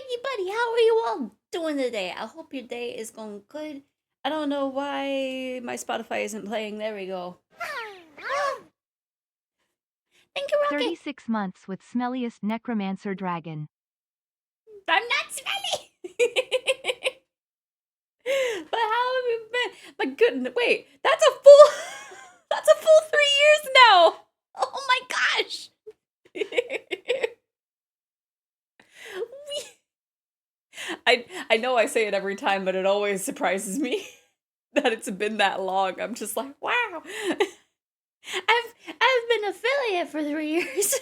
Shaggy Buddy, how are you all doing today? I hope your day is going good. I don't know why my Spotify isn't playing. There we go. Thank you, Rocket. 36 months with smelliest necromancer dragon. I'm not smelly. But how have you been? My goodness, wait, that's a full, that's a full 3 years now. Oh my gosh. I know I say it every time, but it always surprises me that it's been that long. I'm just like, wow. I've been affiliate for 3 years.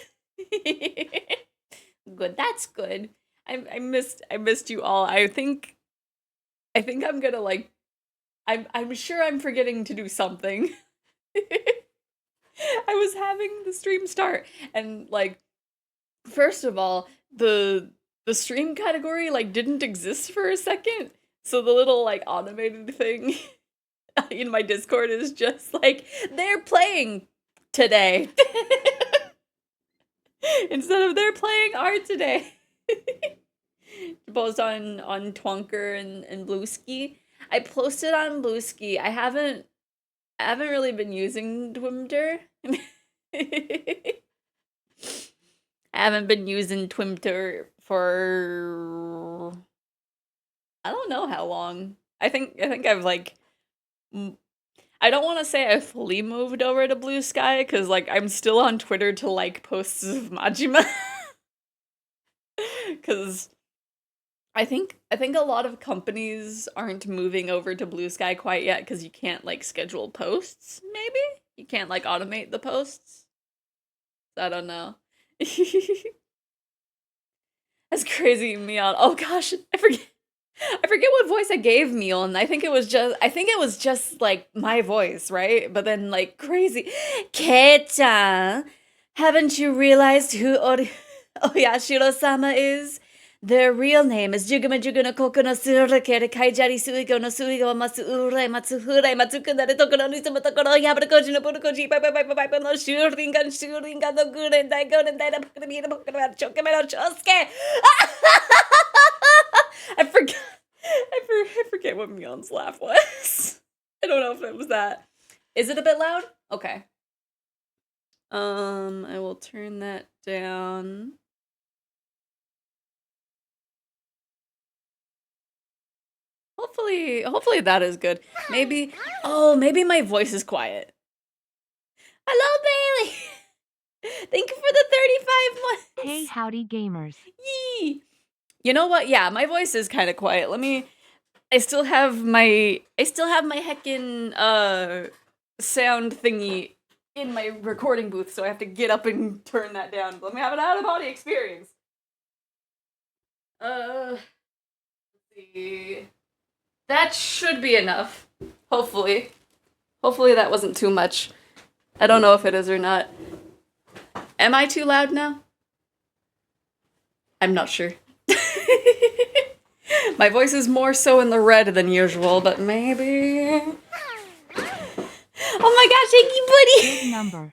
Good, that's good. I missed you all. I think I'm gonna like I'm sure I'm forgetting to do something. I was having the stream start and like first of all, the stream category like didn't exist for a second. So the little like automated thing in my Discord is just like they're playing today. Instead of they're playing art today. Both on Twonker and Blueski. I posted on Blueski. I haven't really been using Twitter. I haven't been using Twitter for I don't know how long. I think I've like I don't want to say I fully moved over to Blue Sky because like I'm still on Twitter to like posts of Majima. Because I think a lot of companies aren't moving over to Blue Sky quite yet because you can't like schedule posts. Maybe you can't like automate the posts. I don't know. That's crazy, Meon. Oh gosh, I forget what voice I gave Meon. I think it was just like my voice, right? But then like crazy, Keta, haven't you realized who Oyashiro-sama is? Their real name is Jugama Jugana Koku no Surake Kaijari Suigo no Suigo Matsuure Matsuhure Matsukundare Tokoro Nisama Tokoro Yabakoji no Burukoji Papa no Shuringan no Guren Daigon Daida Pokemina Pokemon Chokemano Chosuke. I forgot I forget what Mion's laugh was. I don't know if it was that. Is it a bit loud? Okay. I will turn that down. Hopefully that is good. Maybe my voice is quiet. Hello, Bailey. Thank you for the 35 months. Hey, howdy gamers. Yee. You know what? Yeah, my voice is kind of quiet. I still have my heckin' sound thingy in my recording booth, so I have to get up and turn that down. Let me have an out-of-body experience. Let's see. That should be enough. Hopefully. Hopefully that wasn't too much. I don't know if it is or not. Am I too loud now? I'm not sure. My voice is more so in the red than usual, but maybe... Oh my gosh, thank you, buddy! Big number.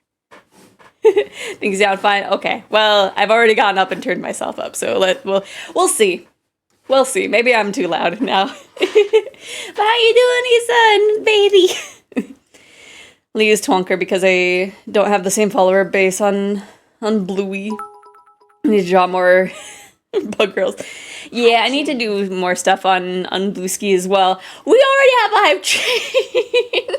Things sound fine? Okay. Well, I've already gotten up and turned myself up, so we'll see. We'll see. Maybe I'm too loud now. But how you doing, Isan, baby? I'll use Twonker because I don't have the same follower base on Bluey. I need to draw more Bug Girls. Yeah, I need to do more stuff on Blueski as well. We already have a hype train.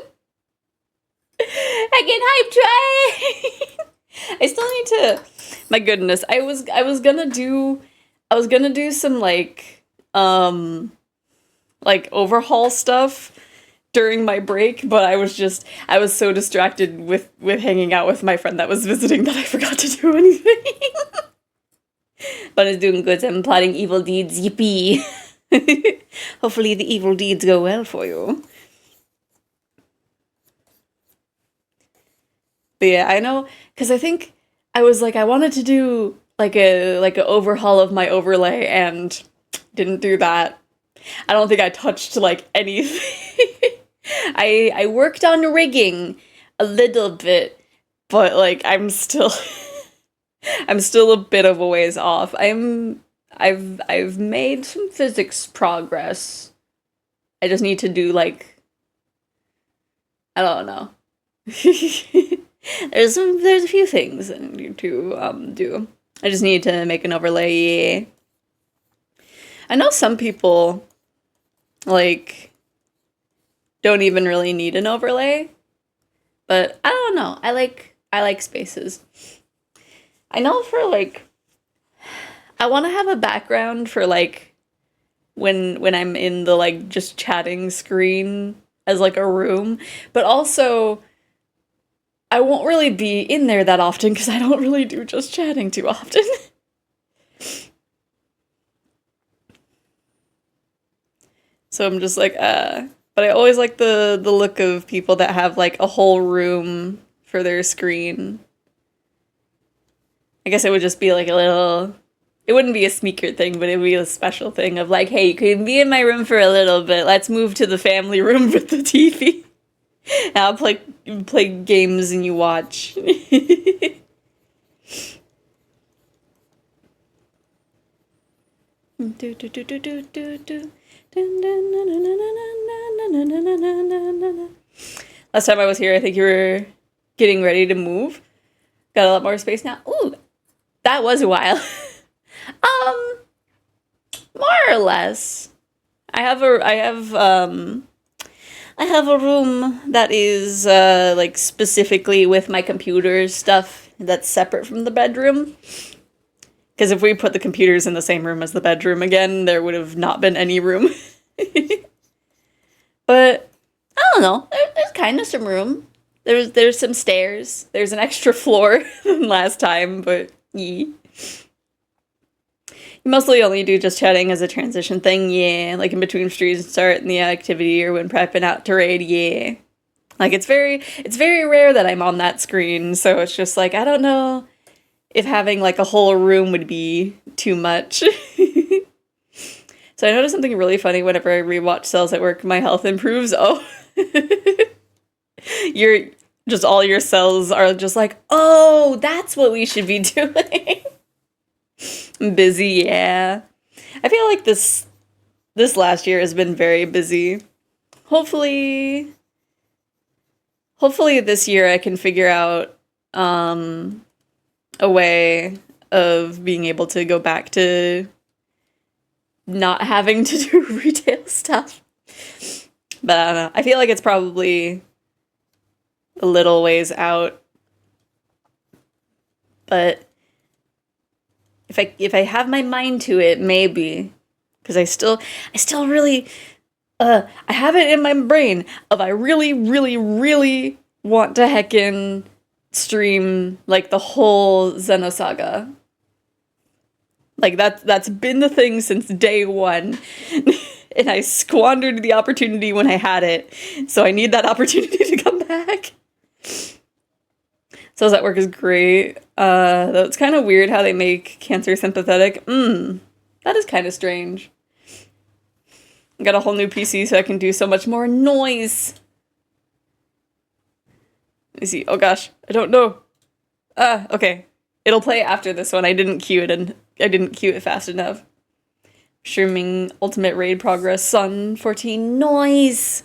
I get hype train. I still need to. My goodness, I was gonna do some like overhaul stuff during my break, but I was so distracted with hanging out with my friend that was visiting that I forgot to do anything. But it's doing good. I'm plotting evil deeds. Yippee! Hopefully the evil deeds go well for you. But yeah, I know, because I think I was like, I wanted to do like a overhaul of my overlay and didn't do that. I don't think I touched like anything. I worked on rigging a little bit, but like I'm still a bit of a ways off. I'm I've made some physics progress. I just need to do like I don't know. There's a few things I need to do. I just need to make an overlay. Yeah. I know some people like don't even really need an overlay, but I don't know. I like spaces. I know for like I want to have a background for like when I'm in the like just chatting screen as like a room, but also I won't really be in there that often because I don't really do just chatting too often. So I'm just like, but I always like the look of people that have like a whole room for their screen. I guess it would just be like a little, it wouldn't be a sneaker thing, but it would be a special thing of like, hey, you can be in my room for a little bit. Let's move to the family room with the TV. And I'll play games and you watch. Last time I was here, I think you were getting ready to move. Got a lot more space now. Ooh, that was a while. More or less. I have a room that is like specifically with my computer stuff that's separate from the bedroom. Because if we put the computers in the same room as the bedroom again, there would have not been any room. But I don't know. There's kind of some room. There's some stairs. There's an extra floor than last time, but yeah. You mostly only do just chatting as a transition thing, yeah. Like in between streams and start in the activity or when prepping out to raid, yeah. Like it's very rare that I'm on that screen, so it's just like I don't know if having like a whole room would be too much. So I noticed something really funny whenever I rewatch Cells at Work, my health improves. Oh. All your cells are just like, oh, that's what we should be doing. Busy, yeah. I feel like this last year has been very busy. Hopefully this year I can figure out a way of being able to go back to not having to do retail stuff. But I don't know. I feel like it's probably a little ways out. But if I have my mind to it, maybe. Because I still really I have it in my brain of I really, really, really want to heckin' stream like the whole Xenosaga. Like that's been the thing since day one. And I squandered the opportunity when I had it. So I need that opportunity to come back. Cells at Work is great. Though it's kind of weird how they make cancer sympathetic. That is kind of strange. I got a whole new PC so I can do so much more noise. Let me see. Oh gosh, I don't know. Okay. It'll play after this one. I didn't queue it fast enough. Streaming Ultimate Raid Progress on 14 noise.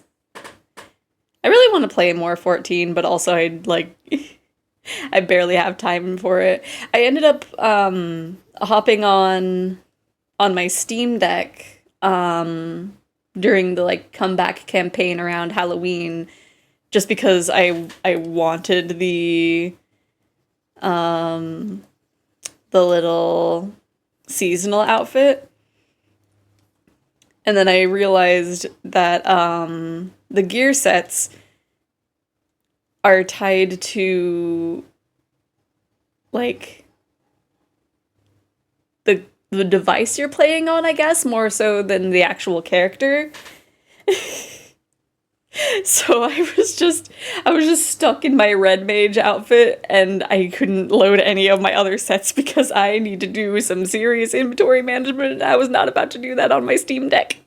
I really want to play more 14, but also I barely have time for it. I ended up hopping on my Steam Deck during the like comeback campaign around Halloween, just because I wanted the little seasonal outfit. And then I realized that the gear sets are tied to like the device you're playing on, I guess, more so than the actual character. So I was just stuck in my red mage outfit and I couldn't load any of my other sets because I need to do some serious inventory management and I was not about to do that on my Steam Deck.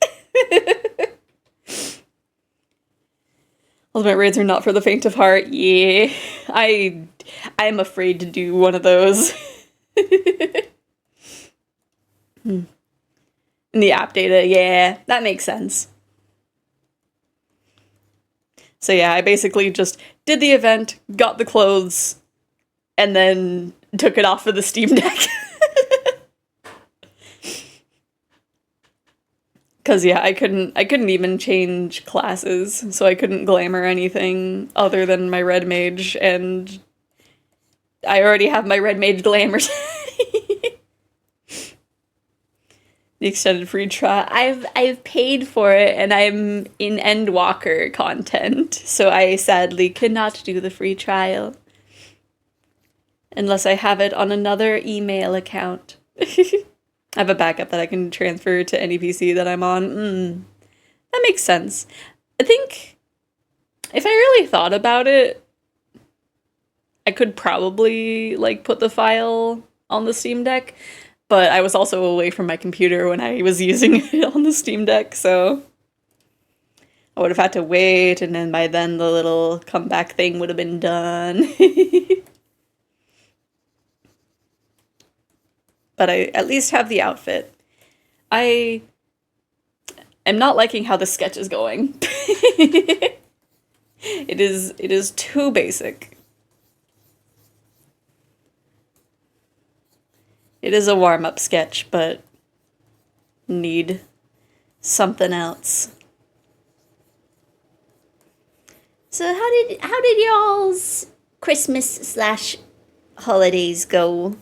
Ultimate raids are not for the faint of heart. Yeah, I'm afraid to do one of those. In the app data, yeah, that makes sense. So yeah, I basically just did the event, got the clothes, and then took it off of the Steam Deck. Cause yeah, I couldn't even change classes, so I couldn't glamour anything other than my red mage, and I already have my red mage glamour. The extended free trial. I've paid for it, and I'm in Endwalker content, so I sadly cannot do the free trial unless I have it on another email account. I have a backup that I can transfer to any PC that I'm on. That makes sense. I think if I really thought about it, I could probably like put the file on the Steam Deck, but I was also away from my computer when I was using it on the Steam Deck, so I would have had to wait, and then by then the little comeback thing would have been done. But I at least have the outfit. I am not liking how the sketch is going. It is too basic. It is a warm-up sketch, but need something else. So how did y'all's Christmas/holidays go?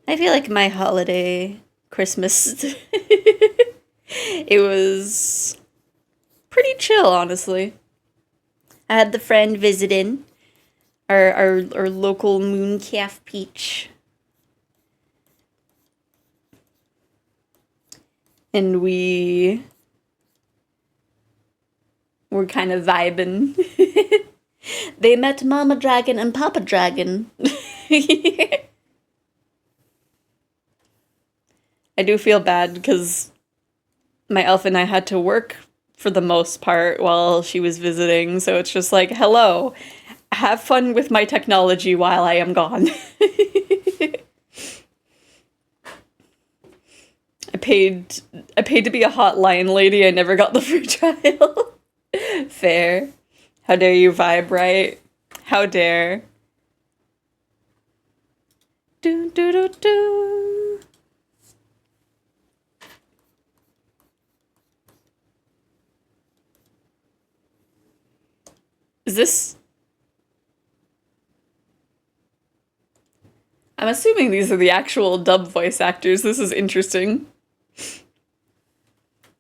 I feel like my holiday Christmas it was pretty chill, honestly. I had the friend visiting, our local mooncalf peach. And we were kind of vibing. They met Mama Dragon and Papa Dragon. I do feel bad because my elf and I had to work for the most part while she was visiting, so it's just like, hello, have fun with my technology while I am gone. I paid to be a hotline lady. I never got the free trial. Fair. How dare you vibe, right? How dare. Do do do do. Is this? I'm assuming these are the actual dub voice actors. This is interesting.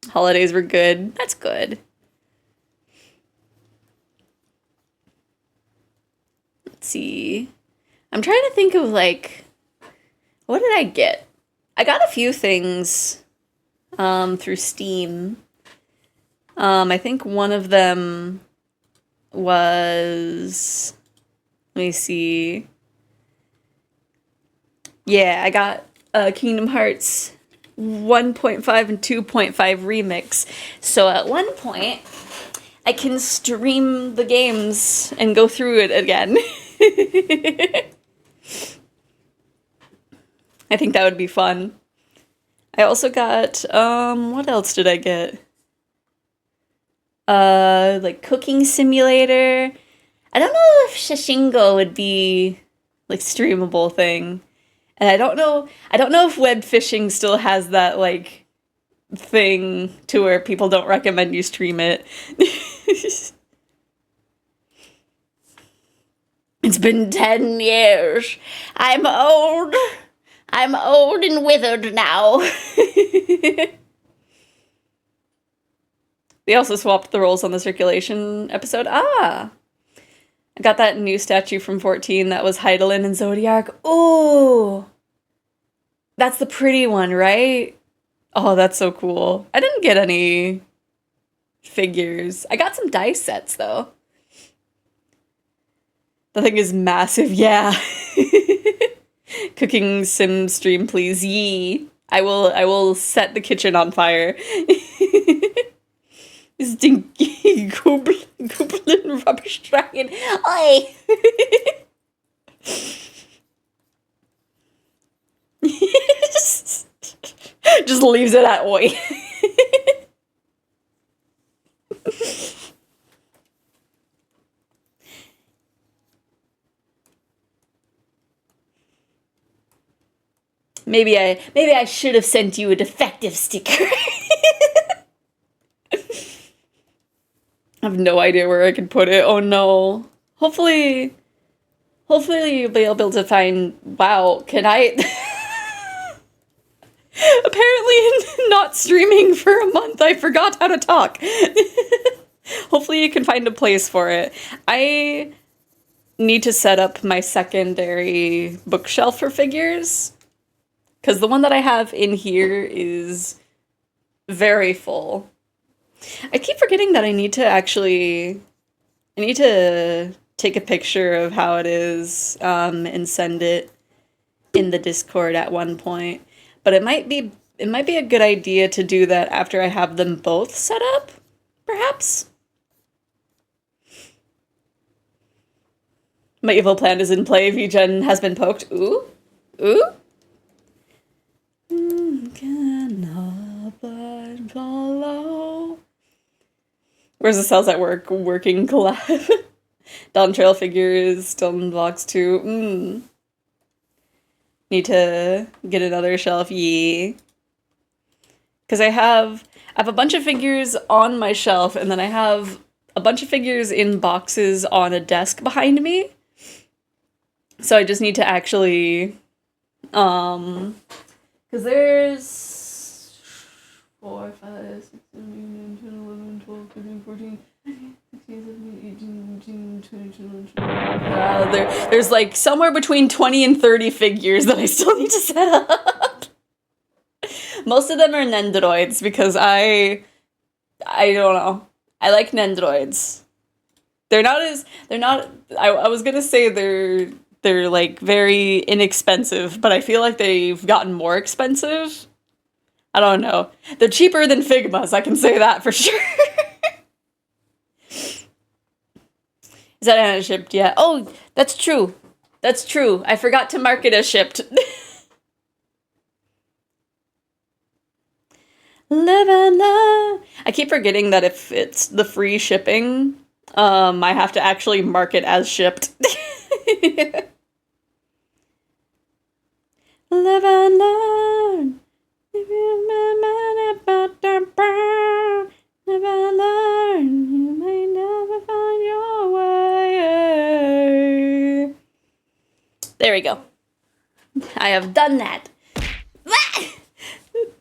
Holidays were good. That's good. Let's see. I'm trying to think of like, what did I get? I got a few things through Steam. I think one of them was, let me see. Yeah, I got Kingdom Hearts 1.5 and 2.5 remix. So at one point, I can stream the games and go through it again. I think that would be fun. I also got, what else did I get? Like Cooking Simulator. I don't know if Shashingo would be, like, streamable thing. And I don't know if web fishing still has that, like, thing to where people don't recommend you stream it. It's been 10 years. I'm old and withered now. They also swapped the roles on the circulation episode. I got that new statue from 14 that was Heidelin and Zodiac. Oh, that's the pretty one, right? Oh, that's so cool. I didn't get any figures. I got some dice sets, though. The thing is massive, yeah. Cooking sim stream, please. Yee. I will set the kitchen on fire. Stinky goblin rubbish dragon. Oi! Just leaves it at oi. Maybe I should have sent you a defective sticker. I have no idea where I can put it. Oh no. Hopefully you'll be able to find. Wow, can I? Apparently not streaming for a month. I forgot how to talk. Hopefully you can find a place for it. I need to set up my secondary bookshelf for figures, because the one that I have in here is very full. I keep forgetting that I need to take a picture of how it is and send it in the Discord at one point. But it might be a good idea to do that after I have them both set up, perhaps. My evil plan is in play. VGen has been poked. Ooh. Ooh. Cannot but follow. Where's the cells at work? Working collab. Dawn Trail figures still in box 2. Need to get another shelf. Yee. Because I have a bunch of figures on my shelf, and then I have a bunch of figures in boxes on a desk behind me. So I just need to actually, because there's 4, 5, 6, 7, 8, 9, 10, 11, 12, 13, 14, 15, 16, 17, 18, 19, 20, 21. There's like somewhere between 20 and 30 figures that I still need to set up. Most of them are Nendoroids because I don't know. I like Nendoroids. I was gonna say they're like very inexpensive, but I feel like they've gotten more expensive. I don't know. They're cheaper than Figmas, I can say that for sure. Is that Anna shipped? Yeah. Oh, that's true. That's true. I forgot to mark it as shipped. Live and love. I keep forgetting that if it's the free shipping, I have to actually mark it as shipped. Live and learn. If you about the brown, live and learn. You may never find your way. There we go. I have done that.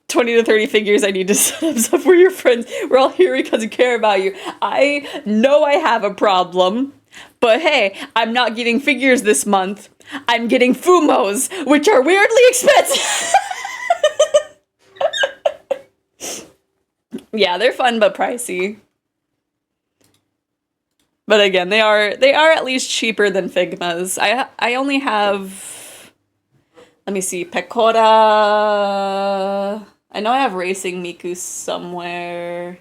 20 to 30 figures I need to set up stuff for your friends. We're all here because we care about you. I know I have a problem, but hey, I'm not getting figures this month. I'm getting Fumos, which are weirdly expensive. Yeah, they're fun but pricey. But again, they are at least cheaper than Figmas. I only have, let me see, Pecora. I know I have Racing Miku somewhere.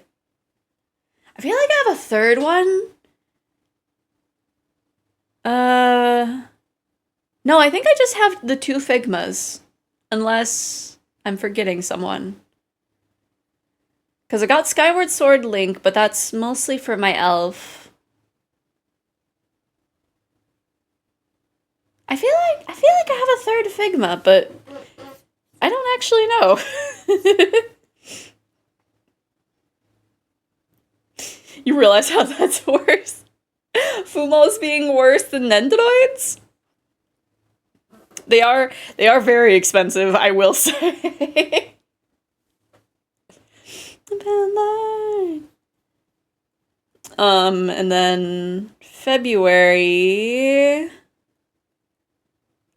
I feel like I have a third one. No, I think I just have the 2 Figmas. Unless I'm forgetting someone. Because I got Skyward Sword Link, but that's mostly for my elf. I feel like I have a third Figma, but I don't actually know. You realize how that's worse? Fumos being worse than Nendoroids? They are very expensive, I will say. And then February,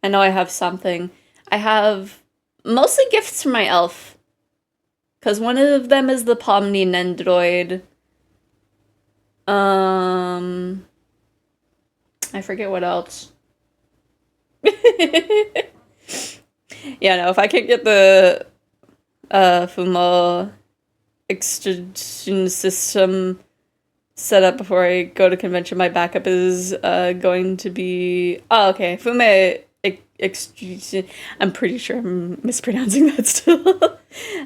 I know I have something. I have mostly gifts for my elf, because one of them is the Pomni Nendoroid. I forget what else. Yeah, no, if I can't get the Fumo extraction system set up before I go to convention, my backup is going to be... Oh, okay. Fume I'm pretty sure I'm mispronouncing that still.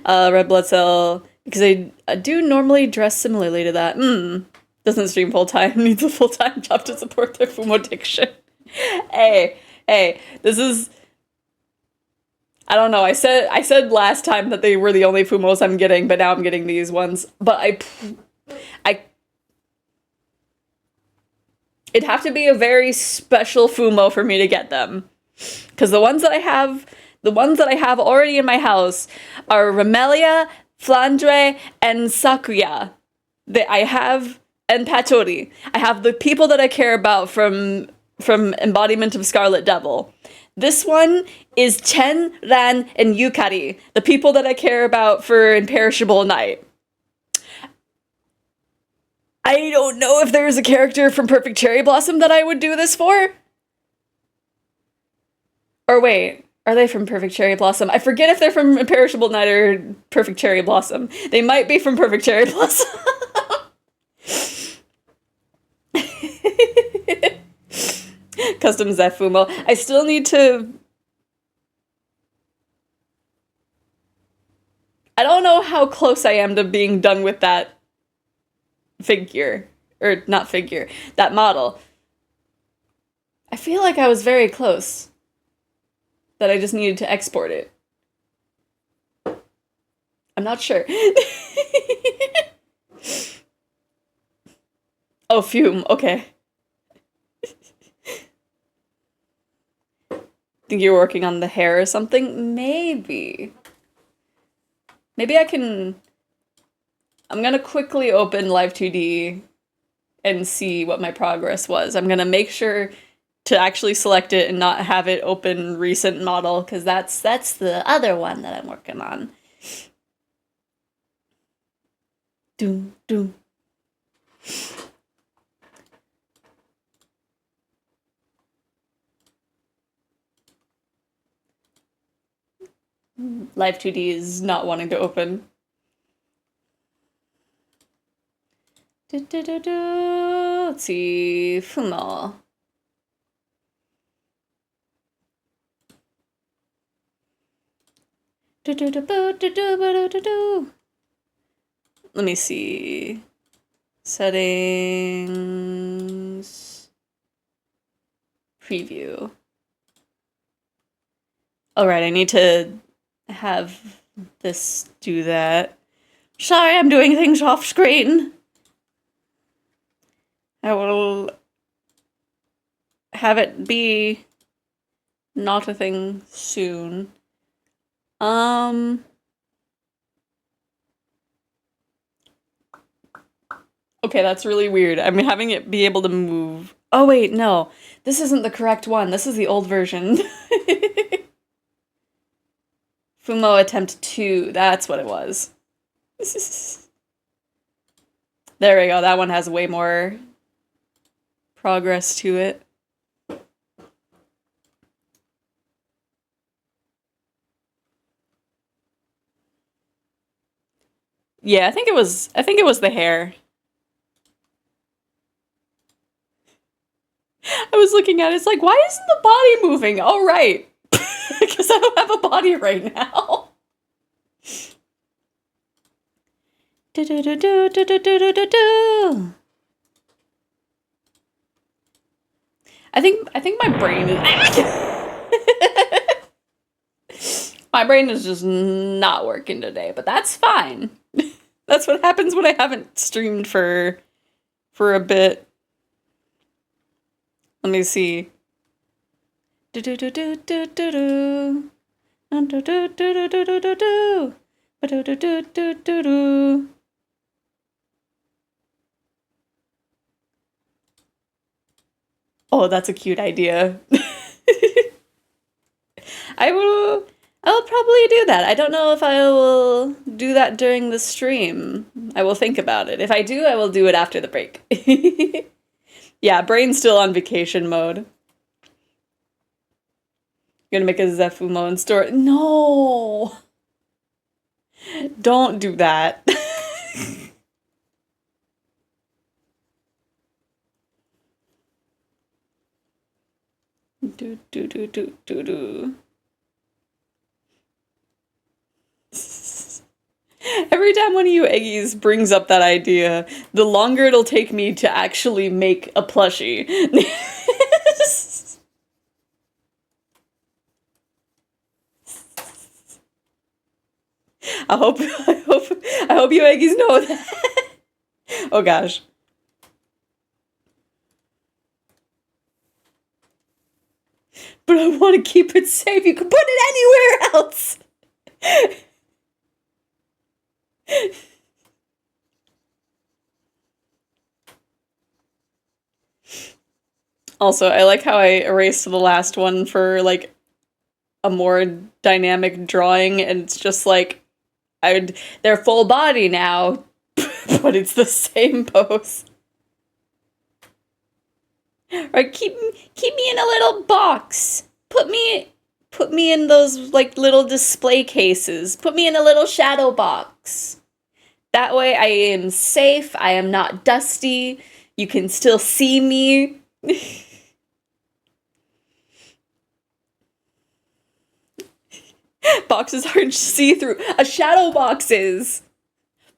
Red blood cell, because I do normally dress similarly to that. Doesn't stream full time, needs a full time job to support their Fumo diction. Hey, this is. I don't know. I said last time that they were the only Fumos I'm getting, but now I'm getting these ones. But it'd have to be a very special Fumo for me to get them. Because the ones that I have already in my house are Remelia, Flandre, and Sakuya. And Pachori. I have the people that I care about from Embodiment of Scarlet Devil. This one is Chen, Ran, and Yukari, the people that I care about for Imperishable Night. I don't know if there's a character from Perfect Cherry Blossom that I would do this for. Or wait, are they from Perfect Cherry Blossom? I forget if they're from Imperishable Night or Perfect Cherry Blossom. They might be from Perfect Cherry Blossom. Custom Zefumo. I still need to... I don't know how close I am to being done with that figure. Or, not figure. That model. I feel like I was very close. That I just needed to export it. I'm not sure. Oh, Fume. Okay. Think you're working on the hair or something? Maybe. Maybe I can... I'm gonna quickly open Live 2D and see what my progress was. I'm gonna make sure to actually select it and not have it open recent model, because that's the other one that I'm working on. Doom, doom. Live 2D is not wanting to open. Let's see, Fumo. Let me see. Settings. Preview. Alright, I need to have this do that. Sorry, I'm doing things off screen. I will have it be not a thing soon. Okay, that's really weird. I'm having it be able to move. Oh wait, no. This isn't the correct one. This is the old version. Fumo attempt 2. That's what it was. There we go. That one has way more progress to it. Yeah, I think it was the hair. I was looking at it, it's like, why isn't the body moving? Oh, right. Because I don't have a body right now. I think my brain is my brain is just not working today, but that's fine. That's what happens when I haven't streamed for a bit. Let me see. Oh, that's a cute idea. I will probably do that. I don't know if I will do that during the stream. I will think about it. If I do, I will do it after the break. Yeah, brain's still on vacation mode. You're gonna make a Zefumo and store it. No! Don't do that. Do do do do do do. Every time one of you Eggies brings up that idea, the longer it'll take me to actually make a plushie. I hope you Eggies know that. Oh gosh. But I want to keep it safe. You can put it anywhere else. Also, I like how I erased the last one for like a more dynamic drawing, and it's just like they're full body now, but it's the same pose. Right, keep me in a little box. Put me in those like little display cases. Put me in a little shadow box. That way I am safe. I am not dusty. You can still see me. Boxes aren't see-through. A shadow box is.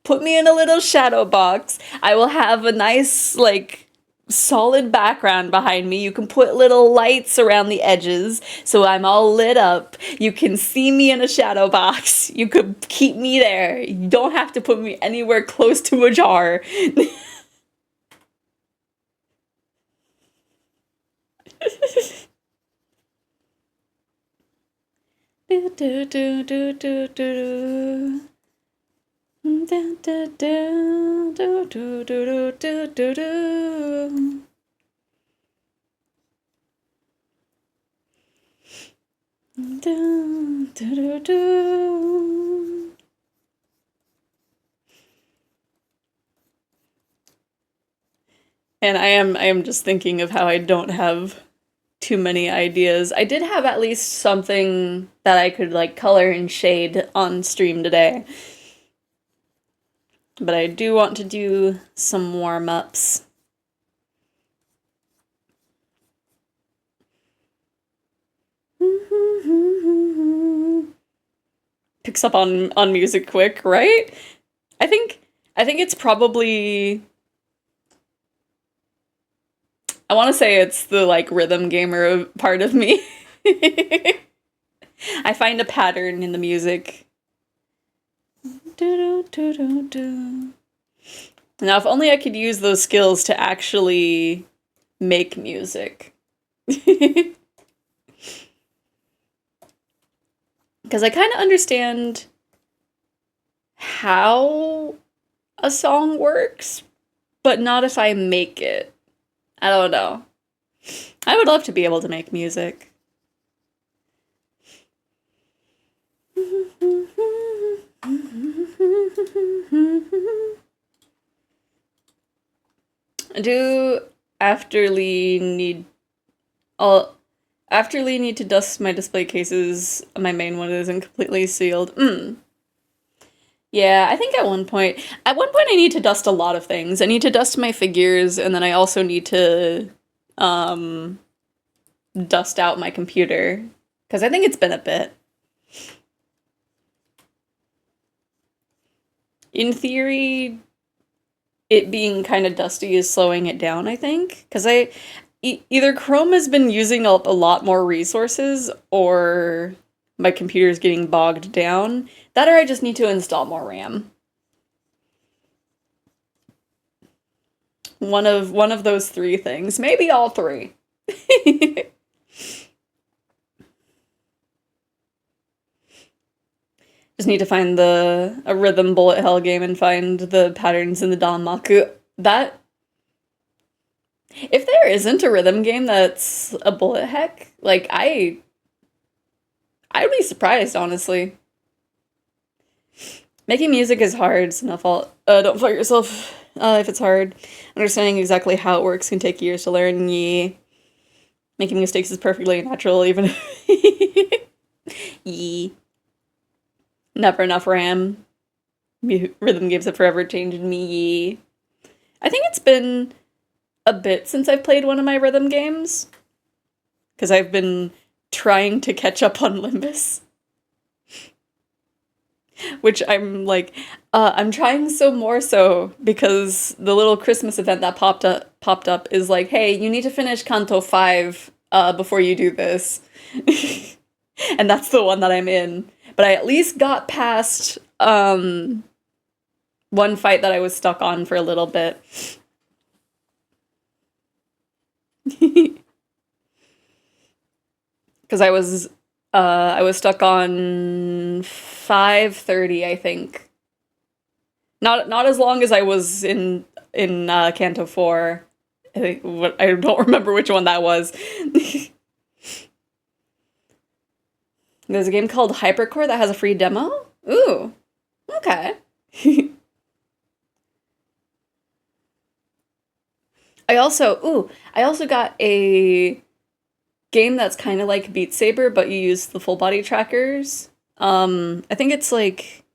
Put me in a little shadow box. I will have a nice, like, solid background behind me. You can put little lights around the edges so I'm all lit up. You can see me in a shadow box. You could keep me there. You don't have to put me anywhere close to a jar. do do do do do do. Da, da, da, do, do, do, do, do, do. Do, do, do, do. And I am just thinking of how I don't have too many ideas. I did have at least something that I could like color and shade on stream today. But I do want to do some warm-ups. Picks up on music quick, right? I think it's probably, I want to say it's the like rhythm gamer part of me. I find a pattern in the music. Now, if only I could use those skills to actually make music. Because I kind of understand how a song works, but not if I make it. I don't know. I would love to be able to make music. Do Afterly need to dust my display cases? My main one isn't completely sealed. Yeah, I think at one point I need to dust a lot of things. I need to dust my figures, and then I also need to dust out my computer, because I think it's been a bit. In theory, it being kind of dusty is slowing it down, I think. Because either Chrome has been using a lot more resources, or my computer's getting bogged down. That or I just need to install more RAM. One of those three things. Maybe all three. Just need to find a rhythm bullet hell game and find the patterns in the Danmaku. That, if there isn't a rhythm game that's a bullet heck, like I'd be surprised, honestly. Making music is hard, so don't fault yourself if it's hard. Understanding exactly how it works can take years to learn. Yee. Making mistakes is perfectly natural, even yee. Never enough RAM. Rhythm games have forever changed me. Yee. I think it's been a bit since I've played one of my rhythm games. because I've been trying to catch up on Limbus. Which I'm like, I'm trying so more so because the little Christmas event that popped up is like, hey, you need to finish Kanto 5 before you do this. And that's the one that I'm in. But I at least got past one fight that I was stuck on for a little bit. Because I was stuck on 5:30, I think. Not as long as I was in Kanto 4. I think I don't remember which one that was. There's a game called Hypercore that has a free demo. Ooh, okay. I also got a game that's kind of like Beat Saber, but you use the full body trackers. I think it's like,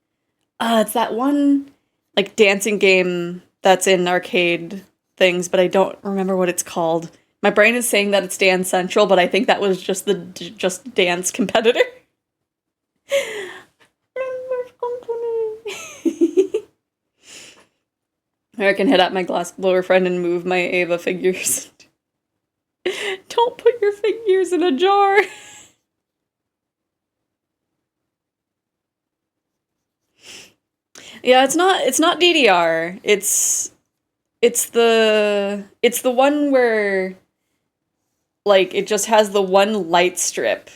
it's that one like dancing game that's in arcade things, but I don't remember what it's called. My brain is saying that it's Dance Central, but I think that was just the Just Dance competitor. I can hit up my glass blower friend and move my Ava figures. Don't put your figures in a jar. Yeah, it's not DDR. It's the one where like it just has the one light strip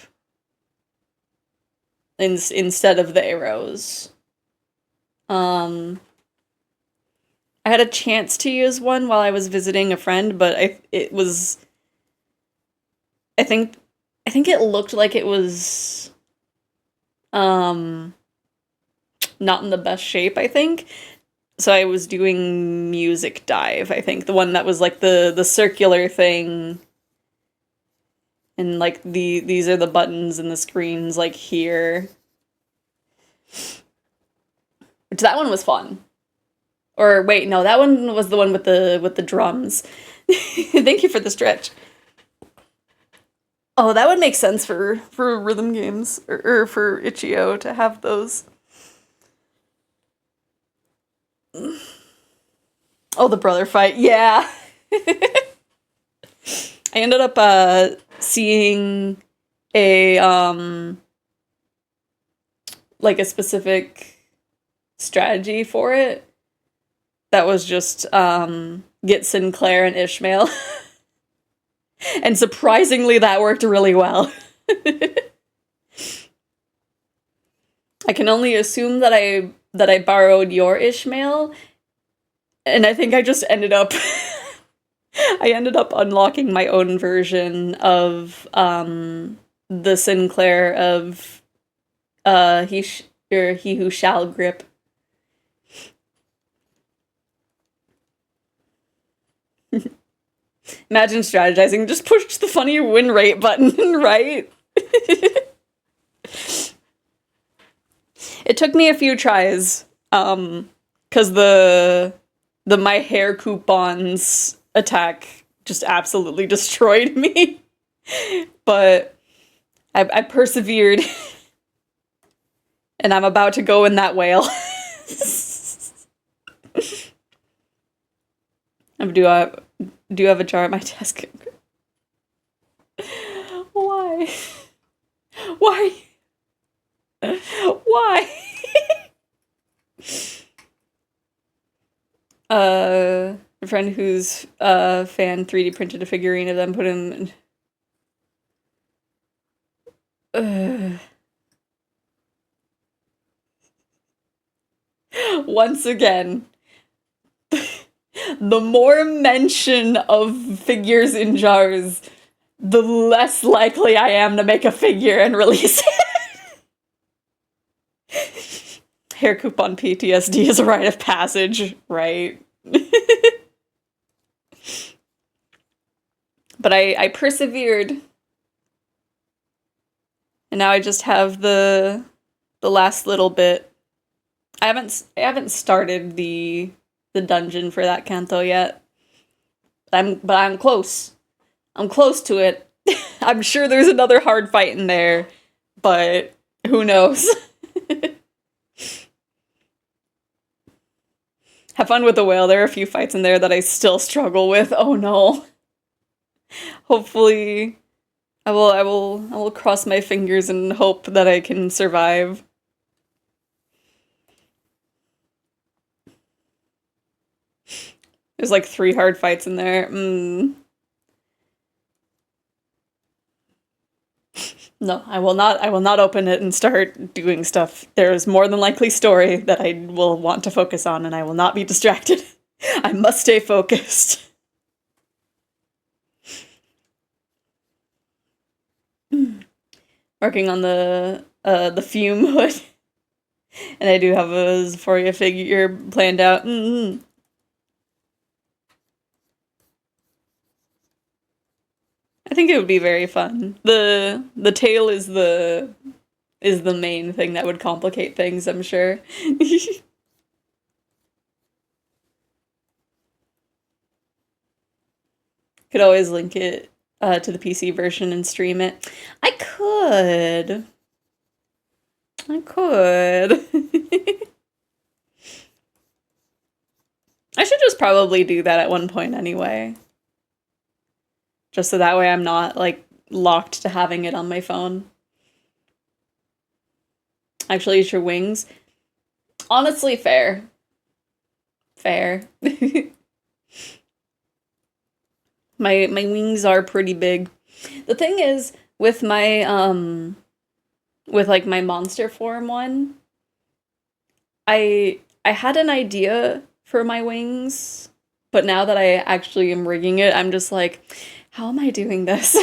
instead of the arrows. I had a chance to use one while I was visiting a friend, but I think it looked like it was not in the best shape, I think. So I was doing Music Dive, I think, the one that was like the circular thing. And like these are the buttons and the screens like here. Which that one was fun. Or wait, no, that one was the one with the drums. Thank you for the stretch. Oh, that would make sense for rhythm games or for Itch.io to have those. Oh, the brother fight. Yeah. I ended up seeing a like a specific strategy for it that was just get Sinclair and Ishmael. And surprisingly that worked really well. I can only assume that I borrowed your Ishmael, and I think I just ended up I ended up unlocking my own version of the Sinclair of he who shall grip. Imagine strategizing, just push the funny win rate button, right? It took me a few tries, because the my hair coupons attack just absolutely destroyed me. But I persevered, and I'm about to go in that whale. I do have a jar at my desk. Why? Why? Why? A friend who's a fan 3D printed a figurine of them, put him in. Once again, the more mention of figures in jars, the less likely I am to make a figure and release it. Hair coupon PTSD is a rite of passage, right? But I persevered. And now I just have the last little bit. I haven't started the dungeon for that Kanto yet. But I'm close. I'm close to it. I'm sure there's another hard fight in there, but who knows? Have fun with the whale. There are a few fights in there that I still struggle with. Oh no. Hopefully, I will cross my fingers and hope that I can survive. There's like 3 hard fights in there. No, I will not open it and start doing stuff. There is more than likely story that I will want to focus on, and I will not be distracted. I must stay focused. Working on the fume hood. And I do have a Xephoria figure planned out. I think it would be very fun. The tail is the main thing that would complicate things, I'm sure. Could always link it to the PC version and stream it. I could. I could. I should just probably do that at one point anyway. Just so that way I'm not, like, locked to having it on my phone. Actually, it's your wings. Honestly, fair. Fair. My wings are pretty big. The thing is, with my, with, like, my monster form one, I had an idea for my wings, but now that I actually am rigging it, I'm just like, how am I doing this?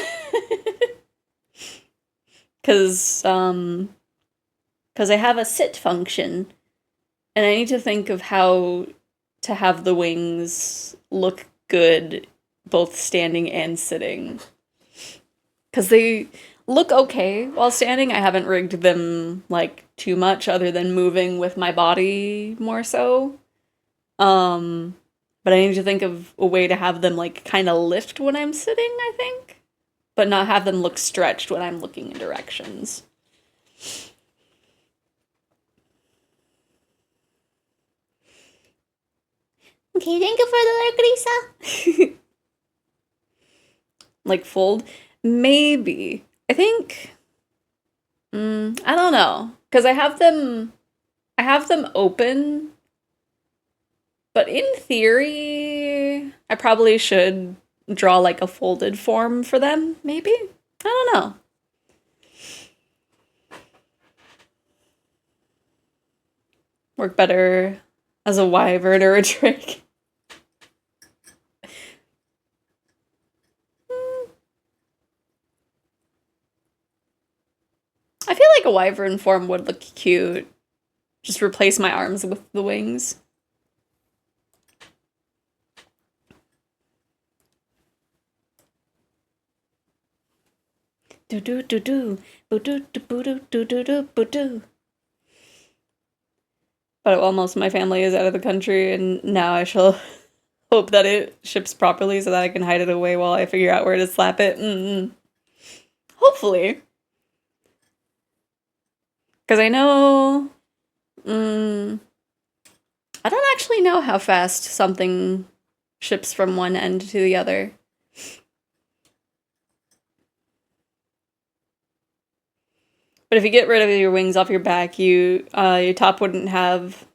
Because I have a sit function, and I need to think of how to have the wings look good, both standing and sitting. Because they look okay while standing. I haven't rigged them, like, too much, other than moving with my body more so. But I need to think of a way to have them, like, kind of lift when I'm sitting, I think. But not have them look stretched when I'm looking in directions. Okay, thank you for the Lisa. Like, fold? Maybe. I think... I don't know. Because I have them open. But in theory, I probably should draw, like, a folded form for them, maybe? I don't know. Work better as a wyvern or a drake. I feel like a wyvern form would look cute. Just replace my arms with the wings. Do do do do, boo do do boo do do do do boo do. But almost my family is out of the country, and now I shall hope that it ships properly so that I can hide it away while I figure out where to slap it. Hopefully. Because I know... I don't actually know how fast something ships from one end to the other. But if you get rid of your wings off your back, your top wouldn't have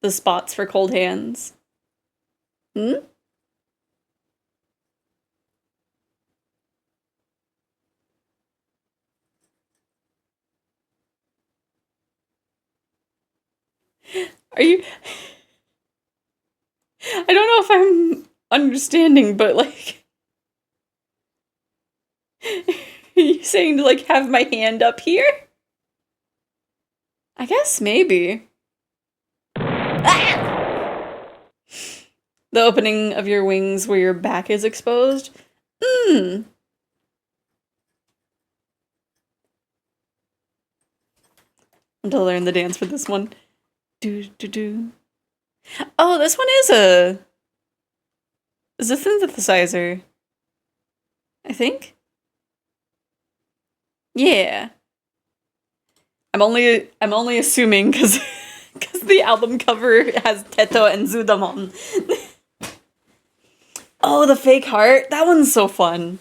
the spots for cold hands. Are you... I don't know if I'm understanding, but, like... Are you saying to, like, have my hand up here? I guess maybe. Ah! The opening of your wings where your back is exposed? I'm to learn the dance for this one. Do do do. Oh, this one is a synthesizer. I think. Yeah. I'm only assuming because the album cover has Teto and Zudamon. Oh, the fake heart. That one's so fun.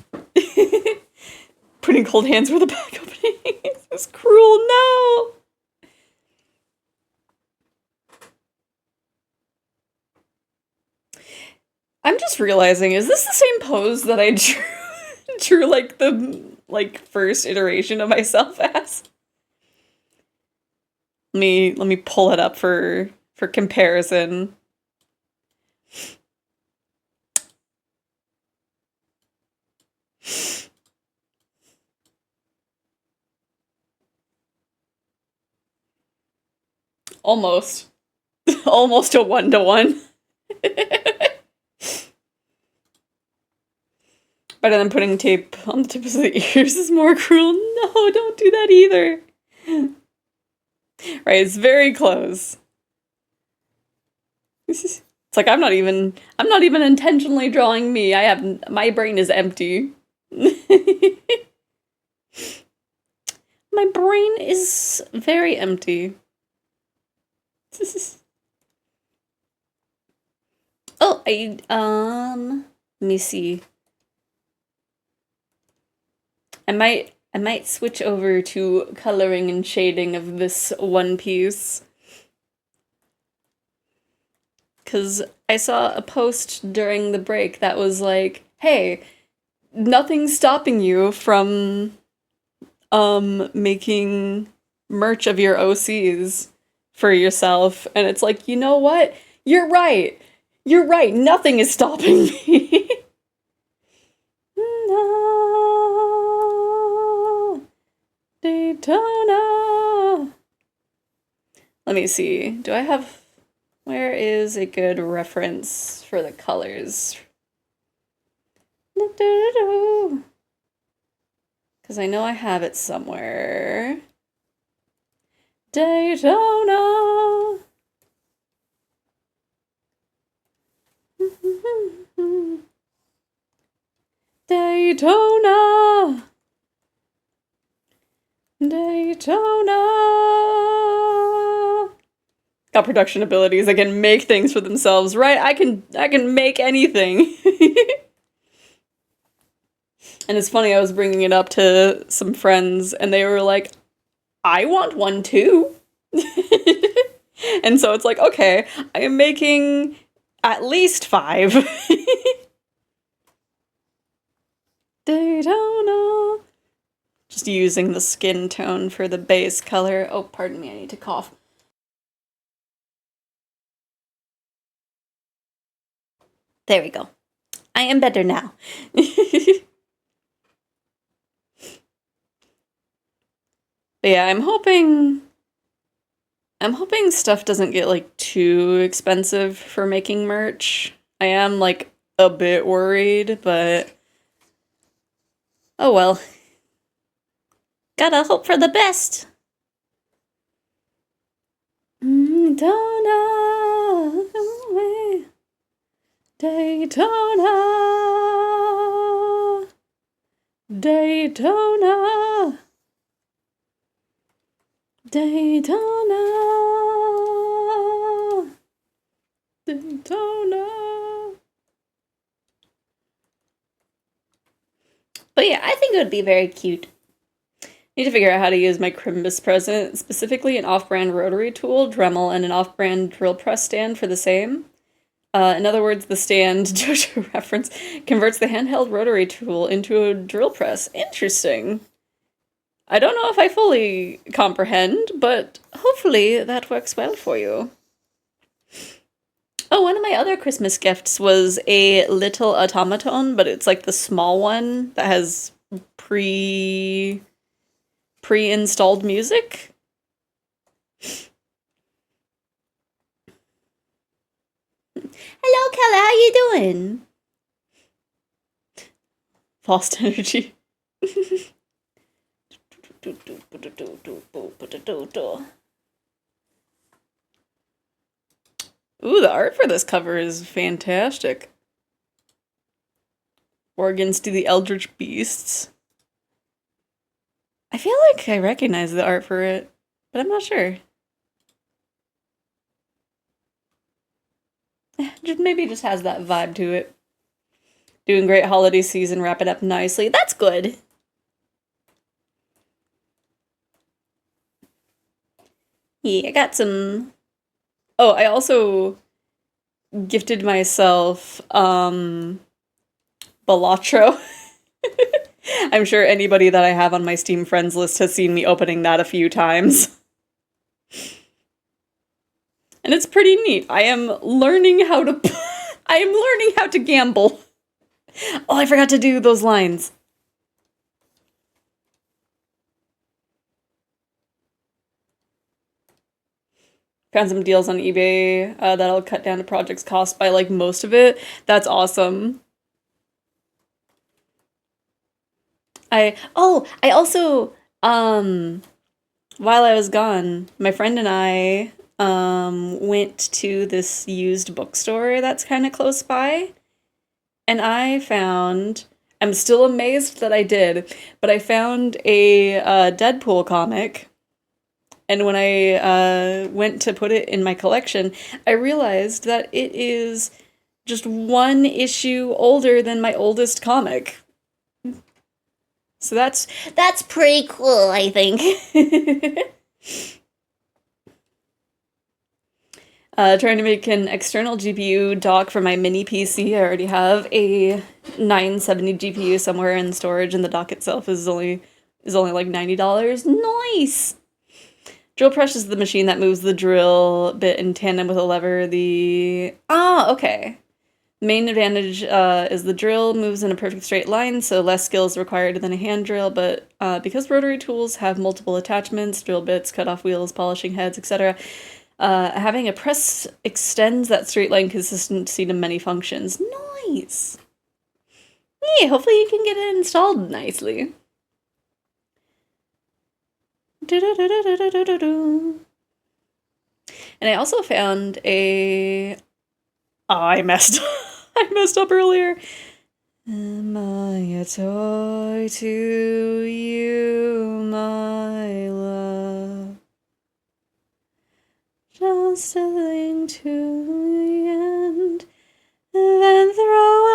Putting cold hands where the back opening is. It's cruel. No. I'm just realizing, is this the same pose that I drew like the first iteration of myself as? Let me pull it up for comparison. Almost. Almost a 1-to-1. Better than putting tape on the tips of the ears is more cruel. No, don't do that either. Right, it's very close. It's like I'm not even intentionally drawing me. My brain is empty. My brain is very empty. Oh, let me see. I might switch over to coloring and shading of this one piece. Cause I saw a post during the break that was like, hey, nothing's stopping you from making merch of your OCs for yourself. And it's like, you know what? You're right. You're right. Nothing is stopping me. No. Daytona. Let me see. Do I have... Where is a good reference for the colors? Because I know I have it somewhere. Daytona. Daytona. Daytona. Got production abilities. I can make things for themselves, right? I can make anything. And it's funny, I was bringing it up to some friends, and they were like, I want one too. And so it's like, okay, I am making at least 5. Daytona. Just using the skin tone for the base color. Oh, pardon me, I need to cough. There we go. I am better now. But yeah, I'm hoping stuff doesn't get like too expensive for making merch. I am like a bit worried, but oh well. Gotta hope for the best. Daytona, Daytona, Daytona, Daytona, Daytona. But yeah, I think it would be very cute. Need to figure out how to use my Crimbus present, specifically an off-brand rotary tool, Dremel, and an off-brand drill press stand for the same. In other words, the stand, JoJo reference, converts the handheld rotary tool into a drill press. Interesting. I don't know if I fully comprehend, but hopefully that works well for you. Oh, one of my other Christmas gifts was a little automaton, but it's like the small one that has pre-installed music. Hello, Kella, how you doing? Lost energy. Ooh, the art for this cover is fantastic. Organs to the Eldritch Beasts. I feel like I recognize the art for it, but I'm not sure. Maybe it just has that vibe to it. Doing great holiday season, wrap it up nicely. That's good. Yeah, I got some. Oh, I also gifted myself Balatro. I'm sure anybody that I have on my Steam friends list has seen me opening that a few times. And it's pretty neat. I am learning how to I am learning how to gamble. Oh, I forgot to do those lines. Found some deals on eBay that'll cut down the project's cost by like most of it. That's awesome. I also while I was gone, my friend and I went to this used bookstore that's kind of close by, and I'm still amazed that I did, but I found a Deadpool comic. And when I went to put it in my collection, I realized that it is just one issue older than my oldest comic. So that's pretty cool, I think. Trying to make an external GPU dock for my mini PC. I already have a 970 GPU somewhere in storage, and the dock itself is only like $90. Nice. Drill press is the machine that moves the drill bit in tandem with a lever. Okay. Main advantage is the drill moves in a perfect straight line, so less skill is required than a hand drill, but because rotary tools have multiple attachments, drill bits, cut-off wheels, polishing heads, etc., having a press extends that straight line consistency to many functions. Nice! Yeah, hopefully you can get it installed nicely. And I also found a... Oh, I messed up earlier. Am I a toy to you, my love? Just a thing to the end, then throw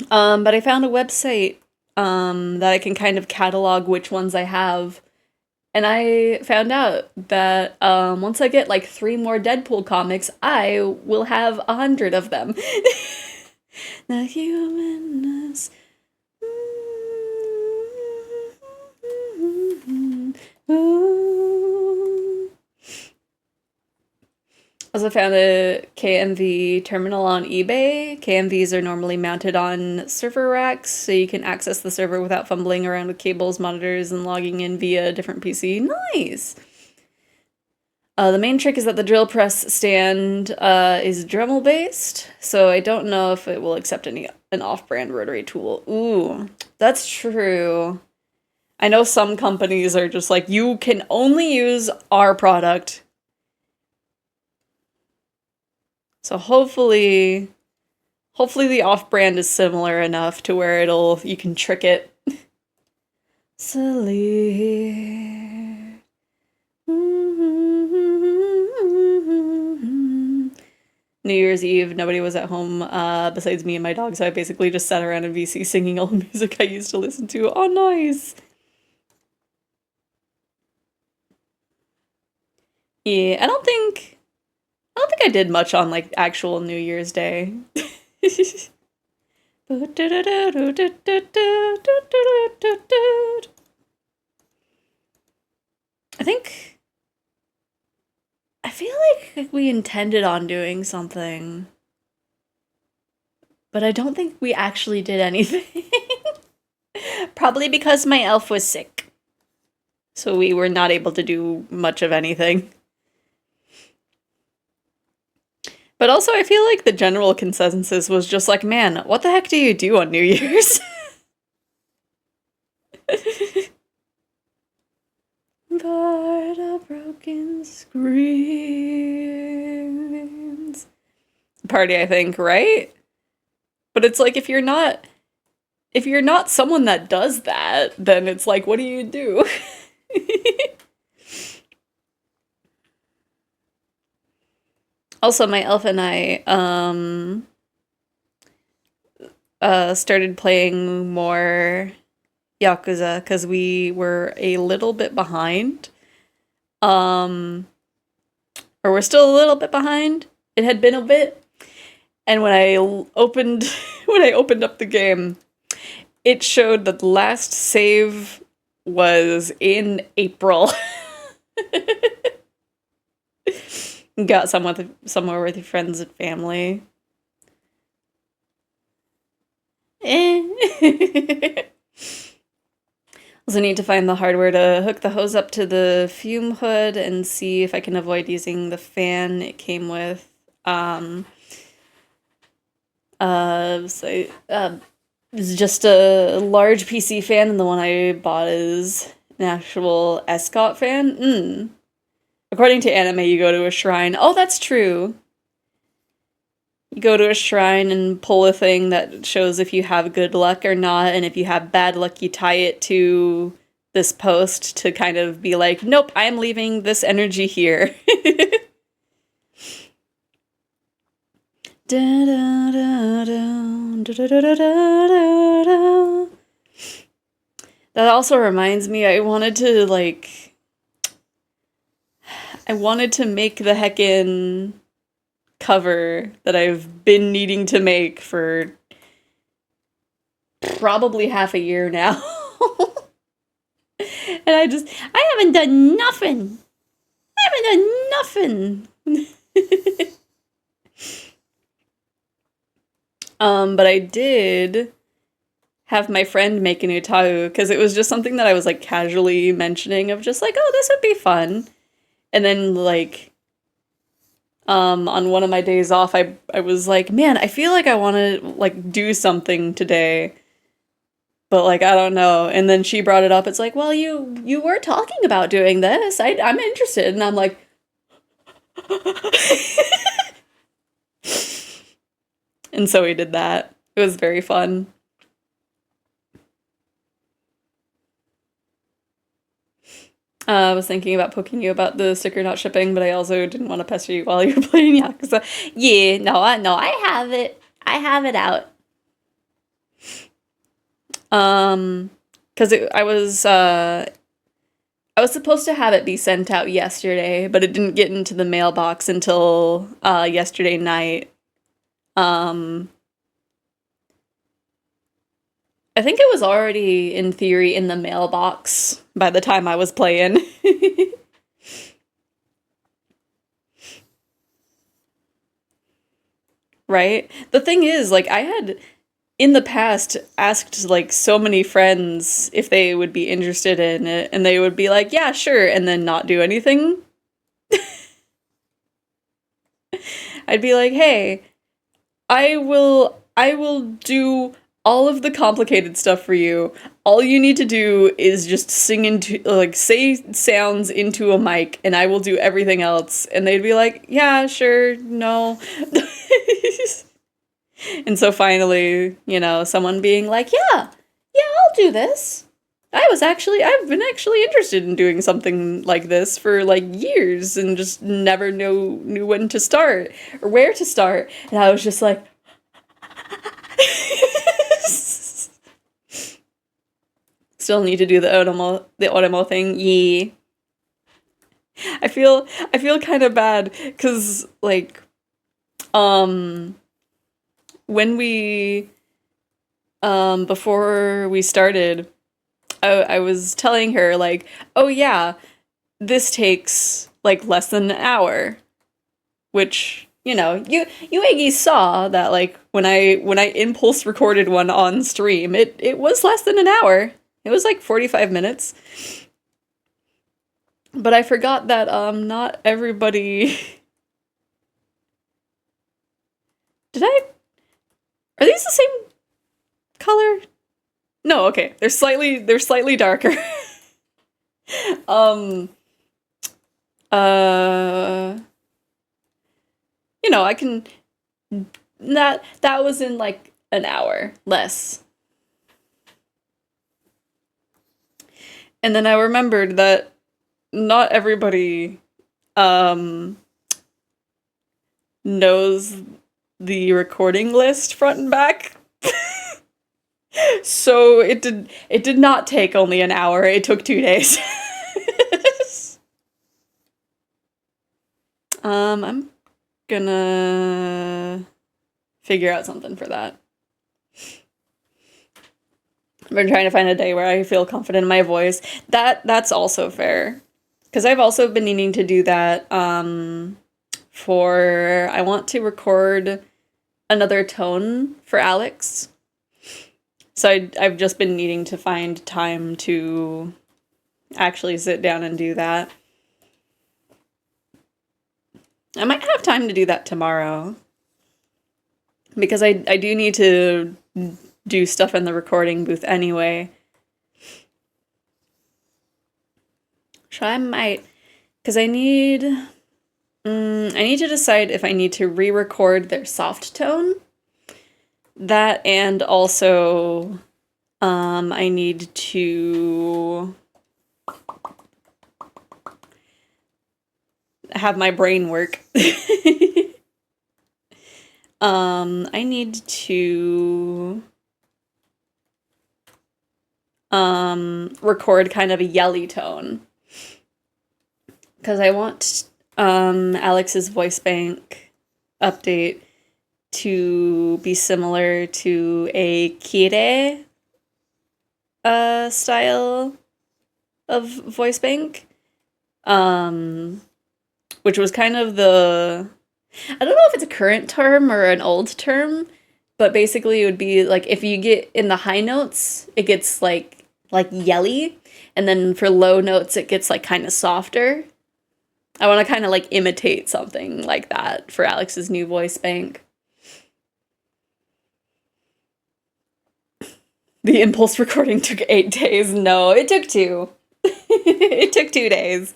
away. But I found a website that I can kind of catalog which ones I have. And I found out that once I get like 3 more Deadpool comics, I will have 100 of them. The humanness. Also found a KMV terminal on eBay. KMVs are normally mounted on server racks, so you can access the server without fumbling around with cables, monitors, and logging in via a different PC. Nice! The main trick is that the drill press stand is Dremel-based, so I don't know if it will accept an off-brand rotary tool. Ooh, that's true. I know some companies are just like, you can only use our product. So hopefully the off-brand is similar enough to where you can trick it. Silly. New Year's Eve, nobody was at home besides me and my dog, so I basically just sat around in VC singing all the music I used to listen to. Oh, nice! Yeah, I don't think I did much on like actual New Year's Day. I feel like we intended on doing something, but I don't think we actually did anything. Probably because my elf was sick. So we were not able to do much of anything. But also, I feel like the general consensus was just like, man, what the heck do you do on New Year's? But a broken screams. Party, I think, right? But it's like, if you're not if you're not someone that does that, then it's like, what do you do? Also, my elf and I started playing more Yakuza because we were a little bit behind. Um, or we're still a little bit behind. It had been a bit, and when I opened when I opened up the game, it showed that the last save was in April. Got somewhere with your friends and family. Also need to find the hardware to hook the hose up to the fume hood and see if I can avoid using the fan it came with. It's just a large PC fan, and the one I bought is an actual Escort fan. According to anime, you go to a shrine. Oh, that's true. You go to a shrine and pull a thing that shows if you have good luck or not, and if you have bad luck, you tie it to this post to kind of be like, nope, I'm leaving this energy here. That also reminds me, I wanted to make the heckin' cover that I've been needing to make for probably half a year now. And I haven't done nothing. But I did have my friend make an utahu because it was just something that I was like casually mentioning of just like, oh, this would be fun. And then like on one of my days off, I was like, man, I feel like I want to like do something today, but like I don't know. And then she brought it up. It's like, well, you were talking about doing this. I'm interested, and I'm like, and so we did that. It was very fun. I was thinking about poking you about the sticker not shipping, but I also didn't want to pester you while you were playing Yakuza. Yeah, no, I have it. I have it out. Because I was supposed to have it be sent out yesterday, but it didn't get into the mailbox until yesterday night. I think it was already, in theory, in the mailbox by the time I was playing. Right? The thing is, like, I had, in the past, asked, like, so many friends if they would be interested in it, and they would be like, yeah, sure, and then not do anything. I'd be like, hey, I will do all of the complicated stuff for you. All you need to do is just sing into like say sounds into a mic and I will do everything else. And they'd be like, "Yeah, sure. No." And so finally, someone being like, "Yeah. Yeah, I'll do this." I've been actually interested in doing something like this for like years and just never knew when to start or where to start. And I was just like, still need to do the Otomo thing. Yeah. I feel kind of bad cuz like when we before we started, I was telling her like, "Oh yeah, this takes like less than an hour." Which, you Iggy saw that like when I impulse recorded one on stream, it was less than an hour. It was like 45 minutes. But I forgot that not everybody Did I Are these the same color? No, okay. They're slightly darker. um uh I can that was in like an hour less. And then I remembered that not everybody knows the recording list front and back. So it did not take only an hour. It took 2 days. I'm gonna figure out something for that. I've been trying to find a day where I feel confident in my voice. That's also fair. Because I've also been needing to do that I want to record another tone for Alex. So I've just been needing to find time to actually sit down and do that. I might have time to do that tomorrow. Because I do need to do stuff in the recording booth anyway. So I might, because I need to decide if I need to re-record their soft tone. That, and also I need to have my brain work. I need to record kind of a yelly tone. Because I want Alex's voice bank update to be similar to a Kire style of voice bank. Which was kind of the... I don't know if it's a current term or an old term, but basically it would be like if you get in the high notes, it gets like yelly, and then for low notes it gets like kind of softer. I want to kind of like imitate something like that for Alex's new voice bank. The impulse recording took 8 days. No, it took 2. It took 2 days.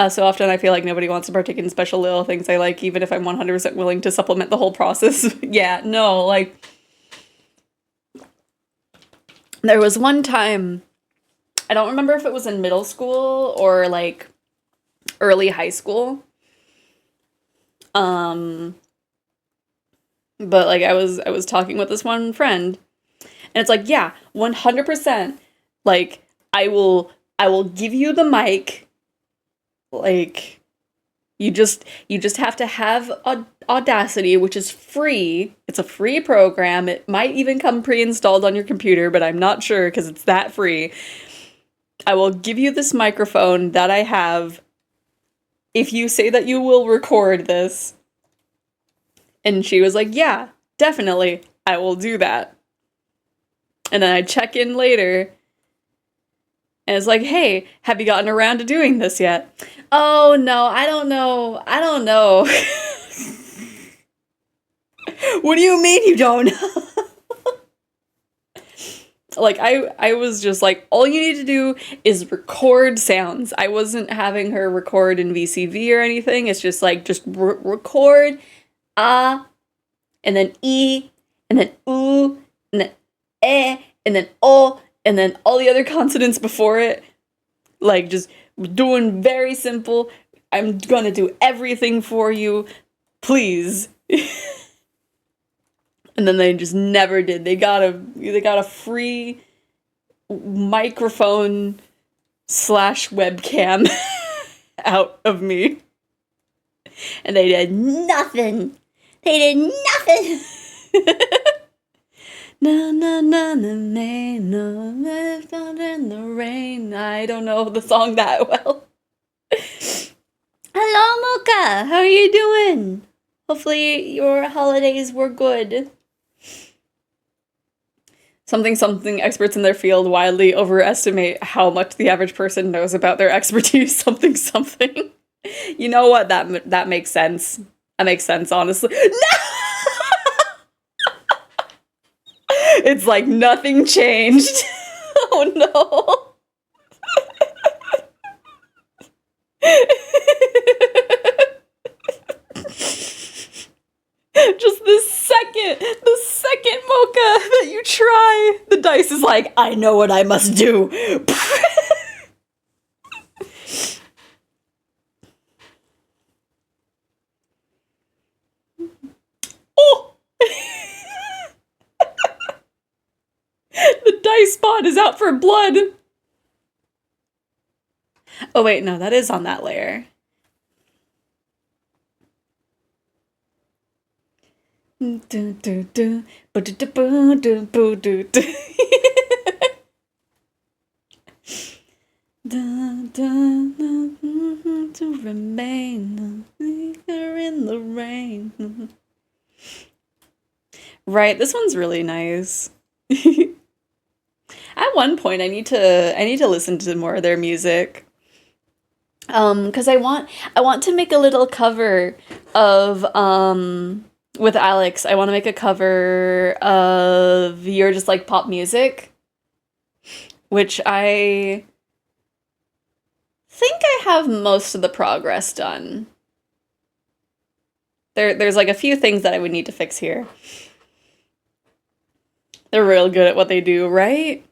So often I feel like nobody wants to partake in special little things I like, even if I'm 100% willing to supplement the whole process. Yeah, no, like... There was one time, I don't remember if it was in middle school or, like, early high school. But, like, I was talking with this one friend, and it's like, yeah, 100%, like, I will give you the mic. Like, you just have to have Audacity, which is free. It's a free program. It might even come pre-installed on your computer, but I'm not sure because it's that free. I will give you this microphone that I have if you say that you will record this. And she was like, yeah, definitely, I will do that. And then I check in later, and it's like, hey, have you gotten around to doing this yet? Oh, no, I don't know. What do you mean you don't know? Like, I was just like, all you need to do is record sounds. I wasn't having her record in VCV or anything. It's just like, record and then e, and then oo, and then eh, and then o, and then all the other consonants before it. Like, just doing very simple. I'm gonna do everything for you. Please. And then they just never did. They got a free microphone / webcam out of me. And they did nothing. They did nothing. Na na na na na no left out in the rain. I don't know the song that well. Hello, Mocha. How are you doing? Hopefully your holidays were good. Something experts in their field wildly overestimate how much the average person knows about their expertise. Something. You know what? That makes sense. That makes sense, honestly. No! It's like nothing changed. Oh no. Just the second Mocha that you try the dice is like, I know what I must do. Oh! The dice bot is out for blood. Oh wait, no, that is on that layer. To remain in the rain. Right, this one's really nice. At one point, I need to listen to more of their music. Because I want to make a little cover of with Alex. I want to make a cover of your just like pop music, which I think I have most of the progress done. There's like a few things that I would need to fix here. They're real good at what they do, right?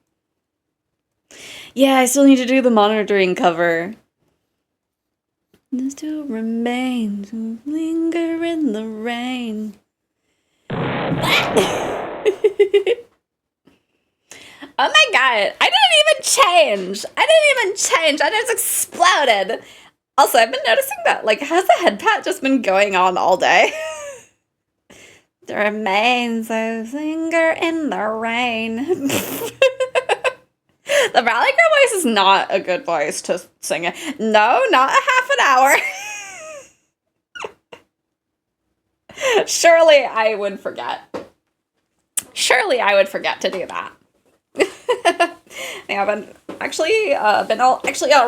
Yeah, I still need to do the monitoring cover. Still remain to linger in the rain. Oh my god, I didn't even change! I just exploded! Also, I've been noticing that, like, has the head pat just been going on all day? The remains of linger in the rain. The Valley Girl voice is not a good voice to sing it. No, not a half an hour. Surely I would forget. Surely I would forget to do that. Yeah, I've actually been all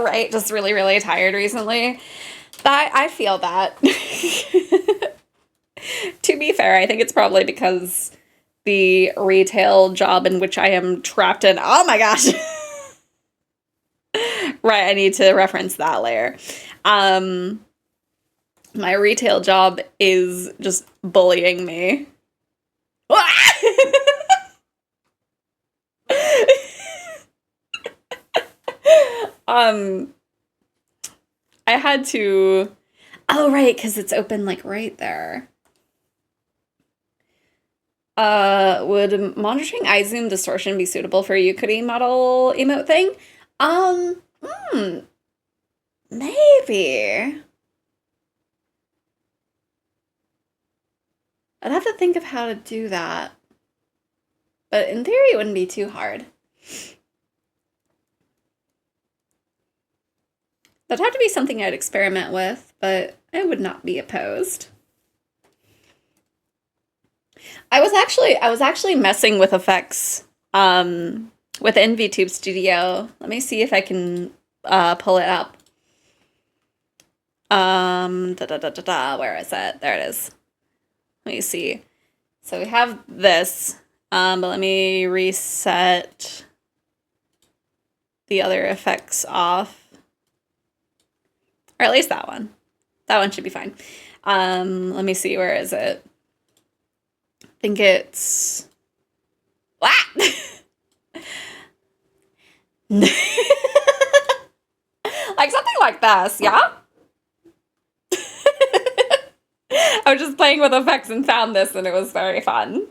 right. Just really, really tired recently. I feel that. To be fair, I think it's probably because the retail job in which I am trapped in. Oh my gosh. Right, I need to reference that layer. My retail job is just bullying me. I had to. Oh right, because it's open like right there. Would monitoring eye zoom distortion be suitable for a Yukari model emote thing? Maybe. I'd have to think of how to do that. But in theory, it wouldn't be too hard. That'd have to be something I'd experiment with, but I would not be opposed. I was actually messing with effects within VTube Studio. Let me see if I can pull it up. Where is it? There it is. Let me see. So we have this, but let me reset the other effects off. Or at least that one. That one should be fine. Let me see, where is it? I think it's... Like something like this, yeah? I was just playing with effects and found this and it was very fun.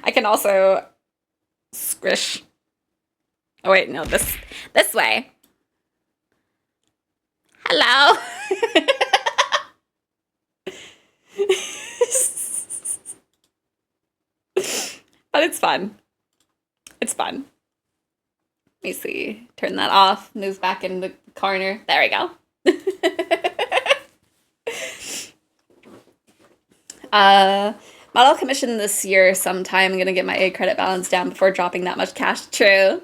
I can also squish. Oh wait, no, this way. Hello. But it's fun. It's fun. Let me see. Turn that off. Move back in the corner. There we go. Model commission this year sometime. I'm gonna get my A credit balance down before dropping that much cash. True.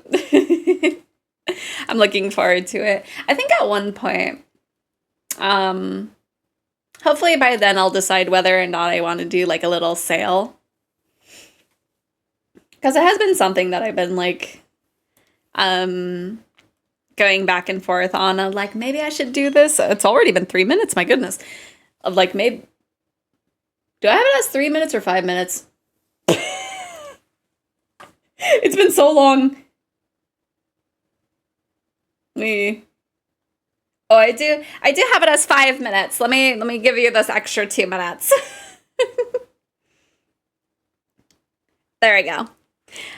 I'm looking forward to it. I think at one point, hopefully by then I'll decide whether or not I want to do like a little sale. Because it has been something that I've been like, going back and forth on. Of like, maybe I should do this. It's already been 3 minutes, my goodness. Of like, maybe Do I have it as 3 minutes or 5 minutes? It's been so long. Me. Oh, I do have it as 5 minutes. Let me give you this extra 2 minutes. There we go.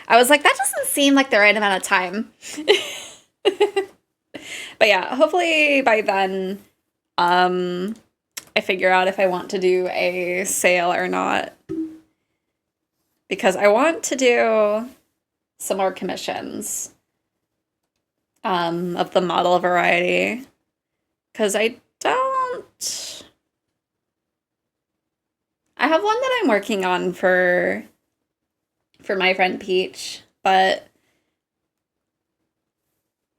I was like, that doesn't seem like the right amount of time. But yeah, hopefully by then, I figure out if I want to do a sale or not. Because I want to do some more commissions of the model variety. Because I have one that I'm working on for my friend Peach, but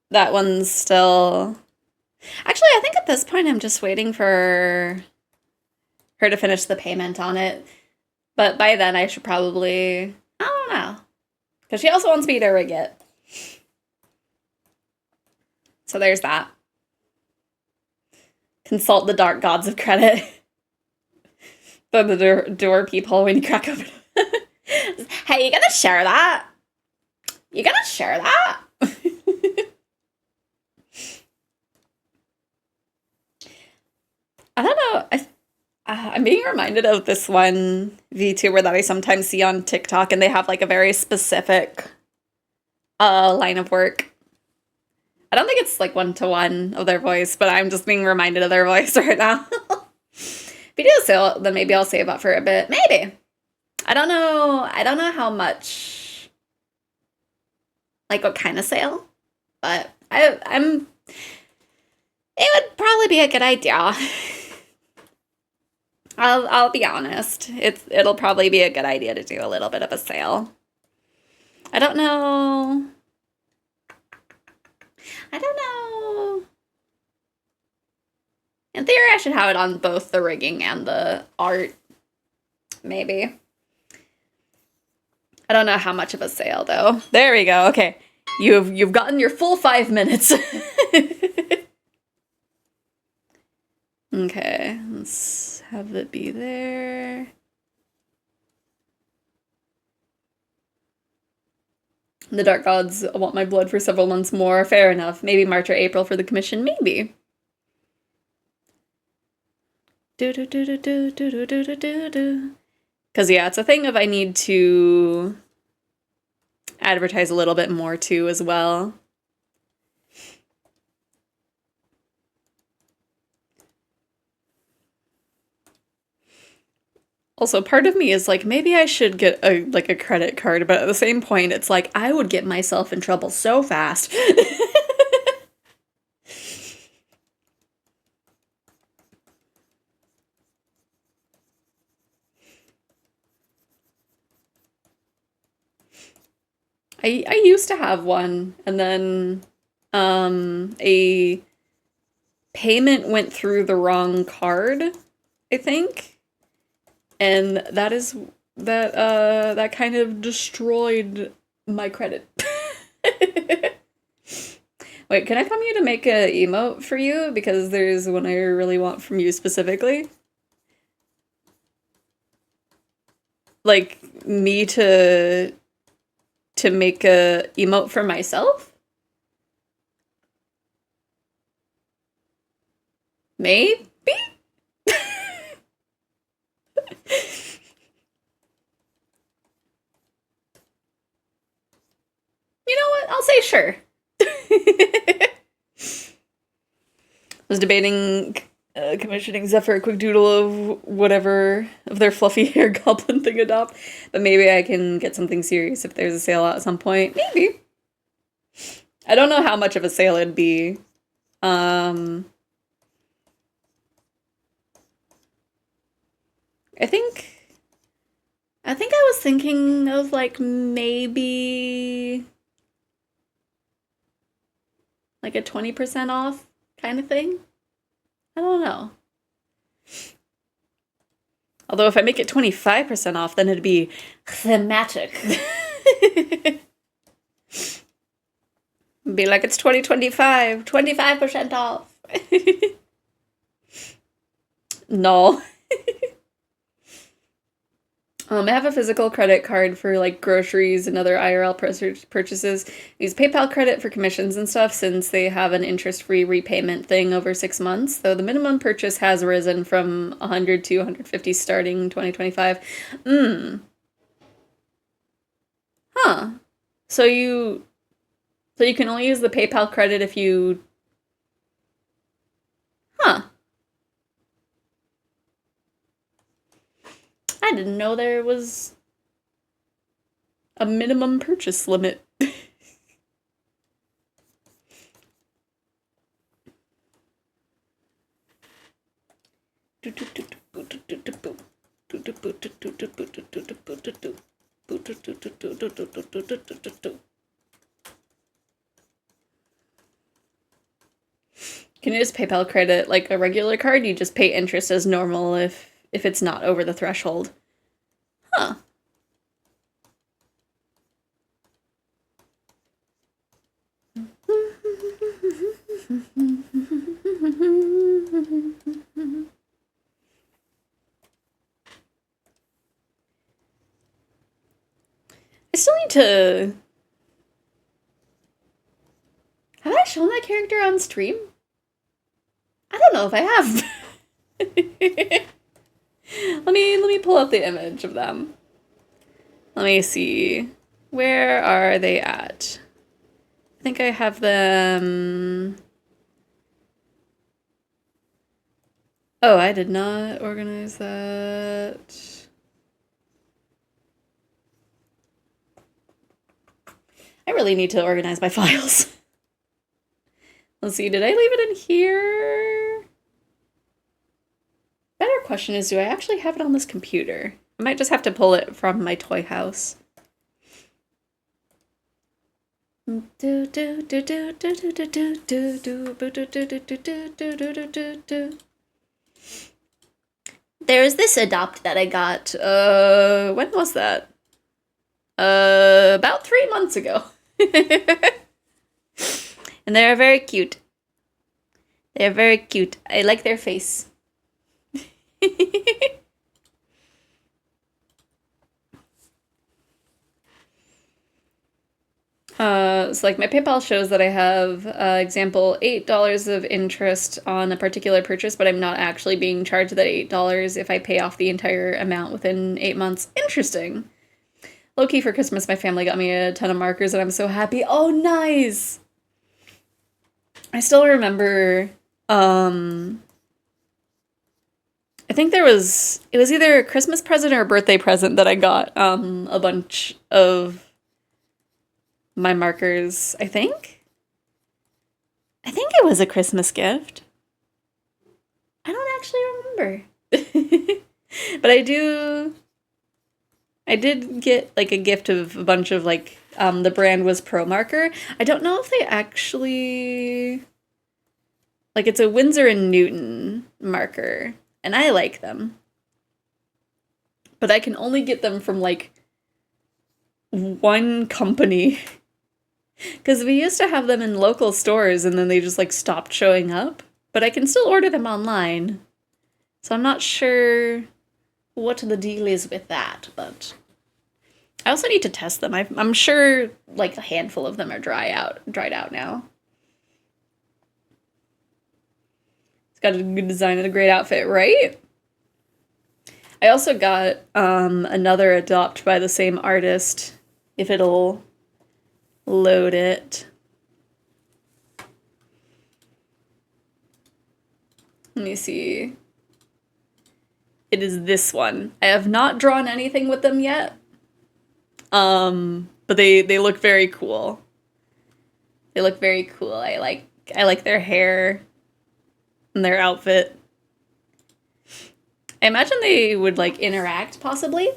that one's still... Actually, I think at this point I'm just waiting for her to finish the payment on it. But by then I should probably... I don't know. Because she also wants me to rig it. So there's that. Consult the dark gods of credit. The door peephole when you crack open. Hey, you gonna share that? You gonna share that? I don't know. I'm being reminded of this one VTuber that I sometimes see on TikTok, and they have like a very specific line of work. I don't think it's like one-to-one of their voice, but I'm just being reminded of their voice right now. If you do a sale, then maybe I'll save up for a bit. Maybe. I don't know how much, like what kind of sale, but it would probably be a good idea. I'll be honest. It'll probably be a good idea to do a little bit of a sale. I don't know. In theory, I should have it on both the rigging and the art. Maybe. I don't know how much of a sale though. There we go. Okay. You've gotten your full 5 minutes. Okay, let's have it be there. The dark gods want my blood for several months more. Fair enough. Maybe March or April for the commission. Maybe. Because yeah, it's a thing of I need to advertise a little bit more too as well. Also, part of me is like, maybe I should get a credit card, but at the same point, it's like, I would get myself in trouble so fast. I used to have one, and then a payment went through the wrong card, I think. And that kind of destroyed my credit. Wait, can I come here to make a emote for you? Because there's one I really want from you specifically. Like, me to make a emote for myself? Maybe? You know what? I'll say sure. I was debating commissioning Zephyr a quick doodle of whatever of their fluffy hair goblin thing adopt, but maybe I can get something serious if there's a sale out at some point. Maybe. I don't know how much of a sale it'd be. I think I was thinking of like maybe like a 20% off kind of thing. I don't know. Although if I make it 25% off, then it'd be thematic. Be like, it's 2025, 25% off. No. I have a physical credit card for like groceries and other IRL purchases. I use PayPal credit for commissions and stuff since they have an interest-free repayment thing over 6 months. Though the minimum purchase has risen from 100 to 150 starting 2025. Huh. So you can only use the PayPal credit if you. Huh. I didn't know there was a minimum purchase limit. Can you just PayPal credit like a regular card? You just pay interest as normal if it's not over the threshold. Huh. I still need to. Have I shown that character on stream? I don't know if I have. let me pull up the image of them. Let me see. Where are they at? I think I have them. Oh, I did not organize that. I really need to organize my files. Let's see, did I leave it in here? Better question is, do I actually have it on this computer? I might just have to pull it from my toy house. There's this adopt that I got, when was that? About 3 months ago. And they're very cute. They're very cute. I like their face. So like my PayPal shows that I have, example, $8 of interest on a particular purchase, but I'm not actually being charged that $8 if I pay off the entire amount within 8 months. Interesting. Low-key for Christmas, my family got me a ton of markers and I'm so happy. Oh, nice! I still remember, I think it was either a Christmas present or a birthday present that I got, a bunch of my markers, I think it was a Christmas gift. I don't actually remember. But I did get like a gift of a bunch of like, the brand was Pro Marker. I don't know if they actually, like it's a Winsor and Newton marker, and I like them. But I can only get them from like one company. Because we used to have them in local stores and then they just like stopped showing up. But I can still order them online. So I'm not sure what the deal is with that, but I also need to test them. I'm sure like a handful of them are dried out now. It's got a good design and a great outfit, right? I also got another adopt by the same artist, if it'll load it. Let me see. It is this one. I have not drawn anything with them yet. But they look very cool. They look very cool. I like their hair and their outfit. I imagine they would like interact possibly.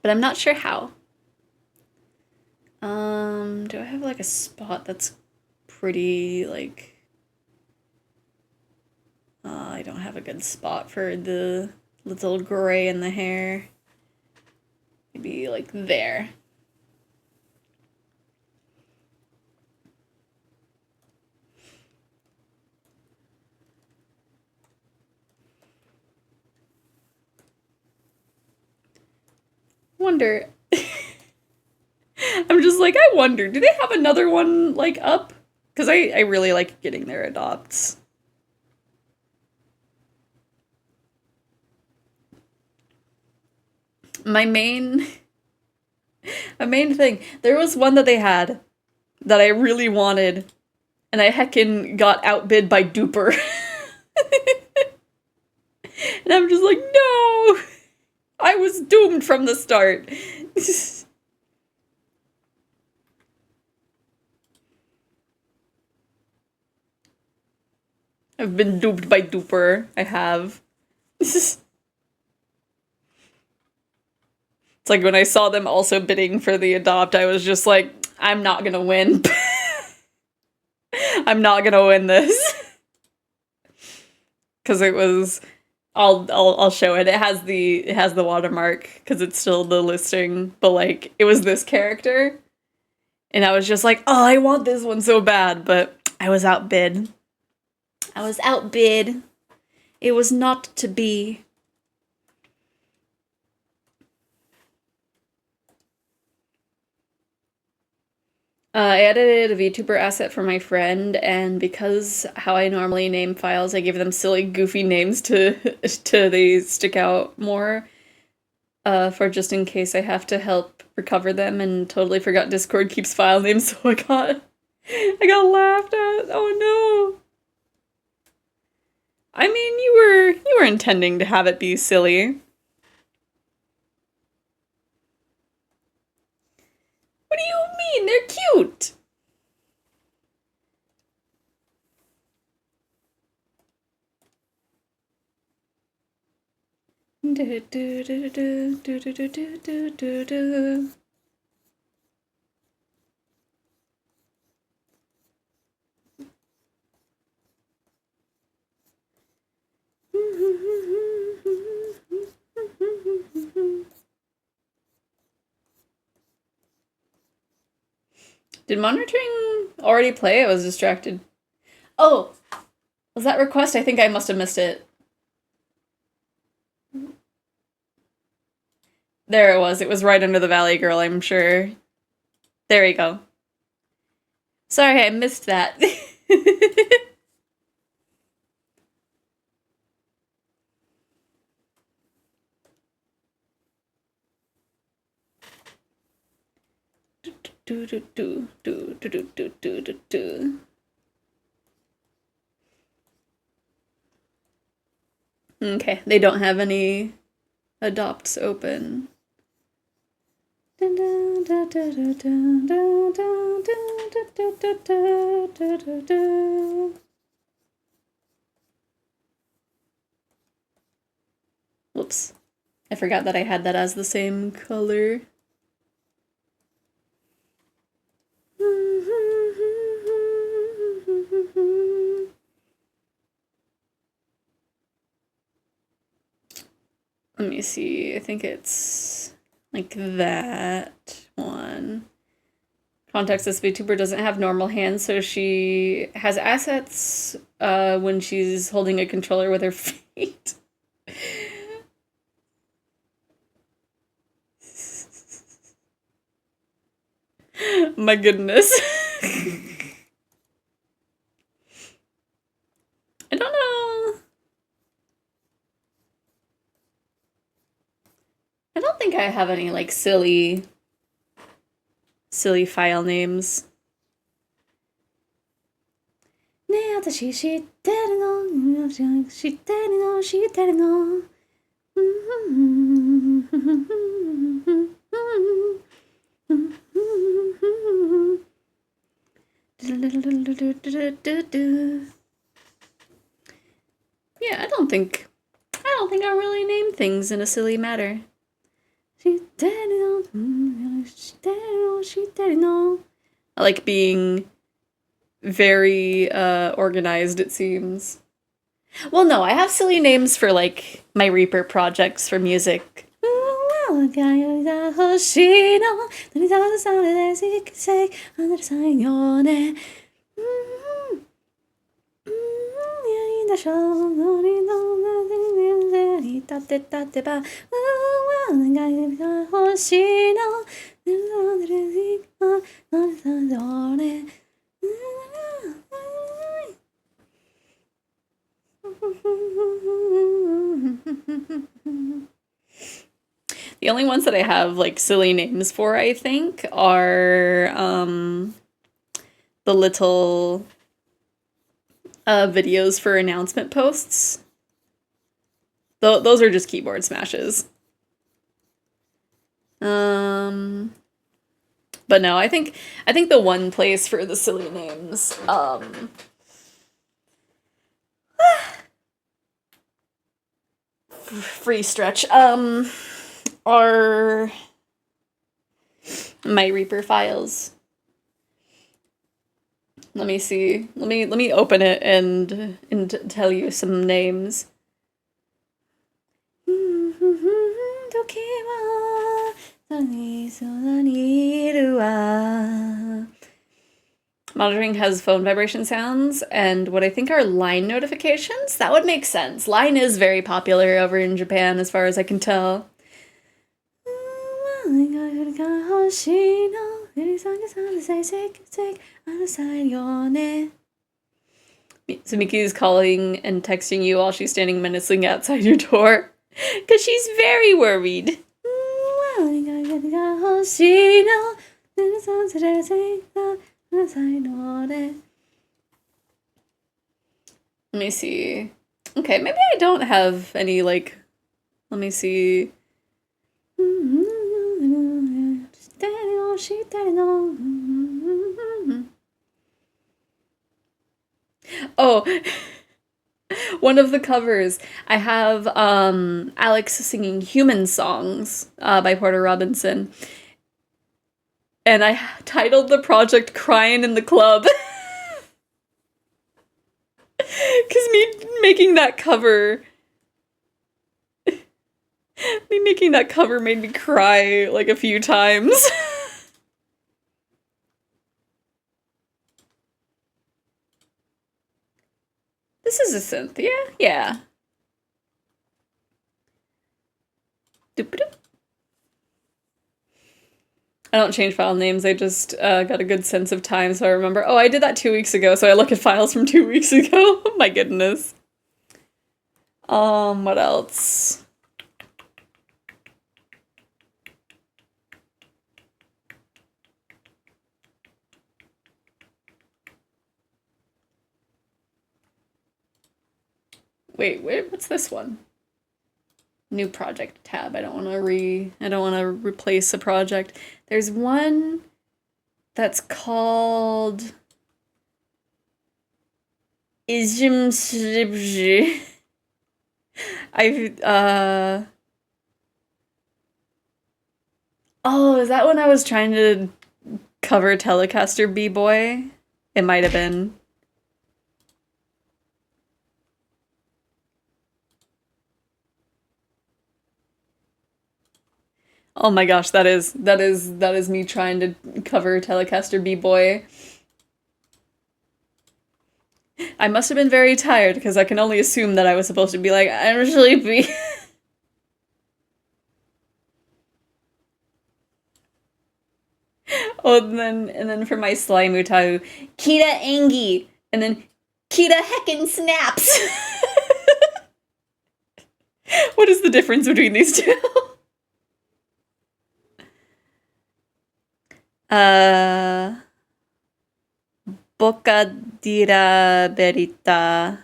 But I'm not sure how. Do I have like a spot that's pretty like, I don't have a good spot for the little gray in the hair. Maybe like there. Wonder. I'm just like, I wonder, do they have another one, like, up? Because I really like getting their adopts. My main thing, there was one that they had that I really wanted, and I heckin' got outbid by Duper. And I'm just like, no! I was doomed from the start. I've been duped by Duper. I have. It's like when I saw them also bidding for the adopt, I was just like, I'm not gonna win. I'm not gonna win this. Cause it was I'll show it. It has the watermark because it's still the listing, but like it was this character. And I was just like, oh, I want this one so bad, but I was outbid. I was outbid. It was not to be. I edited a VTuber asset for my friend, and because how I normally name files, I give them silly, goofy names to they stick out more. For just in case I have to help recover them, and totally forgot Discord keeps file names, so I got laughed at. Oh no. I mean, you were intending to have it be silly. What do you mean? They're cute. Did monitoring already play? I was distracted. Oh, was that request? I think I must have missed it. There it was. It was right under the Valley Girl, I'm sure. There you go. Sorry, I missed that. Okay, they don't have any adopts open. Whoops. I forgot that I had that as the same color. Let me see, I think it's like that one. Context, this VTuber doesn't have normal hands, so she has assets when she's holding a controller with her feet. My goodness. I don't know. I don't think I have any like silly file names. Yeah, I don't think I really name things in a silly manner. I like being very organized, it seems. Well, no, I have silly names for like my Reaper projects for music. に立って立ってば願いが欲しいのThe only ones that I have like silly names for, I think, are the little videos for announcement posts. Those are just keyboard smashes. But no, I think the one place for the silly names, free stretch, are my Reaper files. Let me see. Let me open it and tell you some names. Monitoring has phone vibration sounds and what I think are line notifications. That would make sense. Line is very popular over in Japan as far as I can tell. So Miki's calling and texting you while she's standing menacingly outside your door. Because she's very worried. Let me see. Okay, maybe I don't have any, like... Let me see. Oh, one of the covers. I have Alex singing Human Songs by Porter Robinson. And I titled the project Crying in the Club. Because me making that cover made me cry like a few times. This is a synth, yeah? Yeah. Doop-a-doop. I don't change file names, I just got a good sense of time, so I remember, oh, I did that 2 weeks ago, so I look at files from 2 weeks ago. Oh my goodness. What else? Wait, what's this one? New project tab. I don't want to replace a project. There's one that's called Izim oh, is that when I was trying to cover Telecaster B-Boy? It might have been. Oh my gosh, that is me trying to cover Telecaster B-Boy. I must have been very tired because I can only assume that I was supposed to be like, I'm sleepy. Oh, and then for my slime Utahu, Kita Angie, and then Kita Heckin' Snaps. What is the difference between these two? Boca dira verita.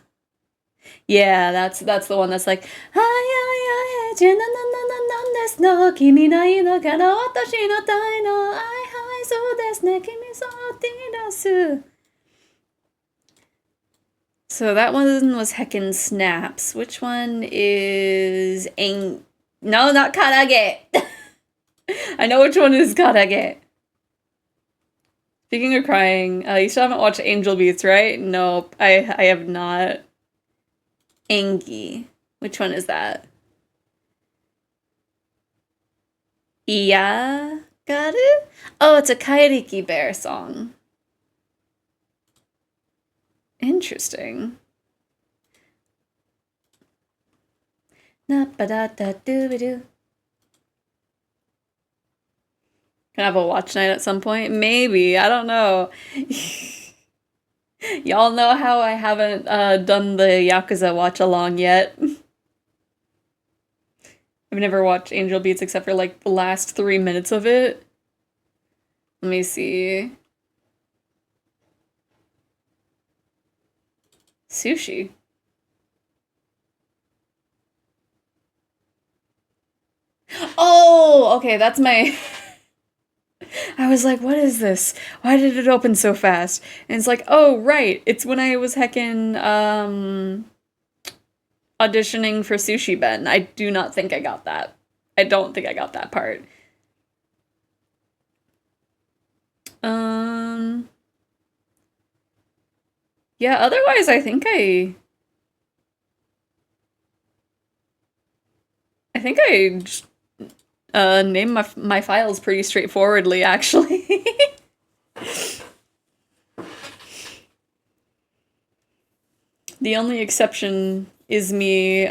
Yeah, that's the one that's like so that one was Heckin' Snaps. Which one is no, not Karage. I know which one is Karage. Speaking of crying, you still haven't watched Angel Beats, right? Nope, I have not. Engi. Which one is that? Iyagaru? Oh, it's a Kairiki Bear song. Interesting. Na-ba-da-da-doo-ba-doo. Can I have a watch night at some point? Maybe. I don't know. Y'all know how I haven't done the Yakuza watch along yet. I've never watched Angel Beats except for like the last 3 minutes of it. Let me see. Sushi. Oh, okay, that's my... I was like, what is this? Why did it open so fast? And it's like, oh, right. It's when I was heckin' auditioning for Sushi Ben. I do not think I got that. I don't think I got that part. Yeah, otherwise I think I just, named my files pretty straightforwardly, actually. The only exception is me,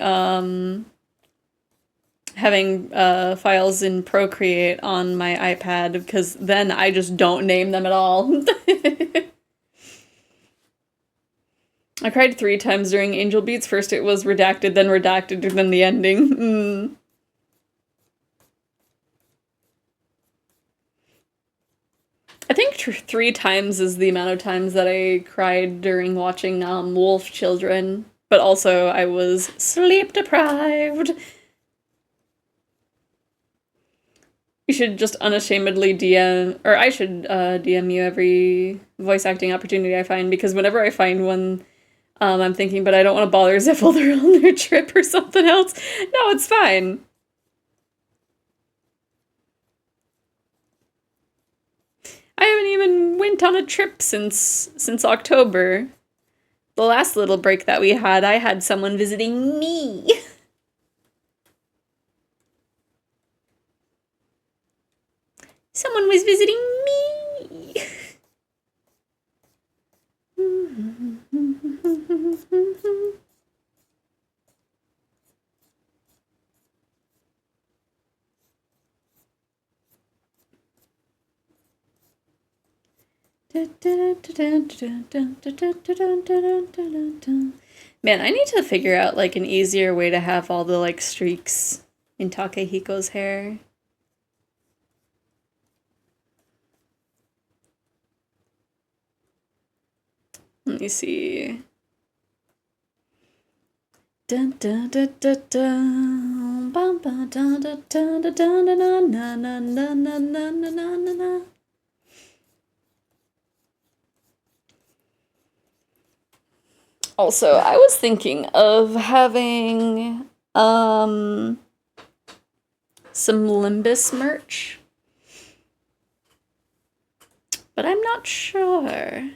having files in Procreate on my iPad, because then I just don't name them at all. I cried 3 times during Angel Beats. First it was redacted, and then the ending. I think 3 times is the amount of times that I cried during watching Wolf Children, but also I was sleep deprived. You should just unashamedly DM, or I should DM you every voice acting opportunity I find, because whenever I find one, I'm thinking, but I don't want to bother Ziffle, they're on their trip or something else. No, it's fine. I haven't even went on a trip since October. The last little break that we had, I had someone visiting me. Someone was visiting me. Man, I need to figure out like an easier way to have all the like streaks in Takehiko's hair. Let me see. Dun dun dun dun dun. Bum bum dun dun dun dun dun dun dun dun dun dun dun dun dun dun. Also, I was thinking of having some Limbus merch, but I'm not sure.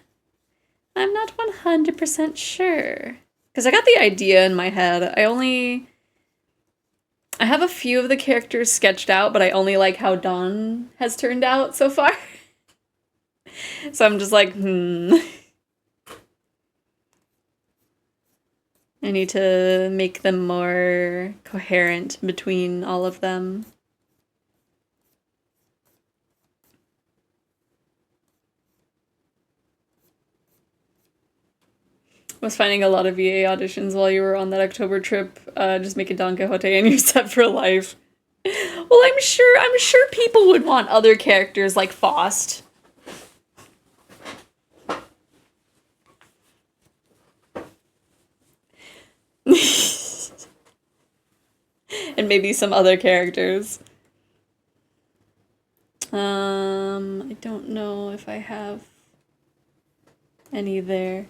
I'm not 100% sure. Because I got the idea in my head. I have a few of the characters sketched out, but I only like how Dawn has turned out so far. So I'm just like, I need to make them more coherent between all of them. I was finding a lot of VA auditions while you were on that October trip, just making Don Quixote and you're set for life. Well, I'm sure people would want other characters like Faust. And maybe some other characters. I don't know if I have any there.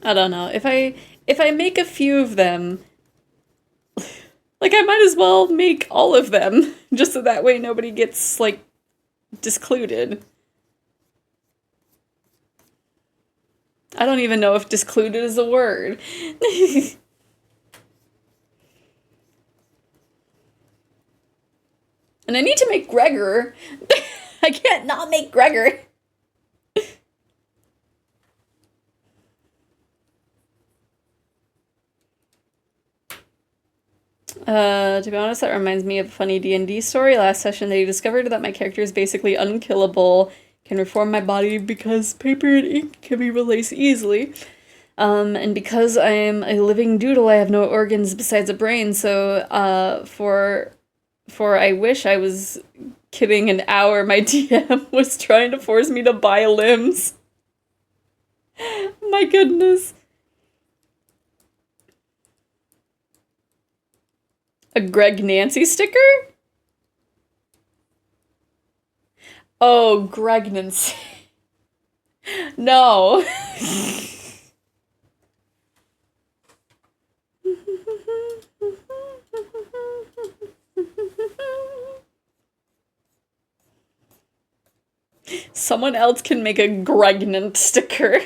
I don't know. If I make a few of them, like I might as well make all of them, just so that way nobody gets like discluded. I don't even know if discluded is a word. And I need to make Gregor. I can't not make Gregor. To be honest, that reminds me of a funny D&D story. Last session, they discovered that my character is basically unkillable, can reform my body because paper and ink can be released easily. And because I'm a living doodle, I have no organs besides a brain, so, for I wish I was kidding an hour, my DM was trying to force me to buy limbs. My goodness. A Greg Nancy sticker? Oh, Greg Nancy. No. Someone else can make a Gregnant sticker.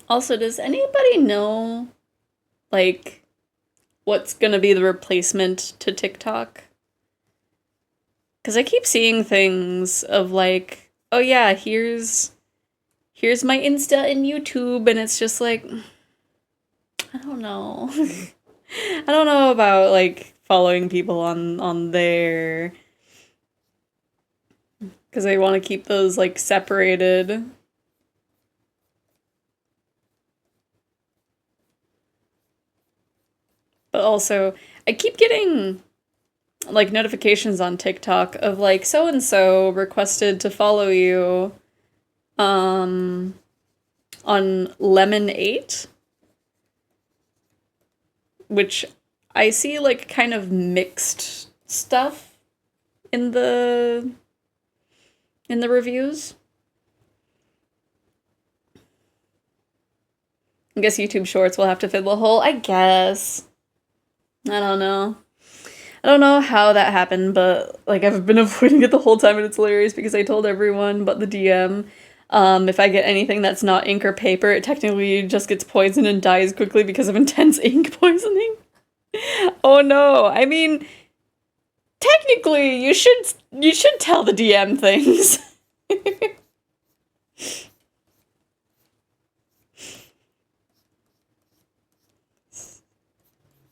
Also, does anybody know, like, what's gonna be the replacement to TikTok? Because I keep seeing things of like, oh yeah, here's my Insta and YouTube, and it's just like, I don't know. I don't know about like following people on there. Because I want to keep those like separated. But also, I keep getting like notifications on TikTok of like so and so requested to follow you on Lemon 8, which I see like kind of mixed stuff in the reviews. I guess YouTube Shorts will have to fill the hole, I guess. I don't know. I don't know how that happened, but like I've been avoiding it the whole time and it's hilarious because I told everyone but the DM, if I get anything that's not ink or paper, it technically just gets poisoned and dies quickly because of intense ink poisoning. Oh no, I mean, technically you should tell the DM things.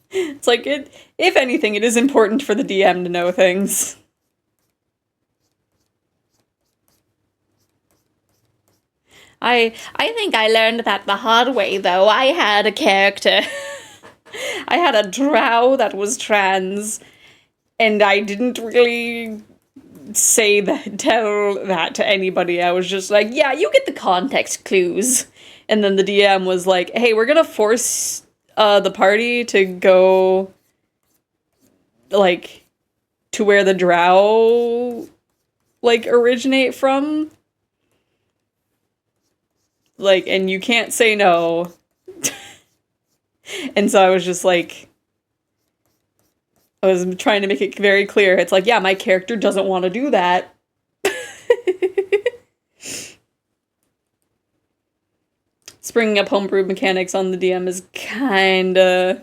It's like, if anything, it is important for the DM to know things. I think I learned that the hard way, though. I had a character. I had a drow that was trans, and I didn't really tell that to anybody. I was just like, yeah, you get the context clues. And then the DM was like, hey, we're gonna force the party to go, like, to where the drow, like, originate from. Like, and you can't say no. And so I was just like, I was trying to make it very clear. It's like, yeah, my character doesn't want to do that. Springing up homebrew mechanics on the DM is kinda...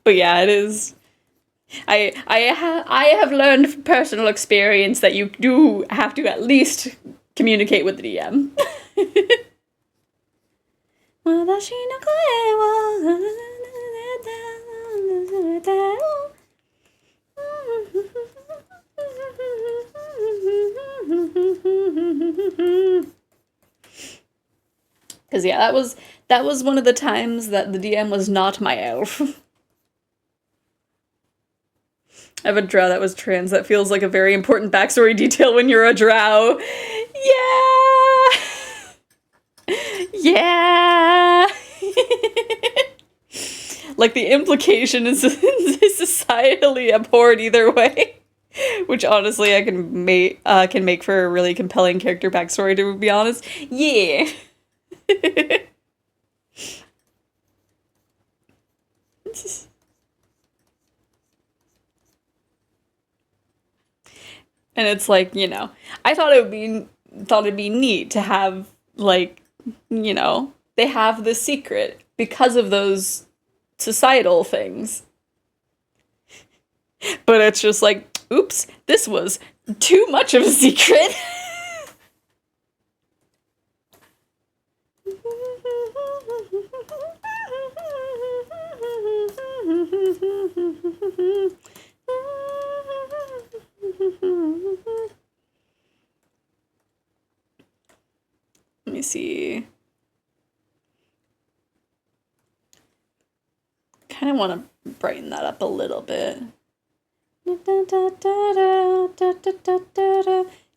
But yeah, it is... I have learned from personal experience that you do have to at least communicate with the DM. Because yeah, that was one of the times that the DM was not my elf. I have a drow that was trans. That feels like a very important backstory detail when you're a drow. Yeah! Yeah! Like, the implication is societally abhorred either way. Which, honestly, I can make for a really compelling character backstory, to be honest. Yeah. And it's like, I thought it'd be neat to have, like, they have the secret because of those societal things. But it's just like, oops, this was too much of a secret. Let me see. Kind of want to brighten that up a little bit.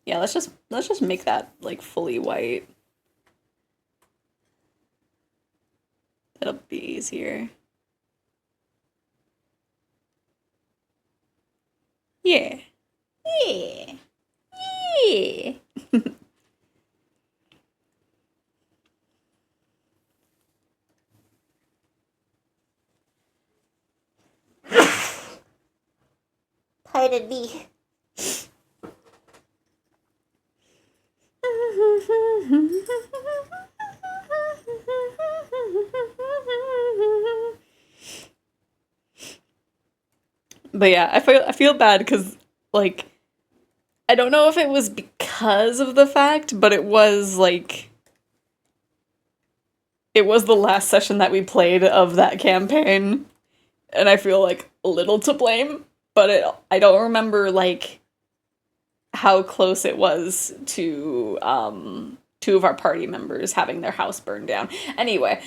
Yeah, let's just make that like fully white. That'll be easier. Yeah. Yeah. Yeah. Pardon me. But yeah, I feel bad because, like, I don't know if it was because of the fact, but it was like, it was the last session that we played of that campaign, and I feel like a little to blame, but I don't remember like how close it was to two of our party members having their house burned down. Anyway.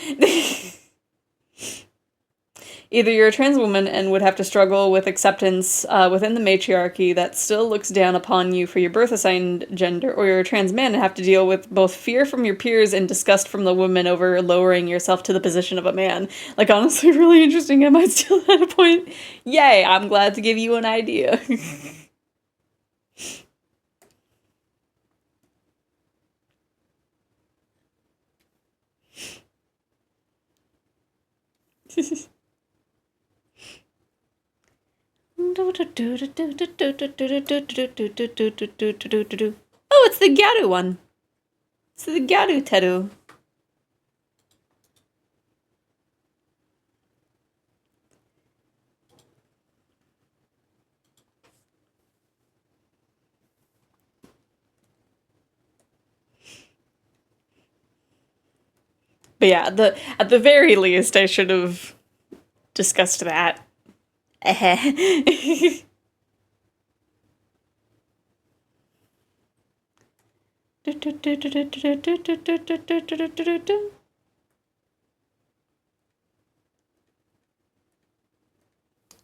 Either you're a trans woman and would have to struggle with acceptance within the matriarchy that still looks down upon you for your birth-assigned gender, or you're a trans man and have to deal with both fear from your peers and disgust from the women over lowering yourself to the position of a man. Like, honestly, really interesting. I might still at a point. Yay, I'm glad to give you an idea. Oh, it's the Gyaru one. It's the Gyaru Teru. But yeah, at the very least, I should have discussed that. Let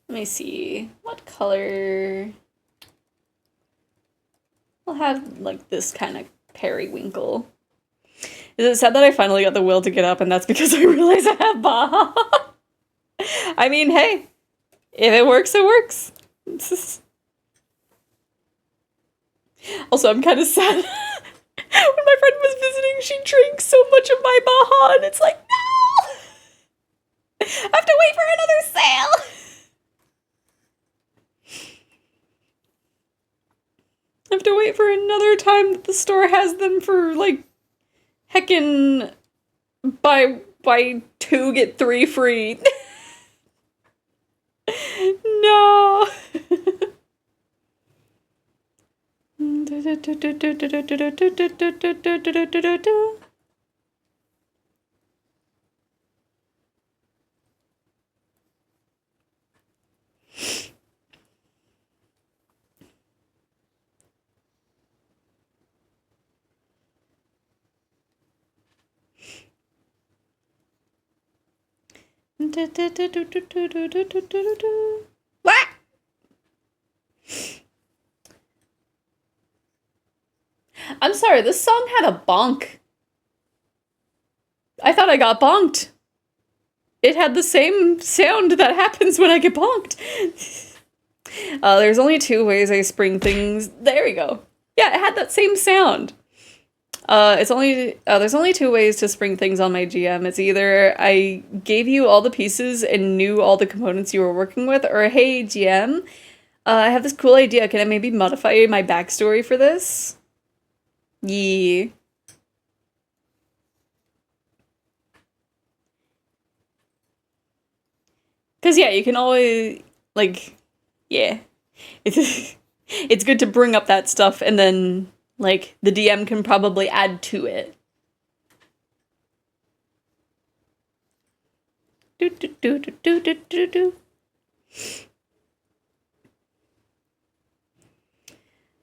me see. What color? I'll have like this kind of periwinkle. Is it sad that I finally got the will to get up and that's because I realized I have Baha? I mean, hey, if it works, it works. Also, I'm kind of sad. When my friend was visiting, she drank so much of my Baha, and it's like, no! I have to wait for another sale! I have to wait for another time that the store has them for, like, heckin' buy 2, get 3 free. No! What? I'm sorry, this song had a bonk. I thought I got bonked. it had the same sound that happens when I get bonked. There's only 2 ways I spring things. There we go. Yeah, it had that same sound. There's only 2 ways to spring things on my GM. It's either I gave you all the pieces and knew all the components you were working with, or hey GM, I have this cool idea. Can I maybe modify my backstory for this? Yeah. Because yeah, you can always like, yeah, it's it's good to bring up that stuff, and then like the DM can probably add to it. Do, do, do, do, do, do, do, do.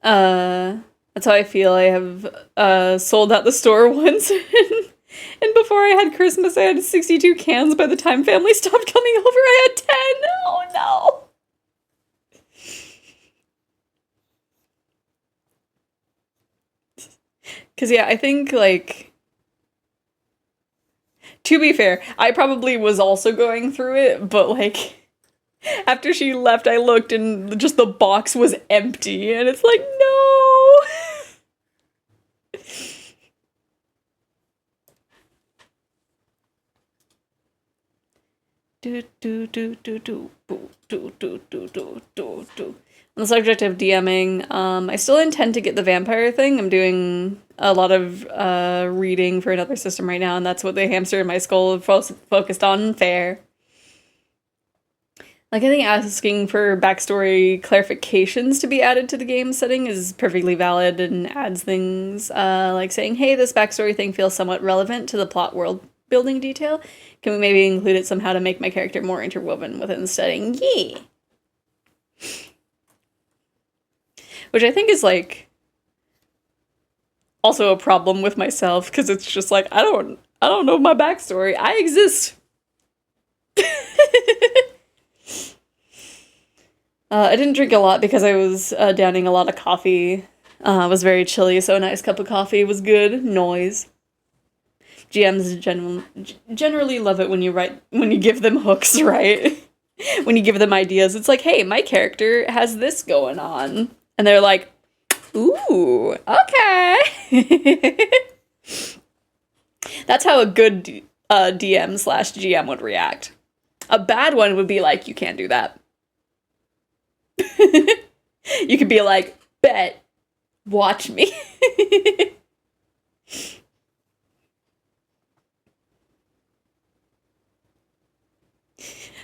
That's how I feel. I have sold out the store once, and before I had Christmas, I had 62 cans. By the time family stopped coming over, I had 10. Oh no. Because yeah, I think like, to be fair, I probably was also going through it, but like, after she left, I looked and just the box was empty, and it's like, no! Do, do, do, do, do, do, do, do, do, do, do, do. On the subject of DMing, I still intend to get the vampire thing. I'm doing a lot of reading for another system right now, and that's what the hamster in my skull focused on. Fair. Like, I think asking for backstory clarifications to be added to the game setting is perfectly valid and adds things like saying, hey, this backstory thing feels somewhat relevant to the plot world building detail. Can we maybe include it somehow to make my character more interwoven within the setting? Yeah. Which I think is like also a problem with myself, because it's just like, I don't know my backstory. I exist. I didn't drink a lot because I was downing a lot of coffee. It was very chilly, so a nice cup of coffee was good. Noise. GMs generally love it when you give them hooks, right? When you give them ideas. It's like, hey, my character has this going on. And they're like, ooh, okay. That's how a good DM/GM would react. A bad one would be like, you can't do that. You could be like, bet, watch me.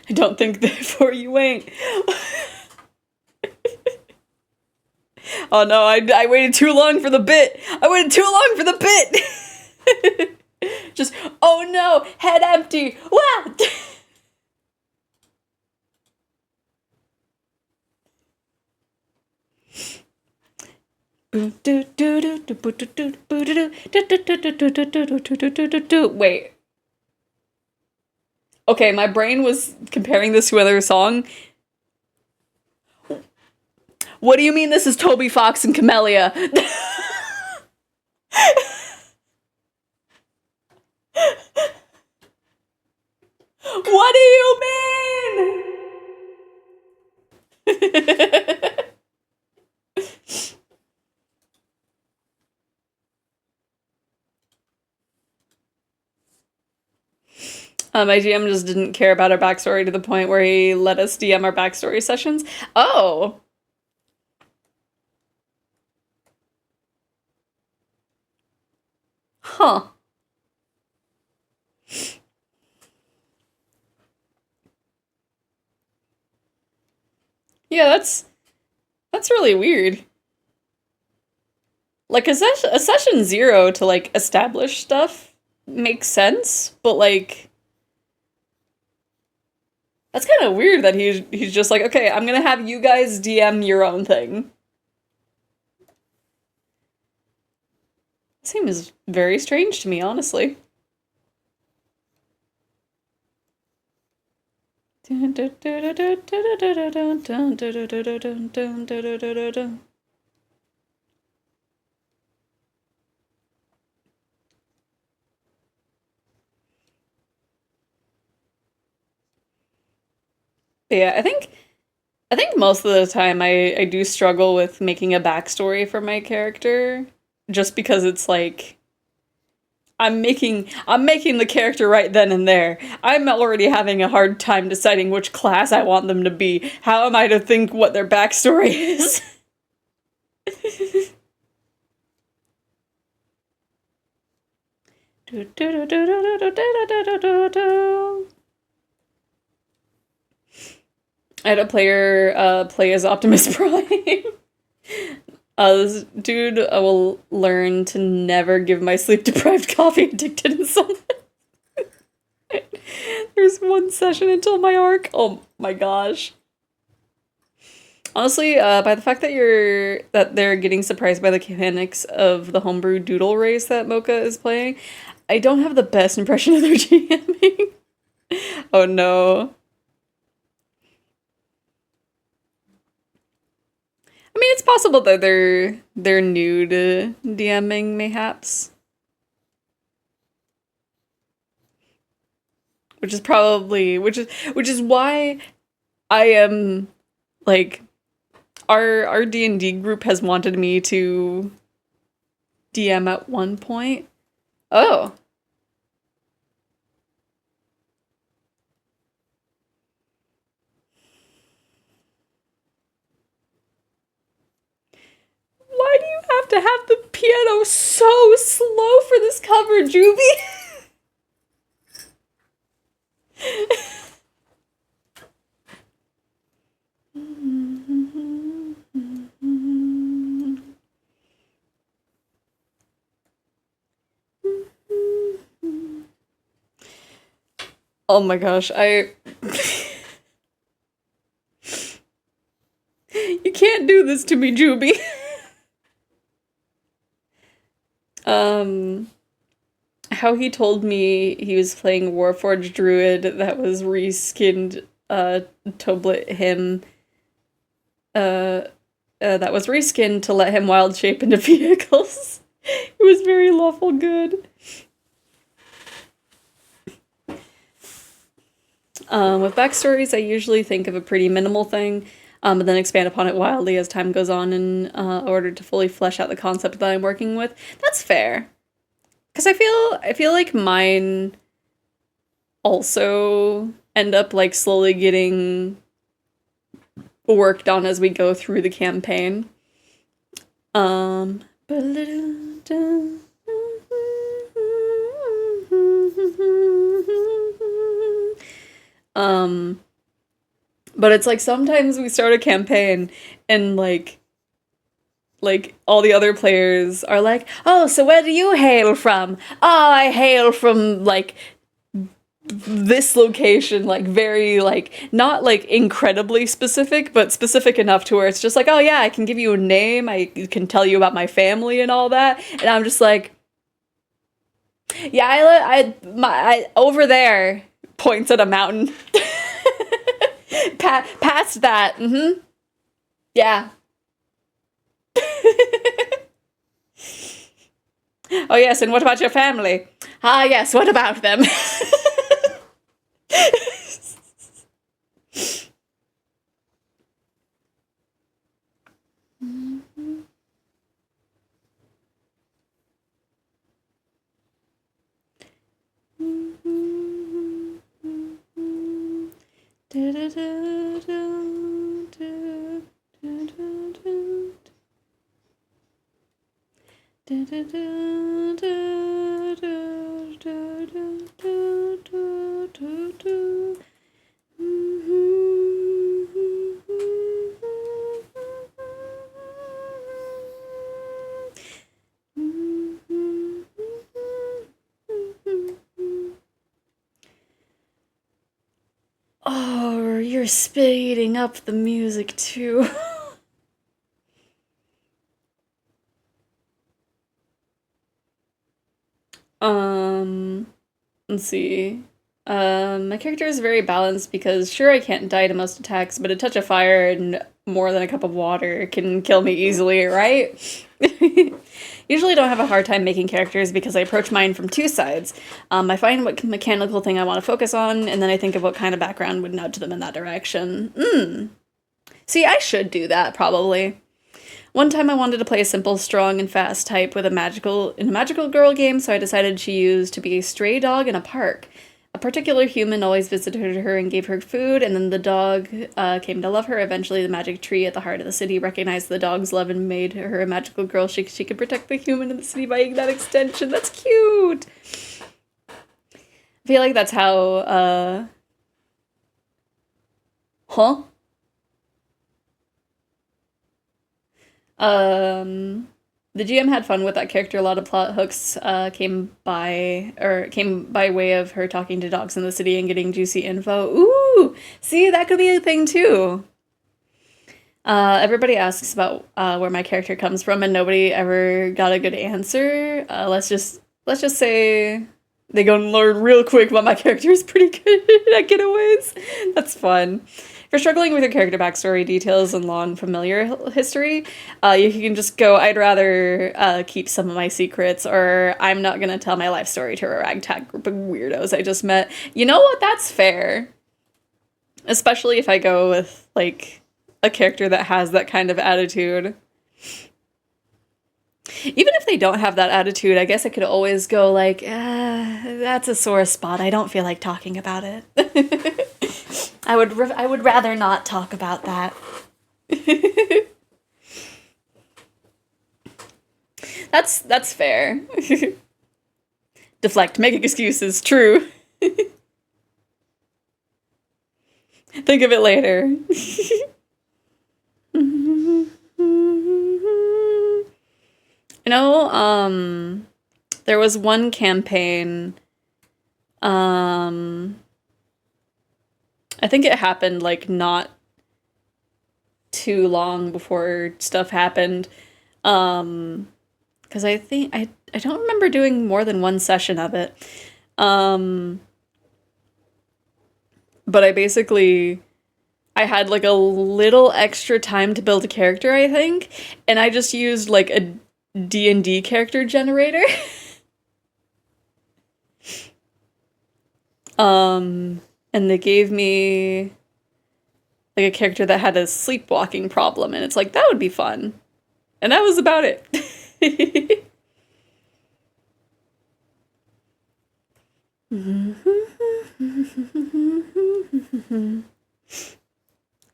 I don't think therefore you ain't. Oh no, I waited too long for the bit. I waited too long for the bit. Just, oh no, head empty. Wow. Wait. Okay, my brain was comparing this to another song. What do you mean this is Toby Fox and Camellia? What do you mean? My GM just didn't care about our backstory to the point where he let us DM our backstory sessions. Oh. Huh. Yeah, that's really weird. Like a session 0 to like establish stuff makes sense, but like that's kind of weird that he's just like, okay, I'm gonna have you guys DM your own thing. Seems very strange to me, honestly. But yeah, I think most of the time I do struggle with making a backstory for my character just because it's like I'm making the character right then and there. I'm already having a hard time deciding which class I want them to be. How am I to think what their backstory is? I had a player play as Optimus Prime. This dude will learn to never give my sleep-deprived coffee addicted son. There's one session until my arc. Oh my gosh. Honestly, by the fact that they're getting surprised by the mechanics of the homebrew doodle race that Mocha is playing, I don't have the best impression of their GMing. Oh no. I mean, it's possible that they're new to DMing, mayhaps. Which is probably which is why I am like our D&D group has wanted me to DM at one point. Oh. Why do you have to have the piano so slow for this cover, Juby? Oh my gosh, you can't do this to me, Juby. How he told me he was playing Warforged Druid that was reskinned, Toblet him, that was reskinned to let him wild shape into vehicles. It was very lawful good. With backstories, I usually think of a pretty minimal thing, but then expand upon it wildly as time goes on in order to fully flesh out the concept that I'm working with. That's fair. Because I feel like mine also end up like slowly getting worked on as we go through the campaign. But it's like sometimes we start a campaign and like all the other players are like, "Oh, so where do you hail from?" "Oh, I hail from like this location," like very like not like incredibly specific, but specific enough to where it's just like, "Oh yeah, I can give you a name, I can tell you about my family and all that." And I'm just like, "Yeah, I over there," points at a mountain. Past that. Mm-hmm. Yeah. Oh yes, and what about your family? Ah yes, what about them? Oh, you're speeding up the music too. Let's see. My character is very balanced because sure I can't die to most attacks, but a touch of fire and more than a cup of water can kill me easily, right? Usually don't have a hard time making characters because I approach mine from two sides. I find what mechanical thing I want to focus on, and then I think of what kind of background would nudge them in that direction. See, I should do that, probably. One time I wanted to play a simple, strong, and fast type with a magical girl game, so I decided she used to be a stray dog in a park. A particular human always visited her and gave her food, and then the dog came to love her. Eventually, the magic tree at the heart of the city recognized the dog's love and made her a magical girl. She could protect the human in the city by that extension. That's cute! I feel like that's how, Huh? The GM had fun with that character. A lot of plot hooks came by way of her talking to dogs in the city and getting juicy info. Ooh! See, that could be a thing too. Everybody asks about where my character comes from, and nobody ever got a good answer. Let's just say they go and learn real quick, but my character is pretty good at getaways. That's fun. If you're struggling with your character backstory, details, and long familiar history, you can just go, I'd rather keep some of my secrets, or I'm not going to tell my life story to a ragtag group of weirdos I just met. You know what? That's fair. Especially if I go with, like, a character that has that kind of attitude. Even if they don't have that attitude, I guess I could always go like, that's a sore spot. I don't feel like talking about it. I would rather not talk about that. That's fair. Deflect, make excuses. True. Think of it later. You know, there was one campaign, I think it happened, like, not too long before stuff happened, because I think, I don't remember doing more than one session of it, but I had, like, a little extra time to build a character, I think, and I just used, like, a D&D character generator. And they gave me, like, a character that had a sleepwalking problem, and it's like, that would be fun. And that was about it.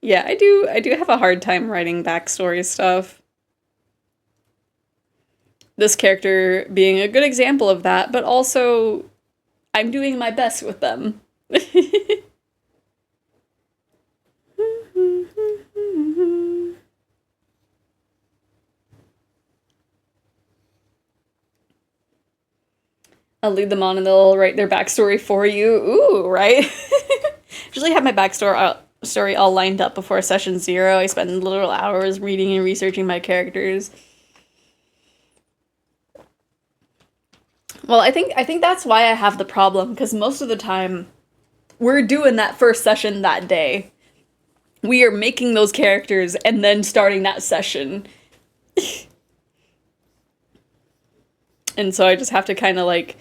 Yeah, I do have a hard time writing backstory stuff. This character being a good example of that, but also I'm doing my best with them. I'll lead them on and they'll write their backstory for you. Ooh, right? Usually have my backstory all lined up before session 0. I spend literal hours reading and researching my characters. Well, I think that's why I have the problem, because most of the time, we're doing that first session that day. We are making those characters and then starting that session. And so I just have to kind of, like,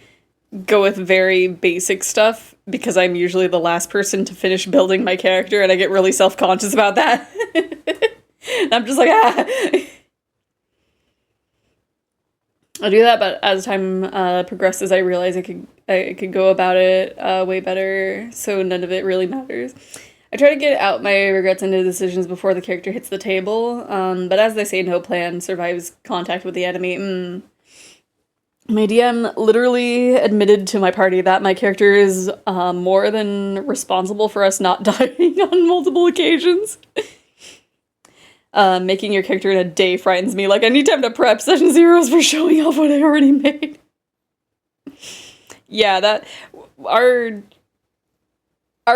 go with very basic stuff, because I'm usually the last person to finish building my character, and I get really self-conscious about that. And I'm just like, I'll do that, but as time progresses, I realize I could go about it way better, so none of it really matters. I try to get out my regrets into decisions before the character hits the table, but as they say, no plan survives contact with the enemy. My DM literally admitted to my party that my character is more than responsible for us not dying on multiple occasions. Making your character in a day frightens me. Like, I need time to prep. Session 0 is for showing off what I already made. Yeah, our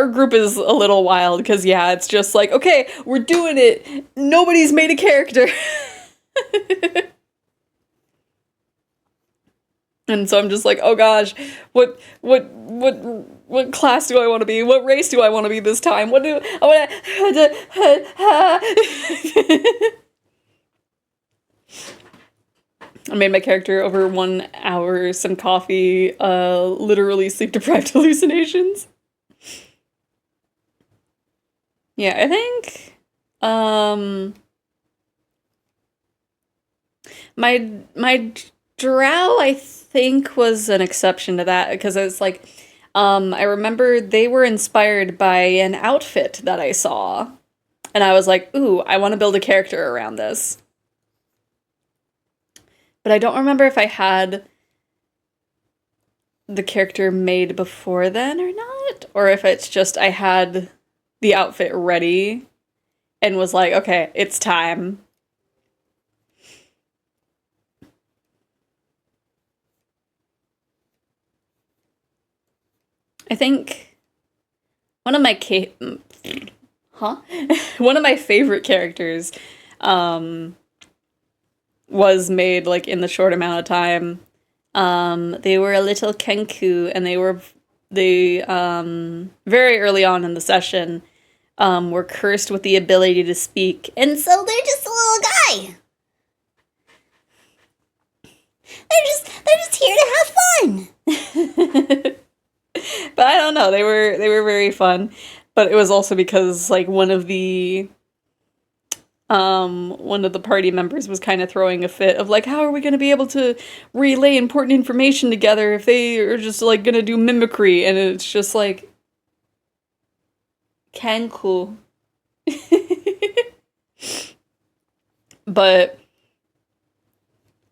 group is a little wild, because, yeah, it's just like, okay, we're doing it. Nobody's made a character. And so I'm just like, oh gosh, what class do I want to be? What race do I want to be this time? What do I want to... I made my character over 1 hour, some coffee, literally sleep-deprived hallucinations. Yeah, I think, my drow, I think, was an exception to that, because it's like, I remember they were inspired by an outfit that I saw, and I was like, ooh, I want to build a character around this. But I don't remember if I had the character made before then or not, or if it's just I had the outfit ready and was like, okay, it's time. I think one of my one of my favorite characters was made like in the short amount of time. They were a little kenku, and they very early on in the session were cursed with the ability to speak, and so they're just a little guy. They're just here to have fun. But I don't know, they were very fun. But it was also because like one of the party members was kind of throwing a fit of like, how are we going to be able to relay important information together if they are just like going to do mimicry? And it's just like, Kenku. But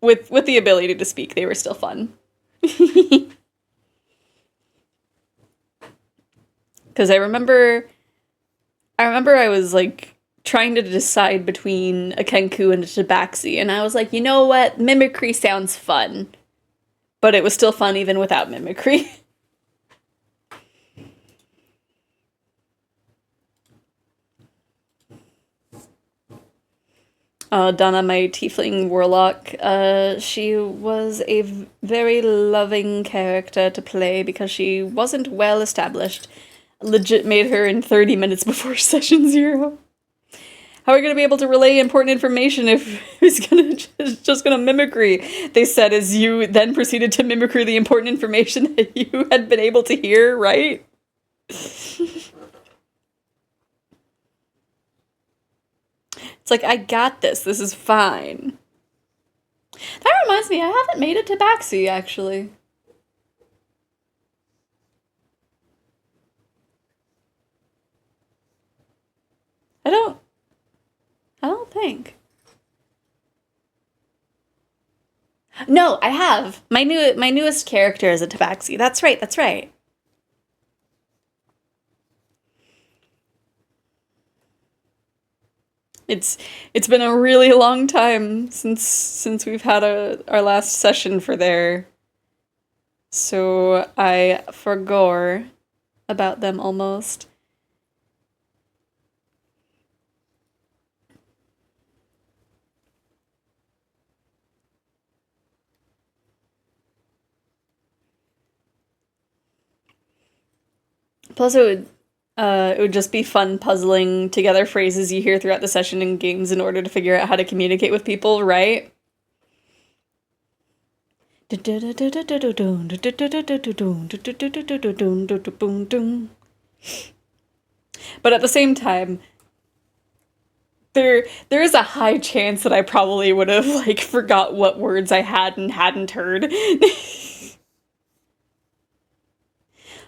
with the ability to speak, they were still fun. Because I remember I was like trying to decide between a Kenku and a Tabaxi, and I was like, you know what? Mimicry sounds fun. But it was still fun even without mimicry. Donna, my tiefling warlock, she was a very loving character to play because she wasn't well established. Legit made her in 30 minutes before session 0. How are we going to be able to relay important information if he's just going to mimicry? They said as you then proceeded to mimicry the important information that you had been able to hear, right? It's like, I got this. This is fine. That reminds me, I haven't made a Tabaxi, actually. I don't think. No, I have. My newest character is a Tabaxi. That's right, that's right. It's been a really long time since we've had our last session for there. So I forgot about them almost. Plus, it would just be fun puzzling together phrases you hear throughout the session in games in order to figure out how to communicate with people, right? But at the same time, there is a high chance that I probably would have like forgot what words I had and hadn't heard.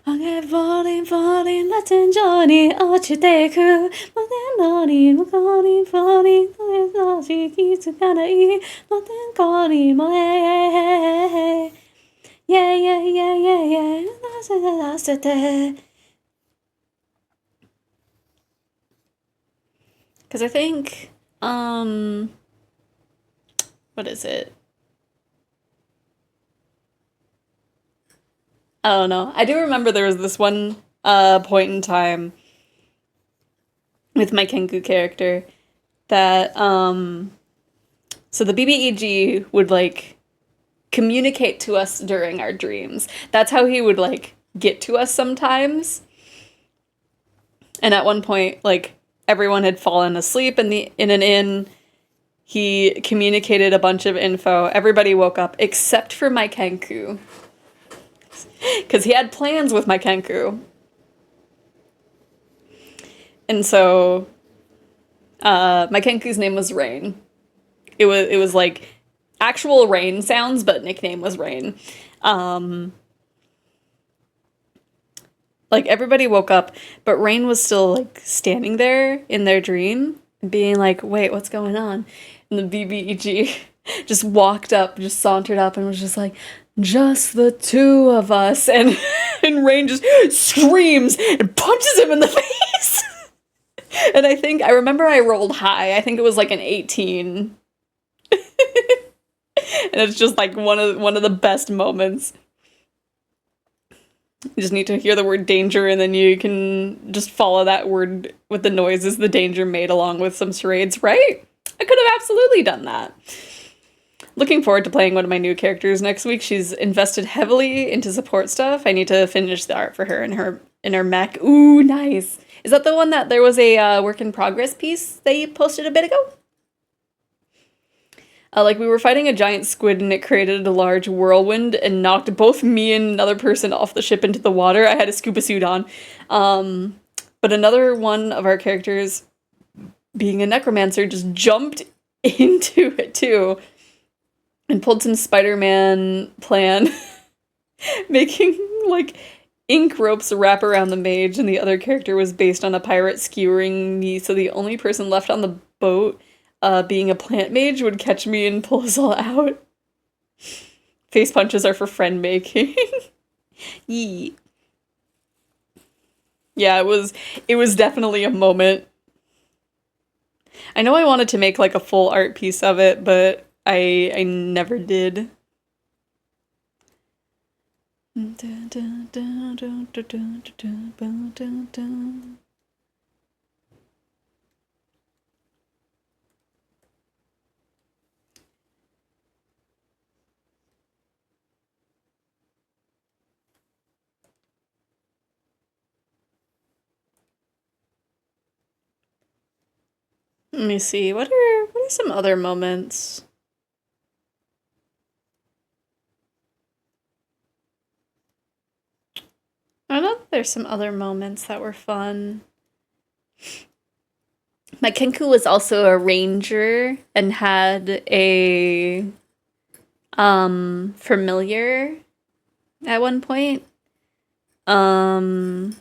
Falling, falling, let's enjoy it. Ochiteku, nothing naughty, falling, falling, nothing calling, yeah, yeah, yeah, yeah, yeah. Because I think, what is it? I don't know. I do remember there was this one point in time with my Kenku character that so the BBEG would like communicate to us during our dreams. That's how he would like get to us sometimes. And at one point, like everyone had fallen asleep in an inn. he communicated a bunch of info. Everybody woke up except for my Kenku. Because he had plans with my Kenku. And so, my Kenku's name was Rain. It was like actual rain sounds, but nickname was Rain. Like everybody woke up, but Rain was still like standing there in their dream, being like, "Wait, what's going on?" And the BBEG just walked up, just sauntered up, and was just like, "Just the two of us," and and Rain just screams and punches him in the face. And I remember I rolled high. I think it was like an 18. And it's just like one of the best moments. You just need to hear the word danger, and then you can just follow that word with the noises the danger made along with some charades, right? I could have absolutely done that. Looking forward to playing one of my new characters next week. She's invested heavily into support stuff. I need to finish the art for her in her mech. Ooh, nice. Is that the one that there was a work in progress piece that you posted a bit ago? Like we were fighting a giant squid and it created a large whirlwind and knocked both me and another person off the ship into the water. I had a scuba suit on. But another one of our characters, being a necromancer, just jumped into it too and pulled some Spider-Man plan, making like ink ropes wrap around the mage, and the other character was based on a pirate skewering me, so the only person left on the boat, being a plant mage, would catch me and pull us all out. Face punches are for friend making. Yee. Yeah, it was definitely a moment. I know I wanted to make like a full art piece of it, but I never did. Let me see. What are some other moments? I know there's some other moments that were fun. My Kenku was also a ranger and had a familiar at one point. And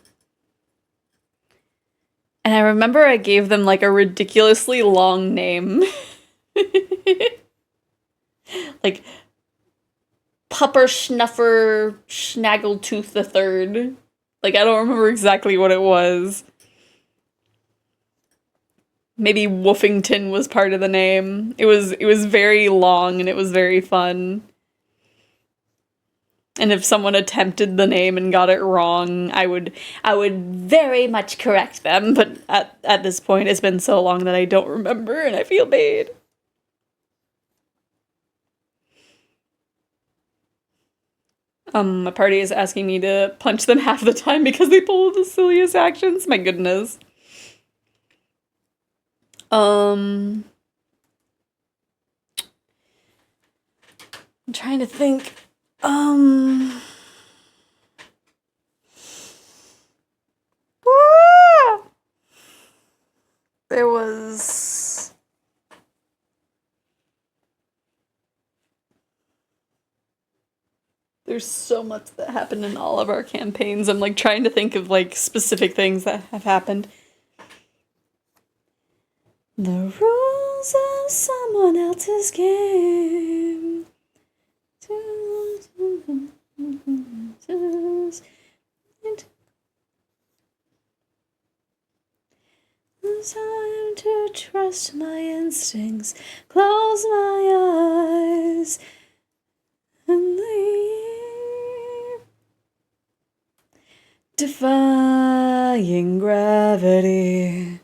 I remember I gave them like a ridiculously long name. Like Pupper Schnuffer Snaggletooth the Third. Like I don't remember exactly what it was. Maybe Woofington was part of the name. It was very long and it was very fun. And if someone attempted the name and got it wrong, I would very much correct them, but at this point it's been so long that I don't remember and I feel bad. My party is asking me to punch them half the time because they pull the silliest actions. My goodness. I'm trying to think. There was... There's so much that happened in all of our campaigns. I'm like trying to think of like specific things that have happened. The rules of someone else's game. Time to trust my instincts, close my eyes, and leave. Defying gravity.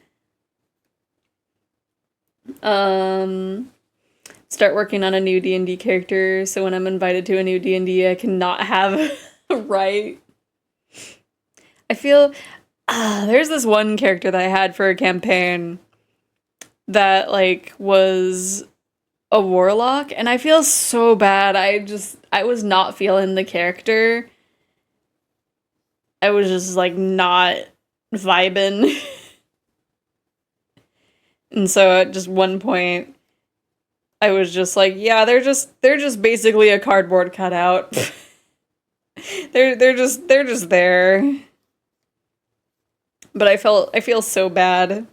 Start working on a new D&D character, so when I'm invited to a new D&D, I cannot have right. I feel there's this one character that I had for a campaign that like was a warlock, and I feel so bad. I was not feeling the character. I was just like not vibing. And so at just one point I was just like, yeah, they're just basically a cardboard cutout. they're just there. But I feel so bad.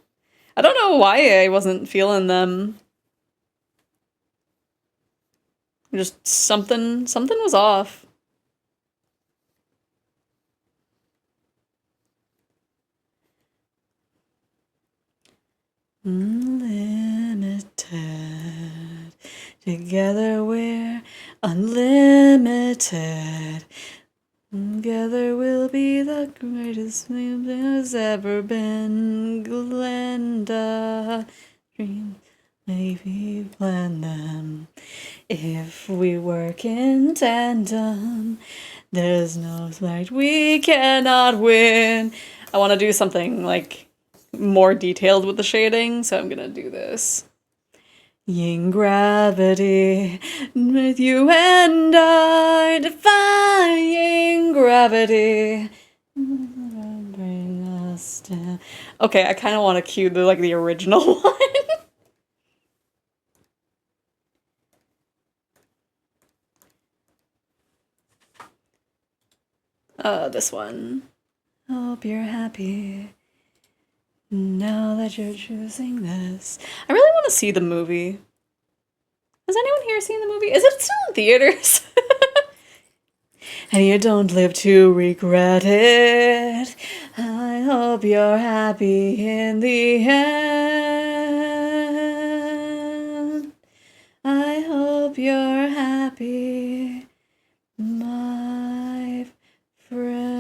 I don't know why I wasn't feeling them. Just something was off. Unlimited. Together we're unlimited. Together we'll be the greatest thing there's ever been. Glenda. Dreams, maybe plan them. If we work in tandem, there's no fight we cannot win. I want to do something like more detailed with the shading, so I'm gonna do this. Yin gravity, with you and I defying gravity. Bring us down. Okay, I kind of want to cue the original one. This one. Hope you're happy now that you're choosing this. I really want to see the movie. Has anyone here seen the movie? Is it still in theaters? And you don't live to regret it. I hope you're happy in the end. I hope you're happy, my friend.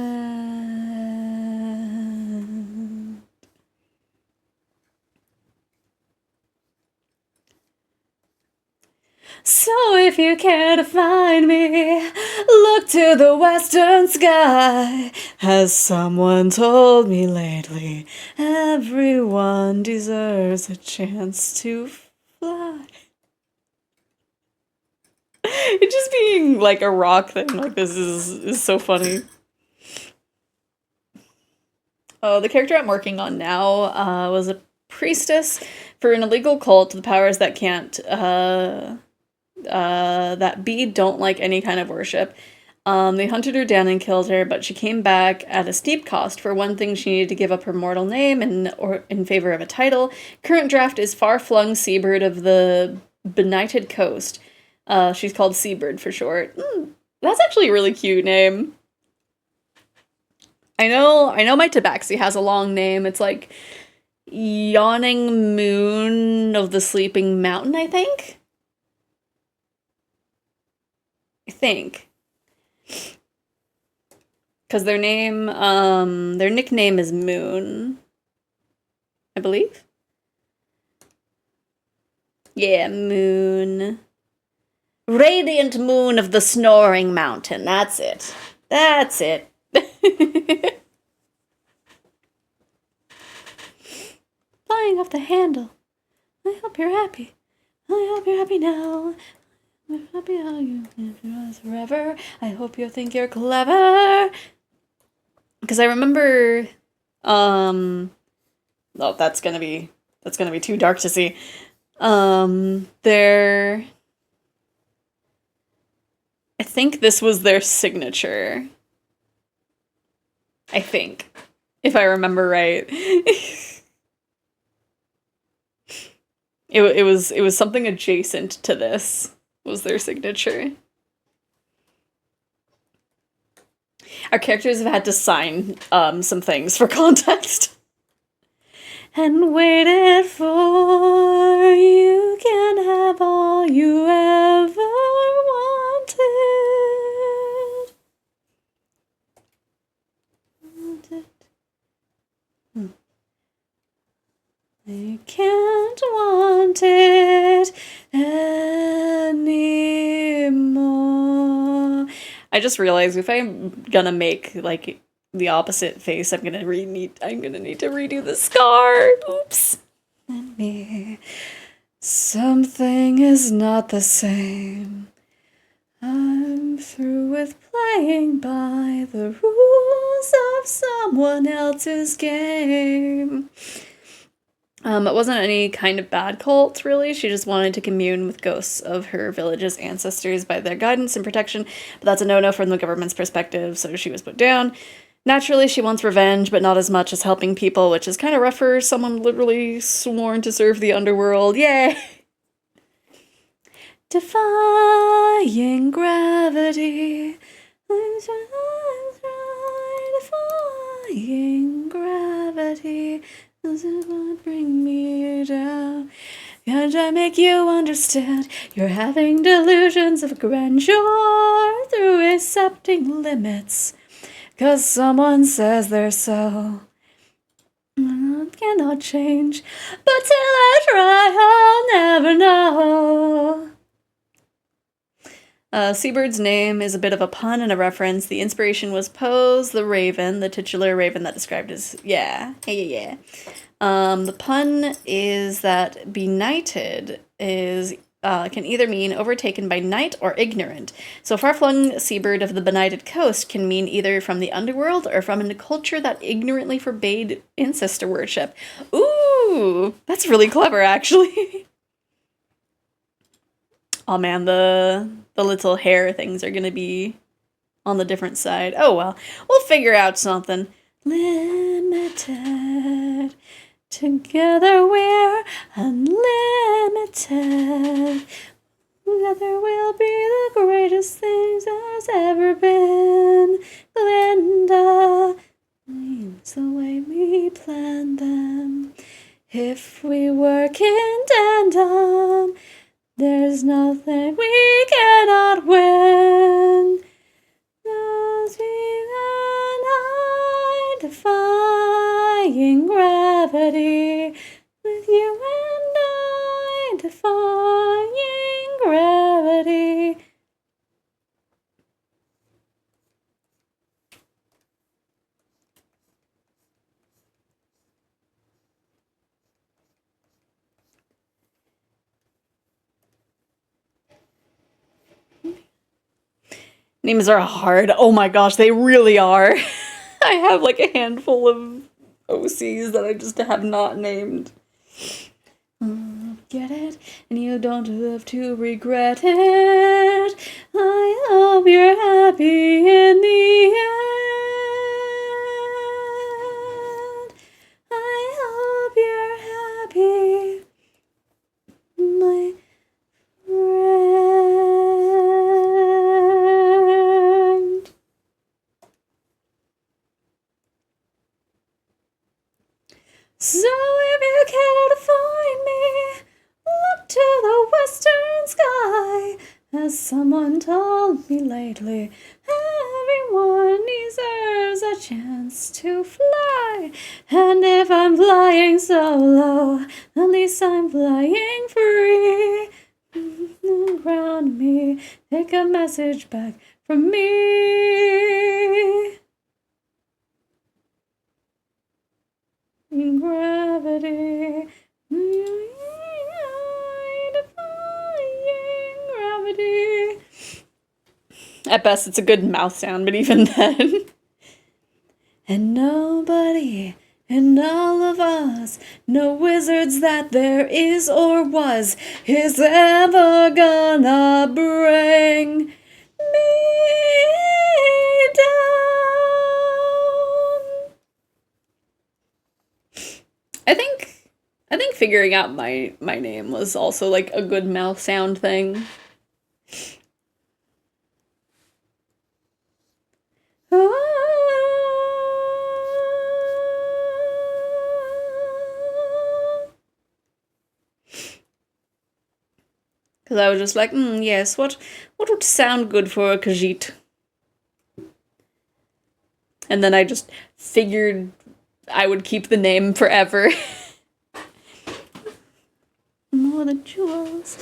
So if you care to find me, look to the western sky. Has someone told me lately, everyone deserves a chance to fly. It just being like a rock thing like this is so funny. The character I'm working on now was a priestess for an illegal cult. The powers that can't that be don't like any kind of worship. They hunted her down and killed her, but she came back at a steep cost. For one thing, she needed to give up her mortal name in favor of a title. Current draft is Far-Flung Seabird of the Benighted Coast. She's called Seabird for short. That's actually a really cute name. I know my tabaxi has a long name. It's like Yawning Moon of the Sleeping Mountain, I think. Because their nickname is Moon, I believe. Yeah, Moon. Radiant Moon of the Snoring Mountain. That's it. That's it. Flying off the handle. I hope you're happy. I hope you're happy now. I'm happy how you live your lives forever. I hope you think you're clever. Because I remember, oh, that's gonna be too dark to see. I think this was their signature. I think, if I remember right. It was something adjacent to this was their signature. Our characters have had to sign some things for context. And waited for you can have all you ever wanted. You can't want it anymore. I just realized if I'm gonna make like the opposite face, I'm gonna need to redo the scar. Oops. Let me Something is not the same. I'm through with playing by the rules of someone else's game. It wasn't any kind of bad cult, really. She just wanted to commune with ghosts of her village's ancestors by their guidance and protection, but that's a no-no from the government's perspective, so she was put down. Naturally, she wants revenge, but not as much as helping people, which is kind of rough for someone literally sworn to serve the underworld. Yay! Defying gravity. I'm defying gravity. Doesn't want to bring me down. Can't I make you understand? You're having delusions of grandeur through accepting limits. 'Cause someone says they're so. Cannot change. But till I try, I'll never know. Seabird's name is a bit of a pun and a reference. The inspiration was Poe's the raven, the titular raven that described as, yeah. The pun is that benighted is can either mean overtaken by night or ignorant. So far-flung seabird of the benighted coast can mean either from the underworld or from a culture that ignorantly forbade ancestor worship. Ooh, that's really clever, actually. Oh man, the little hair things are gonna be on the different side. Oh well, we'll figure out something. Limited. Together we're unlimited. Together we'll be the greatest things there's ever been. Glinda means the way we plan them. If we work in tandem, there's nothing we cannot win. Cause we and I defying gravity. With you and I defying gravity. Names are hard. Oh my gosh, they really are. I have like a handful of OCs that I just have not named. Get it? And you don't have to regret it. I hope you're happy in the end. I hope you're happy, my friend. So if you care to find me, look to the western sky. As someone told me lately, everyone deserves a chance to fly. And if I'm flying solo, at least I'm flying free. Around me, take a message back from me. Gravity. Defying gravity. At best, it's a good mouth sound, but even then. And nobody and all of us, no wizards that there is or was, is ever gonna bring me down. I think figuring out my name was also like a good mouth sound thing. Because I was just like, yes, what would sound good for a Khajiit? And then I just figured I would keep the name forever. More than jewels.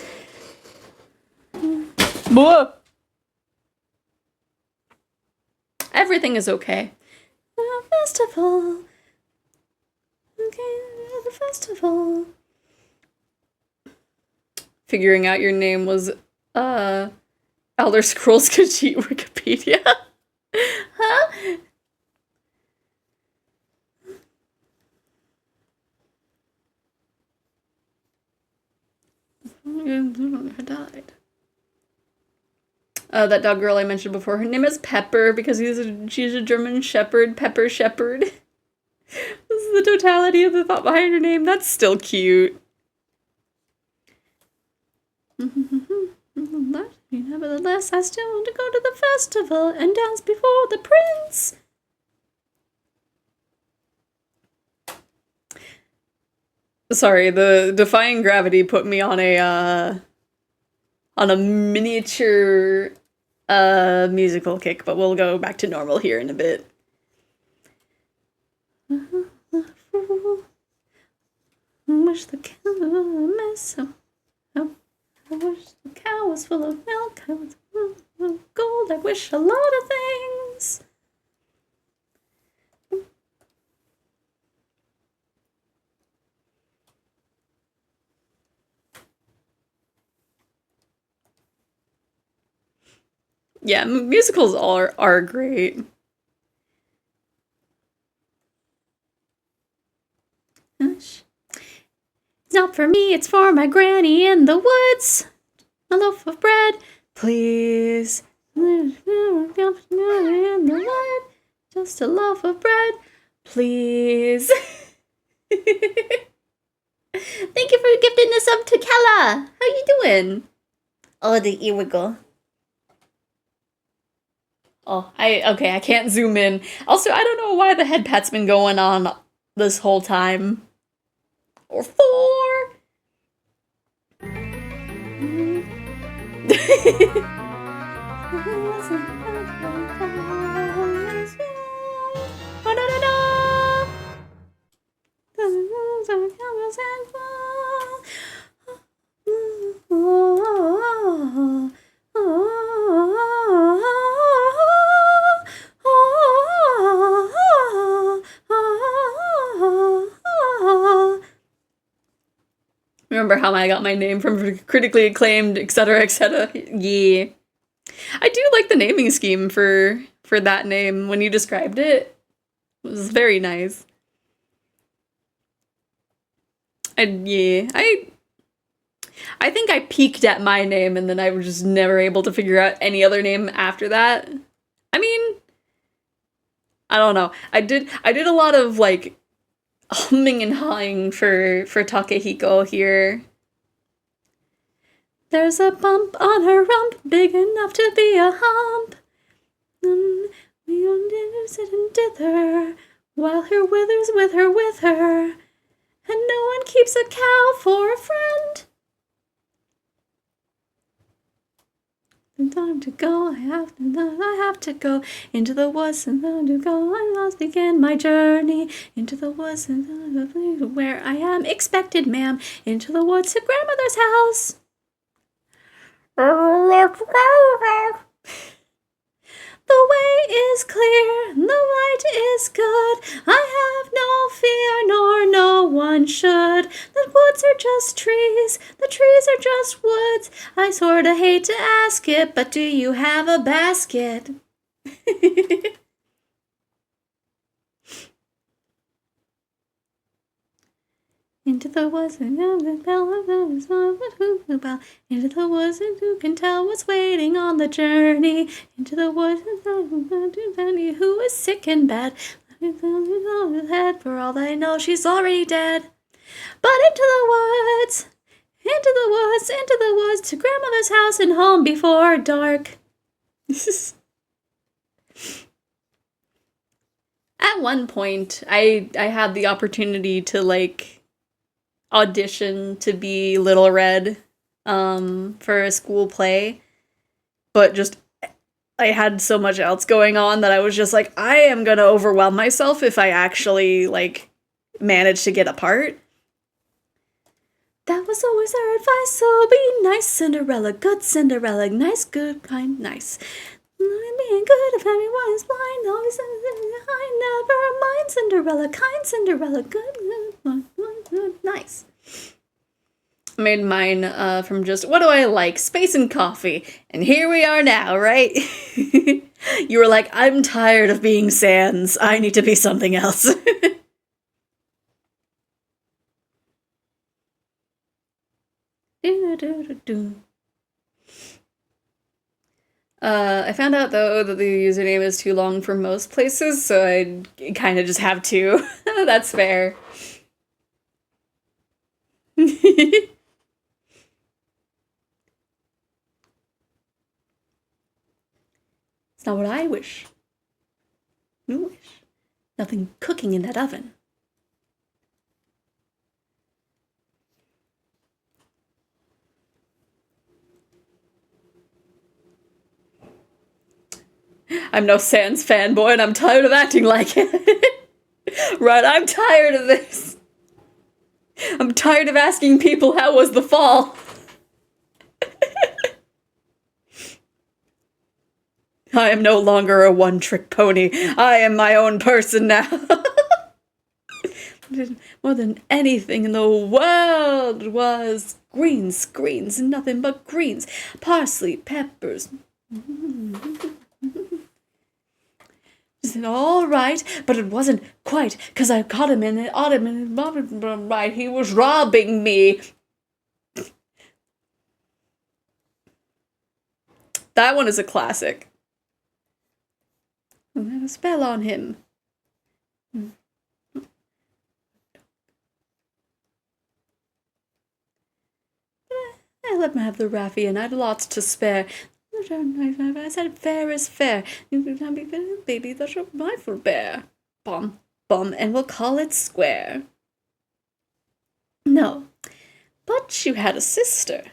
More. Everything is okay. The festival. Okay, the festival. figuring out your name was Elder Scrolls could cheat Wikipedia. Huh? I died. That dog girl I mentioned before, her name is Pepper because she's a German Shepherd, Pepper Shepherd. This is the totality of the thought behind her name. That's still cute. Nevertheless, I still want to go to the festival and dance before the prince. Sorry, the defying gravity put me on a miniature musical kick, but we'll go back to normal here in a bit. Wish the cow was a mess. I wish the cow was full of milk. I was full of gold. I wish a lot of things. Yeah, musicals are great. It's not for me, it's for my granny in the woods. A loaf of bread, please. In the wood, just a loaf of bread, please. Thank you for gifting the sub to Kella. How you doing? Oh, the e-wiggle. Oh, okay, I can't zoom in. Also, I don't know why the head pat's been going on this whole time. Or 4. Remember how I got my name from critically acclaimed, etc., etc. Yeah. I do like the naming scheme for that name when you described it. It was very nice. And yeah, I think I peaked at my name and then I was just never able to figure out any other name after that. I mean, I don't know. I did a lot of like humming and hawing for Takehiko here. There's a bump on her rump, big enough to be a hump. We will sit and dither, while her withers with her, and no one keeps a cow for a friend. Time to go, I have to go into the woods and time to go. I must begin my journey into the woods and where I am expected, ma'am. Into the woods to grandmother's house. Let's go. The way is clear, the light is good. I have no fear, nor no one should. The woods are just trees, the trees are just woods. I sorta hate to ask it, but do you have a basket? Into the woods and into the woods and who can tell what's waiting on the journey? Into the woods and who is sick and bad? For all I know, she's already dead. But into the woods, to grandmother's house and home before dark. At one point, I had the opportunity to like audition to be Little Red for a school play, but just I had so much else going on that I was just like, I am gonna overwhelm myself if I actually like manage to get a part. That was always our advice, so be nice, Cinderella, good Cinderella, nice, good, kind, nice. Being good if everyone is blind, always I never mind Cinderella, kind Cinderella, good, nice. made mine from just, what do I like? Space and coffee. And here we are now, right? You were like, I'm tired of being Sans. I need to be something else. I found out, though, that the username is too long for most places, so I kind of just have to. That's fair. It's not what I wish. You wish. Nothing cooking in that oven. I'm no Sans fanboy and I'm tired of acting like it. Right, I'm tired of this. I'm tired of asking people how was the fall. I am no longer a one-trick pony. I am my own person now. More than anything in the world was greens, greens, nothing but greens. Parsley, peppers. Is it all right? But it wasn't quite, because I caught him in the autumn and right, he was robbing me. That one is a classic. I had a spell on him. I let him have the raffian. I'd lots to spare. I said fair is fair. You can be baby, that's a rifle bear. Bum, bum, and we'll call it square. No, but you had a sister.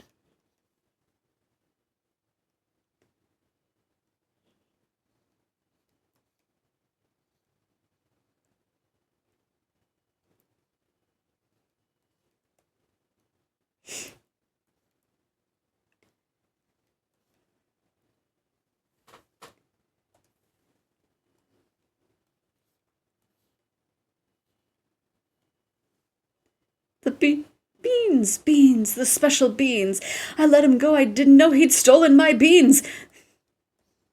The beans, beans, the special beans. I let him go. I didn't know he'd stolen my beans.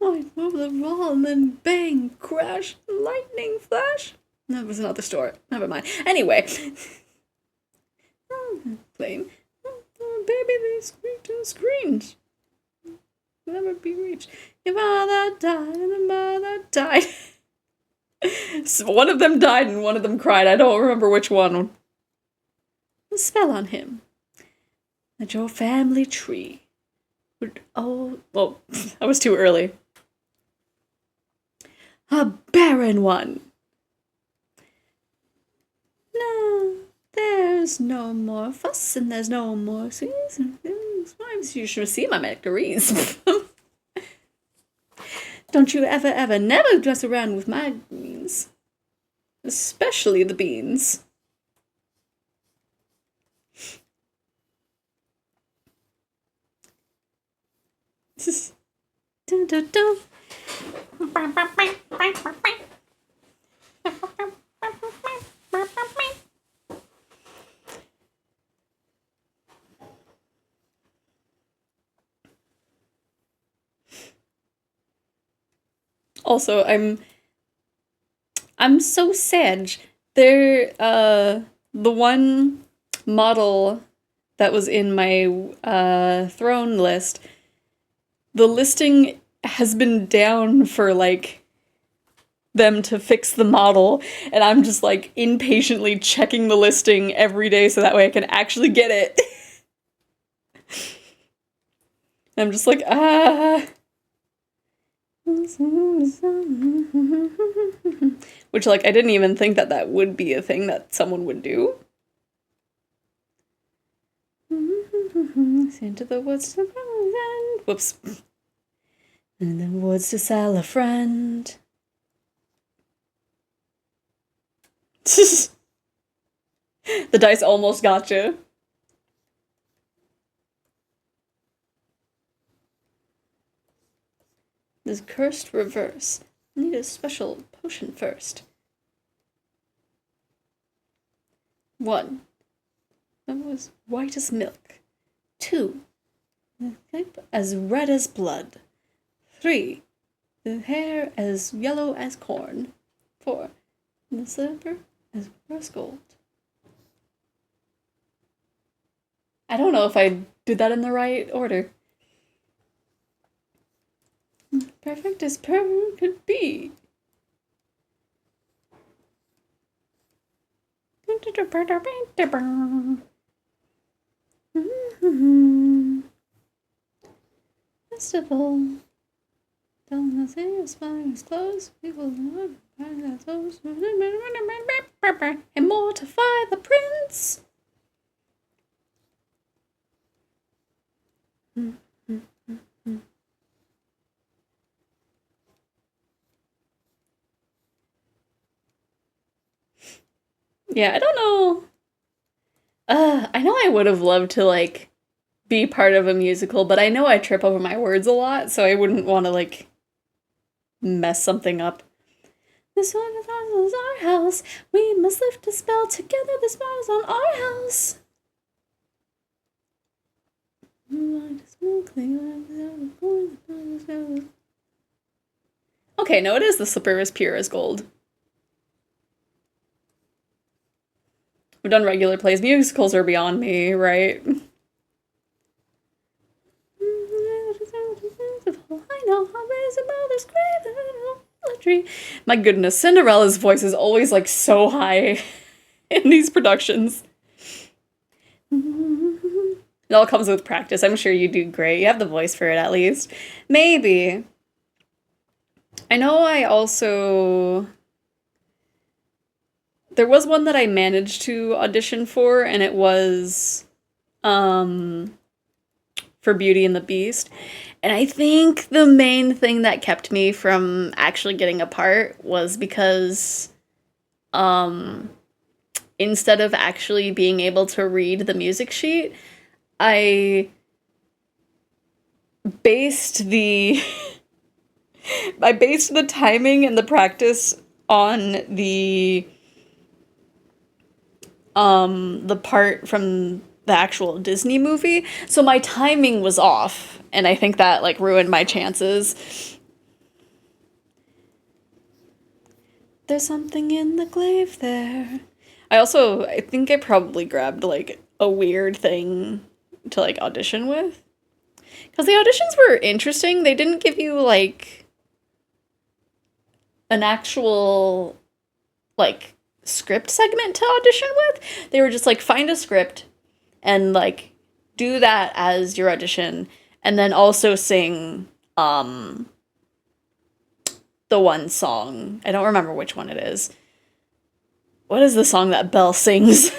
I moved the wall and then bang, crash, lightning flash. That was another story. Never mind. Anyway. Plain. Baby, they squeaked and screamed. Never be reached. Your mother died and the mother died. So one of them died and one of them cried. I don't remember which one. A spell on him. That your family tree would, oh, well, I was too early. A barren one. No, there's no more fuss and there's no more season. You should see my nectarines. Don't you ever, never dress around with my beans. Especially the beans. Dun, dun, dun. Also, I'm so sad. They're the one model that was in my throne list. The listing has been down for like them to fix the model, and I'm just like impatiently checking the listing every day so that way I can actually get it. I'm just like, which, like, I didn't even think that that would be a thing that someone would do. Into the woods to friend. Whoops. In the woods to sell a friend. The dice almost got you. This cursed reverse. I need a special potion first. 1. That was white as milk. 2. The cape as red as blood. 3. The hair as yellow as corn. 4. The slipper as rose gold. I don't know if I did that in the right order. Perfect as perfect could be. Festival. Telling us your spine is closed. People and mortify the prince. Yeah, I don't know. I know I would have loved to, like, be part of a musical, but I know I trip over my words a lot, so I wouldn't want to, like, mess something up. This one is our house. We must lift a spell together. This one is on our house. Okay, no, it is the slipper is pure as gold. We've done regular plays. Musicals are beyond me, right? I know how raise a mother's grave. My goodness, Cinderella's voice is always like so high in these productions. It all comes with practice. I'm sure you do great. You have the voice for it at least. Maybe. I know I also... There was one that I managed to audition for, and it was for Beauty and the Beast. And I think the main thing that kept me from actually getting a part was because instead of actually being able to read the music sheet, I based the timing and the practice on the part from the actual Disney movie. So my timing was off, and I think that like ruined my chances. There's something in the glaive there. I think I probably grabbed like a weird thing to like audition with. Because the auditions were interesting. They didn't give you like an actual like script segment to audition with. They were just like, find a script and like do that as your audition, and then also sing the one song. I don't remember which one it is. What is the song that Belle sings?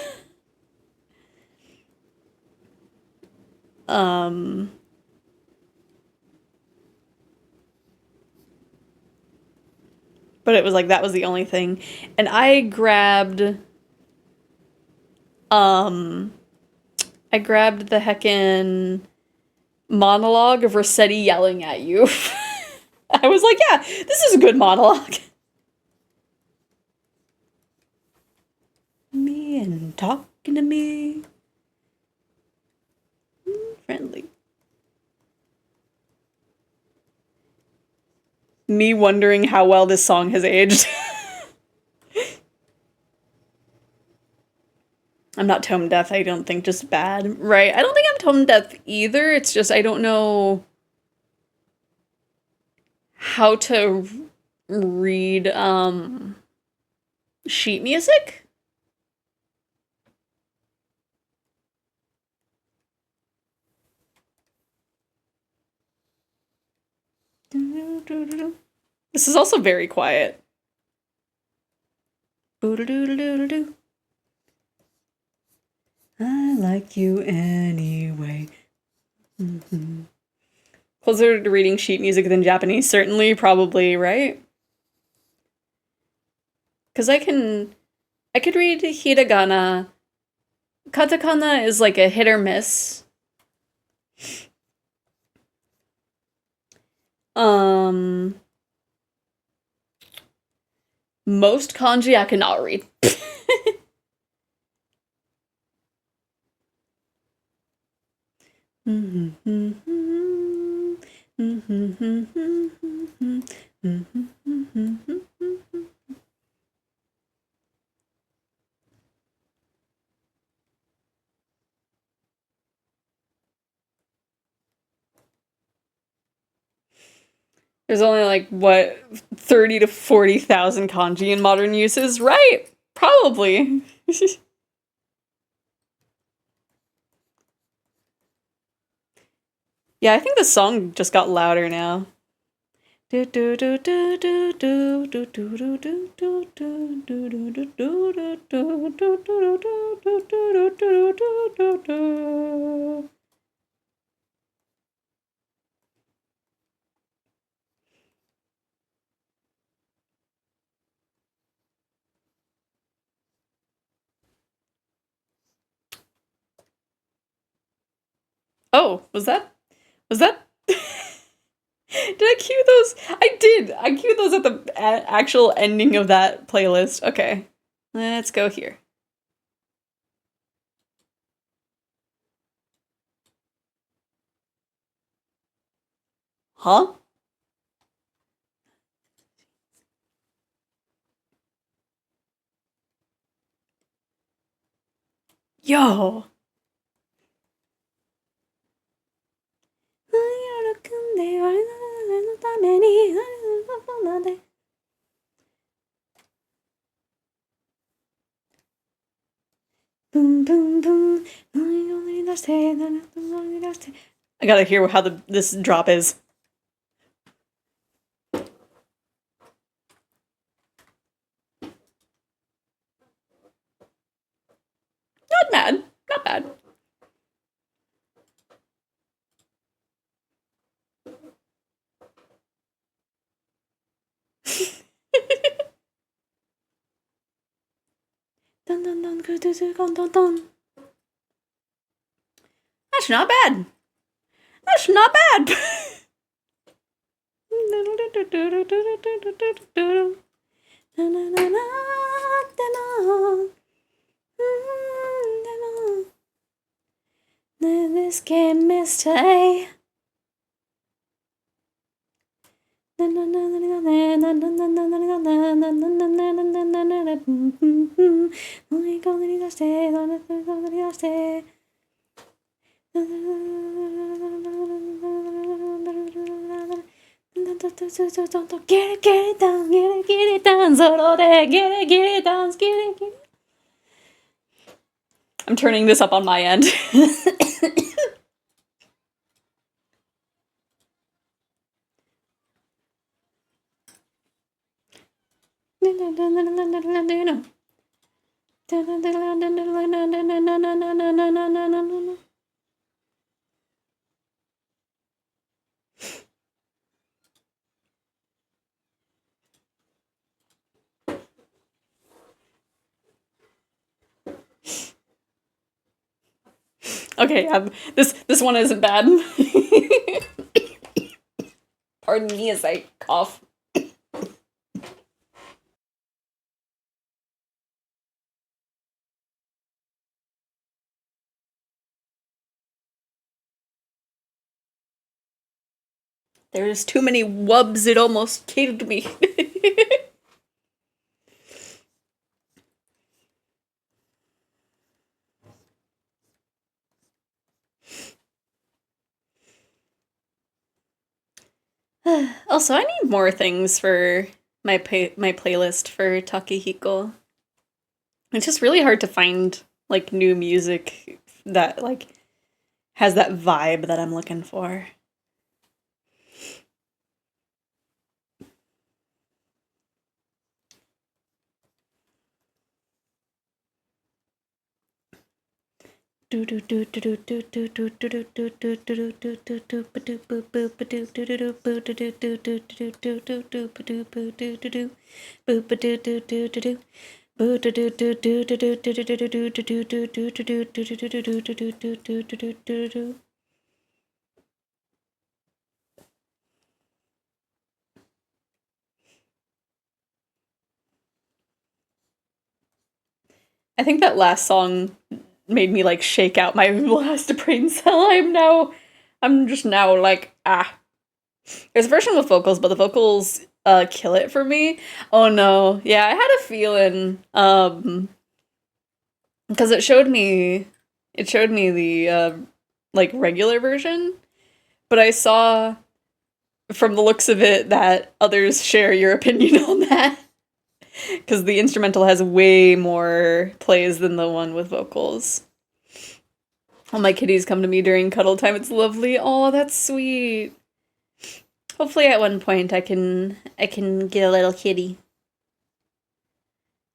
But it was like that was the only thing. And I grabbed the heckin' monologue of Rossetti yelling at you. I was like, yeah, this is a good monologue. Me and talking to me. Friendly. Me wondering how well this song has aged. I'm not tone deaf, I don't think, just bad. Right, I don't think I'm tone deaf either, it's just I don't know how to read, sheet music? This is also very quiet. Boo-doo-doo-doo-doo-doo. I like you anyway. Mm-hmm. Closer to reading sheet music than Japanese, certainly, probably, right? Because I could read hiragana. Katakana is like a hit or miss. Most kanji I cannot read. There's only like what 30 to 40,000 kanji in modern uses, right? Probably. Yeah, I think the song just got louder now. Oh, was that did I cue those? I did. I cued those at the actual ending of that playlist. Okay. Let's go here. Huh? Yo. Boom, boom, boom. I gotta hear how this drop is. Not bad. Not bad. Dun, dun, dun, dun, dun, dun. That's not bad. That's not bad. This game is today. Get it down, get it down, solo de, get it down, get it. I'm turning this up on my end. Okay, this one isn't bad. Pardon me as I cough. There's too many wubs, it almost killed me. Also, I need more things for my playlist for Takehiko. It's just really hard to find like new music that like has that vibe that I'm looking for. I think that last song made me like shake out my last brain cell. I'm just now like, ah. There's a version with vocals, but the vocals kill it for me. Oh no. Yeah, I had a feeling because it showed me the like regular version, but I saw from the looks of it, that others share your opinion on that. Because the instrumental has way more plays than the one with vocals. All my kitties come to me during cuddle time. It's lovely. Oh, that's sweet. Hopefully at one point I can get a little kitty.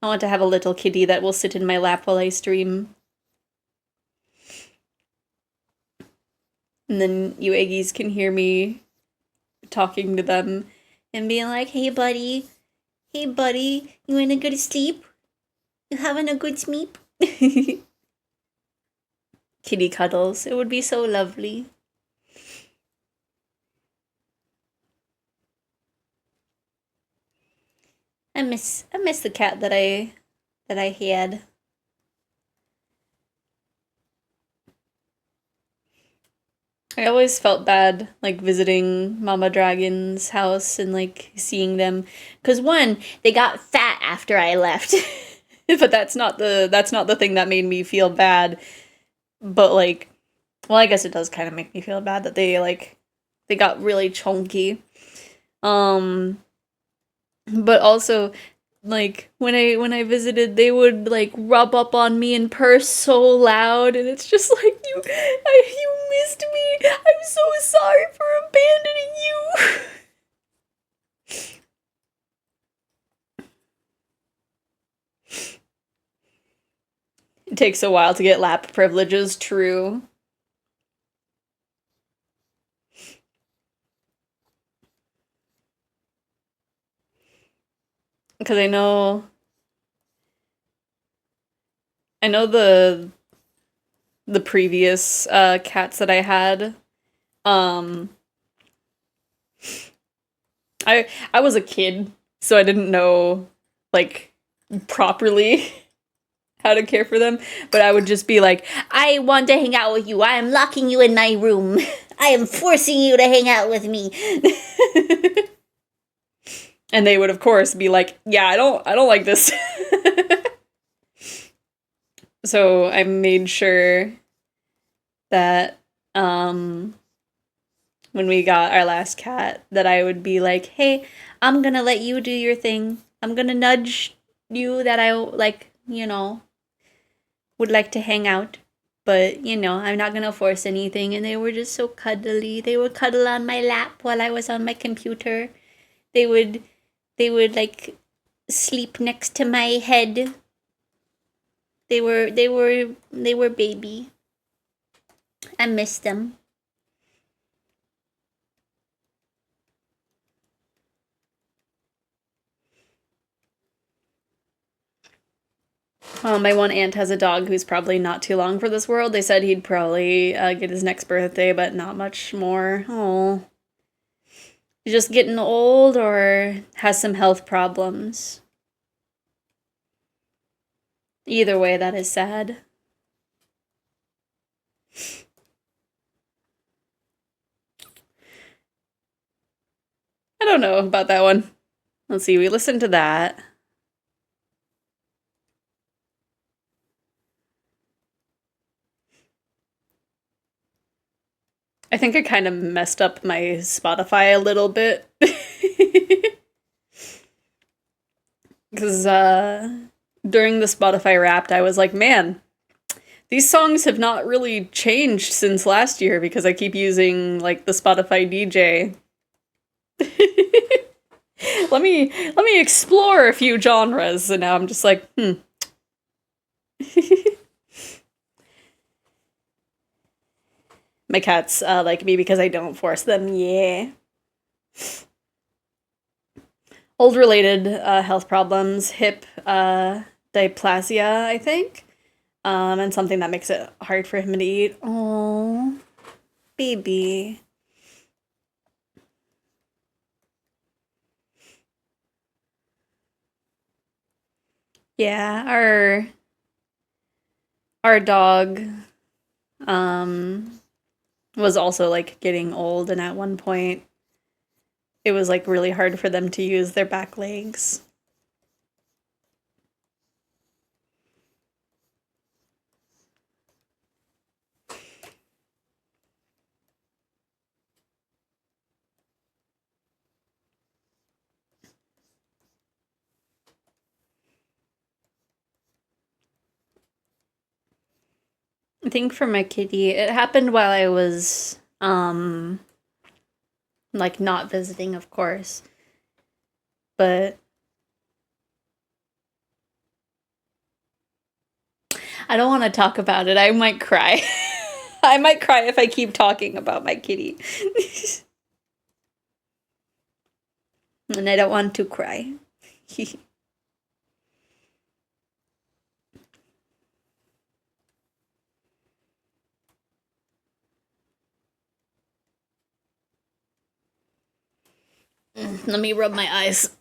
I want to have a little kitty that will sit in my lap while I stream. And then you Aggies can hear me talking to them and being like, hey buddy, you in a good sleep? You having a good sleep? Kitty cuddles. It would be so lovely. I miss the cat that I had. I always felt bad, like, visiting Mama Dragon's house and, like, seeing them. 'Cause one, they got fat after I left. But that's not the thing that made me feel bad. But, like, well, I guess it does kind of make me feel bad that they got really chunky. But also, like, when I visited, they would, like, rub up on me and purr so loud, and it's just like, you missed me. I'm so sorry for abandoning you. It takes a while to get lap privileges, true. Because I know the previous cats that I had. I was a kid, so I didn't know, like, properly how to care for them, but I would just be like, I want to hang out with you. I am locking you in my room. I am forcing you to hang out with me. And they would, of course, be like, yeah, I don't like this. So I made sure that when we got our last cat, that I would be like, hey, I'm gonna let you do your thing. I'm gonna nudge you that I, like, you know, would like to hang out. But, you know, I'm not gonna force anything. And they were just so cuddly. They would cuddle on my lap while I was on my computer. They would like sleep next to my head. They were baby. I miss them. My one aunt has a dog who's probably not too long for this world. They said he'd probably get his next birthday, but not much more. Oh, he's just getting old or has some health problems. Either way, that is sad. I don't know about that one. Let's see, we listened to that. I think I kind of messed up my Spotify a little bit. Because during the Spotify Wrapped, I was like, man, these songs have not really changed since last year because I keep using, like, the Spotify DJ. Let me explore a few genres, and now I'm just like, My cats like me because I don't force them, yeah. Old related health problems, hip dysplasia, I think. And something that makes it hard for him to eat. Oh, baby. Yeah, our dog was also, like, getting old, and at one point it was, like, really hard for them to use their back legs. I think for my kitty, it happened while I was like not visiting, of course. But I don't want to talk about it. I might cry. I might cry if I keep talking about my kitty. And I don't want to cry. Let me rub my eyes.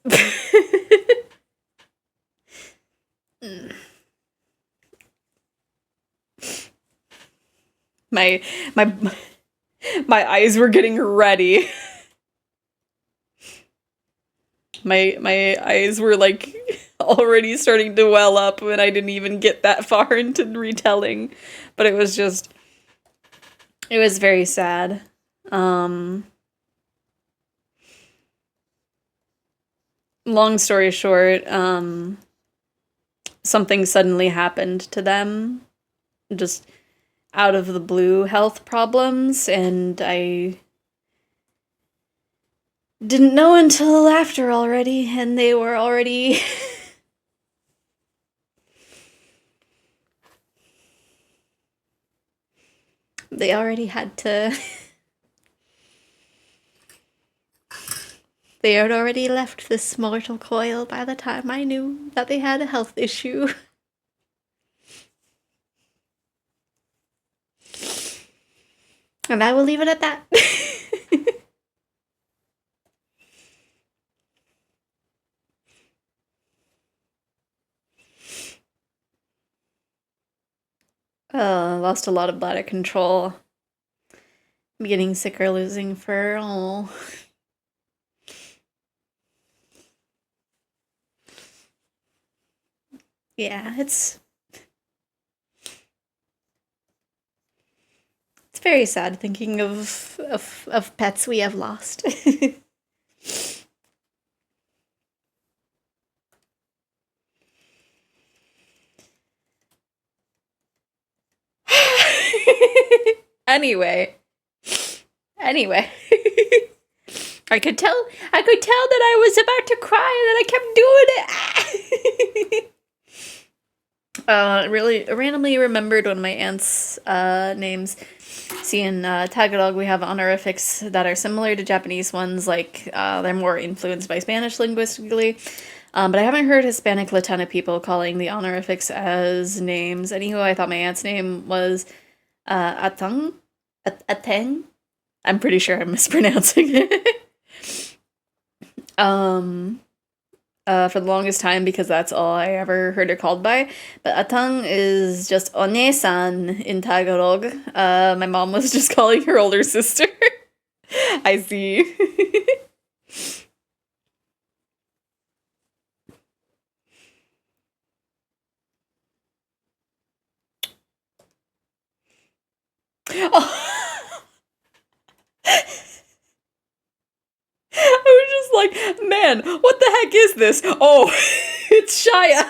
my my my eyes were getting ready. My eyes were like already starting to well up when I didn't even get that far into retelling. But it was very sad. Long story short, something suddenly happened to them. Just out of the blue health problems, and I didn't know until after already, and they were already they already had to they had already left this mortal coil by the time I knew that they had a health issue. And I will leave it at that. Lost a lot of bladder control. I'm getting sick or losing fur. Oh. Yeah, it's very sad thinking of pets we have lost. Anyway. I could tell that I was about to cry and I kept doing it. Really randomly remembered one of my aunt's names. See, in Tagalog, we have honorifics that are similar to Japanese ones, like they're more influenced by Spanish linguistically. But I haven't heard Hispanic Latina people calling the honorifics as names. Anywho, I thought my aunt's name was Atang? Ateng? I'm pretty sure I'm mispronouncing it. For the longest time because that's all I ever heard her called by. But Atang is just One-san in Tagalog. My mom was just calling her older sister. I see. Oh. I was just like, man, what the heck is this? Oh, it's Shia.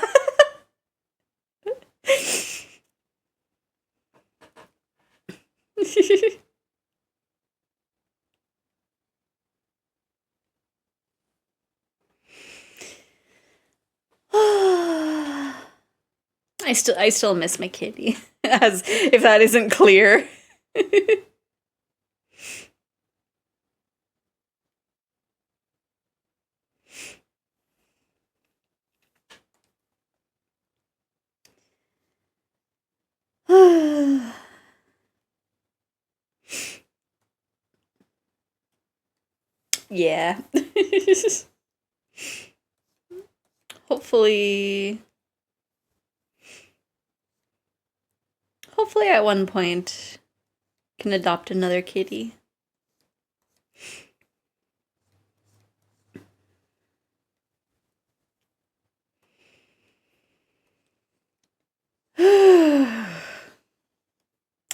I still miss my kitty. As if that isn't clear. Yeah. Hopefully at one point can adopt another kitty.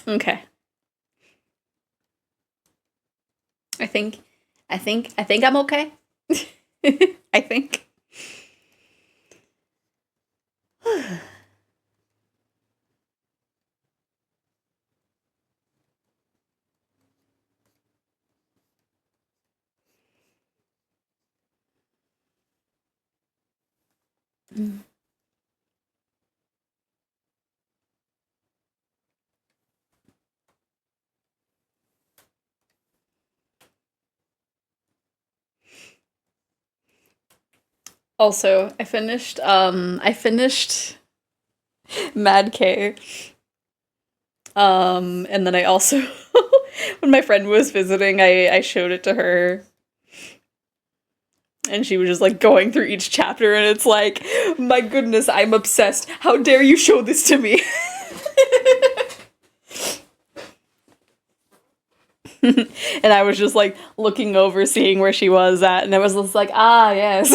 Okay. I think I'm okay. I think. Also, I finished Mad K. And then I also when my friend was visiting, I showed it to her and she was just like going through each chapter and it's like, my goodness, I'm obsessed. How dare you show this to me? And I was just like looking over, seeing where she was at, and I was just like, ah, yes.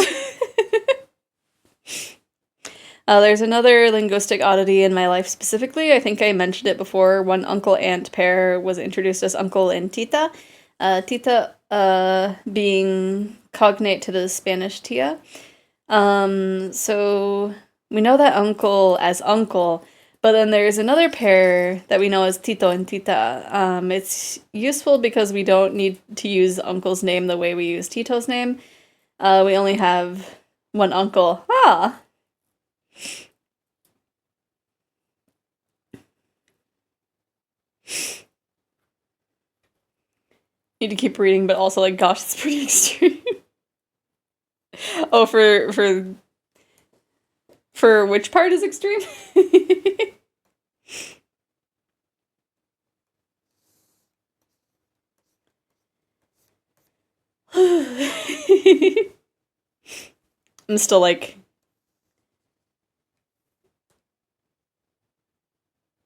There's another linguistic oddity in my life specifically. I think I mentioned it before. One uncle-aunt pair was introduced as uncle and tita. Tita being cognate to the Spanish tia. So we know that uncle as uncle, but then there's another pair that we know as Tito and Tita. It's useful because we don't need to use uncle's name the way we use Tito's name. We only have one uncle. Ah! Need to keep reading, but also like, gosh, it's pretty extreme. Oh, for which part is extreme? I'm still like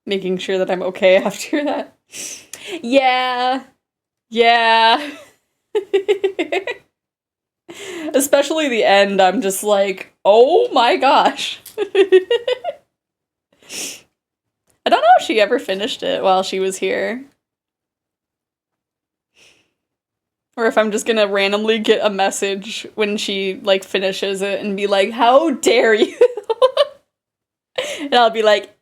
making sure that I'm okay after that. Yeah. Yeah. Especially the end, I'm just like, oh my gosh. I don't know if she ever finished it while she was here. Or if I'm just gonna randomly get a message when she, like, finishes it and be like, how dare you? And I'll be like,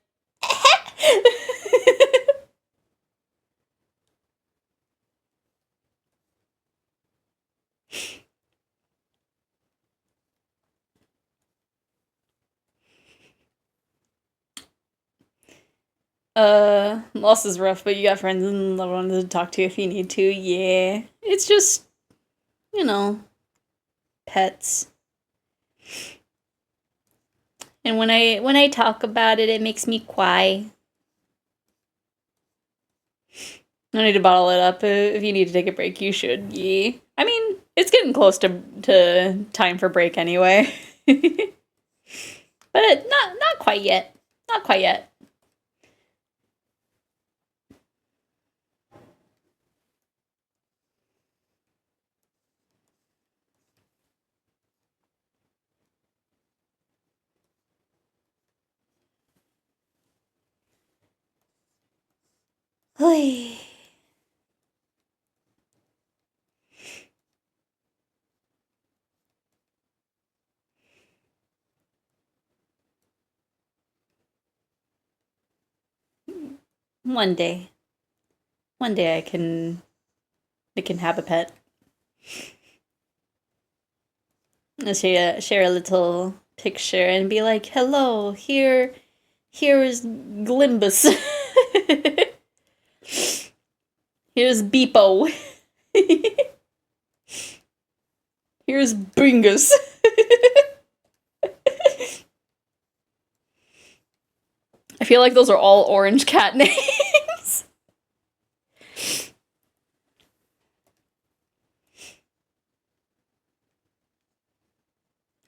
loss is rough, but you got friends and loved ones to talk to if you need to. Yeah. It's just, you know, pets. And when I talk about it, it makes me cry. I need to bottle it up. If you need to take a break, you should. Yeah. I mean, it's getting close to time for break anyway. But not quite yet. Not quite yet. Oy. One day. One day I can have a pet. I'll share a little picture and be like, hello, here is Glimbus. Here's Beepo. Here's Bringus. I feel like those are all orange cat names.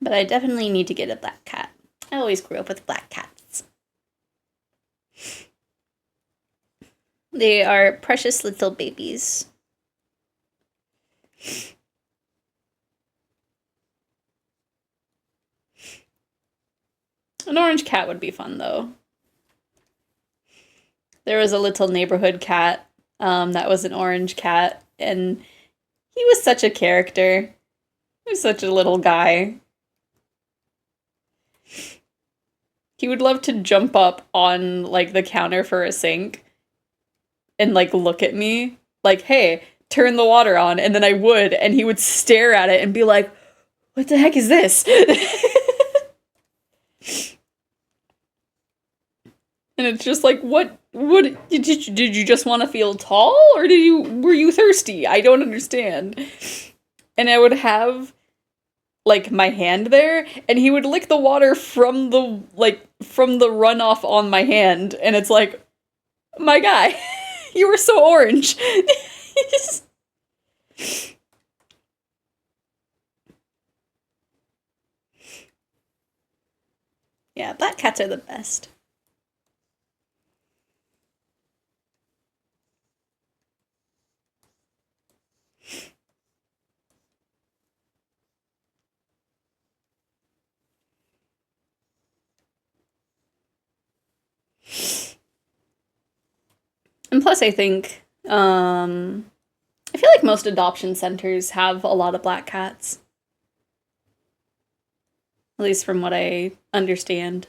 But I definitely need to get a black cat. I always grew up with black cats. They are precious little babies. An orange cat would be fun, though. There was a little neighborhood cat that was an orange cat, and he was such a character. He was such a little guy. He would love to jump up on, like, the counter for a sink and, like, look at me. Like, hey, turn the water on. And then I would, and he would stare at it and be like, what the heck is this? And it's just like, what did you just want to feel tall, or were you thirsty? I don't understand. And I would have like my hand there, and he would lick the water from the runoff on my hand, and it's like, my guy, you were so orange. Yeah, black cats are the best. And plus, I feel like most adoption centers have a lot of black cats. At least from what I understand.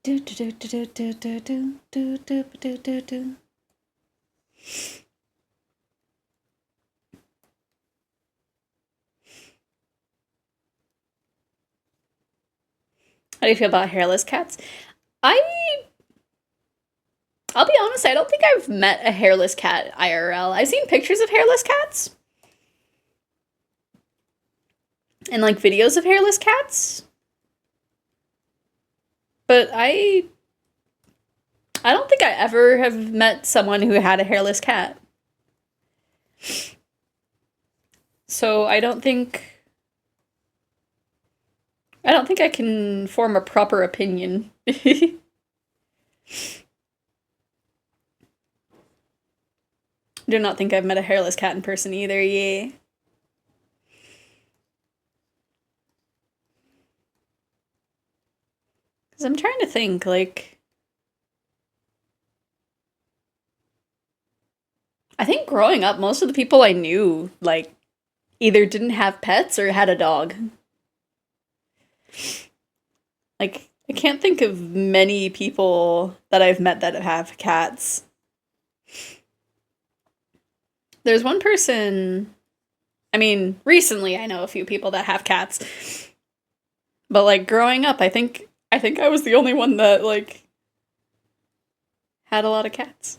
Do do do do do do do do do do do do. How do you feel about hairless cats? I I'll be honest, I don't think I've met a hairless cat IRL. I've seen pictures of hairless cats and like videos of hairless cats. But I don't think I ever have met someone who had a hairless cat. So I don't think I can form a proper opinion. Do not think I've met a hairless cat in person either, yeah. Because I'm trying to think, like... I think growing up, most of the people I knew, like, either didn't have pets or had a dog. Like, I can't think of many people that I've met that have cats. There's one person... I mean, recently I know a few people that have cats. But, like, growing up, I think I was the only one that, like, had a lot of cats.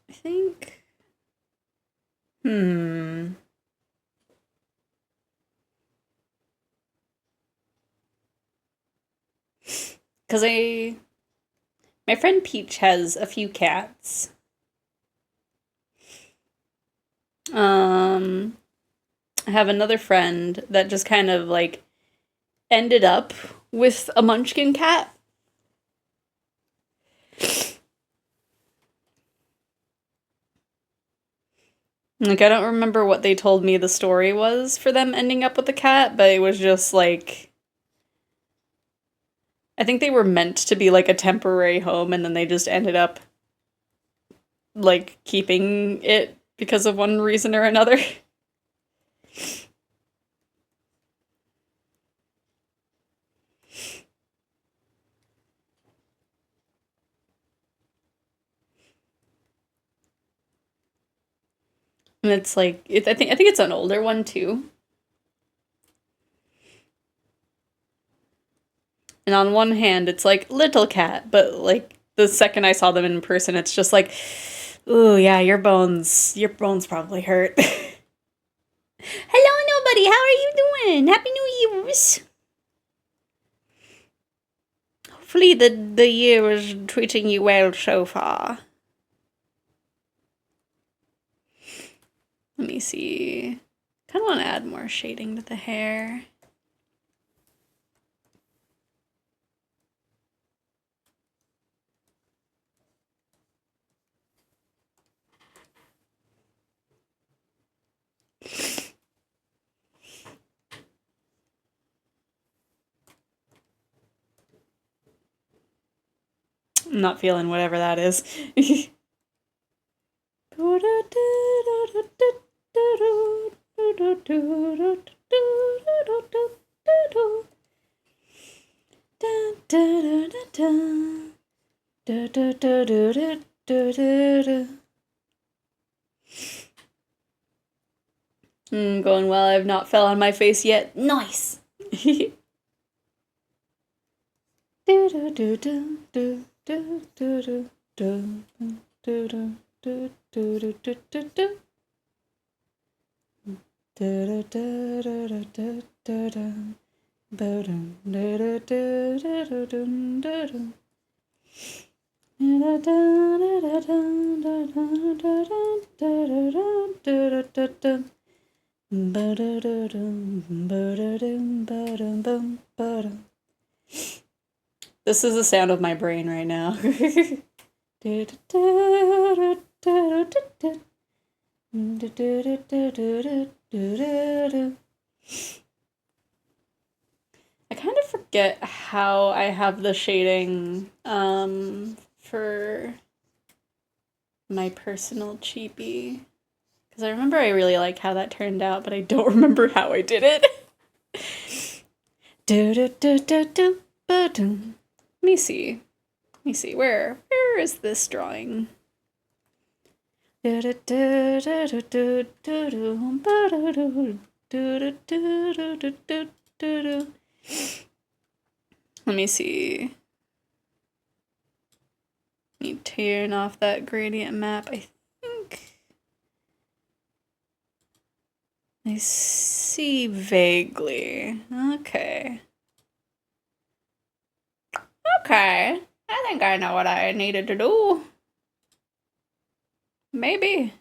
I think... Hmm... Because my friend Peach has a few cats. Um, I have another friend that just kind of like ended up with a munchkin cat. Like, I don't remember what they told me the story was for them ending up with the cat, but it was just like, I think they were meant to be like a temporary home, and then they just ended up like keeping it because of one reason or another. And it's like, I think it's an older one too. And on one hand, it's like little cat, but like the second I saw them in person, it's just like, ooh, yeah, your bones probably hurt. Hello, nobody. How are you doing? Happy New Year's. Hopefully the year is treating you well so far. Let me see. Kind of want to add more shading to the hair. I'm not feeling whatever that is. Going well. I've not fell on my face yet. Nice. This is the sound of my brain right now. I kind of forget how I have the shading for my personal cheapie. Because I remember I really like how that turned out, but I don't remember how I did it. Let me see. Let me see. Where is this drawing? Let me see. Let me turn off that gradient map. I think I see vaguely. Okay. Okay. I think I know what I needed to do. Maybe.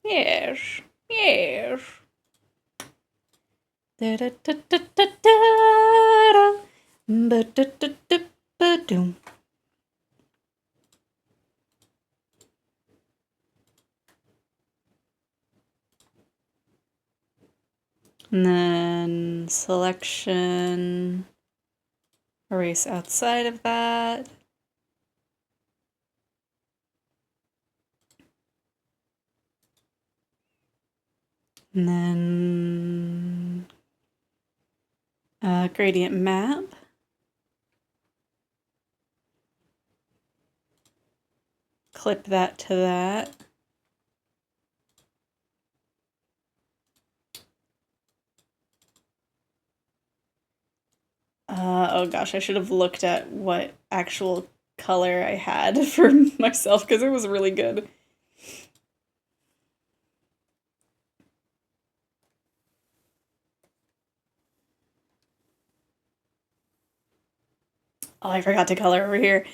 Yes. Yes. And then selection, erase outside of that. And then gradient map. Clip that to that. Oh gosh, I should have looked at what actual color I had for myself because it was really good. Oh, I forgot to color over here.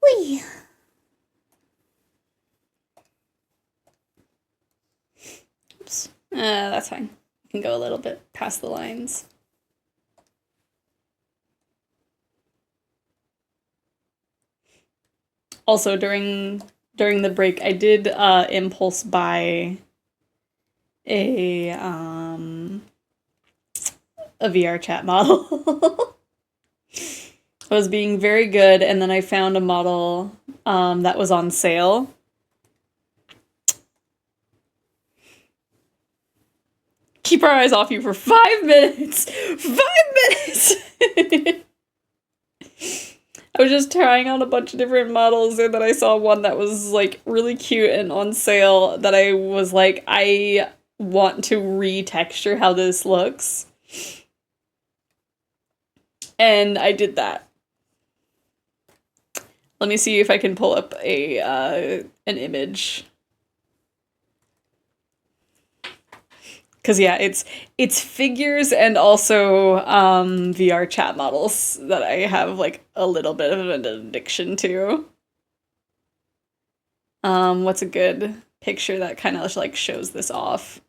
Whee! Oops. That's fine. I can go a little bit past the lines. Also, during the break, I did impulse buy a VR chat model. I was being very good, and then I found a model that was on sale. Keep our eyes off you for 5 minutes! 5 minutes! I was just trying on a bunch of different models, and then I saw one that was, like, really cute and on sale that I was like, I want to retexture how this looks. And I did that. Let me see if I can pull up a an image. Cause yeah, it's figures and also VR chat models that I have like a little bit of an addiction to. What's a good picture that kind of like shows this off?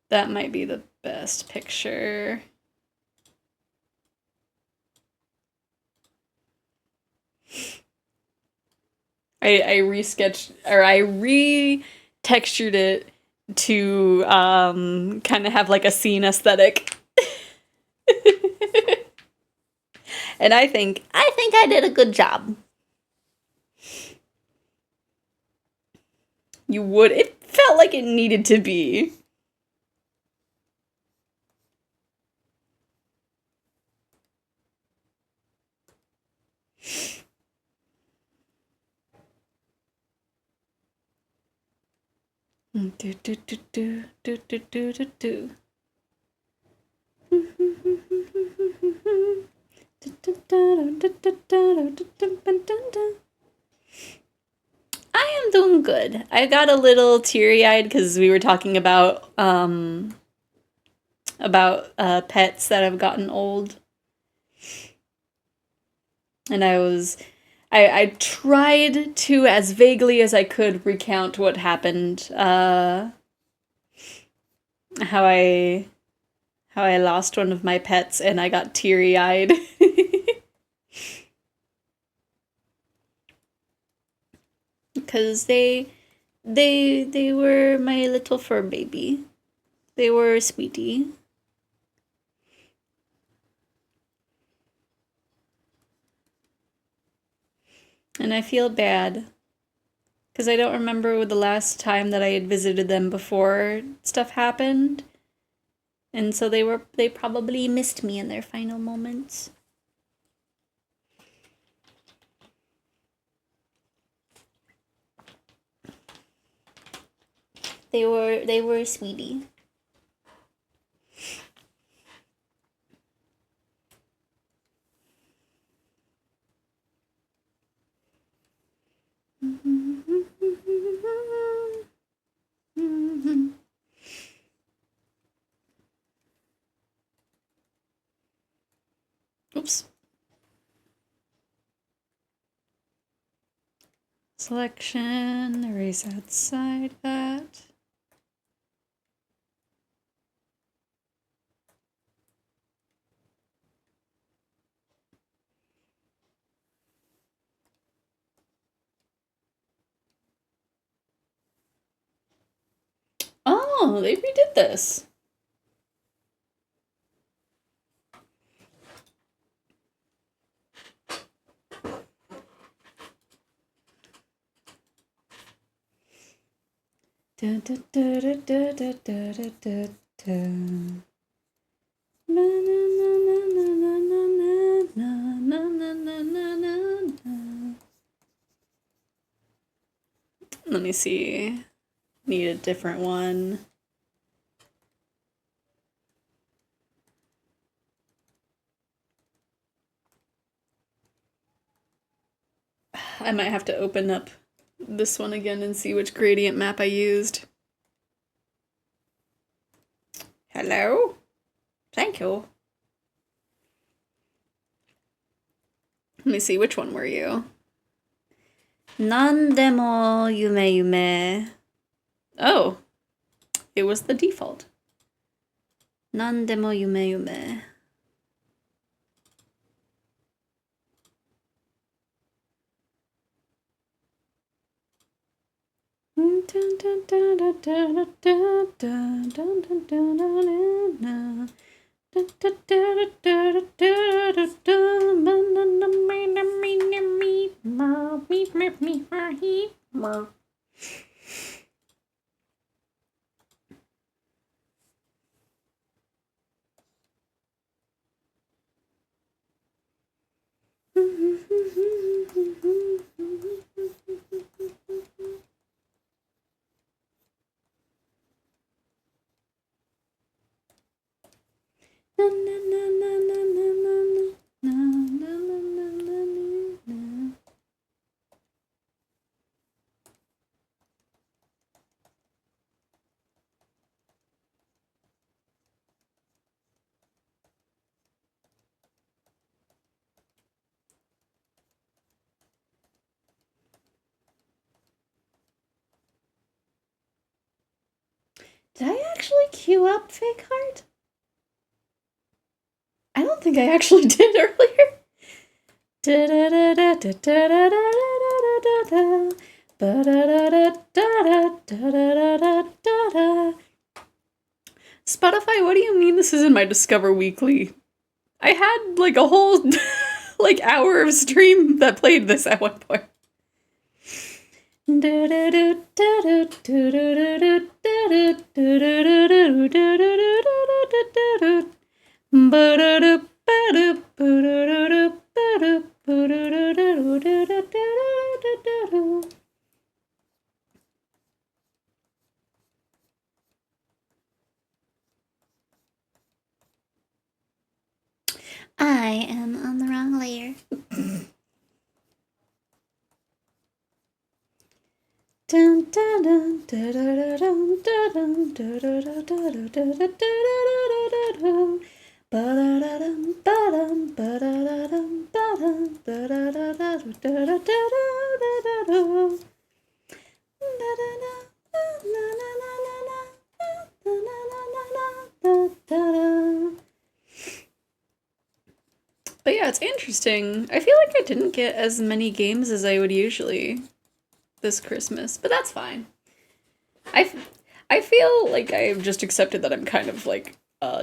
That might be the best picture. I resketched, or I re-textured it to kind of have like a scene aesthetic. And I think I did a good job. You would. It felt like it needed to be. Do do do do do do do do do. I am doing good. I got a little teary-eyed because we were talking about pets that have gotten old. And I tried to, as vaguely as I could, recount what happened, how I lost one of my pets and I got teary-eyed. Because they were my little fur baby. They were a sweetie. And I feel bad. Because I don't remember the last time that I had visited them before stuff happened. And so they probably missed me in their final moments. They were a sweetie. Oops. Selection, erase outside that. Oh, they redid this. Da, da, da, da, da, da, da, da, da, da. Na, na, na, na, na, na, na, na, na, na, na, na, na. Let me see. Need a different one. I might have to open up this one again and see which gradient map I used. Hello? Thank you. Let me see, which one were you? Nandemo yume yume. Oh, it was the default. Nandemo yume yume. Did I actually queue up Fake Heart? I don't think I actually did earlier. Spotify, what do you mean this isn't my Discover Weekly? I had like a whole like hour of stream that played this at one point. I am on the wrong layer. But yeah, it's interesting. I feel like I didn't get as many games as I would usually this Christmas, but that's fine. I feel like I've just accepted that I'm kind of like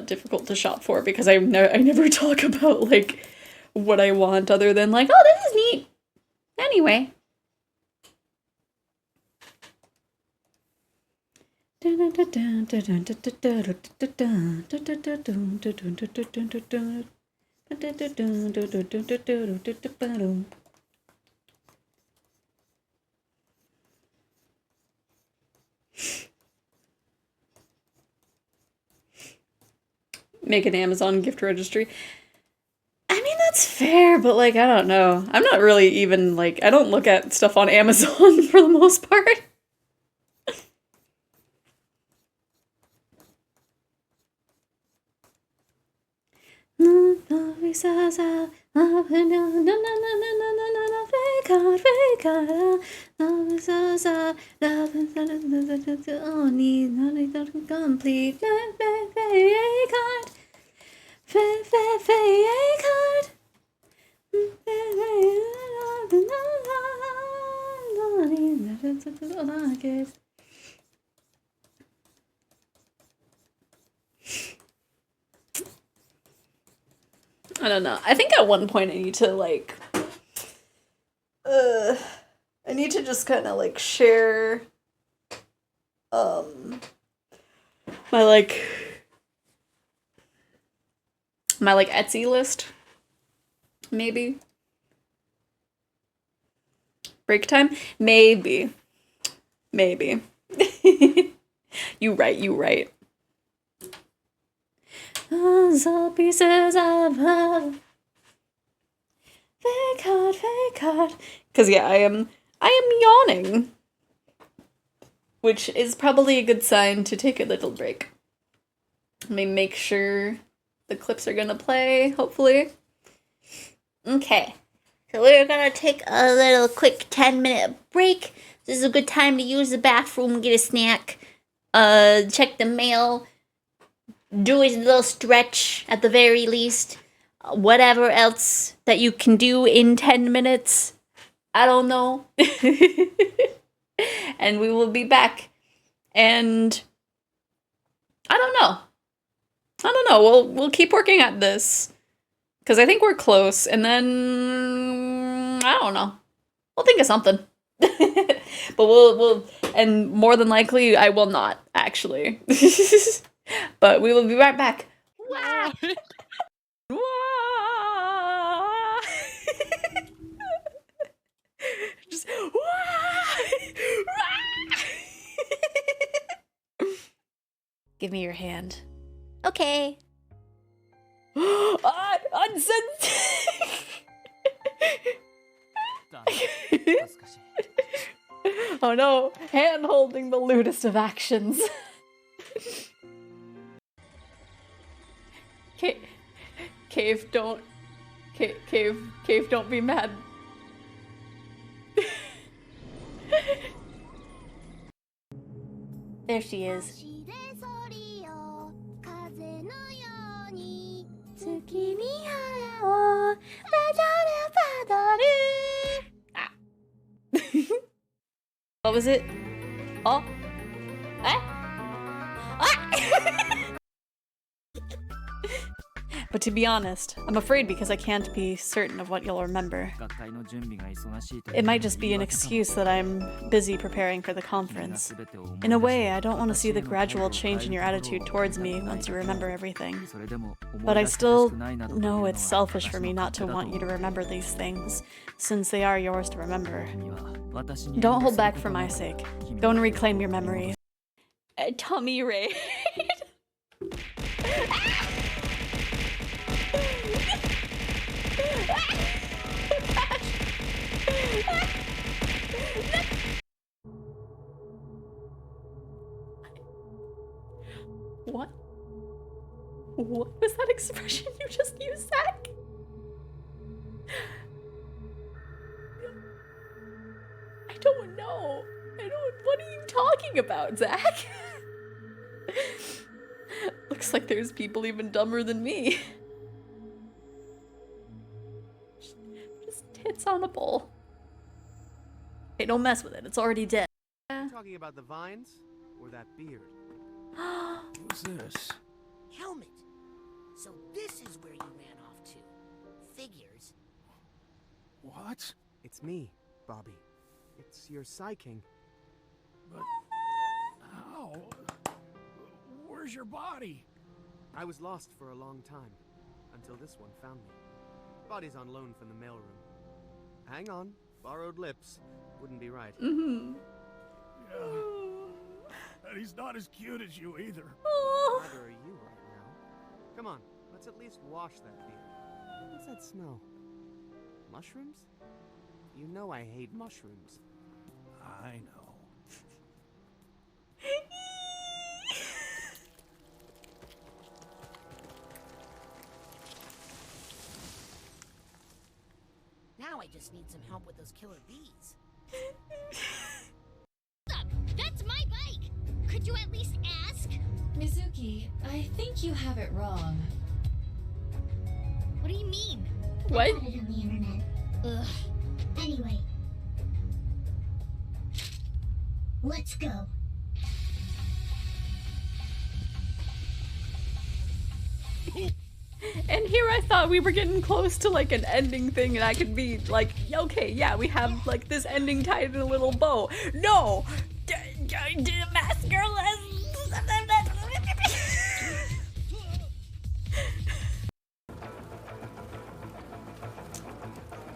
difficult to shop for because I never talk about like what I want other than like, oh, this is neat. Anyway. Make an Amazon gift registry. I mean, that's fair, but like, I don't know. I'm not really even like, I don't look at stuff on Amazon for the most part. Complete. I don't know. I think at one point I need to like I need to just kind of like share my like Etsy list, maybe. Break time? Maybe. You right. All pieces of love. Fake heart. Cause yeah, I am yawning. Which is probably a good sign to take a little break. Let me make sure the clips are gonna play, hopefully. Okay. So we're gonna take a little quick 10-minute break. This is a good time to use the bathroom, get a snack, check the mail, do a little stretch at the very least. Whatever else that you can do in 10 minutes. I don't know. And we will be back. And I don't know. We'll keep working at this. Because I think we're close. And then I don't know. We'll think of something. But we'll and more than likely I will not, actually. But we will be right back. Wow. Just give me your hand. Okay. Unsent. Oh no, hand holding the lewdest of actions. Cave, don't be mad. There she is. Ah. What was it? Oh. Ah. Ah. But to be honest, I'm afraid because I can't be certain of what you'll remember. It might just be an excuse that I'm busy preparing for the conference. In a way, I don't want to see the gradual change in your attitude towards me once you remember everything. But I still know it's selfish for me not to want you to remember these things, since they are yours to remember. Don't hold back for my sake. Go and reclaim your memories. Tummy raid. What? What was that expression you just used, Zach? I don't know. What are you talking about, Zach? Looks like there's people even dumber than me. Just tits on a bowl. Hey, don't mess with it. It's already dead. Talking about the vines or that beard? Who's this? Helmet. So this is where you ran off to. Figures. What? It's me, Bobby. It's your Psy King. But how? Where's your body? I was lost for a long time, until this one found me. Body's on loan from the mailroom. Hang on, borrowed lips. Wouldn't be right. Yeah. And he's not as cute as you either. Neither are you right now. Come on, let's at least wash that beard. What's that smell? Mushrooms? You know I hate mushrooms. I know. Now I just need some help with those killer bees. Up! That's my bike! Could you at least ask? Mizuki, I think you have it wrong. What do you mean? What? I got it on the internet. Ugh. Anyway. Let's go. And here I thought we were getting close to like an ending thing and I could be like, okay, yeah, we have like this ending tied in a little bow. No! The mask girl has...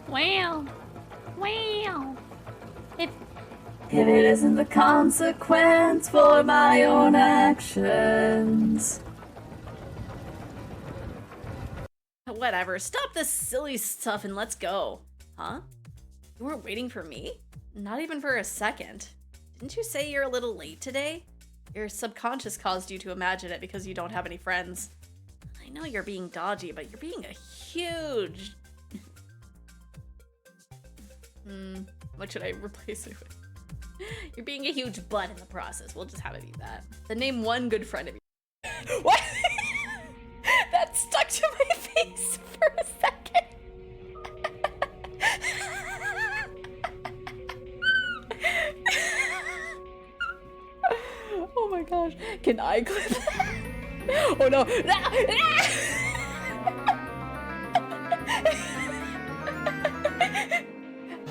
Wow. Wow. If it isn't the consequence for my own actions. Whatever, stop this silly stuff and let's go. Huh? You weren't waiting for me? Not even for a second. Didn't you say you're a little late today? Your subconscious caused you to imagine it because you don't have any friends. I know you're being dodgy, but you're being a huge... what should I replace it with? You're being a huge butt in the process. We'll just have it be that. Then name one good friend of yours. What? That stuck to my face for a second. Oh my gosh. Can I clip that? Oh no.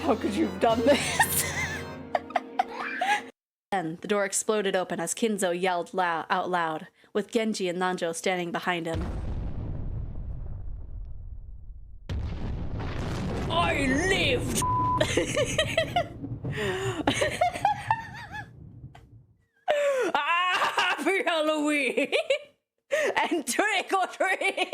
How could you have done this? Then the door exploded open as Kinzo yelled out loud, with Genji and Nanjo standing behind him. I lived! Happy Halloween! And trick or treat!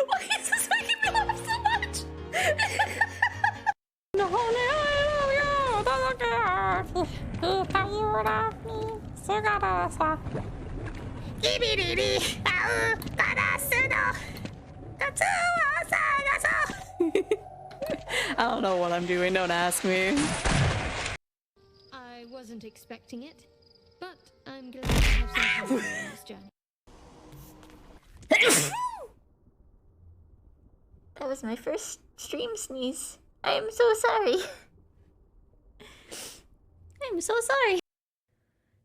Why is this making me laugh so much? No, I don't know what I'm doing, don't ask me. I wasn't expecting it, but I'm glad to have some company on this journey. That was my first stream sneeze. I am so sorry. I'm so sorry.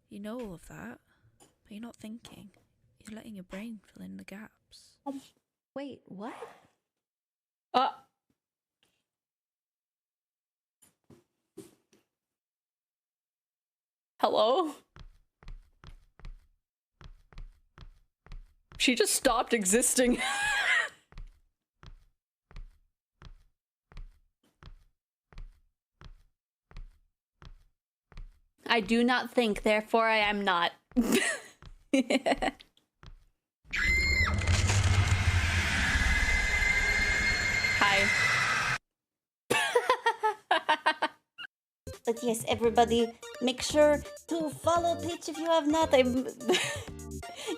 You know all of that, but you're not thinking. You're letting your brain fill in the gaps. Wait, what? Hello? She just stopped existing. I do not think, therefore I am not. Hi. But yes, everybody, make sure to follow Peach if you have not. You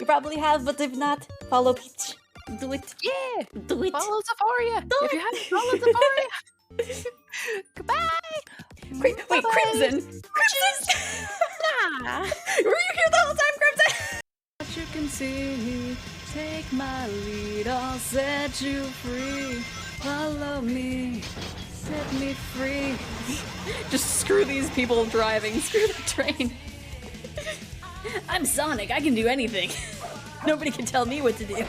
probably have, but if not, follow Peach. Do it. Yeah! Do it. Follow Xephoria! Do If it. you haven't followed Xephoria! Goodbye! Wait, Crimson! Crimson! Were you here the whole time, Crimson? What you can see, take my lead, I'll set you free. Follow me, set me free. Just screw these people driving, screw the train. I'm Sonic, I can do anything. Nobody can tell me what to do.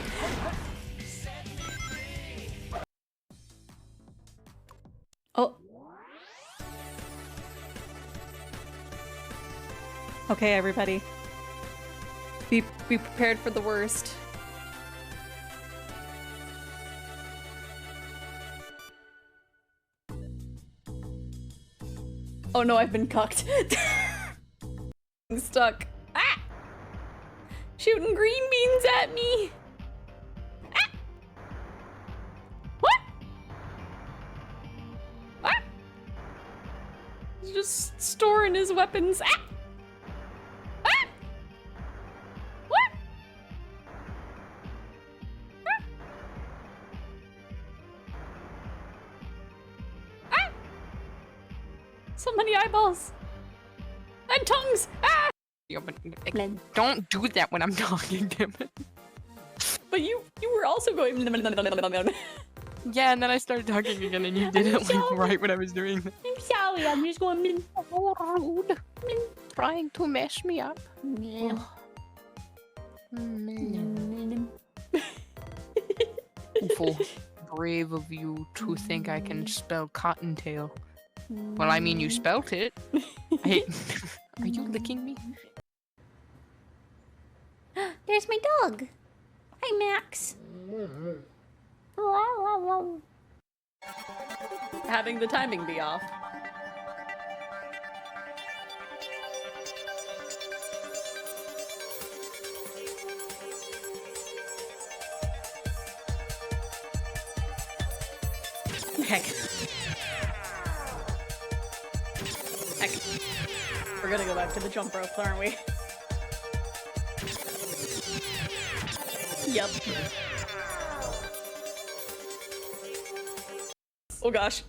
Oh. Okay, everybody. Be prepared for the worst. Oh no, I've been cucked. I'm stuck. Ah! Shooting green beans at me! Ah! What? Ah! He's just storing his weapons. Ah! Ah! What? Ah! Ah! So many eyeballs! And tongues! Ah! Yeah, but don't do that when I'm talking, damn it. But you were also going. Yeah, and then I started talking again, and you did it like right when I was doing that. I'm sorry, I'm just going. Oh, rude. Trying to mess me up. Awful brave of you to think I can spell cottontail. Well, I mean, you spelt it. Are you licking me? There's my dog. Hi, Max. Having the timing be off. Heck. Heck. We're gonna go back to the jump ropes, aren't we? Yep. Oh gosh.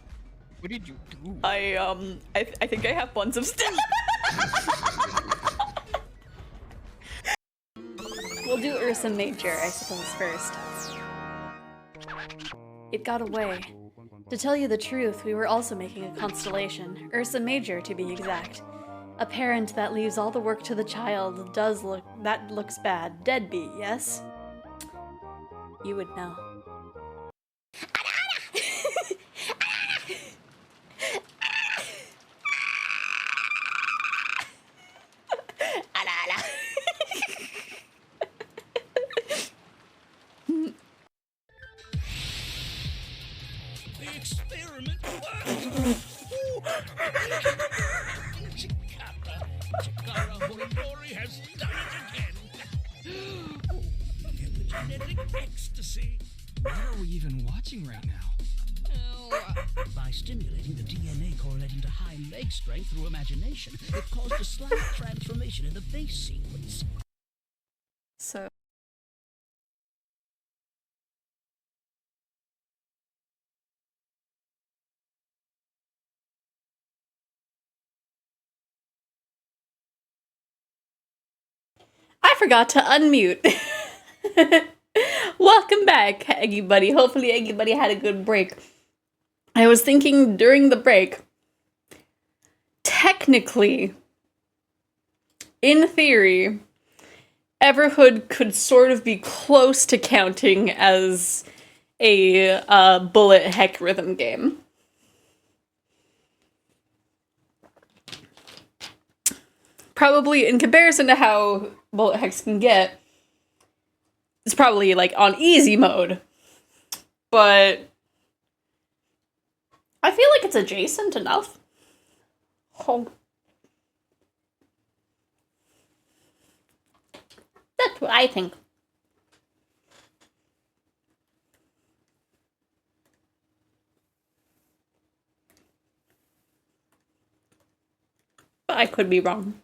What did you do? I think I have buns of stuff. We'll do Ursa Major, I suppose, first. It got away. To tell you the truth, we were also making a constellation. Ursa Major, to be exact. A parent that leaves all the work to the child that looks bad. Deadbeat, yes? You would know. The experiment worked! Chikara Horimori has done it again! Get the genetic ecstasy! What are we even watching right now? By stimulating the DNA correlating to high leg strength through imagination, it caused a slight transformation in the base sequence. So I forgot to unmute. Welcome back, Eggy Buddy. Hopefully Eggy Buddy had a good break. I was thinking during the break, technically, in theory, Everhood could sort of be close to counting as a bullet heck rhythm game. Probably in comparison to how bullet hecks can get, it's probably like on easy mode. But I feel like it's adjacent enough. Oh. That's what I think. But I could be wrong.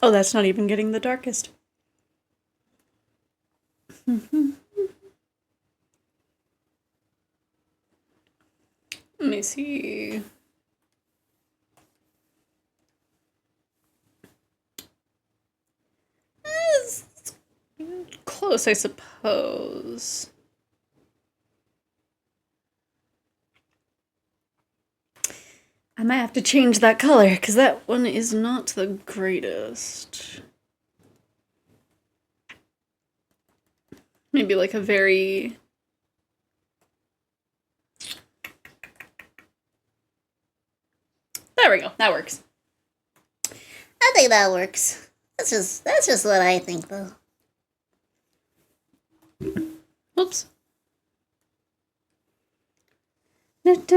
Oh, that's not even getting the darkest. Let me see. It's close, I suppose. I might have to change that color, because that one is not the greatest. Maybe like a very... There we go, that works. I think that works. That's just what I think, though. Oops. Is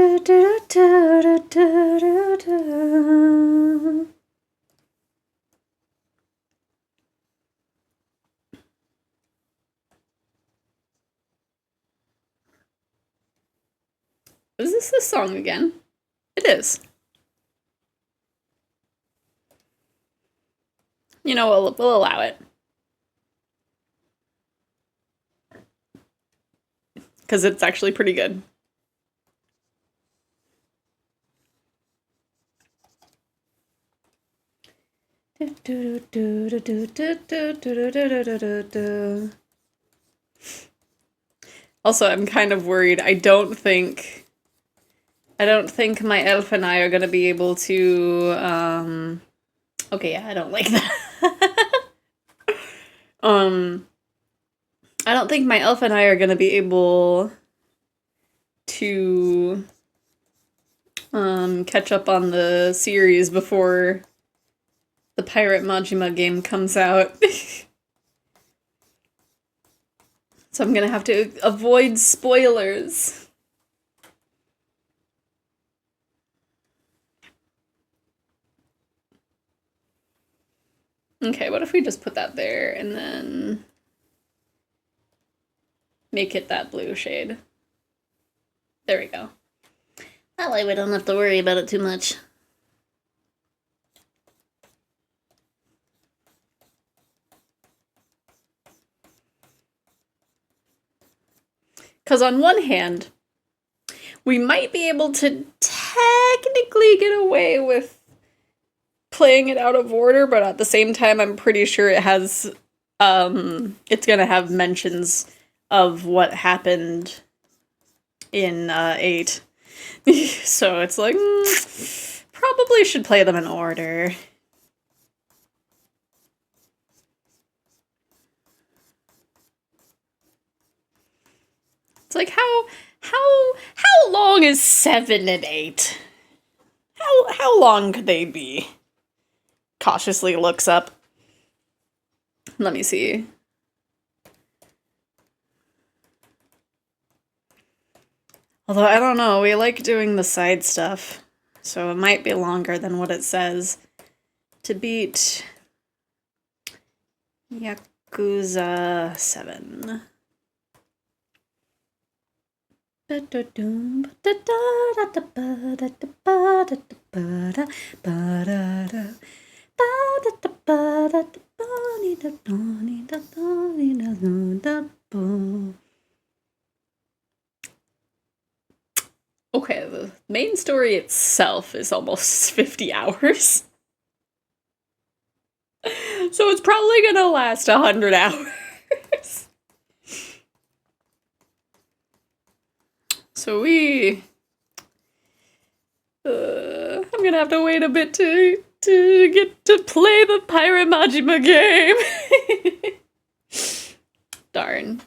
this the song again? It is. You know, we'll allow it. Because it's actually pretty good. Also, I'm kind of worried. I don't think my elf and I are gonna be able to, okay, yeah, I don't like that. I don't think my elf and I are gonna be able to, catch up on the series before the Pirate Majima game comes out. So I'm gonna have to avoid spoilers. Okay, what if we just put that there and then make it that blue shade? There we go. That way we don't have to worry about it too much. Because on one hand, we might be able to technically get away with playing it out of order, but at the same time, I'm pretty sure it has, it's gonna have mentions of what happened in 8. So it's like, probably should play them in order. It's like, how long is 7 and 8? How long could they be? Cautiously looks up. Let me see. Although, I don't know, we like doing the side stuff, so it might be longer than what it says. To beat Yakuza 7. Okay, the main story itself is almost 50 hours. So it's probably gonna last 100 hours. So I'm gonna have to wait a bit to get to play the Pirate Majima game. Darn.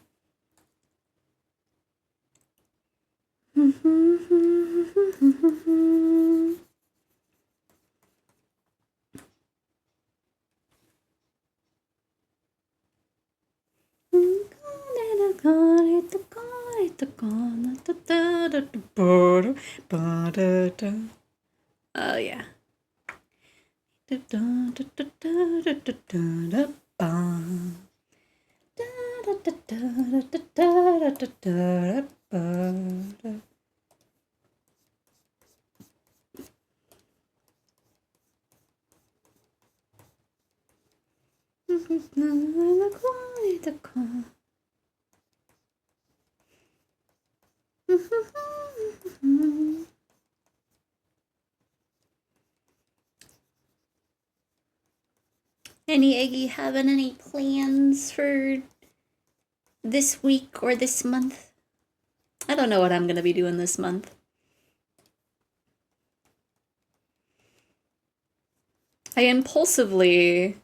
Oh yeah. Any Eggy having any plans for this week or this month? I don't know what I'm gonna be doing this month. I impulsively,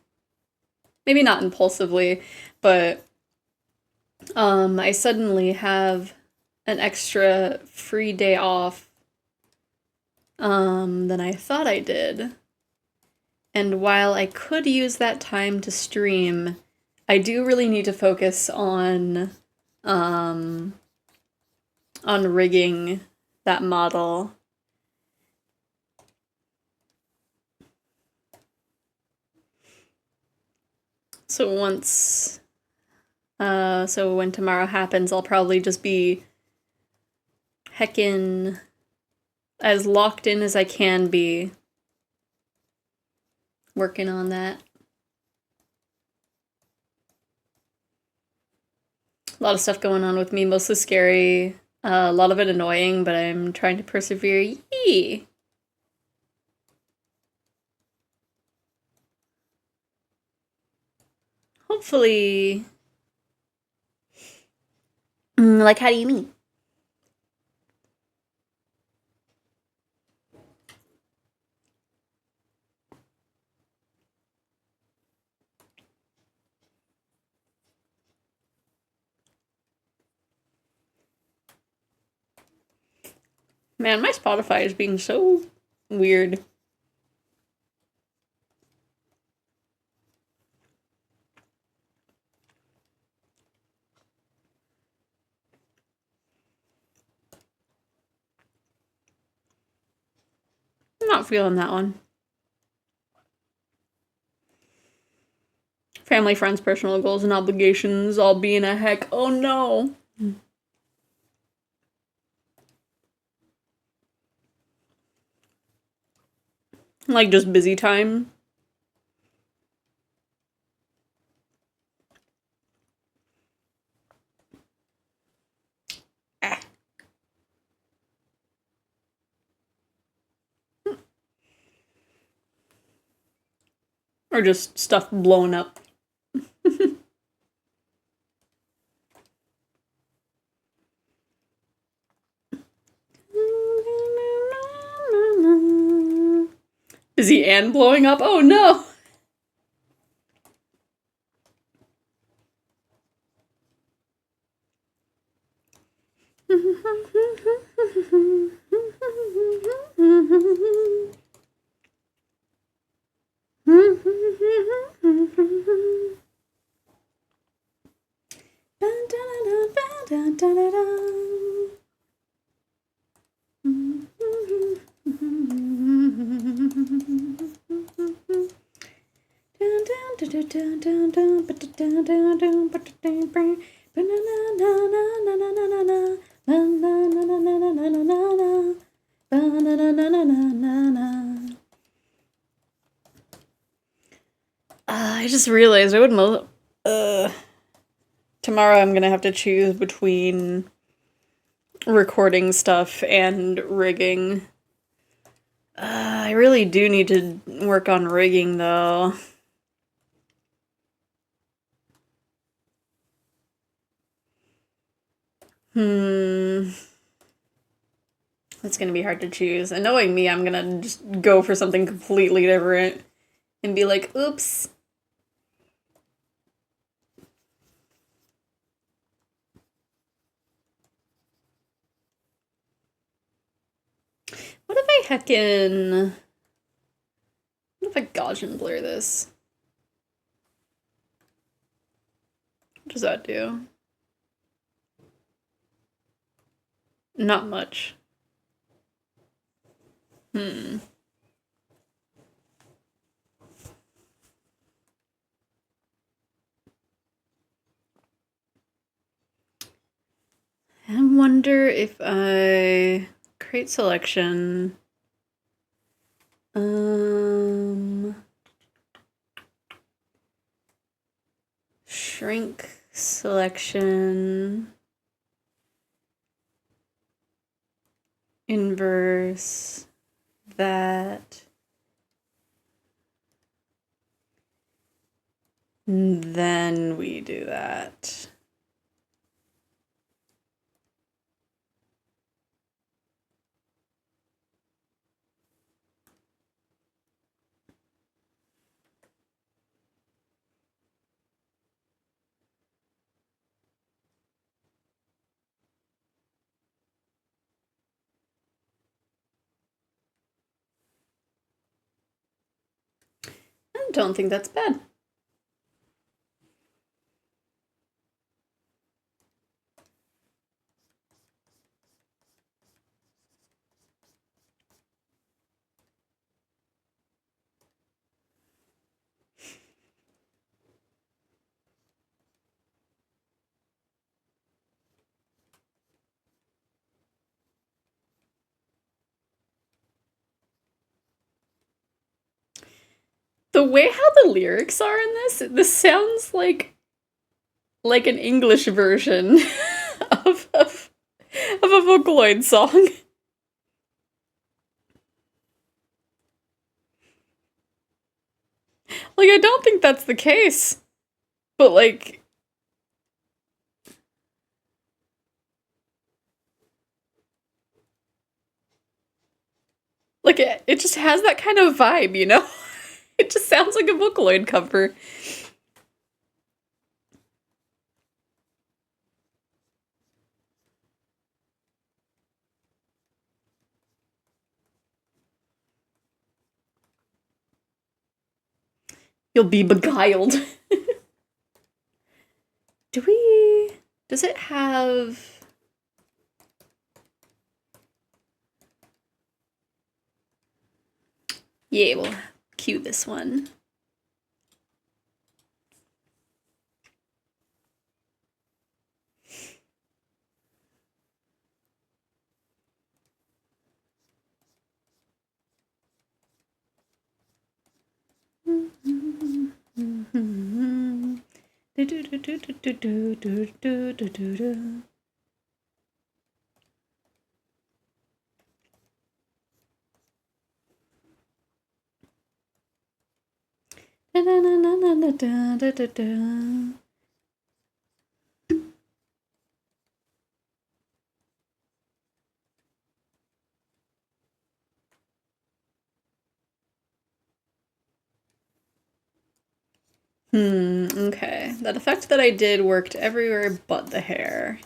maybe not impulsively, but I suddenly have an extra free day off than I thought I did. And while I could use that time to stream, I do really need to focus on rigging that model. So so when tomorrow happens, I'll probably just be heckin' as locked in as I can be working on that. A lot of stuff going on with me, mostly scary, a lot of it annoying, but I'm trying to persevere. Yee! Hopefully... like, how do you mean? Man, my Spotify is being so weird. I'm not feeling that one. Family, friends, personal goals, and obligations all being a heck. Oh no! Like just busy time. Ah. Or just stuff blowing up. Busy and blowing up? Oh no! I just realized I would tomorrow I'm gonna have to choose between recording stuff and rigging. I really do need to work on rigging though. That's gonna be hard to choose. And knowing me, I'm gonna just go for something completely different and be like, oops. What if I heckin... What if I Gaussian blur this? What does that do? Not much. I wonder if I create selection. Shrink selection. Inverse that. Then we do that. I don't think that's bad. The way how the lyrics are in this sounds like an English version of a Vocaloid song. Like, I don't think that's the case. But, like... Like, it just has that kind of vibe, you know? It just sounds like a Vocaloid cover. You'll be beguiled. Does it have... Yeah, we'll cue this one. Okay. That effect that I did worked everywhere but the hair.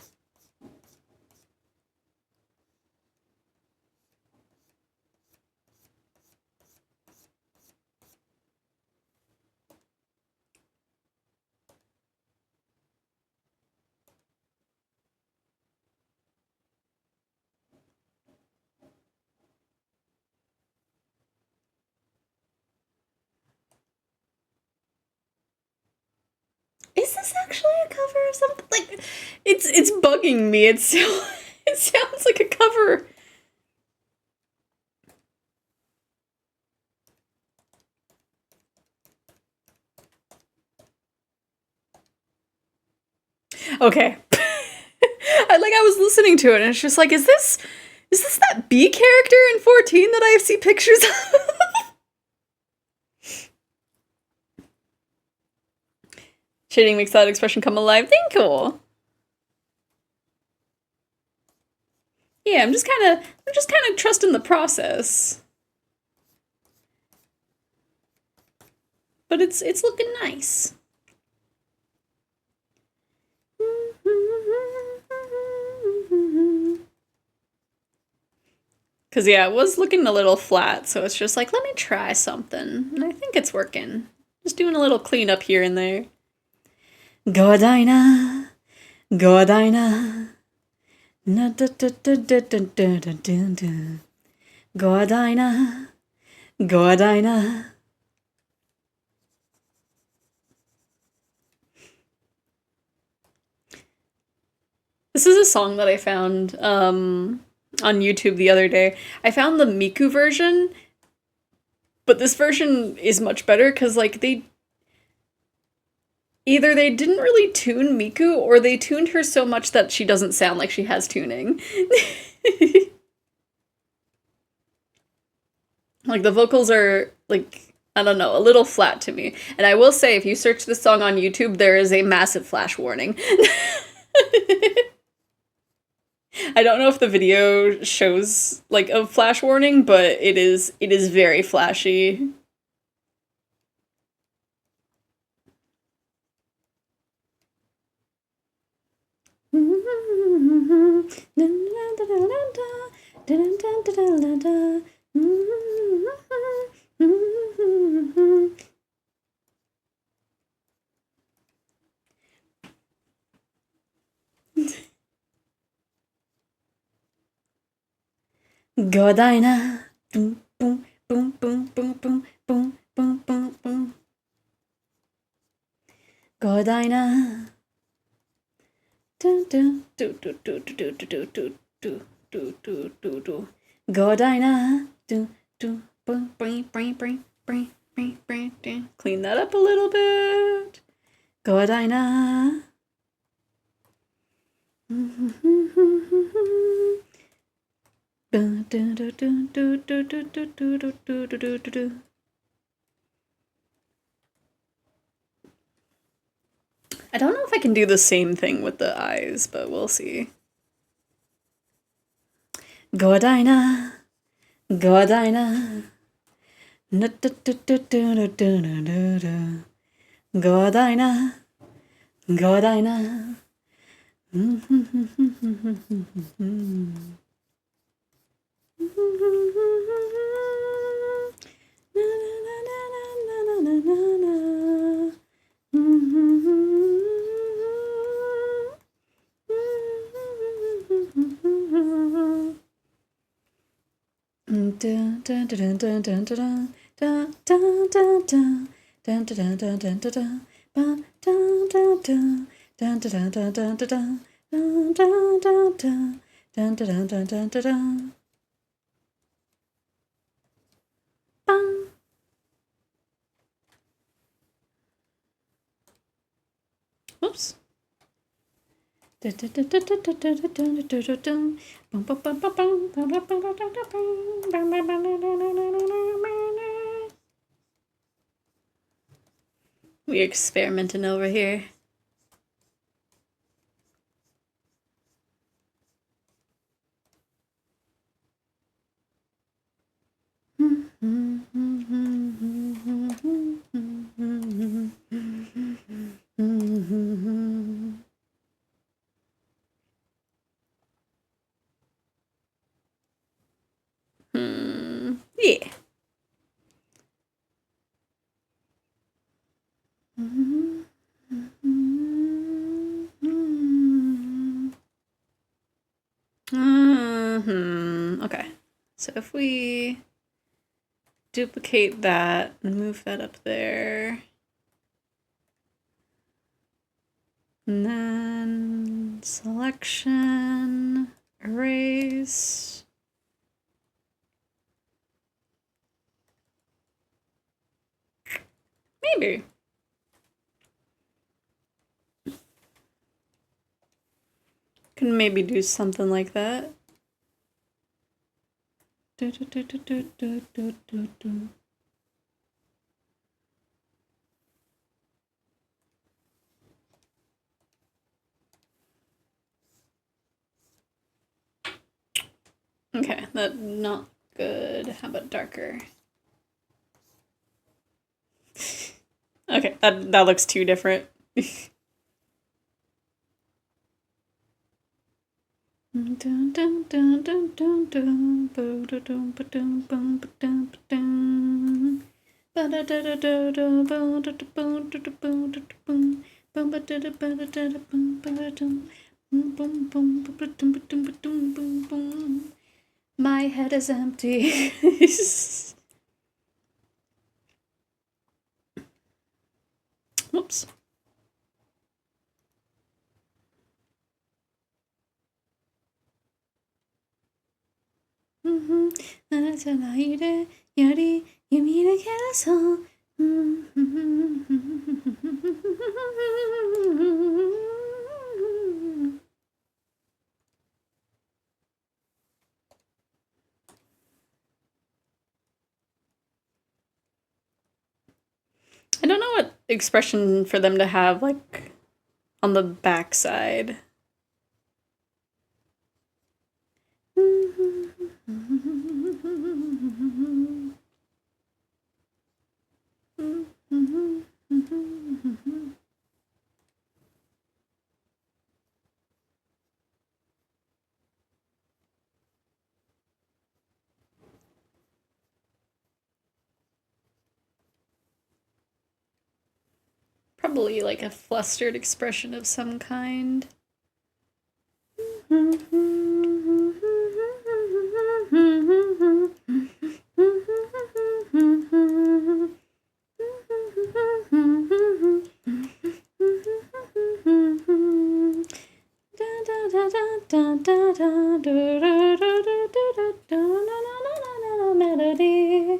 this actually a cover of something? Like, it's bugging me. It sounds like a cover. Okay. I was listening to it and it's just like, is this that B character in 14 that I see pictures of? Shading makes that expression come alive. Thank you. Yeah, I'm just kind of trusting the process. But it's looking nice. Cause yeah, it was looking a little flat, so it's just like, let me try something. And I think it's working. Just doing a little cleanup here and there. Godina, Godina, na da da da da da da da da. Godina, Godina. This is a song that I found on YouTube the other day. I found the Miku version, but this version is much better because like either they didn't really tune Miku or they tuned her so much that she doesn't sound like she has tuning. Like the vocals are like, I don't know, a little flat to me. And I will say, if you search this song on YouTube, there is a massive flash warning. I don't know if the video shows like a flash warning, but it is very flashy. Godina. Boom, boom, boom, boom, boom, boom, boom, boom, boom, boom. Godina. Do do do do do do do do do do do do do do. Godina. Do do boom, bring, bring, bring, bring, bring, bring, bring. Clean that up a little bit. Godina. I don't know if I can do the same thing with the eyes, but we'll see. Godina, Godina, Godina, Godina. Oops. We experimenting over here. Yeah. Okay. So if we duplicate that and move that up there. And then selection, erase. Maybe. Can maybe do something like that. Okay, that's not good. How about darker? Okay, that looks too different. My head is empty. Whoops. I don't know what expression for them to have, like, on the backside. Probably like a flustered expression of some kind. Melody.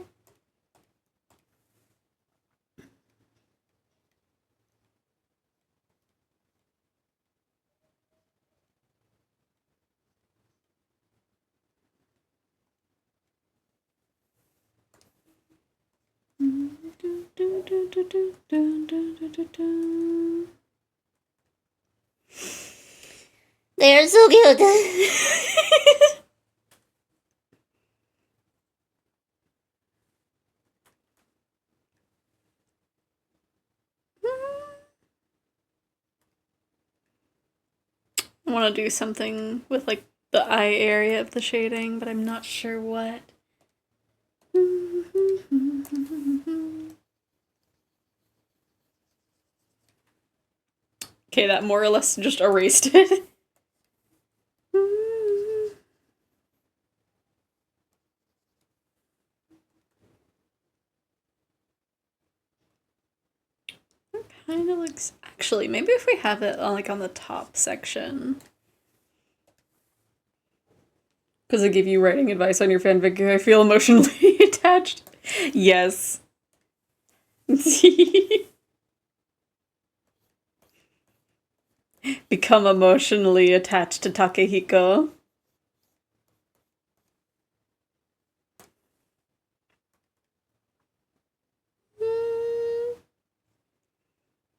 They're so cute. I want to do something with like the eye area of the shading, but I'm not sure what. Okay, that more or less just erased it. Kind of looks. Actually, maybe if we have it on, like on the top section, because I give you writing advice on your fanfic, I feel emotionally attached. Yes. Become emotionally attached to Takehiko.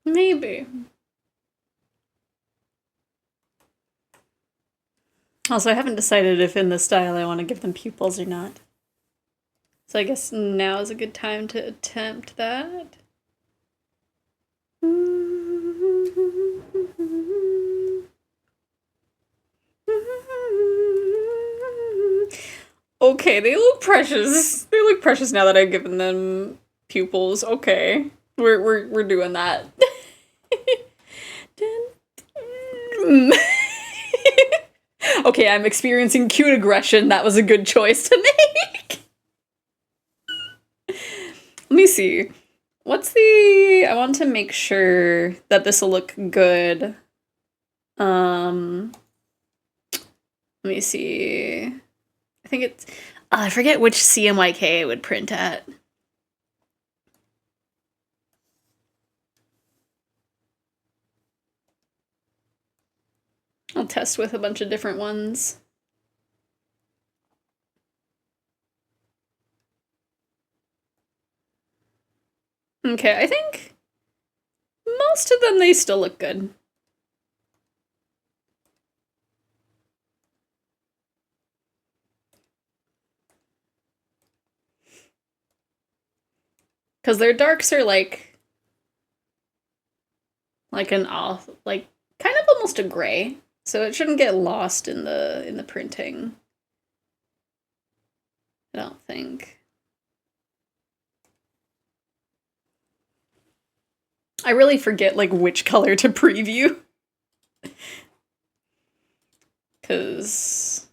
Maybe. Also, I haven't decided if in this style I want to give them pupils or not. So I guess now is a good time to attempt that. Okay, they look precious. They look precious now that I've given them pupils. Okay. We're doing that. Okay, I'm experiencing cute aggression. That was a good choice to make. Let me see. What's the... I want to make sure that this will look good Let me see. I think it's, I forget which CMYK it would print at. I'll test with a bunch of different ones. Okay, I think most of them, they still look good. Because their darks are like an off, like kind of almost a gray, so it shouldn't get lost in the printing. I don't think. I really forget like which color to preview. Cause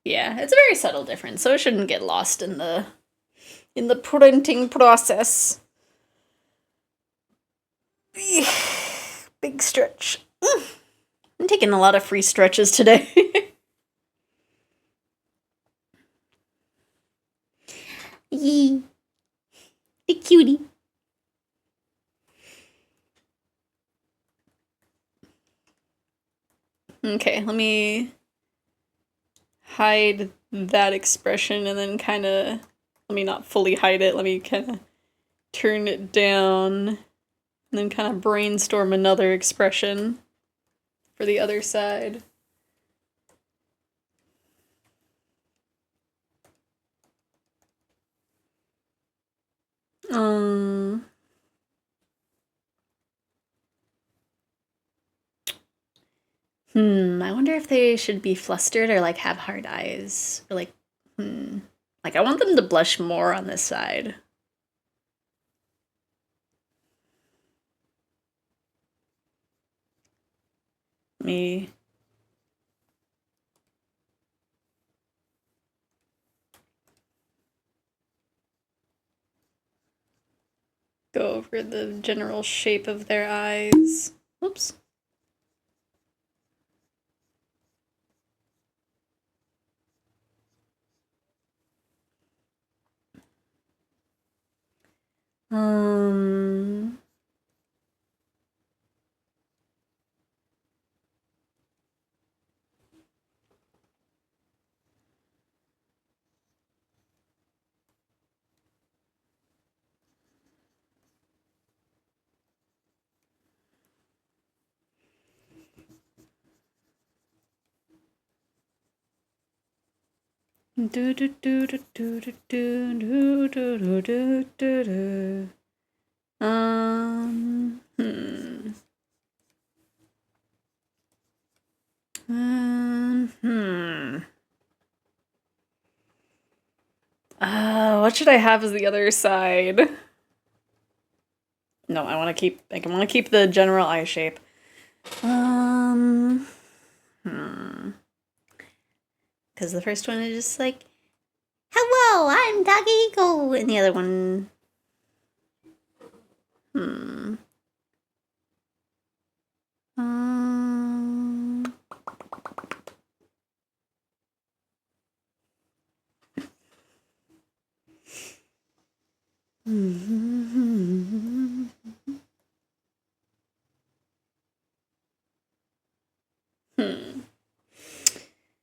yeah, it's a very subtle difference, so it shouldn't get lost in the printing process. Big stretch. I'm taking a lot of free stretches today. Yee. The cutie. Okay, let me hide that expression and then kind of, let me not fully hide it, let me kind of turn it down and then kind of brainstorm another expression for the other side. I wonder if they should be flustered or like have hard eyes or like, like I want them to blush more on this side. Me. Go over the general shape of their eyes. Whoops. Do do do do do do do do do do do do. What should I have as the other side? No, I want to keep the general eye shape. Because the first one is just like, hello, I'm Doggy Eagle, and the other one,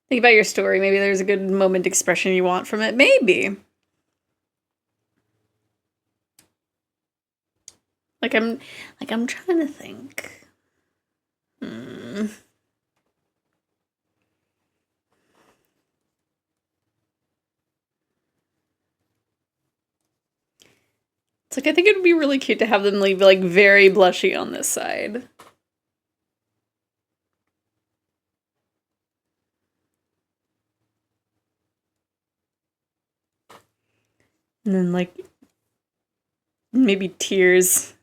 Think about your story. Maybe there's a good moment expression you want from it. Maybe. Like I'm trying to think. It's like I think it would be really cute to have them leave like very blushy on this side. And then like maybe tears.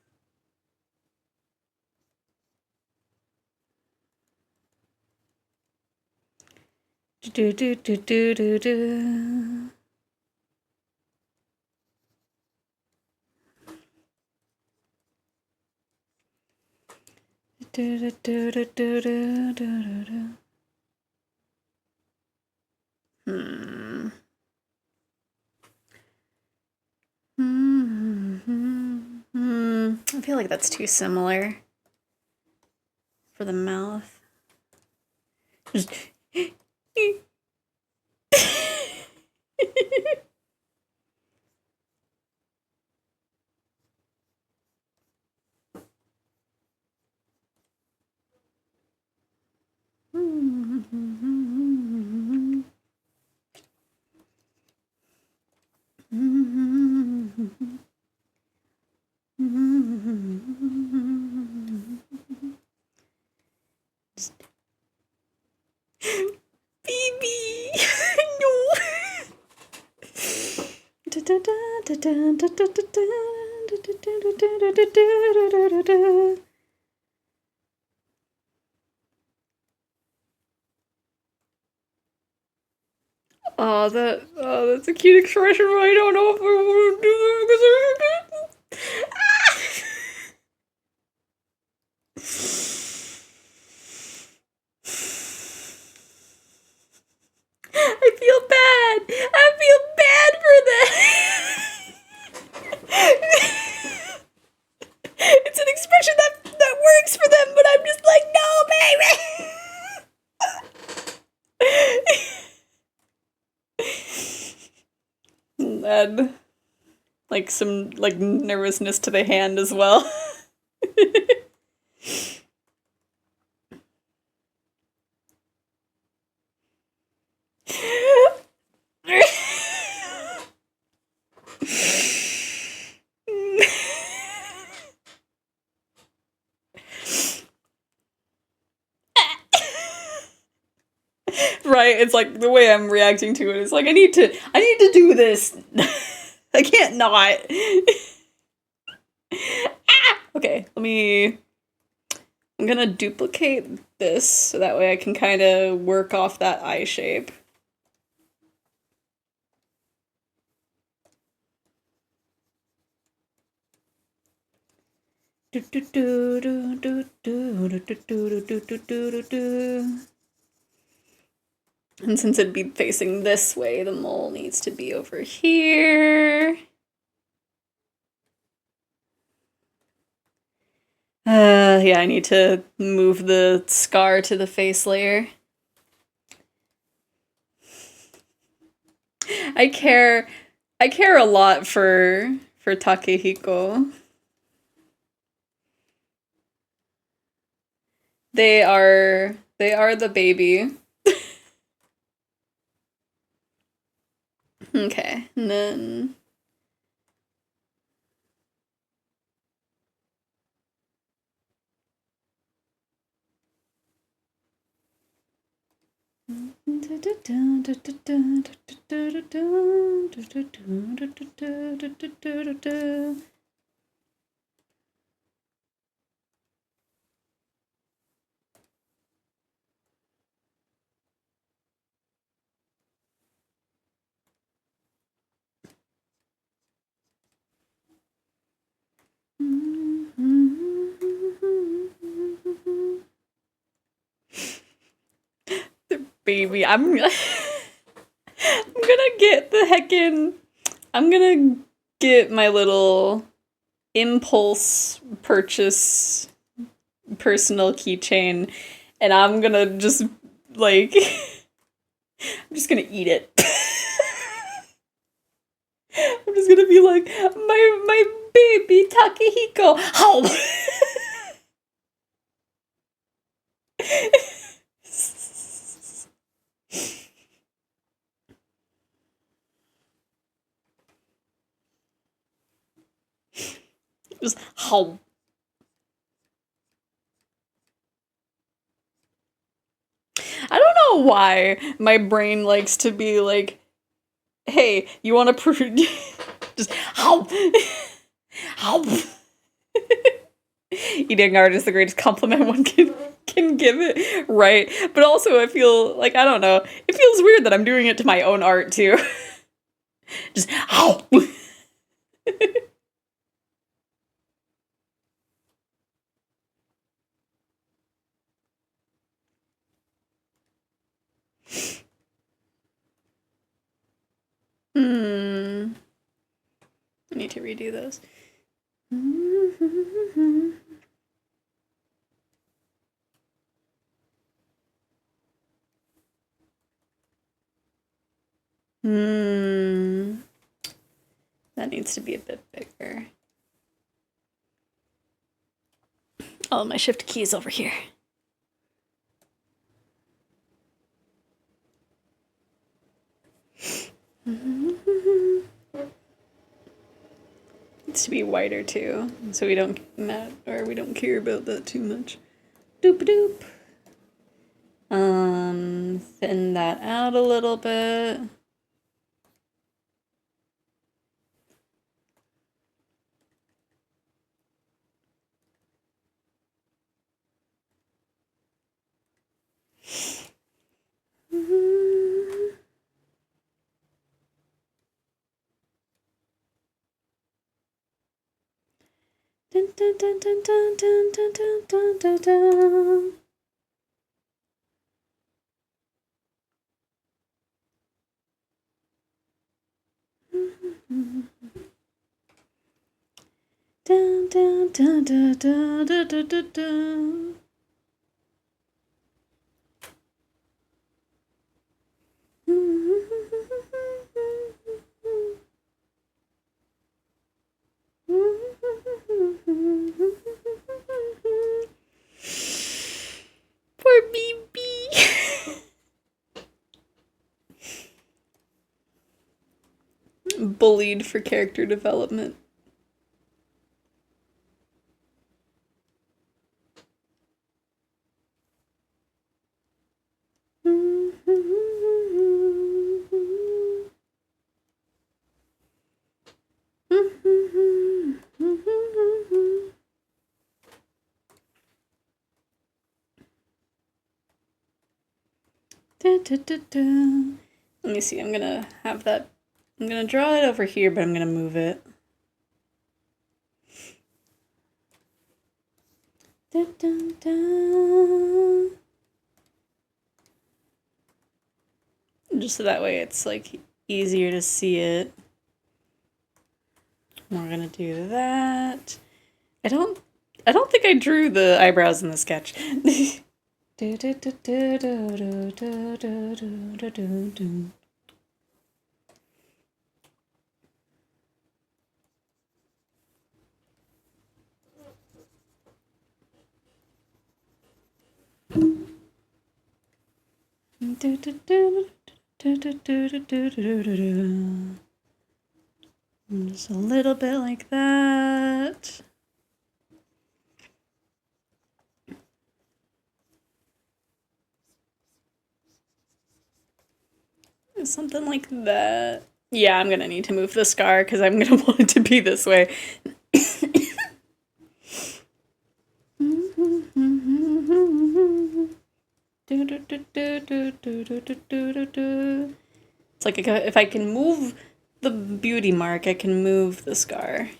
Do do do do do do. Hmm. I feel like that's too similar for the mouth. Just Baby, no. Oh, that's a cute expression, but I don't know if I want to do that I feel bad. I feel bad for them. It's an expression that works for them, but I'm just like, no, baby. Add like some like nervousness to the hand as well. Right, it's like the way I'm reacting to it is like I need to do this. I can't not. Okay, I'm gonna duplicate this so that way I can kind of work off that eye shape. And since it'd be facing this way, the mole needs to be over here. Yeah, I need to move the scar to the face layer. I care a lot for Takehiko. They are the baby. Okay, and then the baby. I'm gonna get the heckin'. I'm gonna get my little impulse purchase personal keychain, and I'm gonna just like I'm just gonna eat it. I'm just gonna be like my baby Takehiko. How? Just how? I don't know why my brain likes to be like, hey, you want to prove just how? How? Eating art is the greatest compliment one can give it, right? But also I feel like, I don't know, it feels weird that I'm doing it to my own art too. Just how? to redo those. That needs to be a bit bigger. Oh, my shift key is over here. Needs to be wider too, so we don't care about that too much. Doop doop. Thin that out a little bit. Dun, dun, dun, dun, dun, dun, dun, dun, dun, dun. Dun, dun, dun, dun, dun, dun, dun, dun, dun. Poor BB. Bullied for character development. Let me see, I'm gonna draw it over here, but I'm gonna move it. Dun, dun, dun. Just so that way it's like easier to see it. We're gonna do that. I don't think I drew the eyebrows in the sketch. Just a little bit like that. Something like that. Yeah, I'm gonna need to move the scar because I'm gonna want it to be this way. It's like if I can move the beauty mark, I can move the scar.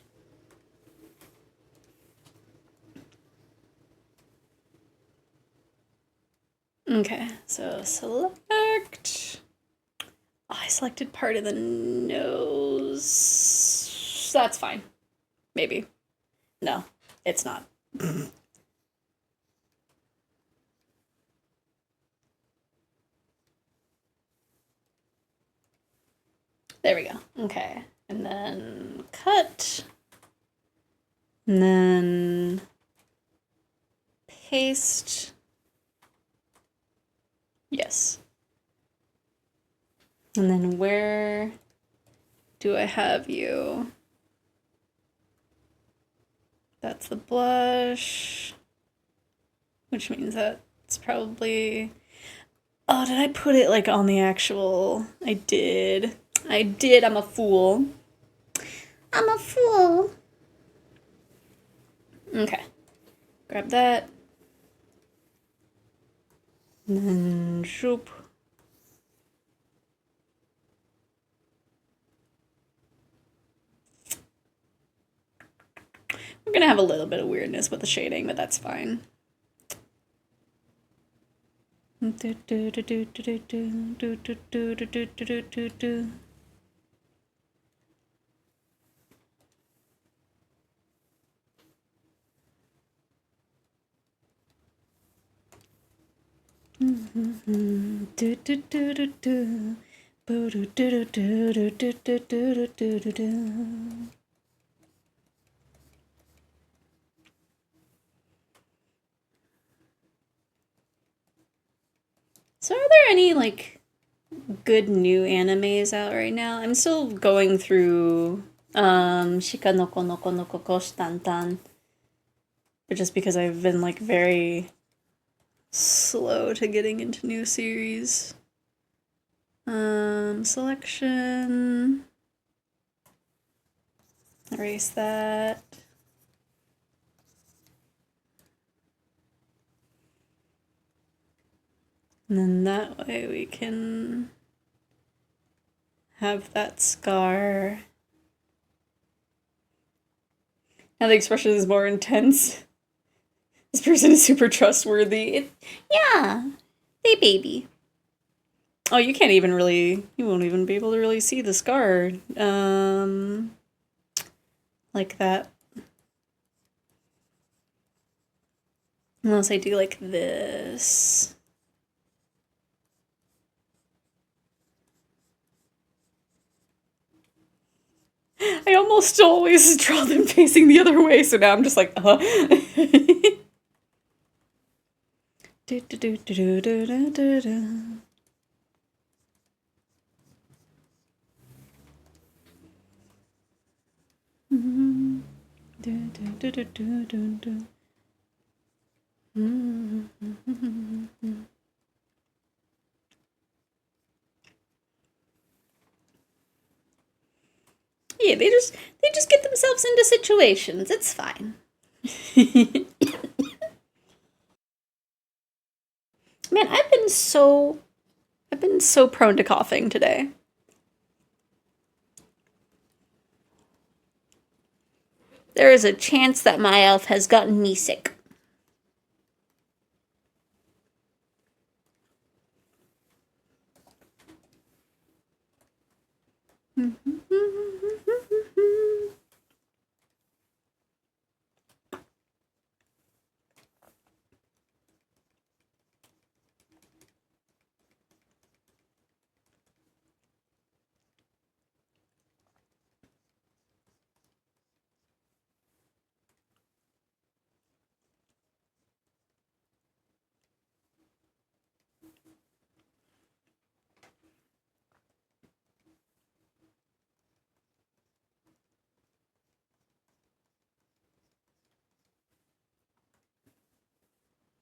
Okay, so select. Oh, I selected part of the nose. That's fine. Maybe. No, it's not. There we go. Okay. And then cut. And then paste. Yes. And then where do I have you? That's the blush. Which means that's probably... Oh, did I put it like on the actual... I did. I'm a fool. I'm a fool. Okay. Grab that. And then shoop. We're gonna have a little bit of weirdness with the shading, but that's fine. Do, do, do, do, do. Bo, do, do, do, do, do, do, do, do, do, do. So are there any, like, good new animes out right now? I'm still going through, Shika no ko no ko no kokoshi tantan. But just because I've been, like, very slow to getting into new series. Selection. Erase that. And then that way we can have that scar. Now the expression is more intense. This person is super trustworthy. Yeah, they baby. Oh, you can't even really, you won't even be able to really see the scar. Like that. Unless I do like this. I almost always draw them facing the other way, so now I'm just like, do, do, do, do, do, do, do, do. Mm-hmm. Do, do, do, do, do, do, do. Mm-hmm. Yeah, they just get themselves into situations. It's fine. Man, I've been so prone to coughing today. There is a chance that my elf has gotten me sick.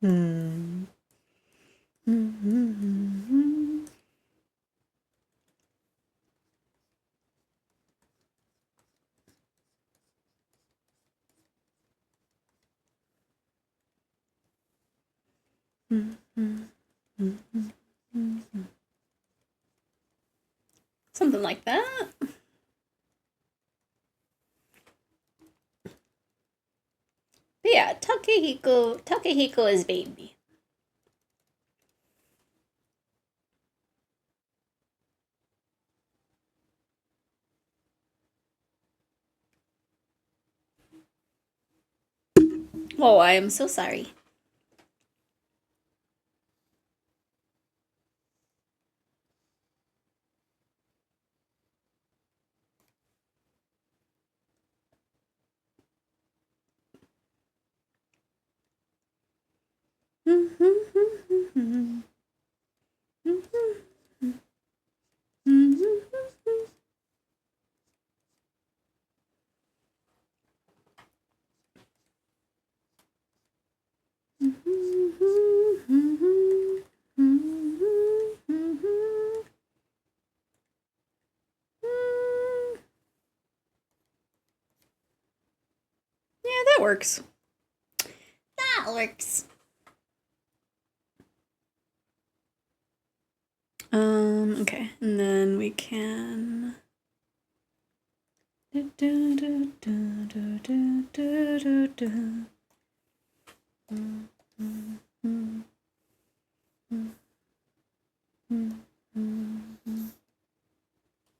Hmm. Mm-hmm. Something like that. But yeah, Takehiko is baby. Oh, I am so sorry. Yeah, that works. That works. Okay, and then we can.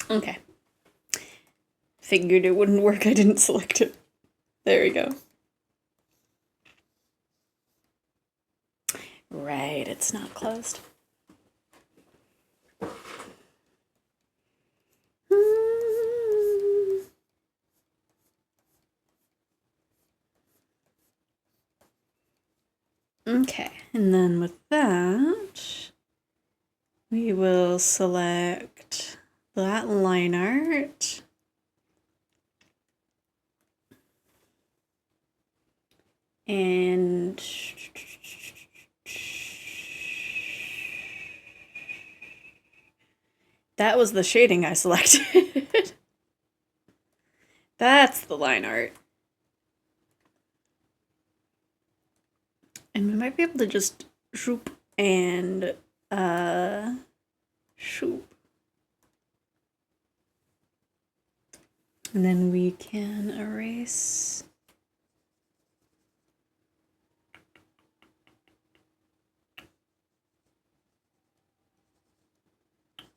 Okay. Figured it wouldn't work. I didn't select it. There we go. Right, it's not closed. Okay, and then with that, we will select that line art. And that was the shading I selected. That's the line art. And we might be able to just shoop and shoop. And then we can erase.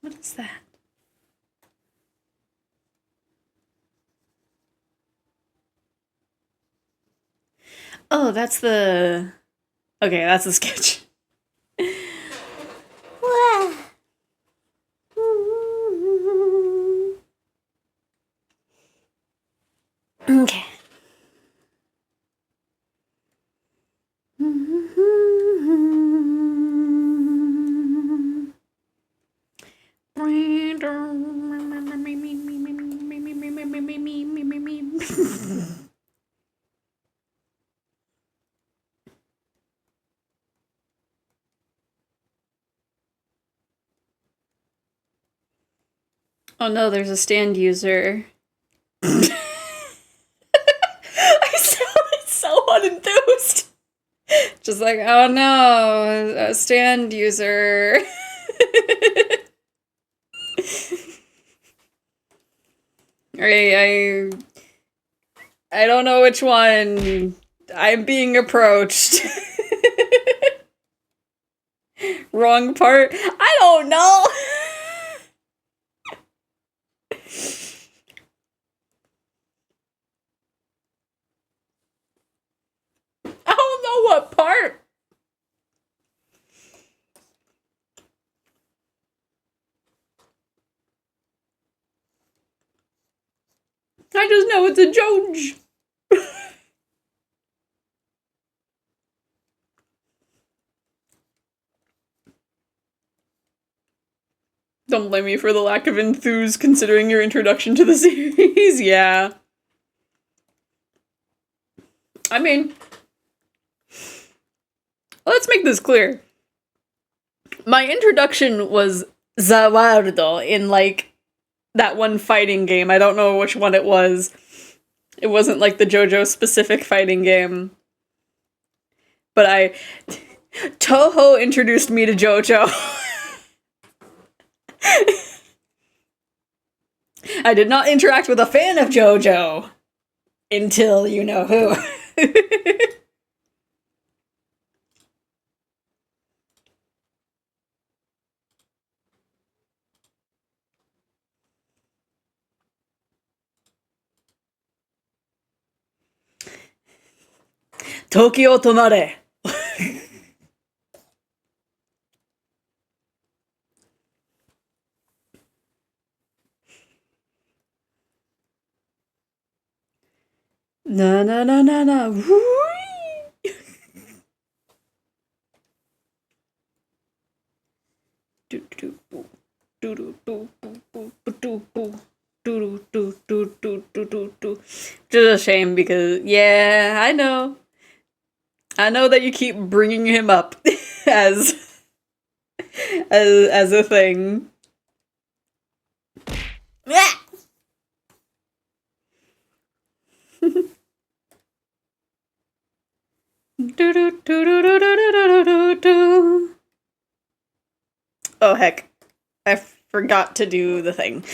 What is that? Oh, that's the... Okay, that's the sketch. Okay. Oh no, there's a stand user. I sounded so unenthused. Just like, oh no, a stand user. I don't know which one. I'm being approached. Wrong part? I don't know. I don't know what part. I just know it's a Joge. Don't blame me for the lack of enthuse considering your introduction to the series. Yeah. I mean, let's make this clear. My introduction was Zawardo in, like, that one fighting game. I don't know which one it was. It wasn't, like, the JoJo-specific fighting game. But Toho introduced me to JoJo. I did not interact with a fan of JoJo. Until you know who. Tokyo Tomare. Na na na na na. Just a shame because, yeah, I know that you keep bringing him up as a thing. Oh heck, I forgot to do the thing.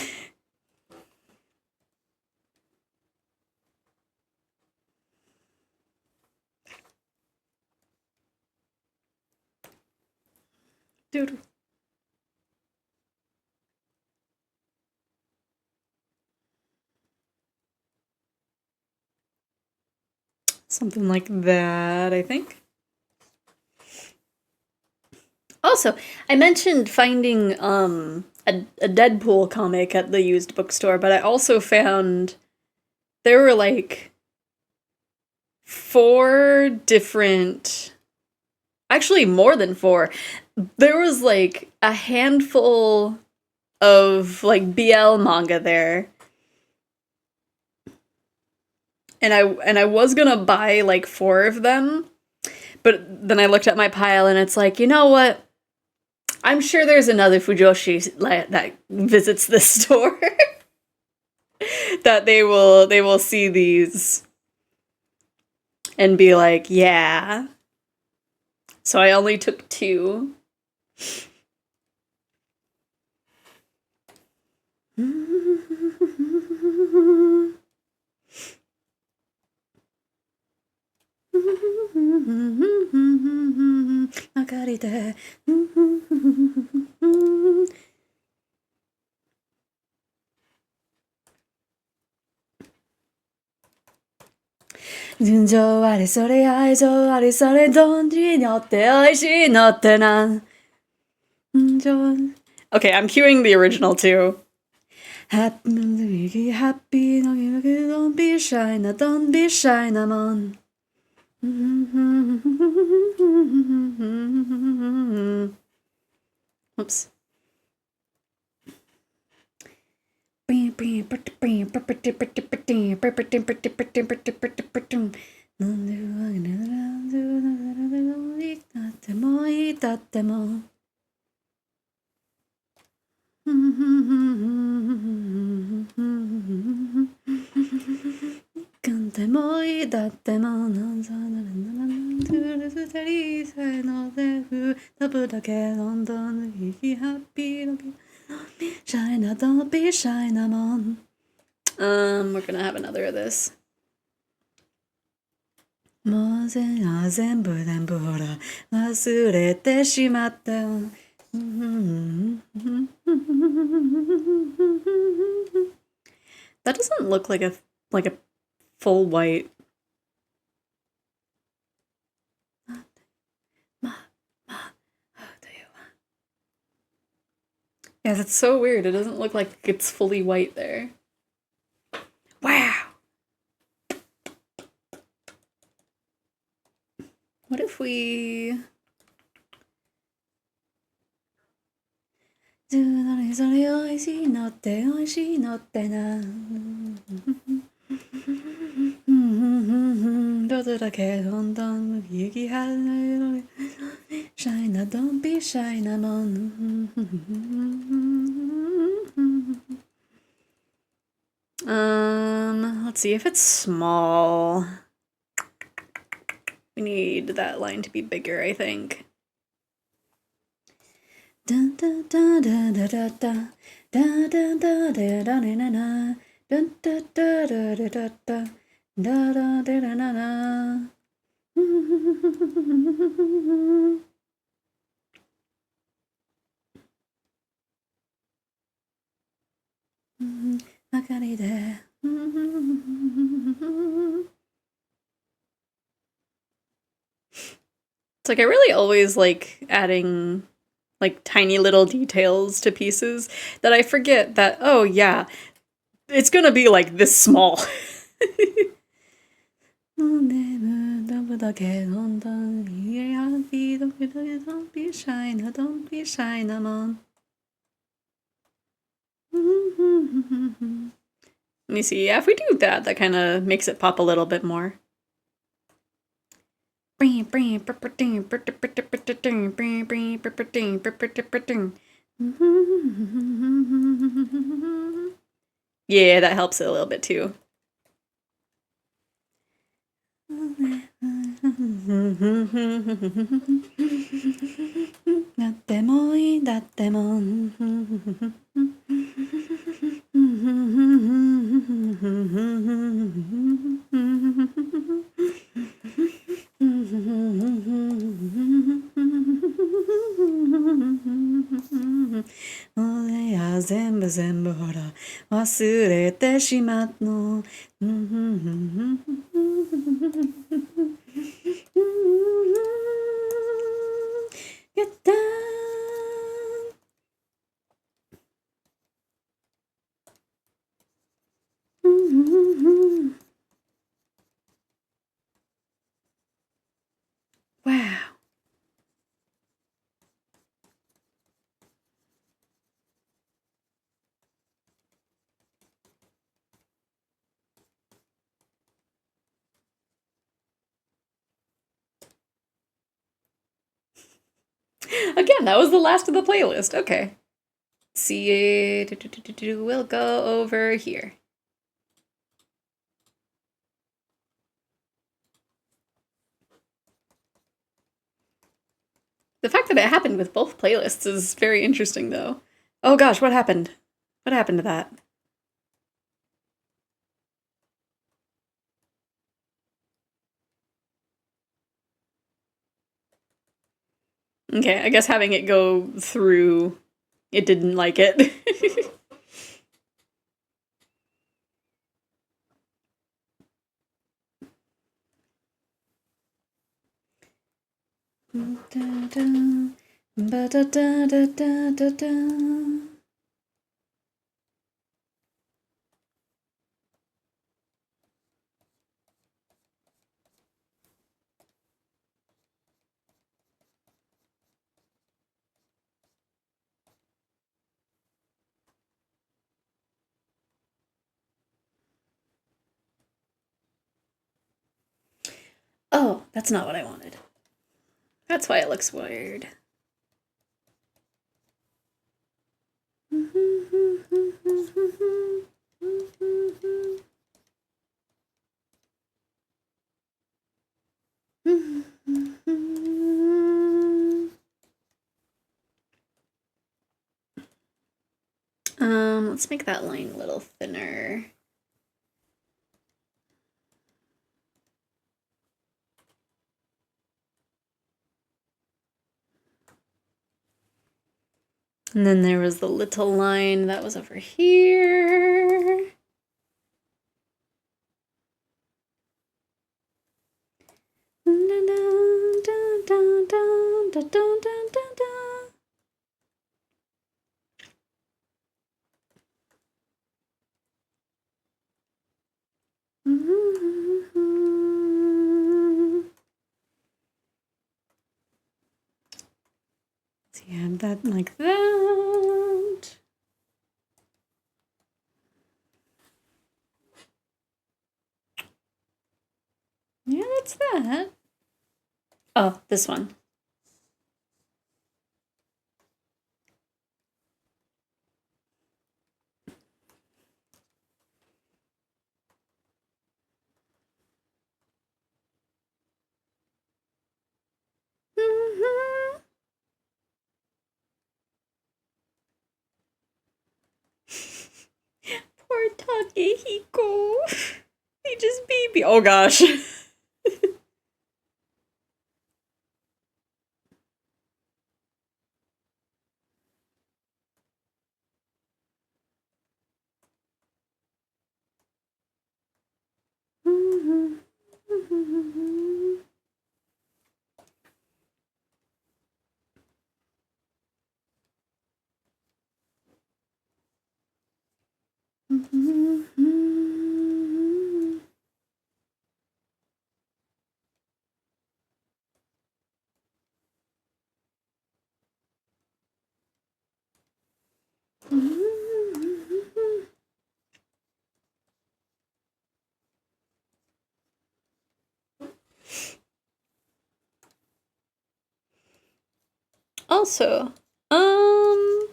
Dude. Something like that, I think. Also, I mentioned finding a Deadpool comic at the used bookstore, but I also found there were like 4 different, actually more than 4. There was like a handful of like BL manga there. And I was gonna buy like 4 of them, but then I looked at my pile and it's like, you know what? I'm sure there's another Fujoshi that visits this store that they will see these and be like, yeah. So I only took 2. Okay, I'm queuing the original too. Happy, happy, don't be shy, now don't be shy, Namon. Oops. China, don't be shy, Namon. We're gonna have another of this. That doesn't look like a full white. Yeah, that's so weird. It doesn't look like it's fully white there. Wow. What if we... China, don't be shy, Namon. Let's see if it's small. We need that line to be bigger, I think. Dun dun dun dun da da da da da da da da na na dun da da da da da da da da da da na na. It's like I really always like adding like tiny little details to pieces that I forget that, oh yeah, it's gonna be like this small. Don't be shy, now don't be shy, Namon. Let me see, yeah, if we do that, that kind of makes it pop a little bit more. Yeah, that helps it a little bit too. Again, that was the last of the playlist. Okay. See, we'll go over here. The fact that it happened with both playlists is very interesting, though. Oh gosh, what happened? What happened to that? Okay, I guess having it go through, it didn't like it. Oh, that's not what I wanted. That's why it looks weird. Let's make that line a little thinner. And then there was the little line that was over here. So you have that like that. Yeah, that's that. Oh, this one. Poor Takehiko. He just baby. Oh gosh. Also, I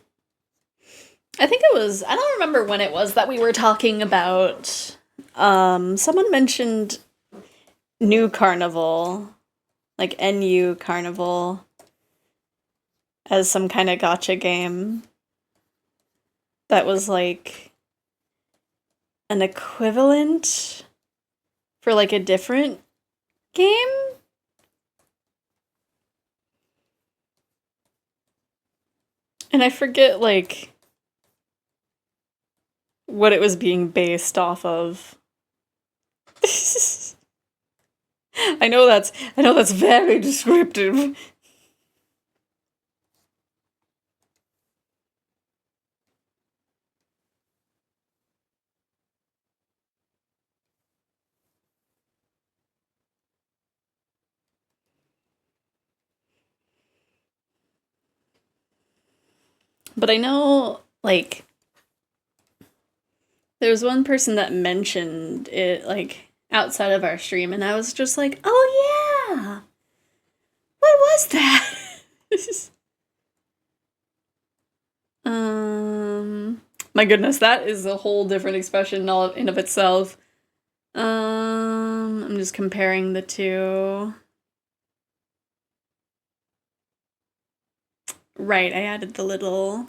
think it was, I don't remember when it was that we were talking about, someone mentioned New Carnival, like NU Carnival, as some kind of gotcha game that was like an equivalent for like a different game? And I forget, like, what it was being based off of. I know that's very descriptive. But I know, like, there was one person that mentioned it, like, outside of our stream, and I was just like, oh yeah! What was that? My goodness, that is a whole different expression all in of itself. I'm just comparing the two. Right, I added the little...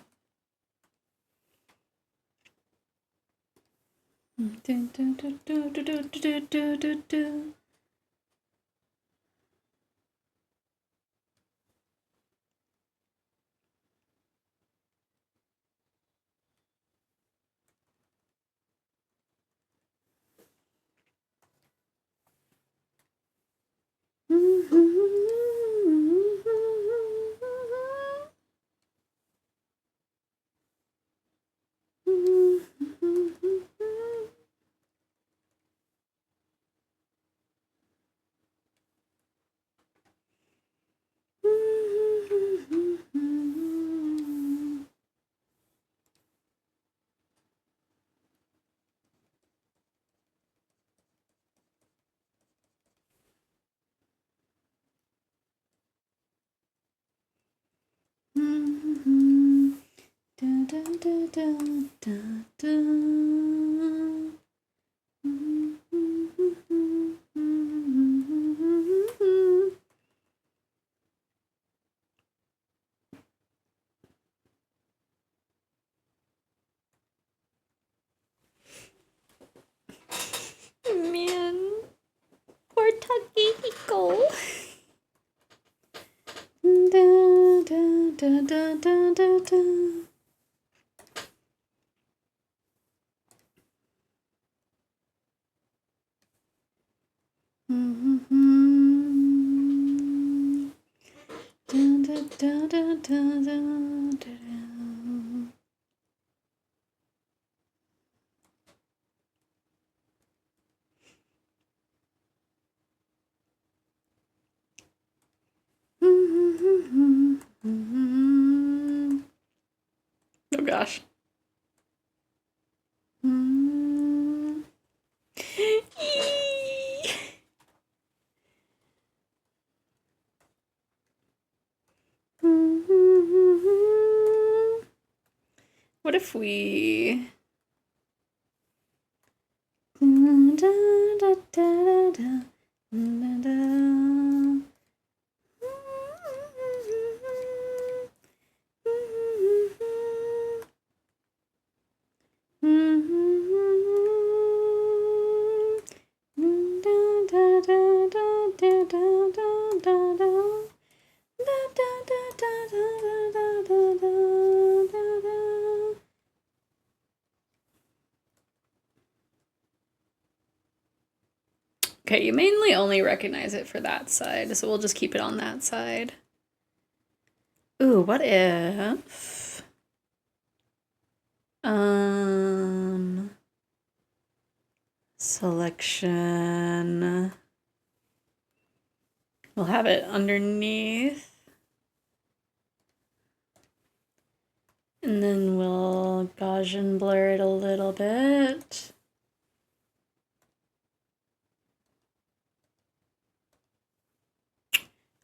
Man, poor Takehiko. Oh gosh. What if we... Okay, you mainly only recognize it for that side, so we'll just keep it on that side. Ooh, what if... Selection... We'll have it underneath. And then we'll Gaussian blur it a little bit.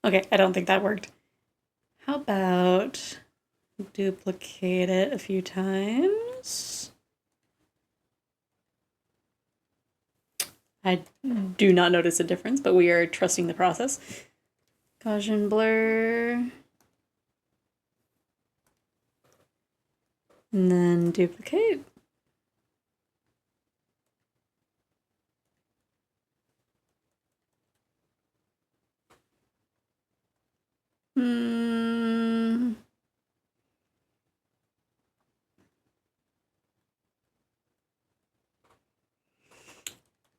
Okay, I don't think that worked. How about duplicate it a few times? I do not notice a difference, but we are trusting the process. Gaussian blur. And then duplicate.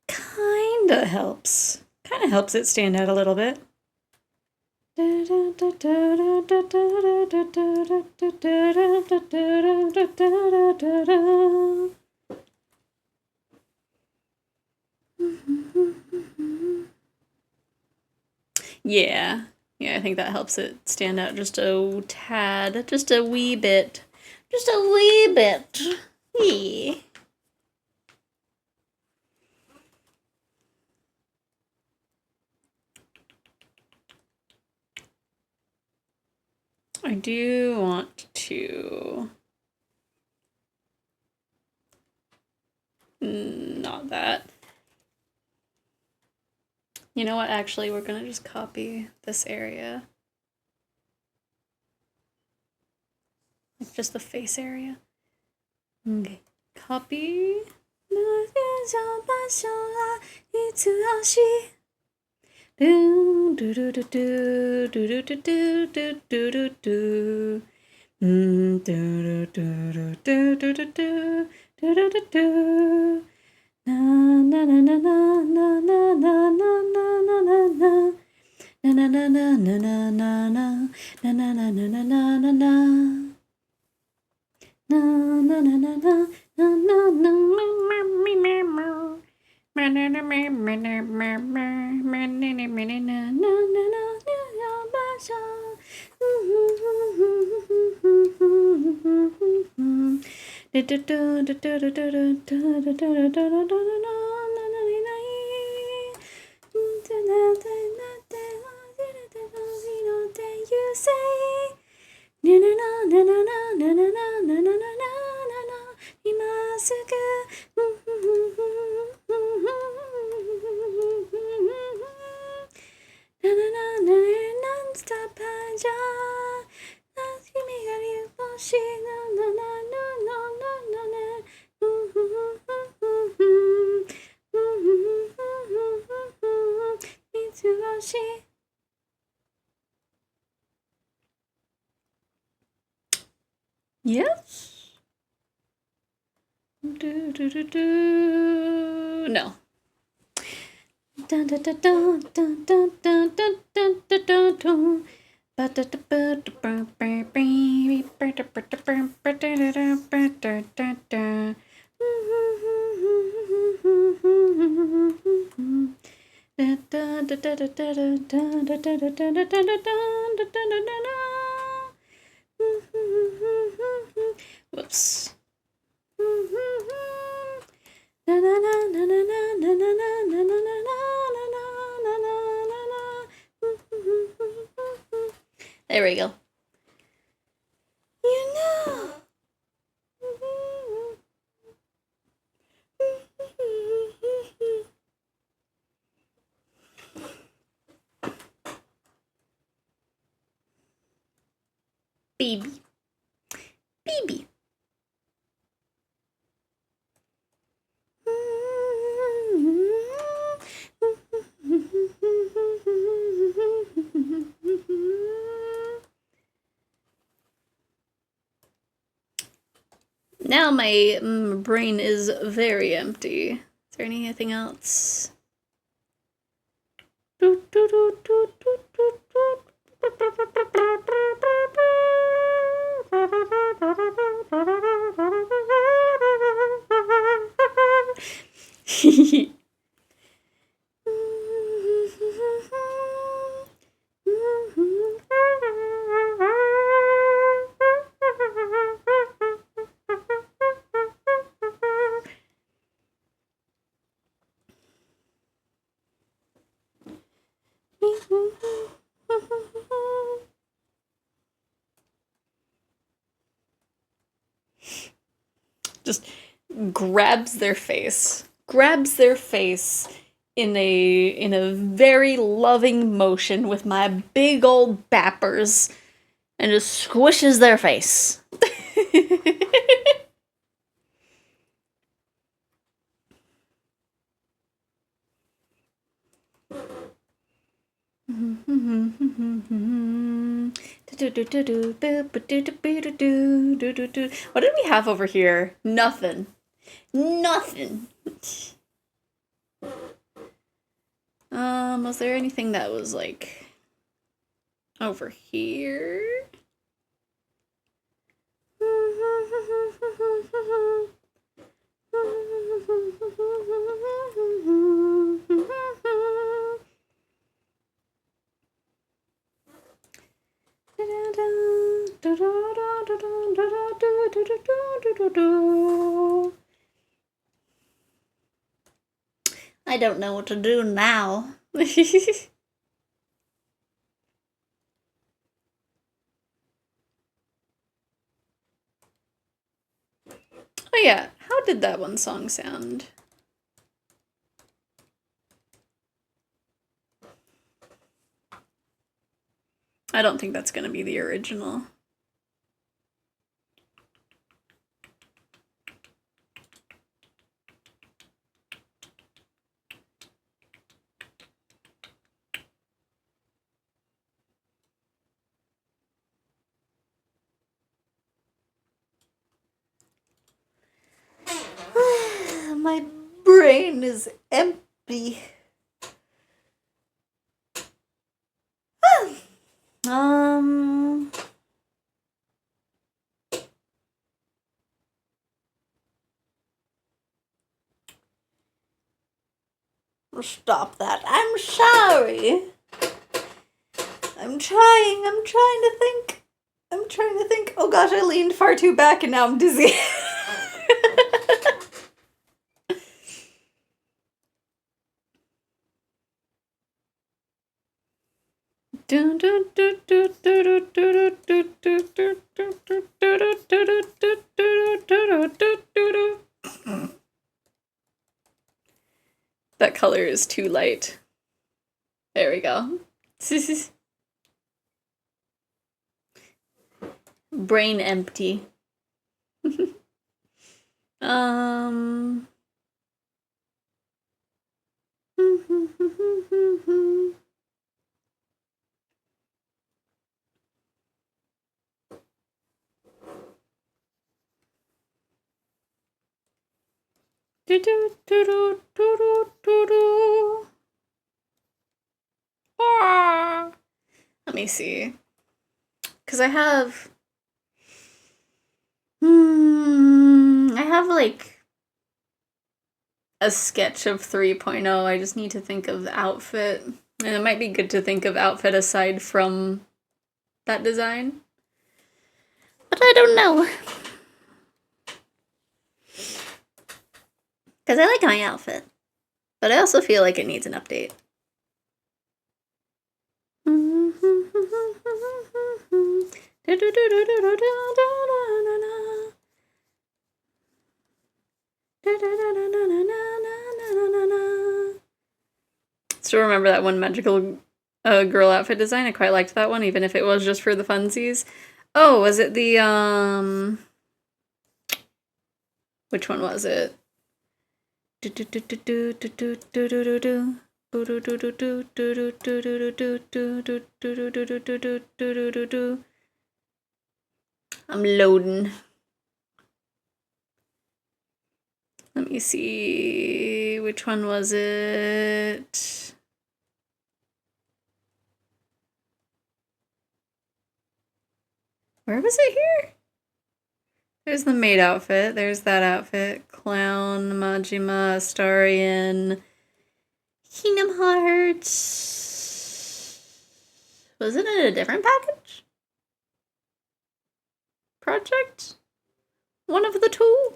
Kinda helps. Kinda helps it stand out a little bit. Yeah. Yeah, I think that helps it stand out just a tad. Just a wee bit. Just a wee bit. Yeah. I do want to Not that. You know what? Actually, we're gonna just copy this area. Like just the face area. Okay. Copy. Do do do do do do do do do do do do. Do do do do do do do do do do. Na na na na na na na na na na na na. Na na na na na na na na na na na na na na na na. Na na na na na na na na Yes? Do, do, do, do. No. Dun, dun, dun, dun, dun, dun, dun, dun, dun, dun, dun, dun. Whoops. There we go. You know. Baby. Baby. Now my brain is very empty. Is there anything else? Just grabs their face in a very loving motion with my big old bappers and just squishes their face. What did we have over here? Nothing. Nothing. Was there anything that was like over here? I don't know what to do now. Oh yeah, how did that one song sound? I don't think that's gonna be the original. My brain is empty. Um. Stop that. I'm sorry. I'm trying to think. Oh gosh, I leaned far too back and now I'm dizzy. That color is too light. There we go. Brain empty. um. Let me see. Because I have like a sketch of 3.0. I just need to think of the outfit. And it might be good to think of outfit aside from that design. But I don't know. Because I like my outfit. But I also feel like it needs an update. Still remember that one magical girl outfit design? I quite liked that one, even if it was just for the funsies. Oh, was it the, which one was it? I'm loading. Let me see, which one was it? Where was it here? There's the maid outfit, there's that outfit. Clown, Majima, Astarion, Kingdom Hearts. Wasn't it a different package? Project? One of the two?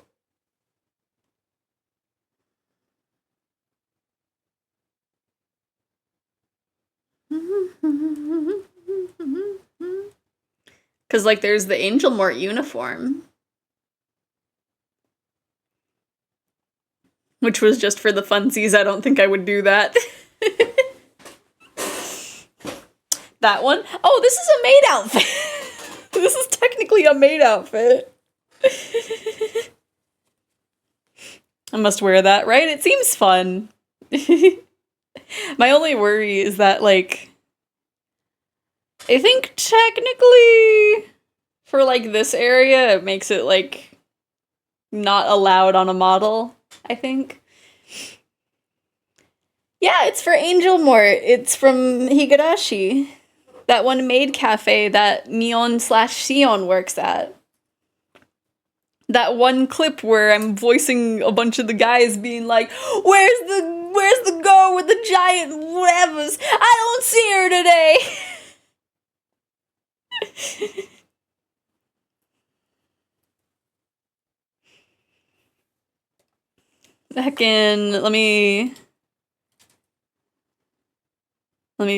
Because, like, there's the Angel Mort uniform. Which was just for the funsies. I don't think I would do that. That one? Oh, this is a maid outfit. This is technically a maid outfit. I must wear that, right? It seems fun. My only worry is that, like, I think technically for, like, this area, it makes it, like, not allowed on a model, I think. Yeah, it's for Angel Mort. It's from Higurashi. That one maid cafe that Neon/Sion works at. That one clip where I'm voicing a bunch of the guys being like, where's the girl with the giant whatevers? I don't see her today. Back in, let me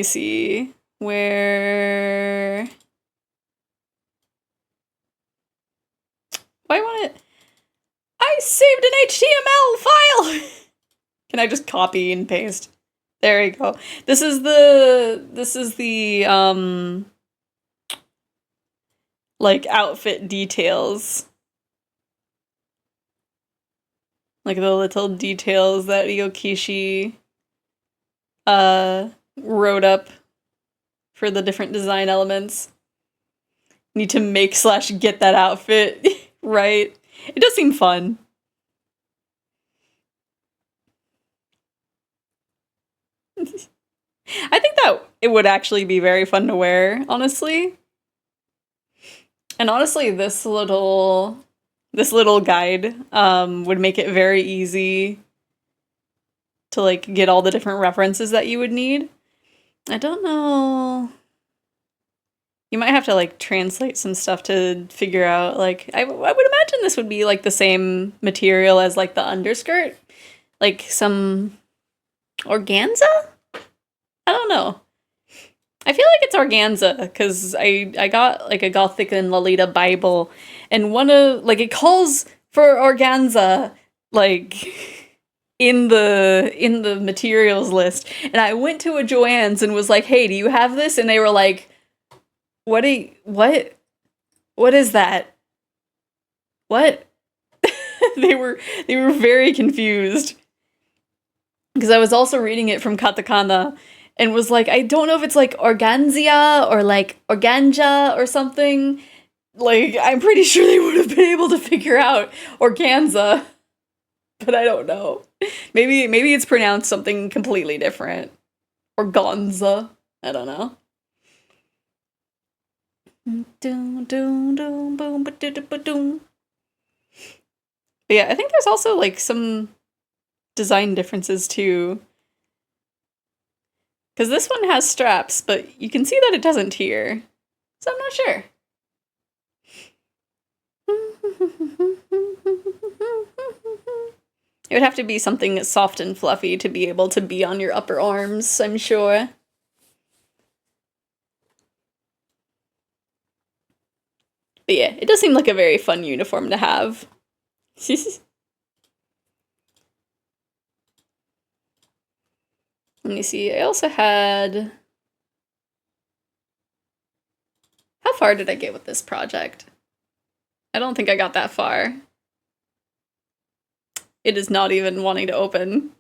see where. Why want it? I I saved an HTML file! Can I just copy and paste? There you go. This is the, like, outfit details. Like, the little details that Yokishi, wrote up for the different design elements. Need to make / get that outfit, right? It does seem fun. I think that it would actually be very fun to wear, honestly. And honestly, this little guide would make it very easy to like get all the different references that you would need. I don't know. You might have to like translate some stuff to figure out like I would imagine this would be like the same material as like the underskirt, like some organza? I don't know. I feel like it's organza because I got like a Gothic and Lolita Bible, and one of like it calls for organza like in the materials list, and I went to a Joann's and was like, "Hey, do you have this?" And they were like, "What is that? What?" they were very confused because I was also reading it from katakana. And was like, I don't know if it's like organzia or like organja or something. Like, I'm pretty sure they would have been able to figure out organza. But I don't know. Maybe it's pronounced something completely different. Organza. I don't know. But yeah, I think there's also like some design differences too. Because this one has straps, but you can see that it doesn't here. So I'm not sure. It would have to be something soft and fluffy to be able to be on your upper arms, I'm sure. But yeah, it does seem like a very fun uniform to have. Let me see, I also had... How far did I get with this project? I don't think I got that far. It is not even wanting to open.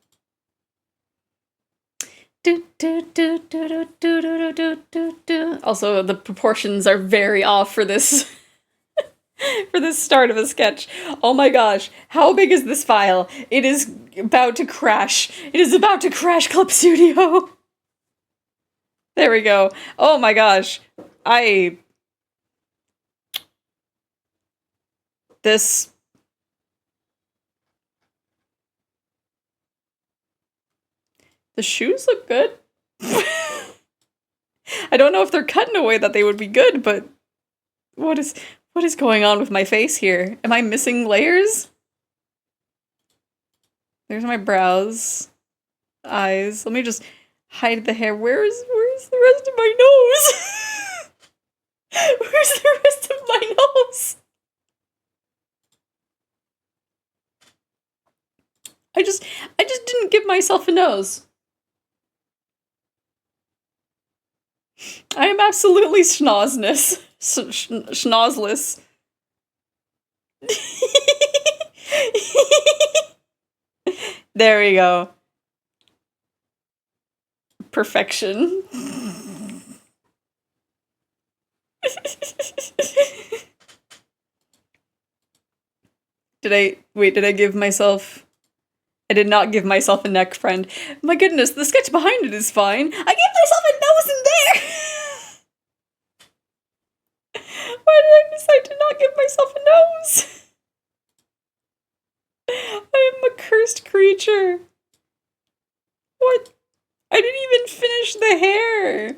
Also, the proportions are very off for this for this start of a sketch. Oh my gosh, how big is this file? It is about to crash. It is about to crash Club Studio. There we go. Oh my gosh. The shoes look good. I don't know if they're cut in a way that they would be good, but what is going on with my face here? Am I missing layers? There's my brows, eyes. Let me just hide the hair. Where's the rest of my nose? Where's the rest of my nose? I just didn't give myself a nose. I am absolutely schnozness. Schnozzless. There we go. Perfection. Did I give myself... I did not give myself a neck friend. My goodness, the sketch behind it is fine. I gave myself a nose in there! Why did I decide to not give myself a nose? I am a cursed creature. What? I didn't even finish the hair.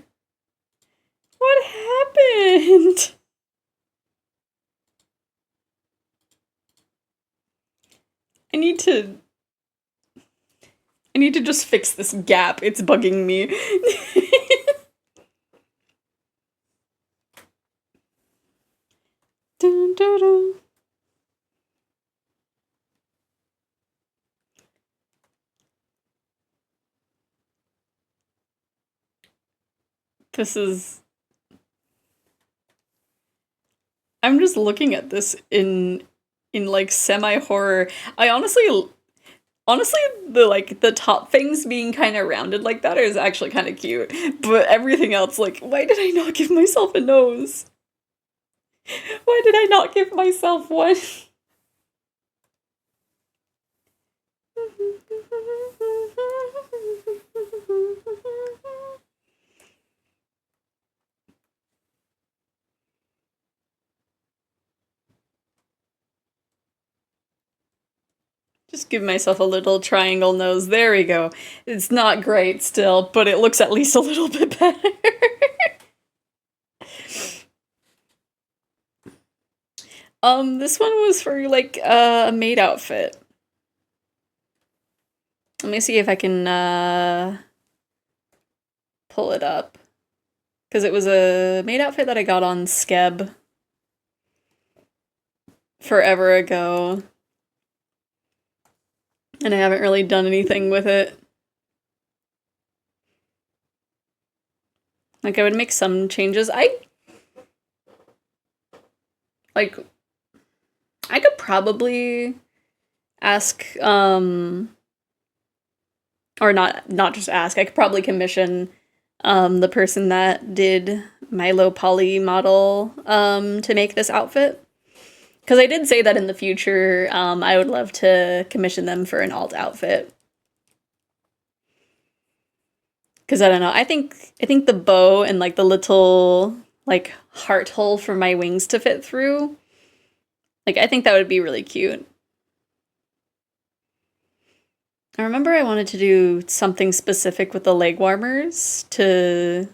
What happened? I need to just fix this gap. It's bugging me. Dun, dun, dun. This is... I'm just looking at this in like semi-horror. I honestly, the top things being kind of rounded like that is actually kind of cute. But everything else, like, why did I not give myself a nose? Why did I not give myself one? Just give myself a little triangle nose. There we go. It's not great still, but it looks at least a little bit better. This one was for like a maid outfit. Let me see if I can pull it up. Because it was a maid outfit that I got on Skeb forever ago. And I haven't really done anything with it. Like, I would make some changes. I could probably ask, or not just ask, I could probably commission the person that did my low poly model to make this outfit. Because I did say that in the future, I would love to commission them for an alt outfit. Because I don't know, I think the bow and like the little like heart hole for my wings to fit through, like I think that would be really cute. I remember I wanted to do something specific with the leg warmers to...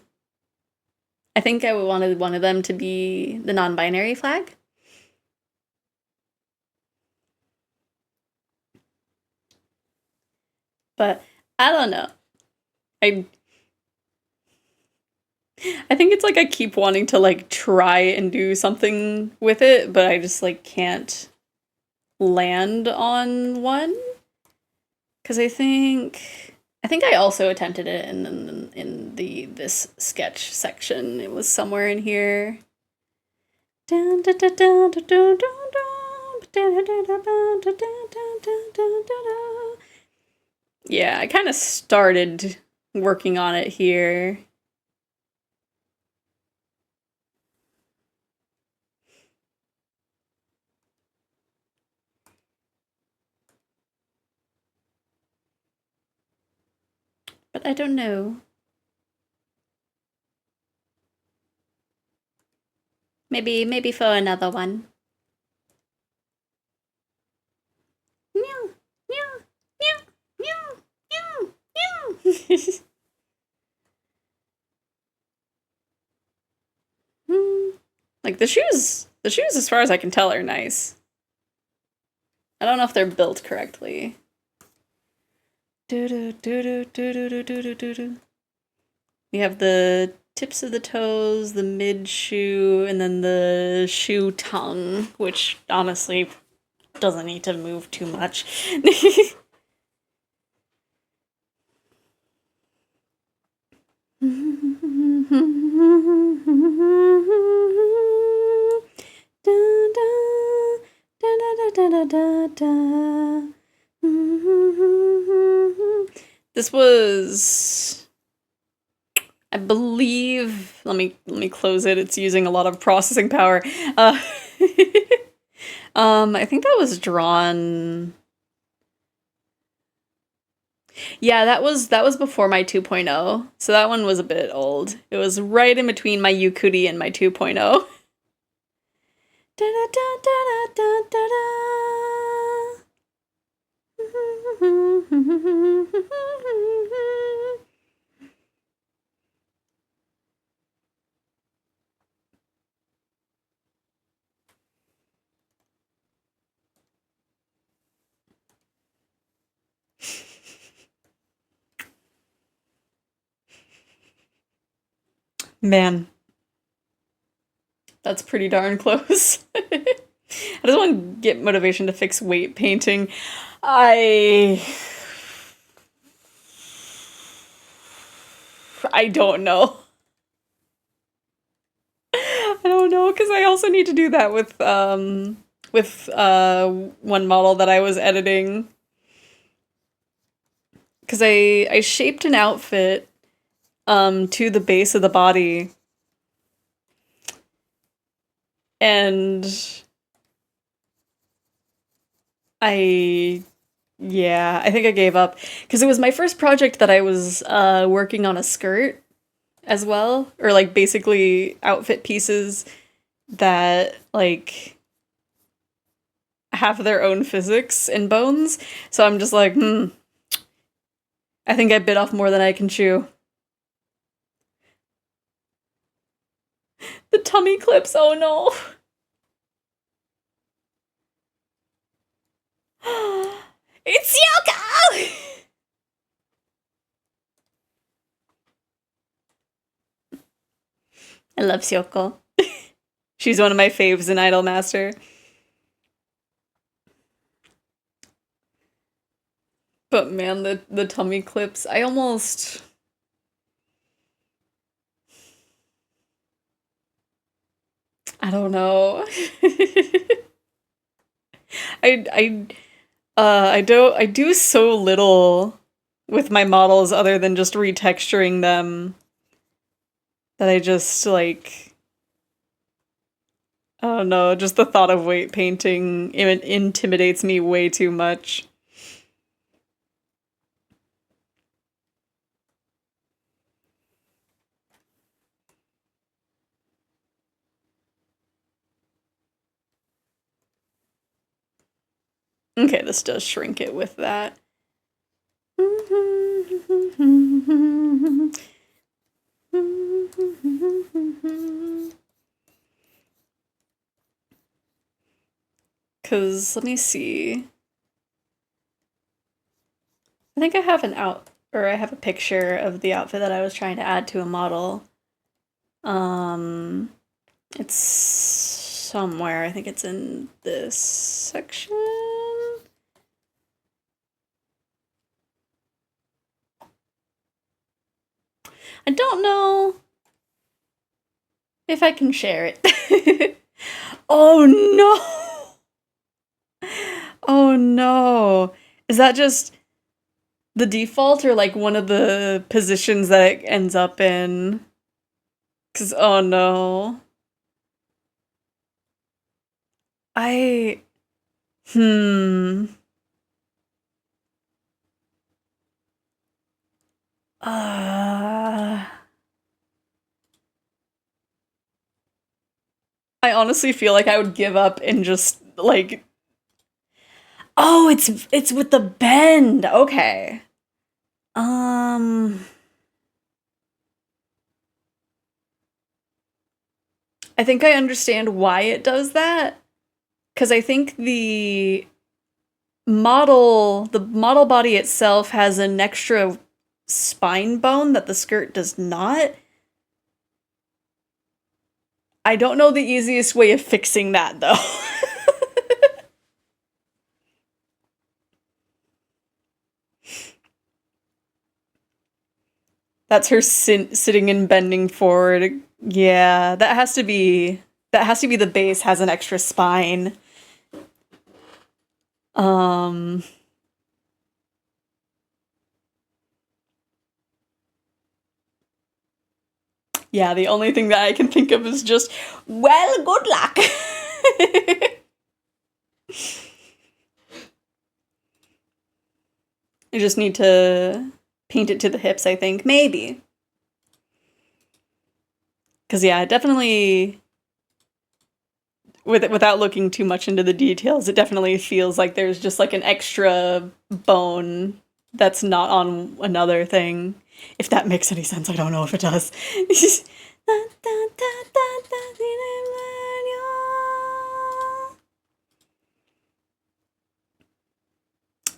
I think I wanted one of them to be the non-binary flag. But I don't know. I think it's like I keep wanting to like try and do something with it, but I just like can't land on one. Because I think I also attempted it in this sketch section. It was somewhere in here. Yeah, I kind of started working on it here. But I don't know. Maybe for another one. Meow, meow, meow, meow, meow, meow. Like the shoes as far as I can tell are nice. I don't know if they're built correctly. We have the tips of the toes, the mid shoe, and then the shoe tongue, which honestly doesn't need to move too much. This was, I believe, let me close it. It's using a lot of processing power. I think that was drawn. Yeah, that was before my 2.0. So that one was a bit old. It was right in between my Yukuri and my 2.0. Man, that's pretty darn close. I just want to get motivation to fix weight painting. I don't know. I don't know, because I also need to do that with one model that I was editing. Because I shaped an outfit to the base of the body. And I think I gave up. Because it was my first project that I was working on a skirt as well. Or like basically outfit pieces that like have their own physics and bones. So I'm just like, I think I bit off more than I can chew. The tummy clips, oh no. It's Yoko! I love Syoko. She's one of my faves in Idolmaster. But man, the tummy clips, I almost... I don't know. I do so little with my models other than just retexturing them that I just like, I don't know, just the thought of weight painting intimidates me way too much. Okay, this does shrink it with that. Cause let me see. I think I have I have a picture of the outfit that I was trying to add to a model. It's somewhere. I think it's in this section. I don't know if I can share it. Oh no! Oh no. Is that just the default or like one of the positions that it ends up in? 'Cause oh no. I honestly feel like I would give up and just like, oh, it's with the bend. Okay. I think I understand why it does that. 'Cause I think the model body itself has an extra spine bone that the skirt does not. I don't know the easiest way of fixing that though. That's her sitting and bending forward. Yeah, that has to be the base has an extra spine. Yeah, the only thing that I can think of is just, well, good luck. I just need to paint it to the hips, I think. Maybe. Because, yeah, definitely, without looking too much into the details, it definitely feels like there's just like an extra bone that's not on another thing. If that makes any sense, I don't know if it does.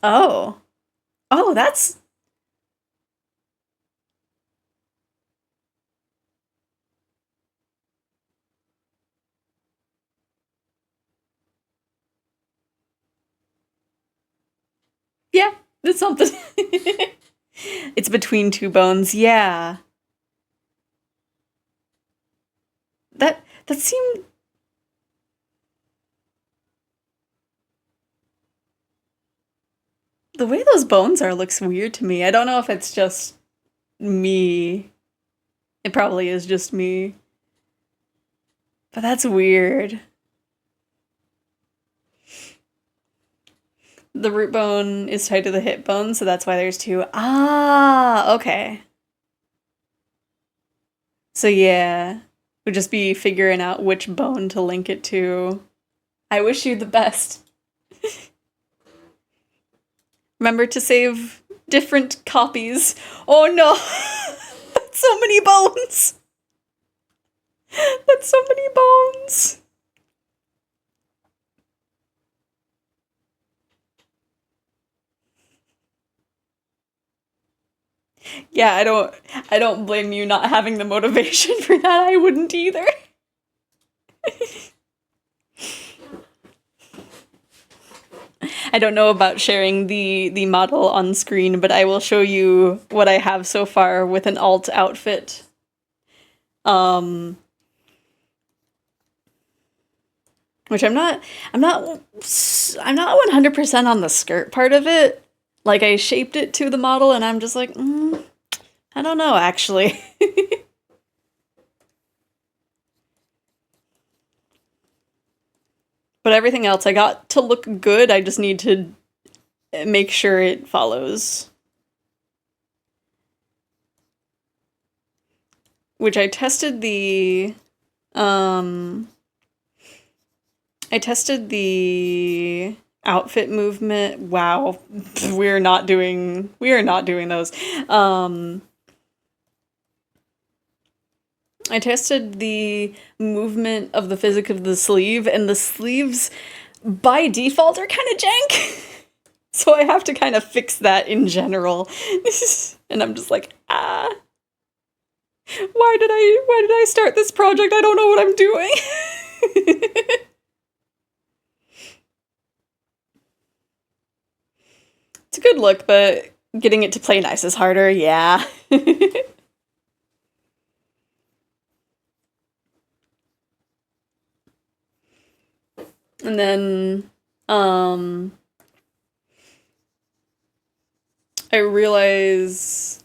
Oh. Oh, that's... Yeah, it's something. It's between two bones, yeah. That seemed... The way those bones are looks weird to me. I don't know if it's just me. It probably is just me. But that's weird. The root bone is tied to the hip bone, so that's why there's two. Ah, okay. So yeah, we'd just be figuring out which bone to link it to. I wish you the best. Remember to save different copies. Oh no! That's so many bones! That's so many bones! Yeah, I don't blame you not having the motivation for that. I wouldn't either. I don't know about sharing the model on screen, but I will show you what I have so far with an alt outfit. Which I'm not 100% on the skirt part of it. Like, I shaped it to the model and I'm just like, I don't know, actually. But everything else I got to look good, I just need to make sure it follows. Which I tested the outfit movement. Wow, we are not doing those. I tested the movement of the physics of the sleeve, and the sleeves by default are kind of jank. So I have to kind of fix that in general. And I'm just like, why did I start this project? I don't know what I'm doing. It's a good look, but getting it to play nice is harder, yeah. And then, I realize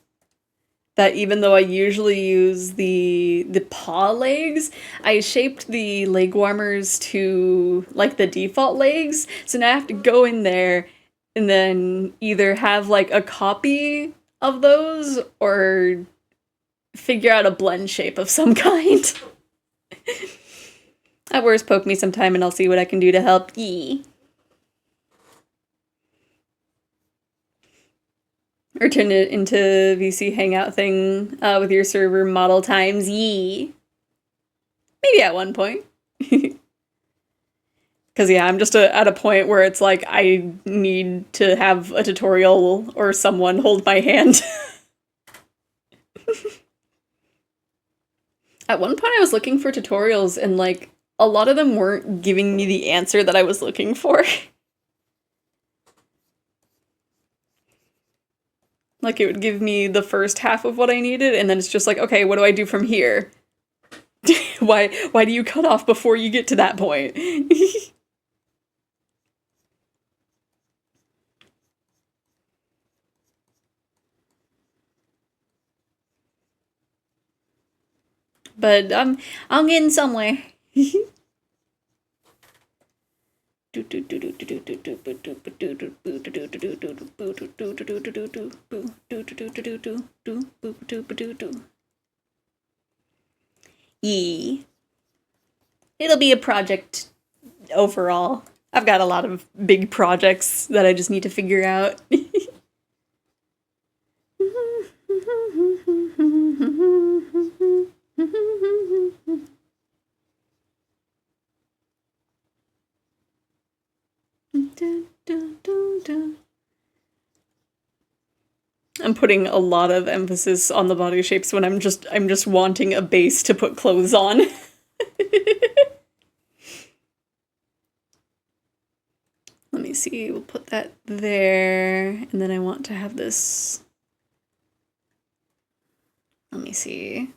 that even though I usually use the paw legs, I shaped the leg warmers to, like, the default legs, so now I have to go in there and then either have, like, a copy of those or figure out a blend shape of some kind. At worst, poke me sometime and I'll see what I can do to help ye. Or turn it into VC Hangout thing with your server model times ye. Maybe at one point. Because yeah, I'm just at a point where it's like I need to have a tutorial or someone hold my hand. At one point I was looking for tutorials and like a lot of them weren't giving me the answer that I was looking for. Like, it would give me the first half of what I needed, and then it's just like, okay, what do I do from here? Why do you cut off before you get to that point? But I'm getting somewhere. Yee. It'll be a project overall. I've got a lot of big projects that I just need to figure out. I'm putting a lot of emphasis on the body shapes when I'm just wanting a base to put clothes on. Let me see, we'll put that there, and then I want to have this. Let me see.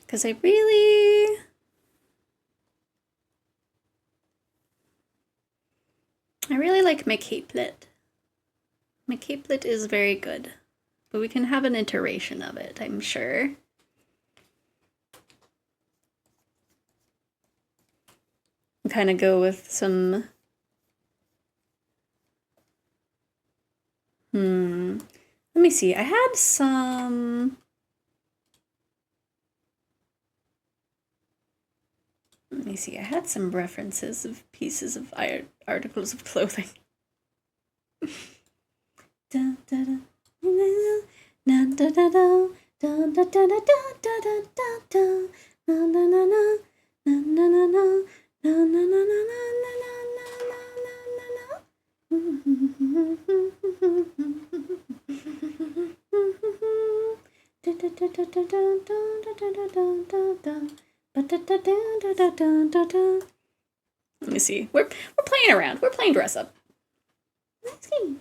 Because I really... like my capelet. My capelet is very good. But we can have an iteration of it, I'm sure. Kind of go with some... Let me see. I had some... Let me see. I had some references of pieces of articles of clothing. Let me see. We're playing around. We're playing dress up. Let's see.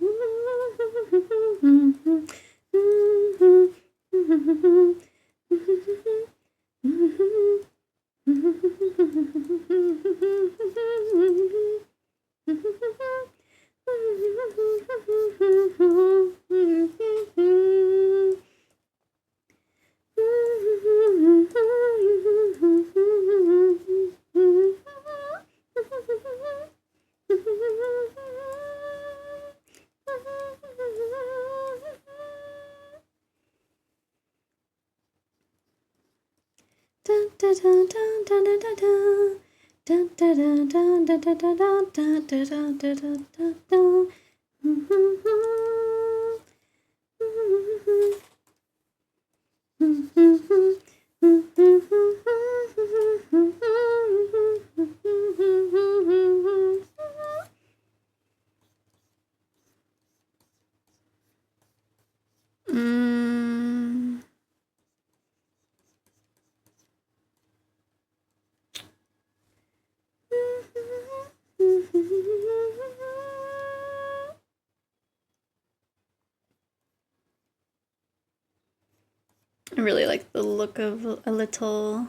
I really like the look of a little,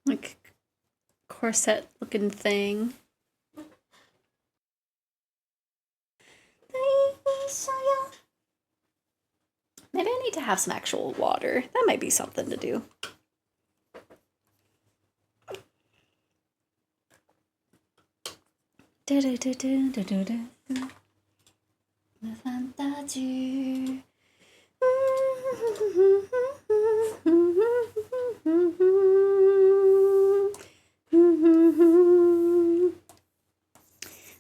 like, corset looking thing. Maybe I need to have some actual water. That might be something to do.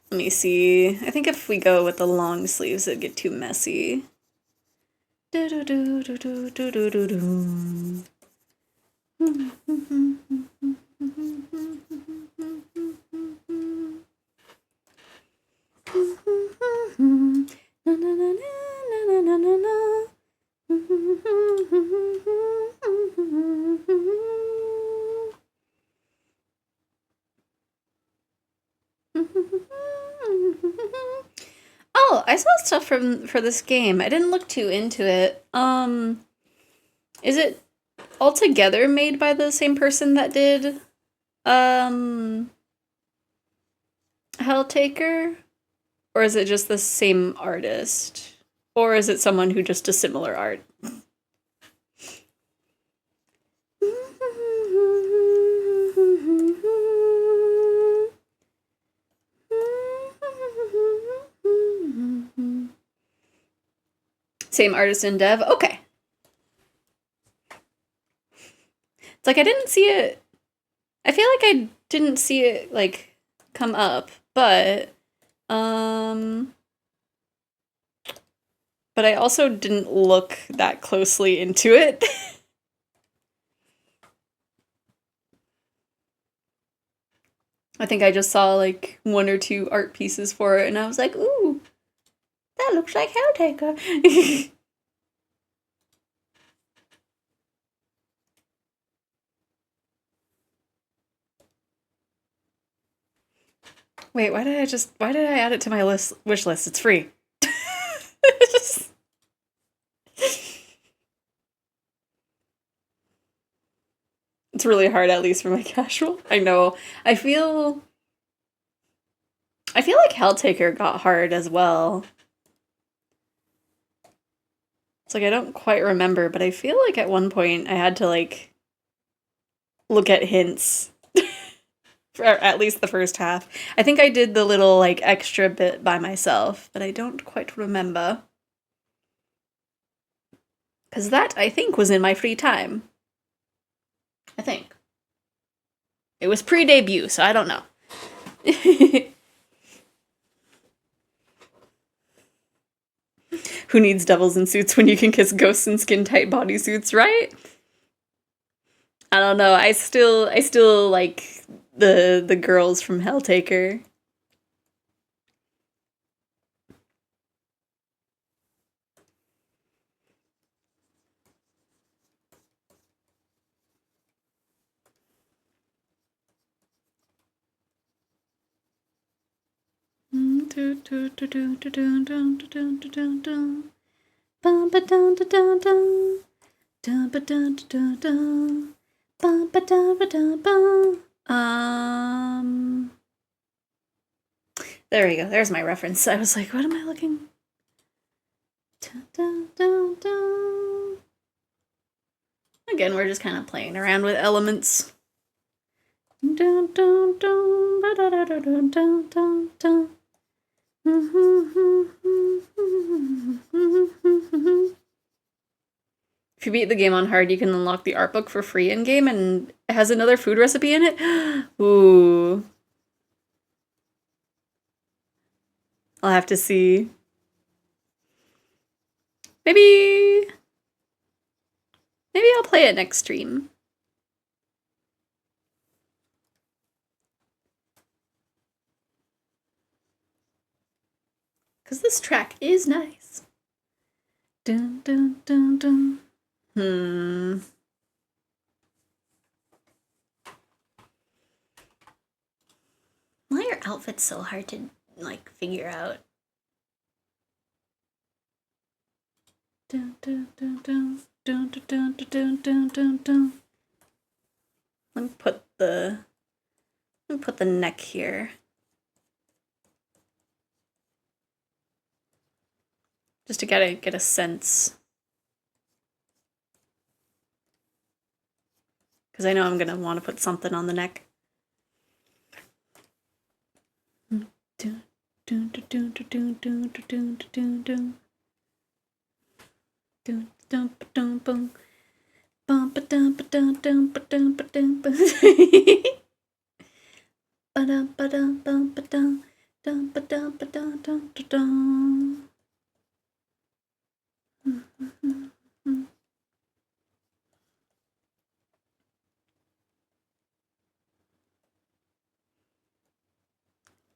Let me see. I think if we go with the long sleeves, it'd get too messy. Oh, I saw stuff for this game. I didn't look too into it. Is it altogether made by the same person that did Helltaker? Or is it just the same artist? Or is it someone who just does similar art? Same artist and dev? Okay. It's like I didn't see it. I feel like I didn't see it, like, come up, but I also didn't look that closely into it. I think I just saw, like, 1 or 2 art pieces for it, and I was like, ooh, that looks like Helltaker. Wait, why did I add it to my wish list? It's free. really hard, at least for my casual. I know. I feel like Helltaker got hard as well. It's like I don't quite remember, but I feel like at one point I had to like look at hints for at least the first half. I think I did the little like extra bit by myself, but I don't quite remember. Because that, I think, was in my free time. I think. It was pre-debut, so I don't know. Who needs devils in suits when you can kiss ghosts in skin-tight bodysuits, right? I don't know. I still like the girls from Helltaker. There we go. There's my reference. I was like, what am I looking? Again, we're just kind of playing around with elements. If you beat the game on hard, you can unlock the art book for free in-game, and it has another food recipe in it. Ooh. I'll have to see. Maybe I'll play it next stream. Because this track is nice. Dun dun dun dun. Why are outfits so hard to, like, figure out? Dun dun dun dun dun dun dun dun dun dun dun. Let me put the neck here. Just to get a sense. Because I know I'm gonna want to put something on the neck.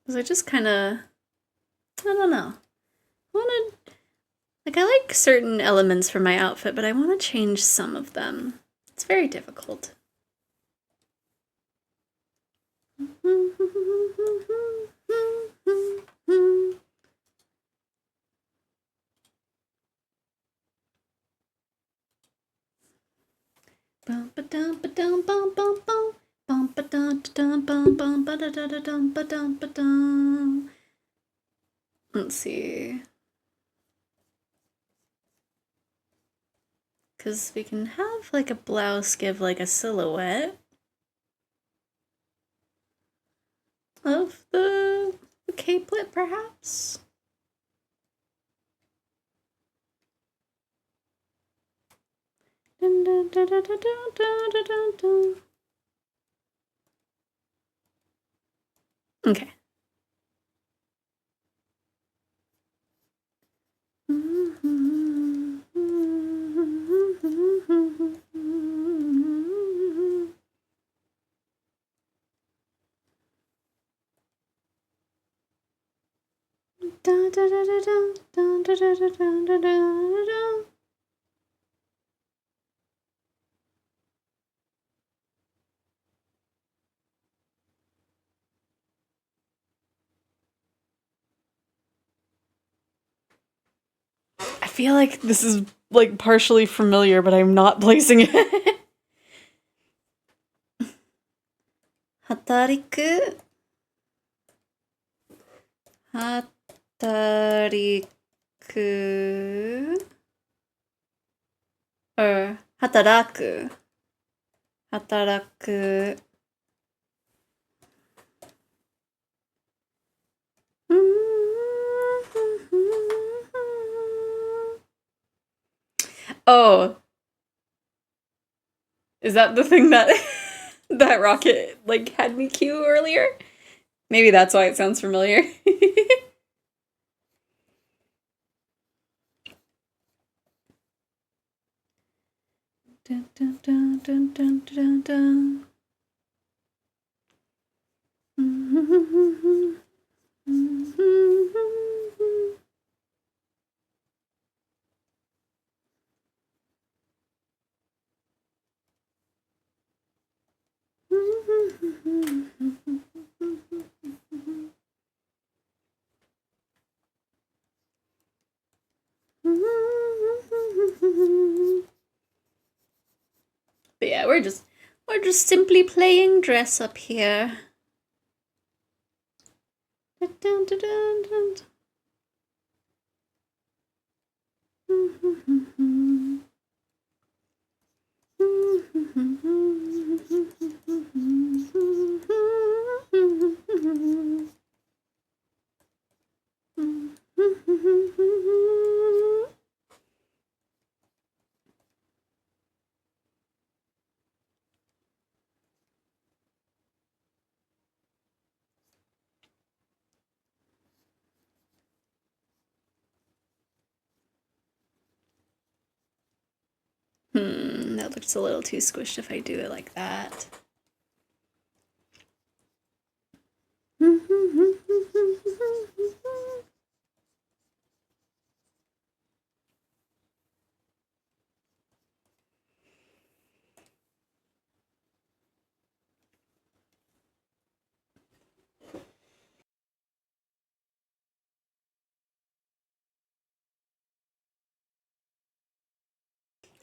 Because I just kind of, I don't know. I want to, like, I like certain elements for my outfit, but I want to change some of them. It's very difficult. Let's see. Because we can have like a blouse give like a silhouette of the capelet, perhaps. Okay. I feel like this is like partially familiar, but I'm not placing it. Hatariku. Hatariku. Or hataraku. Hataraku. Oh, is that the thing that that Rocket like had me cue earlier? Maybe that's why it sounds familiar. Dun, dun, dun, dun, dun, dun, dun. But yeah, we're just simply playing dress up here. Dun, dun, dun, dun, dun. That looks a little too squished if I do it like that.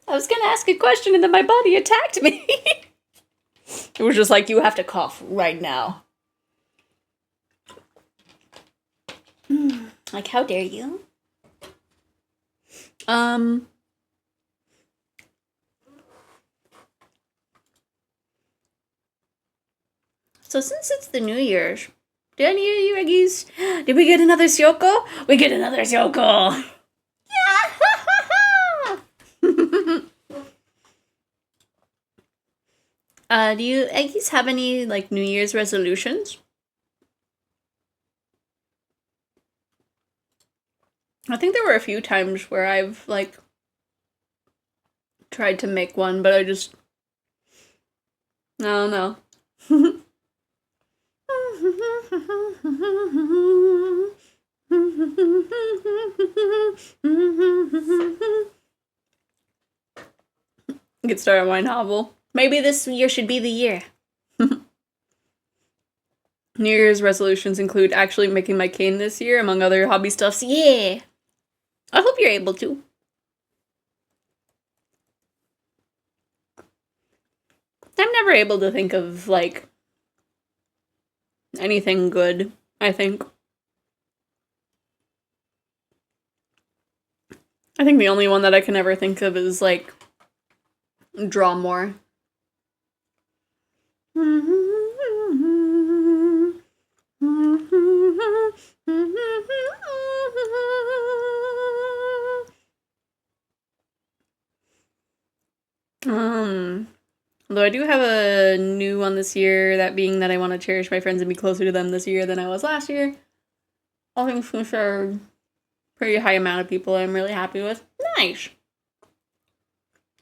I was gonna ask a question and then my body attacked me. It was just like, you have to cough right now. Like, how dare you? So since it's the New Year's, did any of you Eggies, did we get another Syoko? We get another Syoko! Do you Eggies have any, like, New Year's resolutions? I think there were a few times where I've, like, tried to make one, but I don't know. Get started on my novel. Maybe this year should be the year. New Year's resolutions include actually making my cane this year, among other hobby stuffs. Yeah! I hope you're able to. I'm never able to think of, like, anything good, I think. I think the only one that I can ever think of is, like, draw more. Although I do have a new one this year, that being that I want to cherish my friends and be closer to them this year than I was last year. All things considered, pretty high amount of people I'm really happy with. Nice!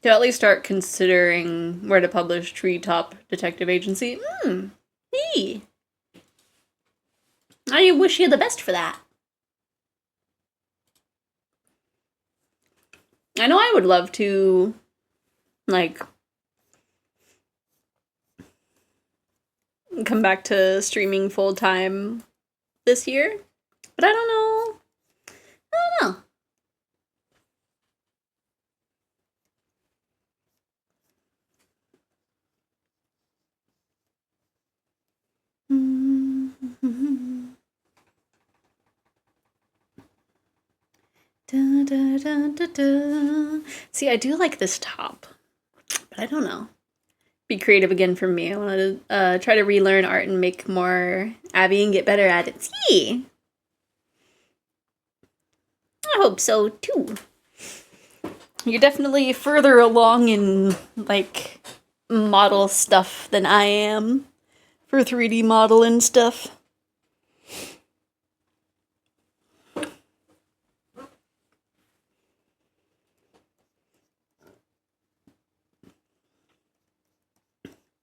To at least start considering where to publish Treetop Detective Agency. Hey! I wish you the best for that. I know I would love to, like, come back to streaming full-time this year, but I don't know. Da, da, da, da, da. See, I do like this top, but I don't know. Be creative again for me. I want to try to relearn art and make more Abby and get better at it. See? I hope so too. You're definitely further along in like model stuff than I am for 3D model and stuff.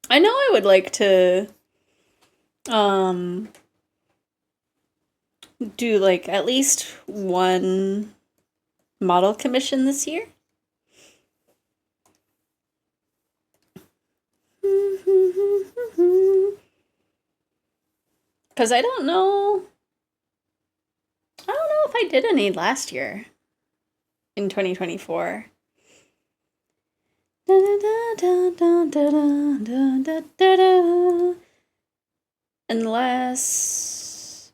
I know I would like to do like at least one model commission this year. Because I don't know if I did any last year in 2024. Unless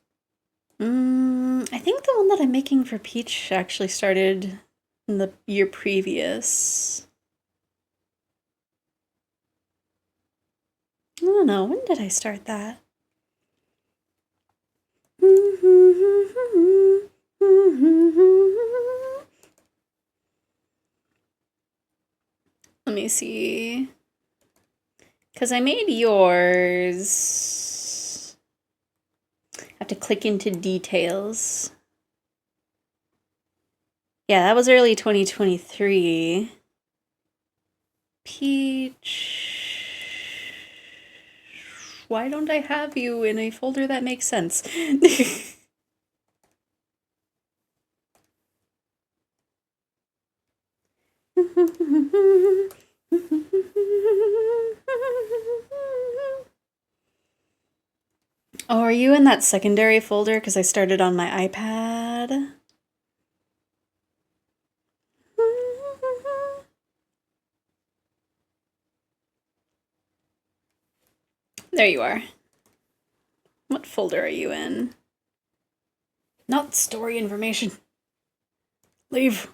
I think the one that I'm making for Peach actually started in the year previous. I don't know, when did I start that? Let me see. Because I made yours. I have to click into details. Yeah, that was early 2023. Peach. Why don't I have you in a folder that makes sense? Oh, are you in that secondary folder? Because I started on my iPad. There you are. What folder are you in? Not story information. Leave.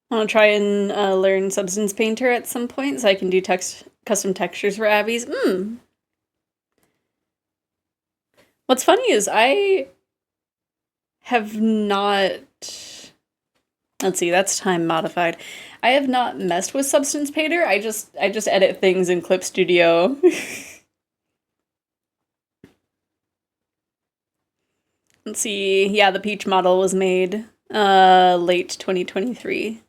I want to try and learn Substance Painter at some point so I can do custom textures for Abby's. What's funny is I have not... Let's see, that's time modified. I have not messed with Substance Painter. I just edit things in Clip Studio. Let's see. Yeah, the Peach model was made late 2023.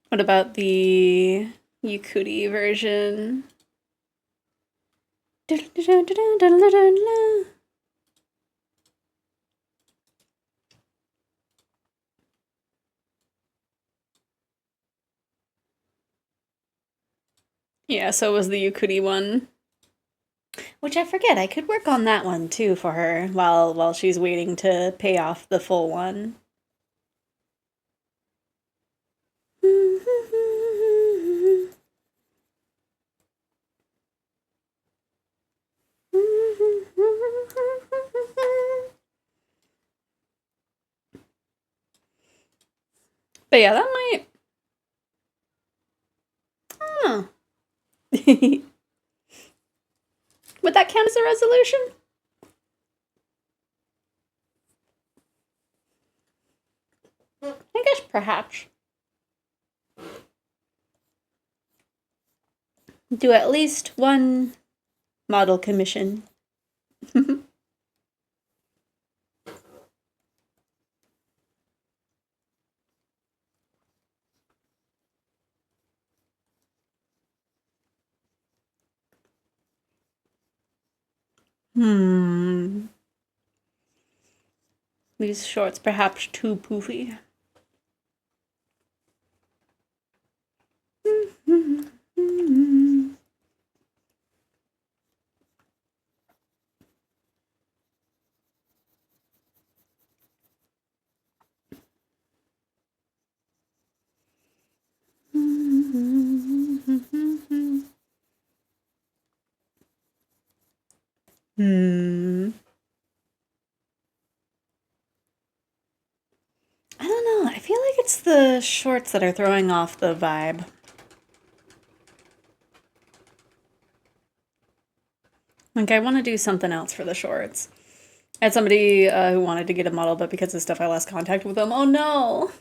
What about the Yakudi version? Yeah, so was the Yakudi one. Which I forget, I could work on that one too for her while she's waiting to pay off the full one. But yeah, that might... I don't know. Would that count as a resolution? I guess perhaps. Do at least one model commission. These shorts perhaps too poofy. I don't know. I feel like it's the shorts that are throwing off the vibe. Like, I want to do something else for the shorts. I had somebody who wanted to get a model, but because of stuff, I lost contact with them. Oh no!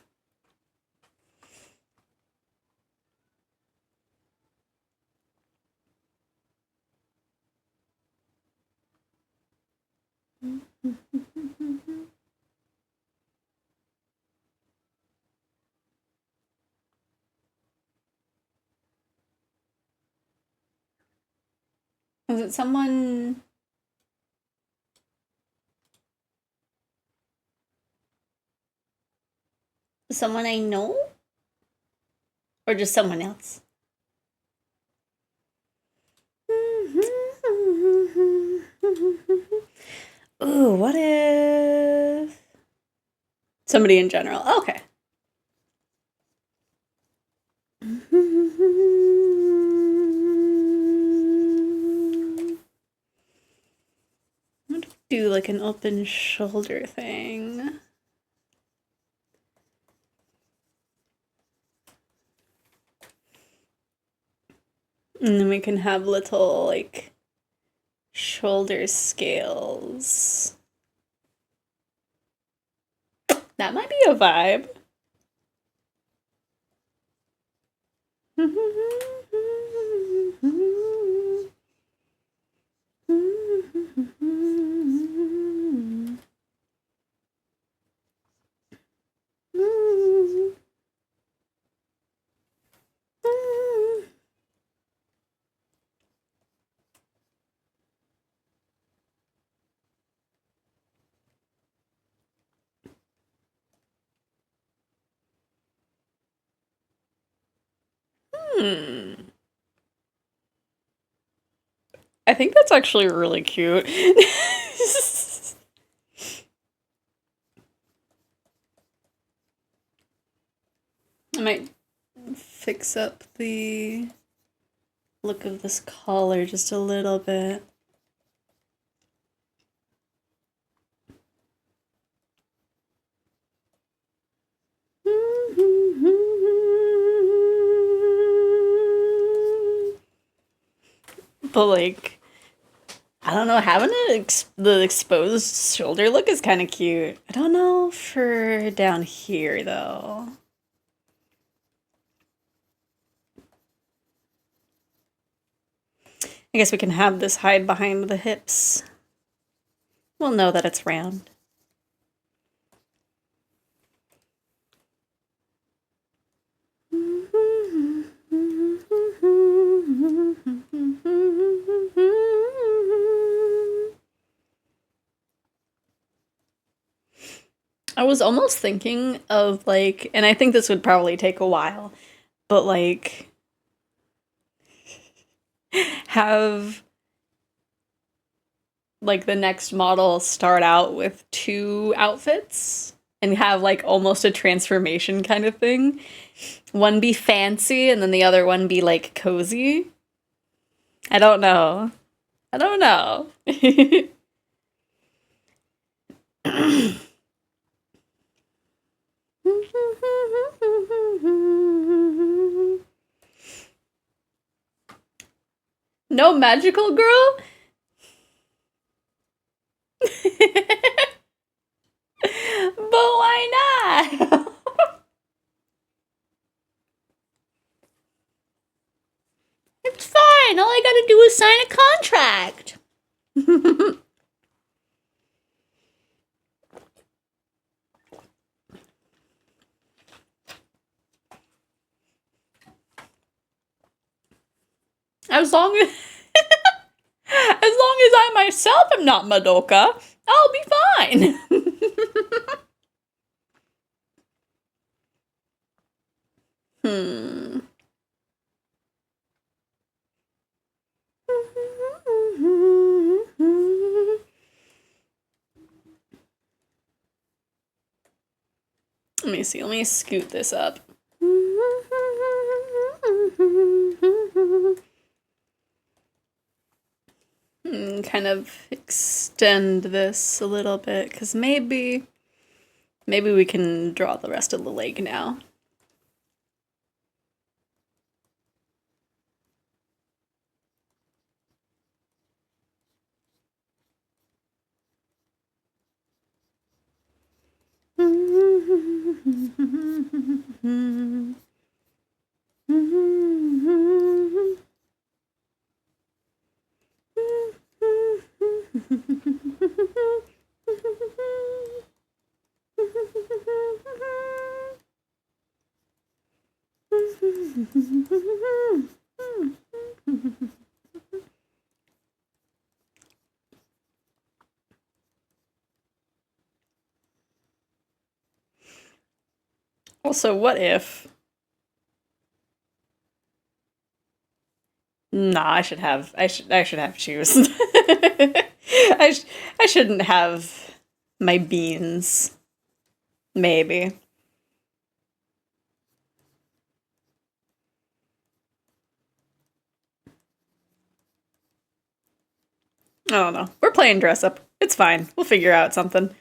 Was it someone? Someone I know? Or just someone else? Ooh, what if... Somebody in general. Okay. Do like an open shoulder thing. And then we can have little like shoulder scales. That might be a vibe. I think that's actually really cute. I might fix up the look of this collar just a little bit. But like, I don't know, having the exposed shoulder look is kind of cute. I don't know for down here though. I guess we can have this hide behind the hips. We'll know that it's round. I was almost thinking of like, and I think this would probably take a while, but like have like the next model start out with 2 outfits and have like almost a transformation kind of thing. One be fancy and then the other one be like cozy. I don't know. I don't know. No magical girl? But why not? It's fine. All I gotta do is sign a contract. As long as I myself am not Madoka, I'll be fine. Let me see. Let me scoot this up. kind of extend this a little bit, because maybe we can draw the rest of the lake now. Also, what if? Nah, I should have shoes. I shouldn't have my beans. Maybe. I don't know. We're playing dress up. It's fine. We'll figure out something.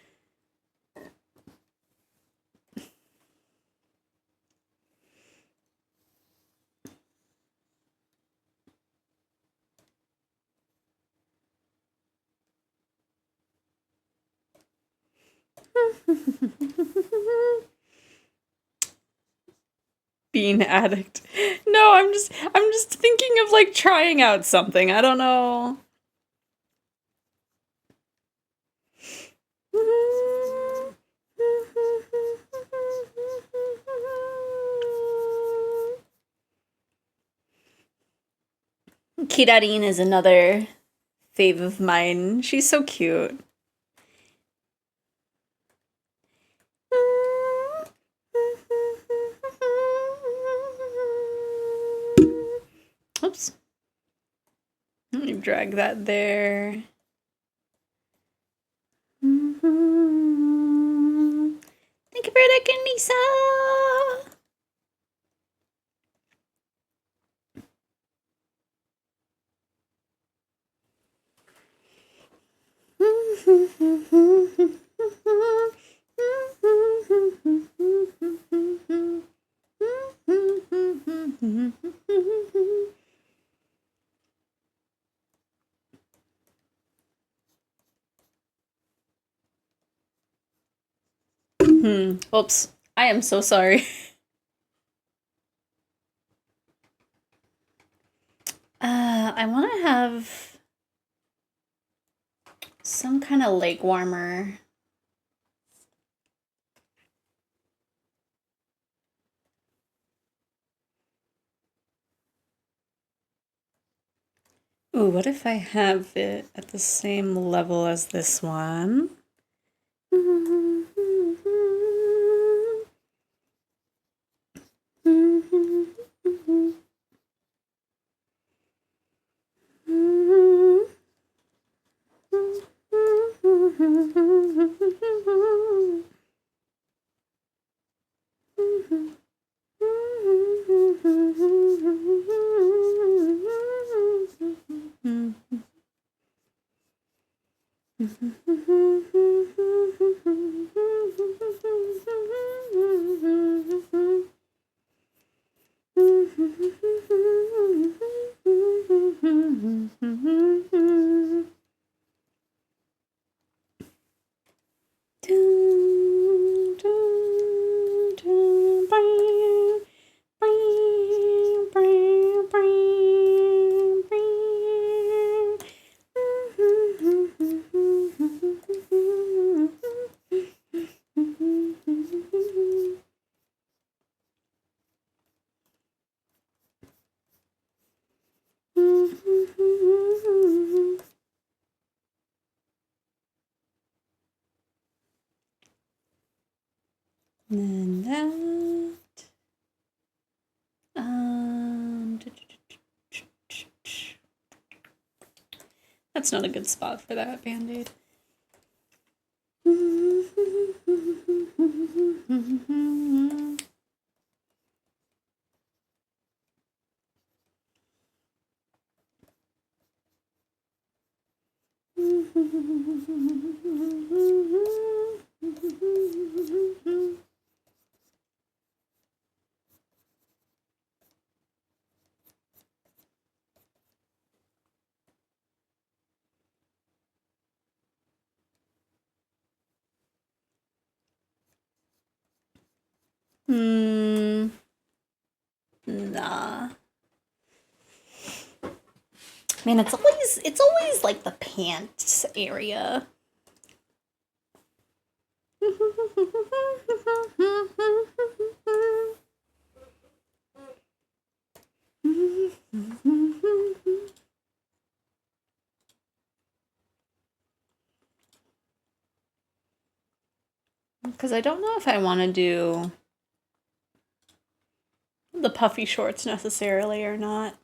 Bean addict. No, I'm just thinking of like trying out something. I don't know. Kidarin is another fave of mine. She's so cute. Oops. Let me drag that there. Thank you for the Kanisa. Oops. I am so sorry. I want to have some kind of lake warmer. Ooh, what if I have it at the same level as this one? And then that. That's not a good spot for that band-aid. Nah. Man, it's always like the pants area. Because I don't know if I want to do the puffy shorts necessarily or not.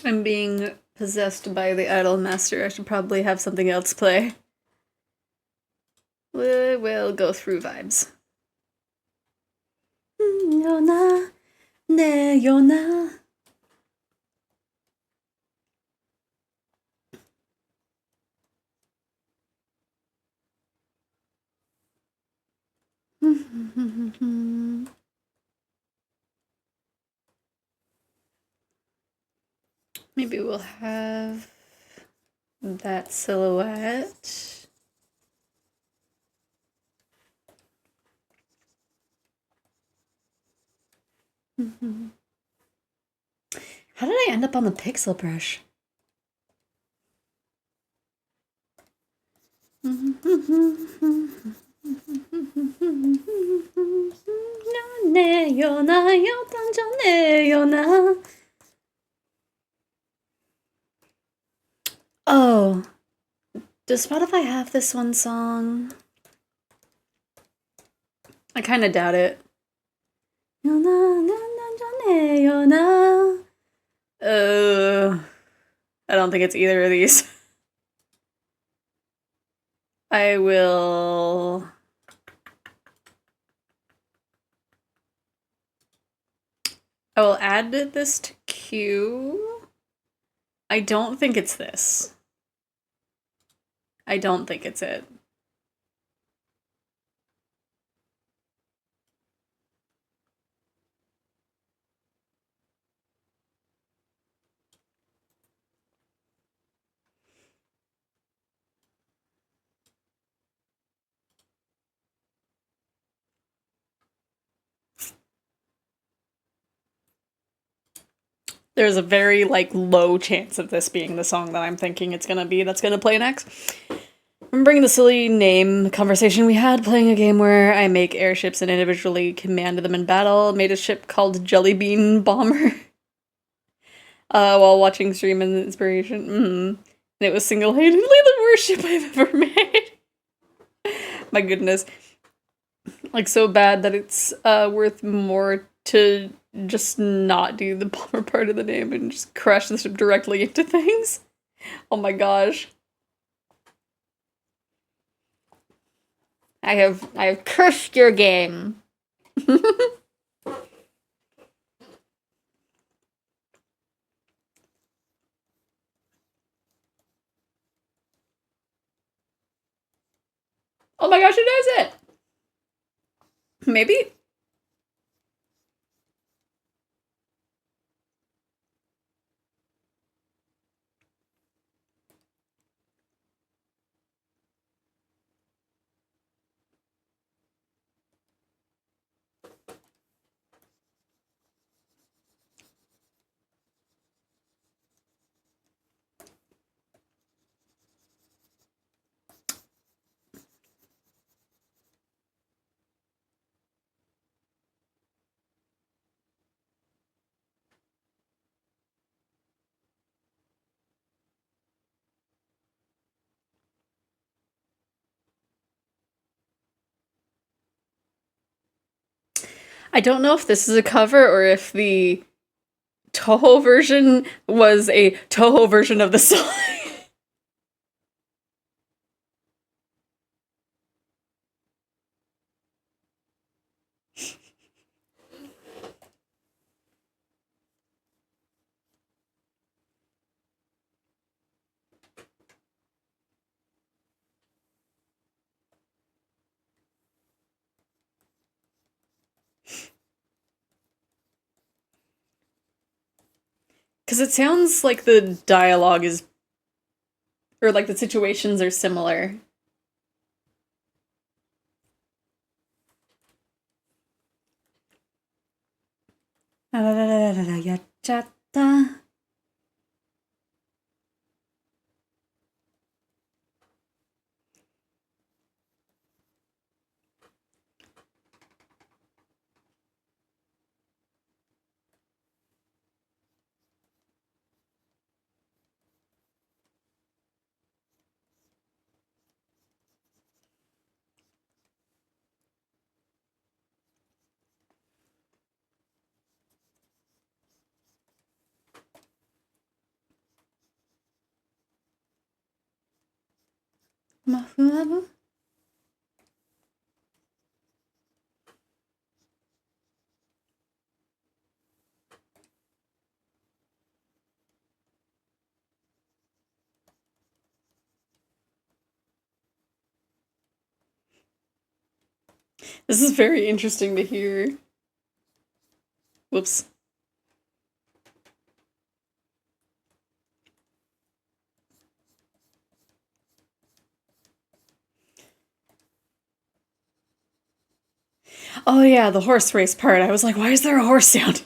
I'm being possessed by the idol master. I should probably have something else play. We'll go through vibes. Yona, ne yona. Maybe we'll have that silhouette. How did I end up on the pixel brush? Oh, does Spotify have this one song? I kind of doubt it. I don't think it's either of these. I will... I will add this to queue. I don't think it's this. I don't think it's it. There's a very, like, low chance of this being the song that I'm thinking it's gonna be that's gonna play next. Remembering the silly name conversation we had, playing a game where I make airships and individually command them in battle, made a ship called Jellybean Bomber while watching stream and inspiration. And it was single-handedly the worst ship I've ever made. My goodness. Like, so bad that it's worth more to just not do the bomber part of the name and just crash the ship directly into things. Oh my gosh. I have cursed your game. Oh my gosh, it knows it! Maybe? I don't know if this is a cover or if the Toho version was a Toho version of the song. Because it sounds like the dialogue is... or like the situations are similar. This is very interesting to hear. Whoops. Oh yeah, the horse race part. I was like, why is there a horse sound?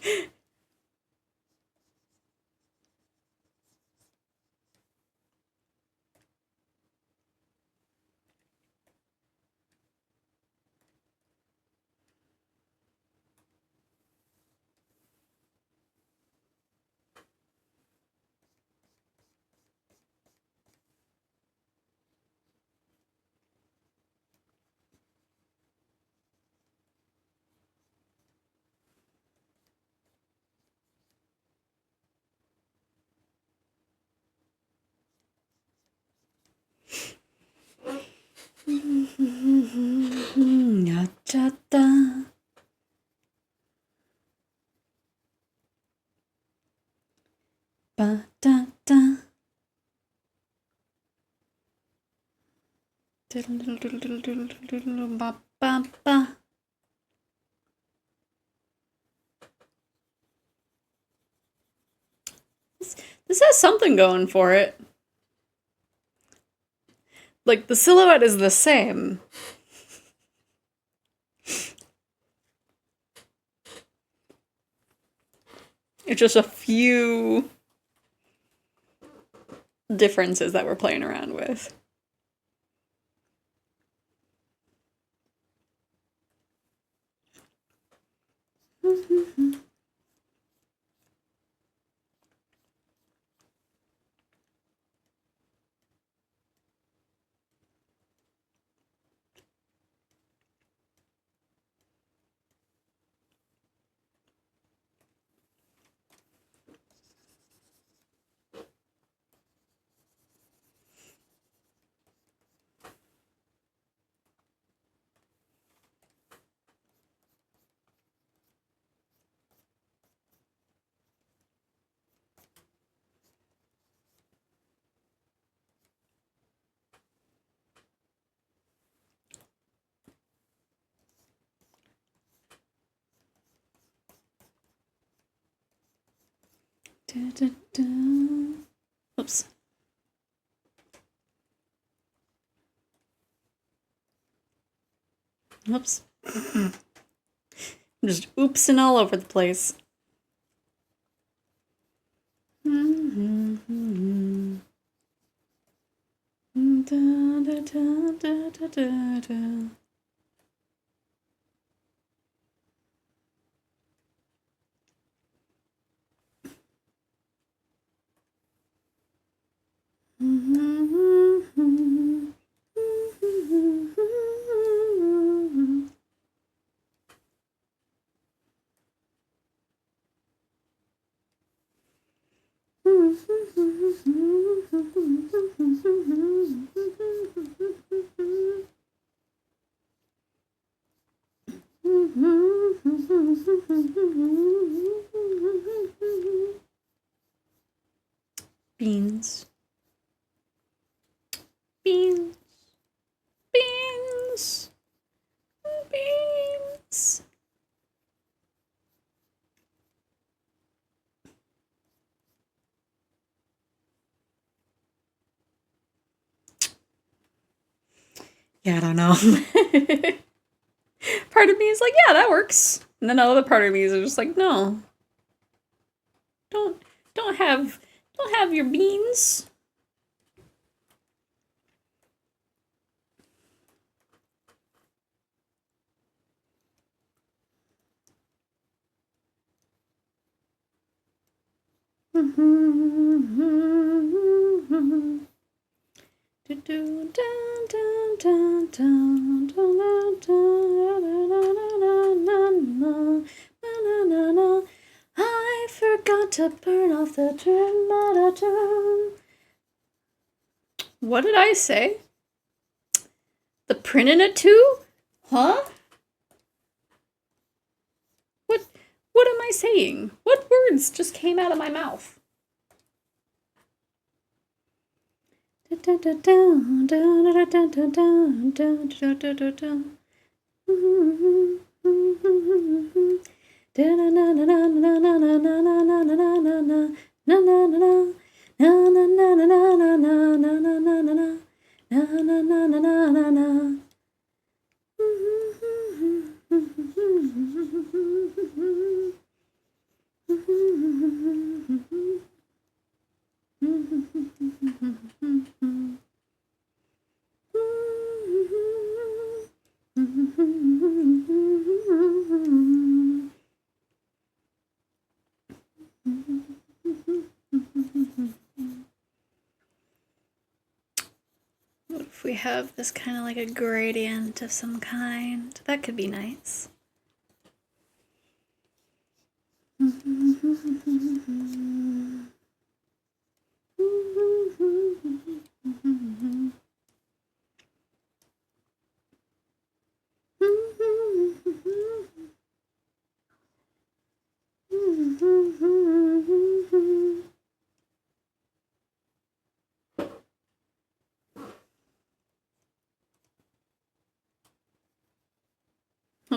Ba da da. Diddle diddle diddle diddle diddle diddle ba ba ba. This has something going for it. Like, the silhouette is the same. It's just a few differences that we're playing around with. Da, da, da. Oops. Oops. I'm just oopsing all over the place. Da, da, da, da, da, da, da. Beans. Beans. Beans. Beans. Yeah, I don't know. Part of me is like, yeah, that works. And then another part of me is just like, no. Don't have your beans. I forgot to burn off the thermometer. What did I say? The print in it too? Huh? What am I saying? What words just came out of my mouth? What if we have this kind of like a gradient of some kind? That could be nice.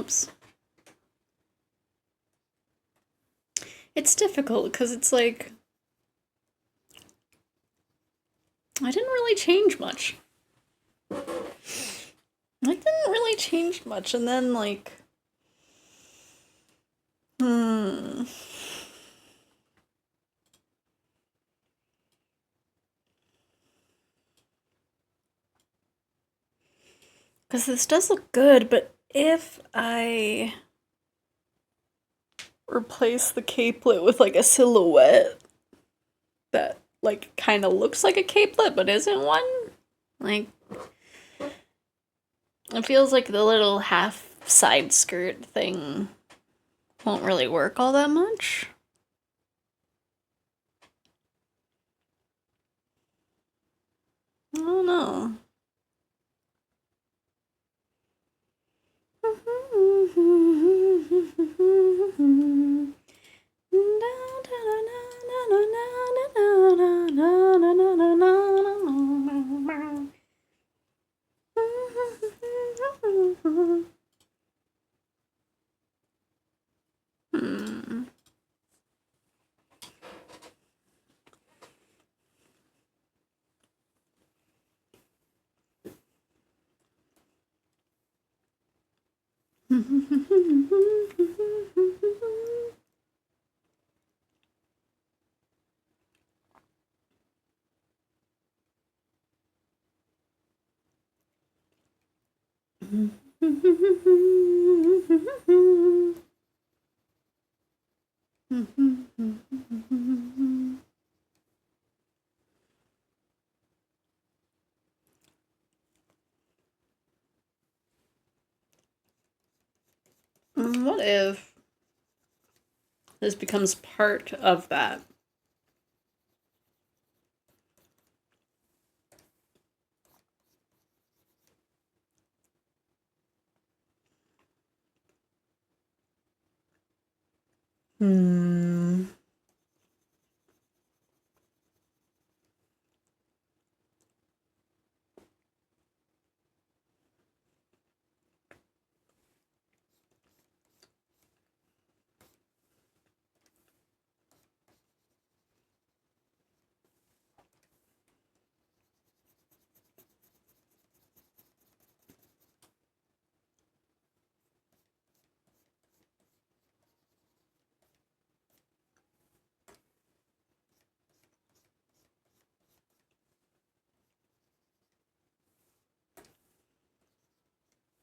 Oops. It's difficult because it's like I didn't really change much. And then like because this does look good, but if I replace the capelet with like a silhouette that like kind of looks like a capelet but isn't one, like it feels like the little half side skirt thing won't really work all that much. I don't know. What if this becomes part of that?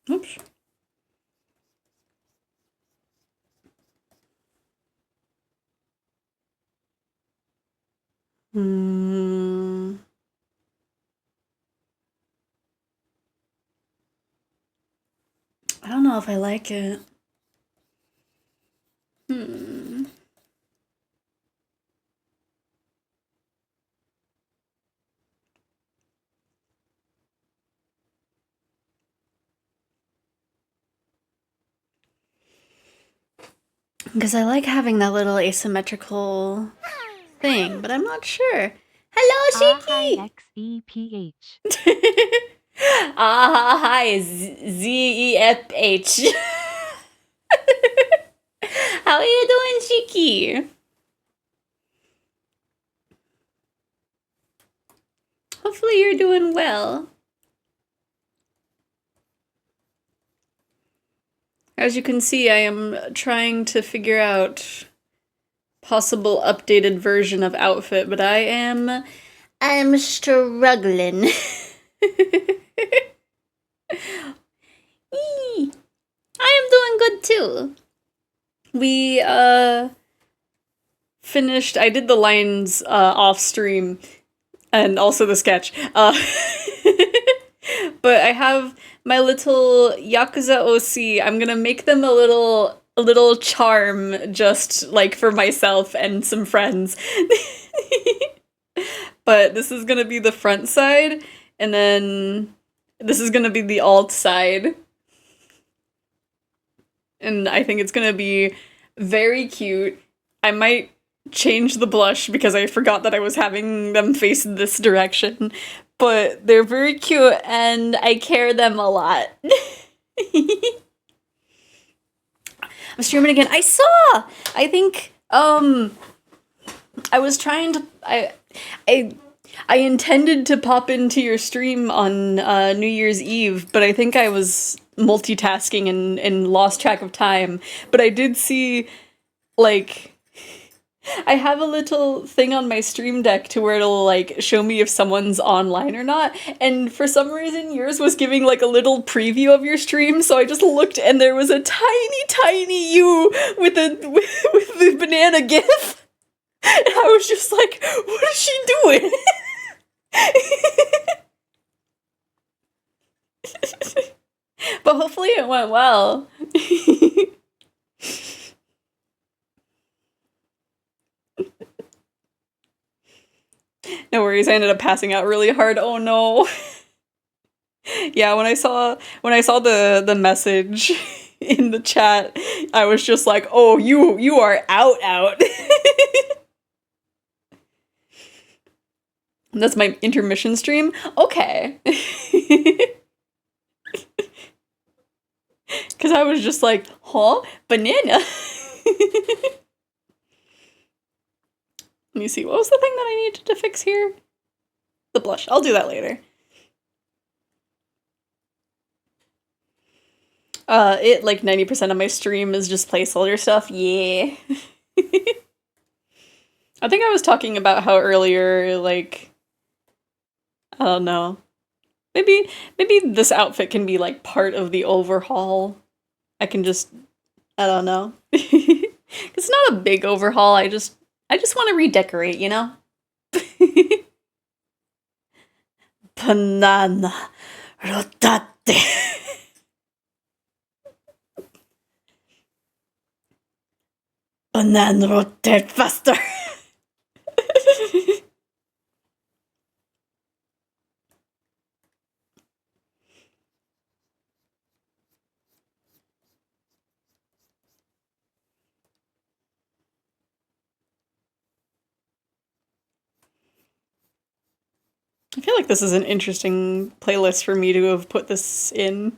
Oops. I don't know if I like it. Because I like having that little asymmetrical thing, but I'm not sure. Hello, Shiki! Xeph. Hi, ZEFH. How are you doing, Shiki? Hopefully you're doing well. As you can see, I am trying to figure out possible updated version of outfit, but I'm struggling. I am doing good too. We finished, I did the lines off stream and also the sketch. But I have my little Yakuza OC. I'm gonna make them a little charm just like for myself and some friends. But this is gonna be the front side, and then this is gonna be the alt side. And I think it's gonna be very cute. I might change the blush because I forgot that I was having them face this direction. But they're very cute and I care them a lot. I'm streaming again. I saw! I think, I was trying to, I intended to pop into your stream on New Year's Eve, but I think I was multitasking and lost track of time. But I did see, like, I have a little thing on my stream deck to where it'll, like, show me if someone's online or not, and for some reason yours was giving, like, a little preview of your stream, so I just looked and there was a tiny you with the banana gif, and I was just like, what is she doing? But hopefully it went well. No worries, I ended up passing out really hard. Oh no. Yeah, when I saw the message in the chat, I was just like, "Oh, you are out." That's my intermission stream? Okay. Cause I was just like, huh? Banana? Let me see, what was the thing that I needed to fix here? The blush. I'll do that later. It, like, 90% of my stream is just placeholder stuff. Yeah. I think I was talking about how earlier, like, I don't know. Maybe this outfit can be, like, part of the overhaul. I can just, I don't know. It's not a big overhaul, I just want to redecorate, you know? Banana rotate. Banana rotate faster. I feel like this is an interesting playlist for me to have put this in.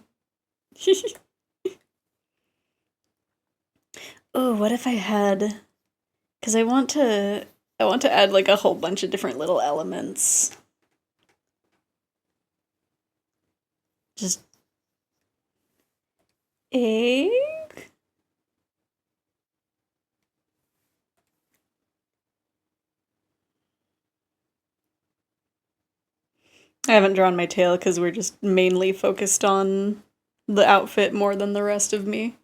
Oh, what if I had... Because I want to add, like, a whole bunch of different little elements. Just... egg? I haven't drawn my tail because we're just mainly focused on the outfit more than the rest of me.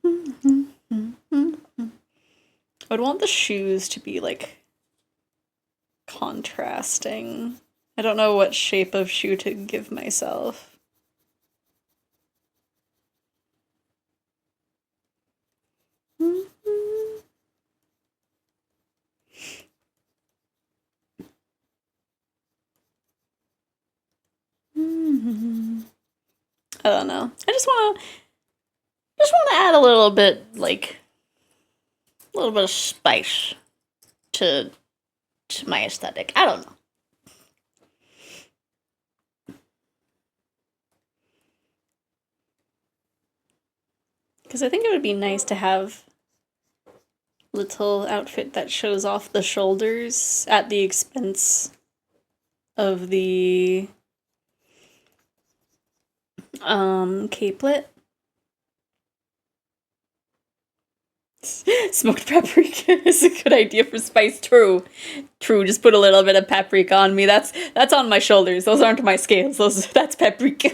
I would want the shoes to be, like, contrasting. I don't know what shape of shoe to give myself. I don't know. I just want to add a little bit, like, a little bit of spice to my aesthetic. I don't know. Because I think it would be nice to have a little outfit that shows off the shoulders at the expense of the capelet. Smoked paprika is a good idea for spice. True, just put a little bit of paprika on me. That's on my shoulders. Those aren't my scales. That's paprika.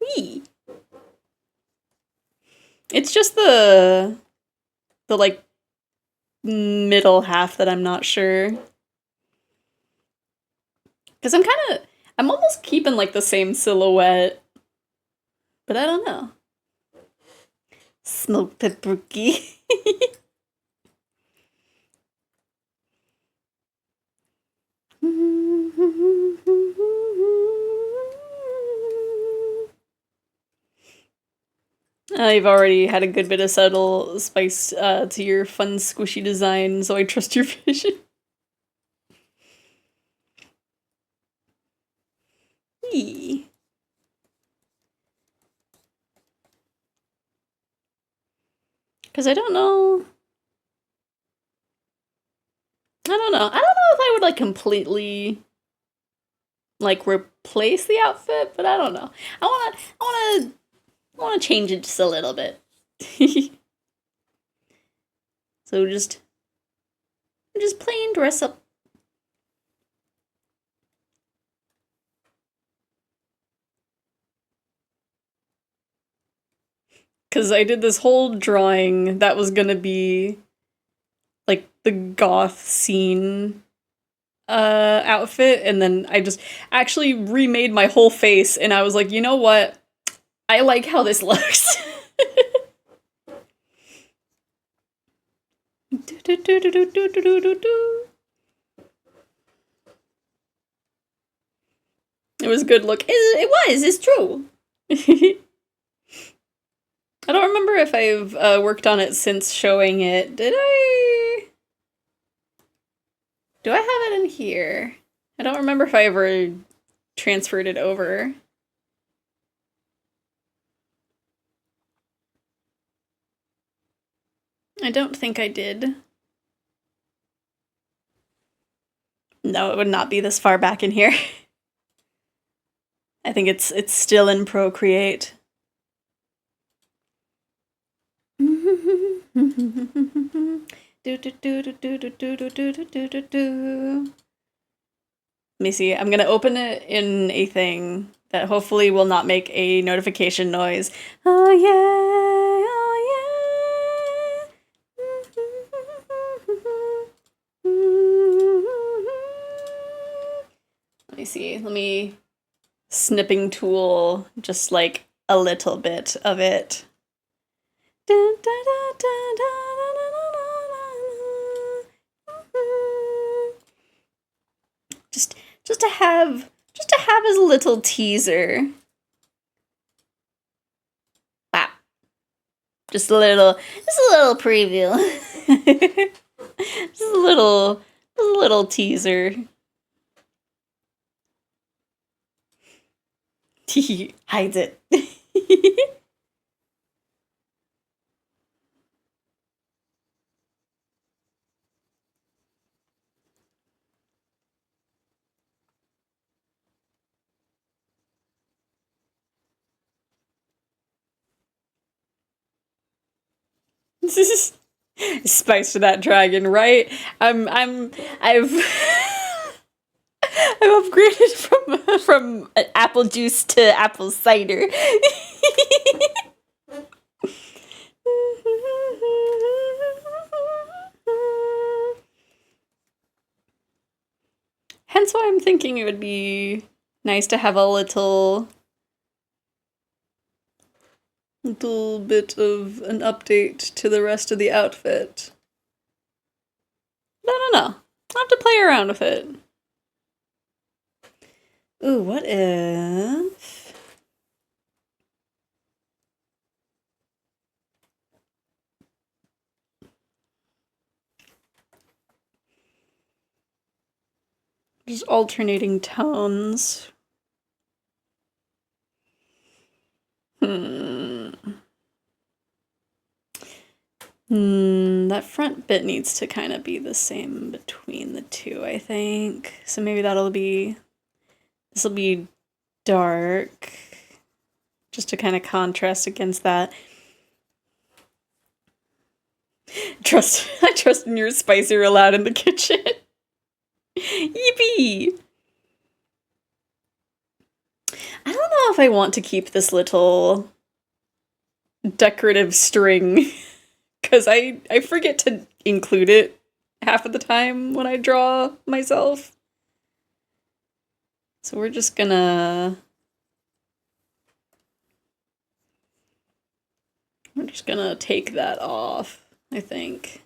Wee. It's just the like middle half that I'm not sure. Because I'm almost keeping, like, the same silhouette. But I don't know. Smoked paprika. You've already had a good bit of subtle spice to your fun squishy design, so I trust your vision. Yippee! Because I don't know. I don't know. I don't know if I would like completely like replace the outfit, but I don't know. I wanna change it just a little bit. So just plain dress up. Because I did this whole drawing that was gonna be like the goth scene outfit, and then I just actually remade my whole face, and I was like, you know what? I like how this looks. It was a good look. It was, it's true. I don't remember if I've worked on it since showing it. Did I? Do I have it in here? I don't remember if I ever transferred it over. I don't think I did. No, it would not be this far back in here. I think it's still in Procreate. Let me see. I'm gonna open it in a thing that hopefully will not make a notification noise. Oh yeah, oh yeah. Let me see. Let me snipping tool just like a little bit of it. Just to have as a little teaser. Wow. Just a little preview. just a little teaser. Hides it. Spice for that dragon, right? I've I've upgraded from apple juice to apple cider. Hence why I'm thinking it would be nice to have a little bit of an update to the rest of the outfit. But I don't know. I'll have to play around with it. Ooh, what if... Just alternating tones. That front bit needs to kind of be the same between the two, I think. So maybe this'll be dark, just to kind of contrast against that. I trust in your spicy real loud in the kitchen. Yippee! I don't know if I want to keep this little decorative string, because I forget to include it half of the time when I draw myself. So we're just gonna take that off, I think.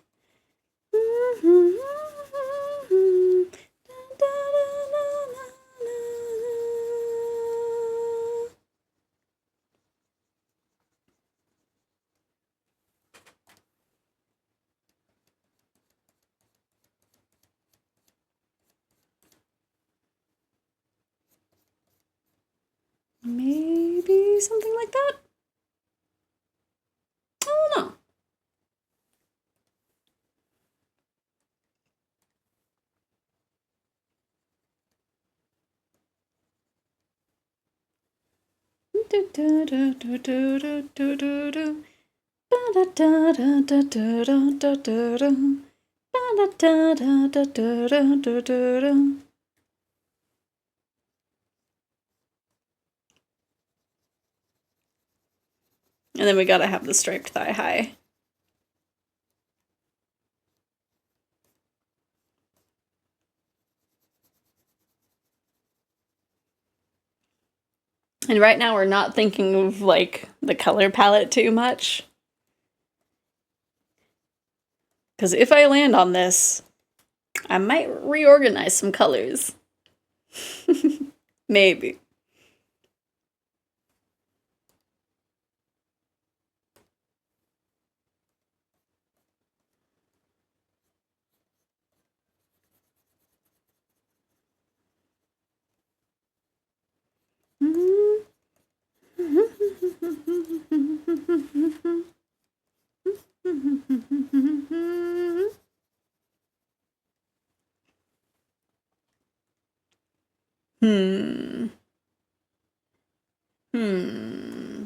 And then we gotta have the striped thigh high. And right now we're not thinking of like the color palette too much. Because if I land on this, I might reorganize some colors. Maybe. Hmm. Hmm.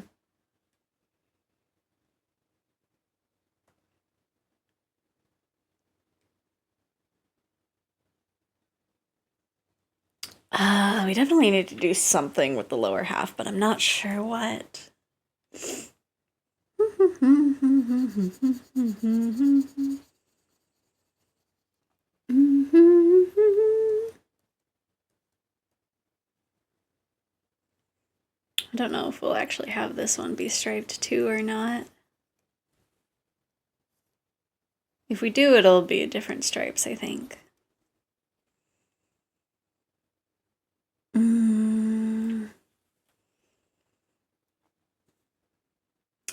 We definitely need to do something with the lower half, but I'm not sure what. I don't know if we'll actually have this one be striped too or not. If we do, it'll be different stripes, I think.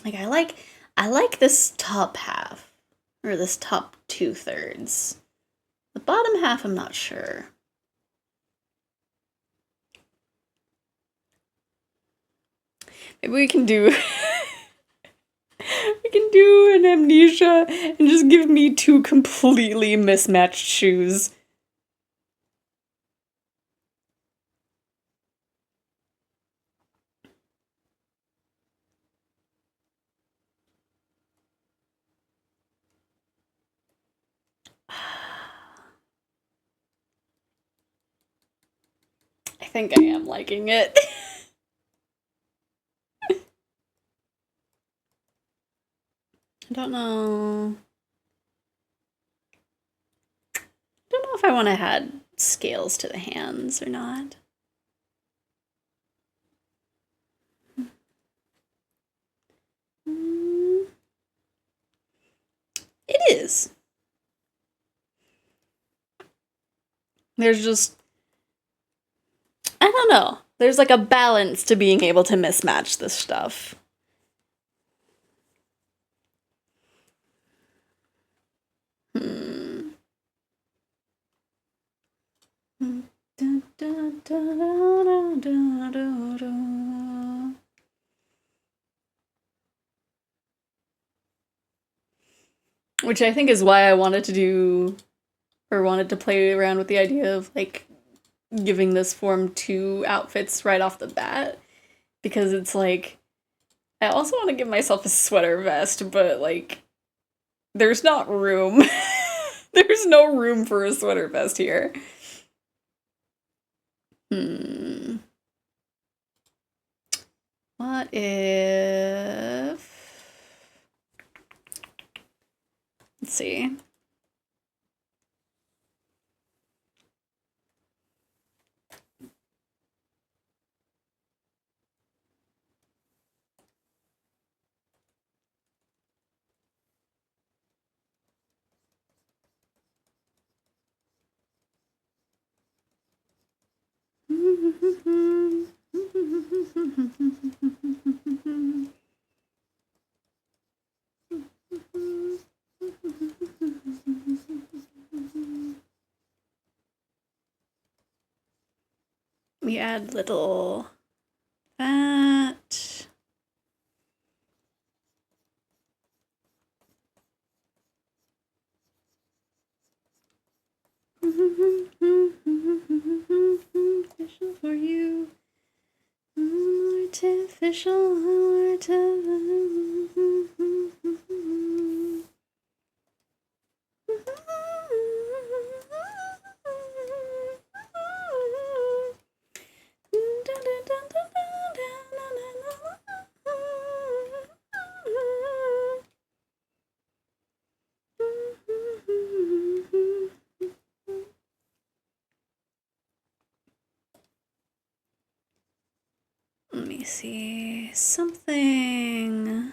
Like I like this top half, or this top 2/3. The bottom half, I'm not sure. Maybe we can do we can do an amnesia and just give me 2 completely mismatched shoes. I think I am liking it. I don't know. I don't know if I want to add scales to the hands or not. It is. There's just, I don't know. There's like a balance to being able to mismatch this stuff. Which I think is why I wanted to do, or wanted to play around with the idea of like giving this form 2 outfits right off the bat. Because it's like, I also want to give myself a sweater vest, but like, there's not room. There's no room for a sweater vest here. What if... Let's see. We add little that. Special for you. Let me see. Something.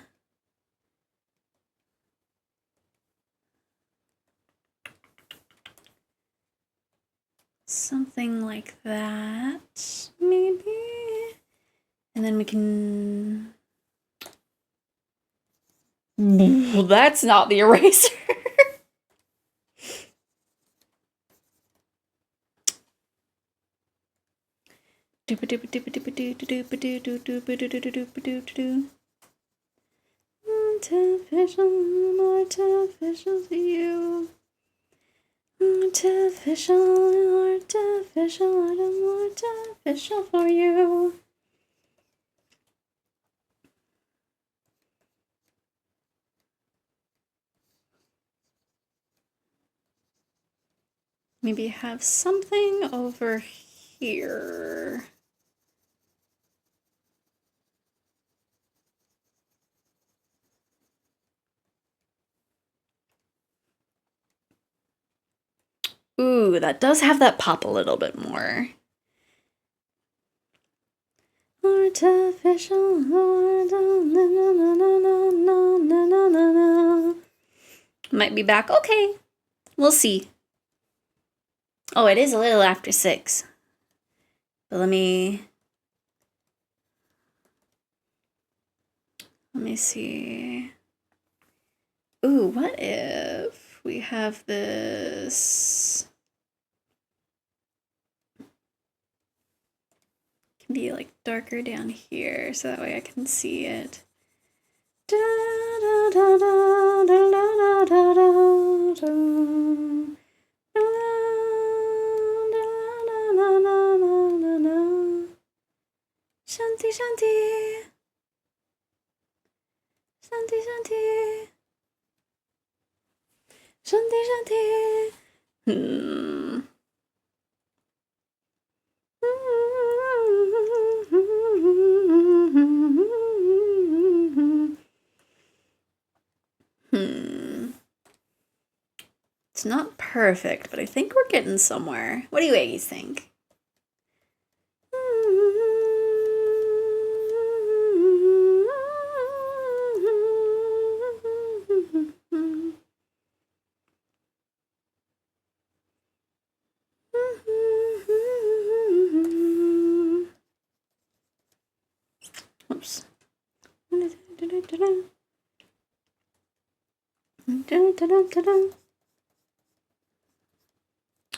Something like that, maybe? And then we can... That's not the eraser. Artificial to you. Artificial for you. Maybe have something over here. Ooh, that does have that pop a little bit more. Artificial, might be back. Okay, we'll see. Oh, it is a little after 6. But let me see. Ooh, what if we have this? Can be like darker down here, so that way I can see it. Shanti, shanti. Shanti, shanti. Shanti, shanti. It's not perfect, but I think we're getting somewhere. What do you ladies think? Oops.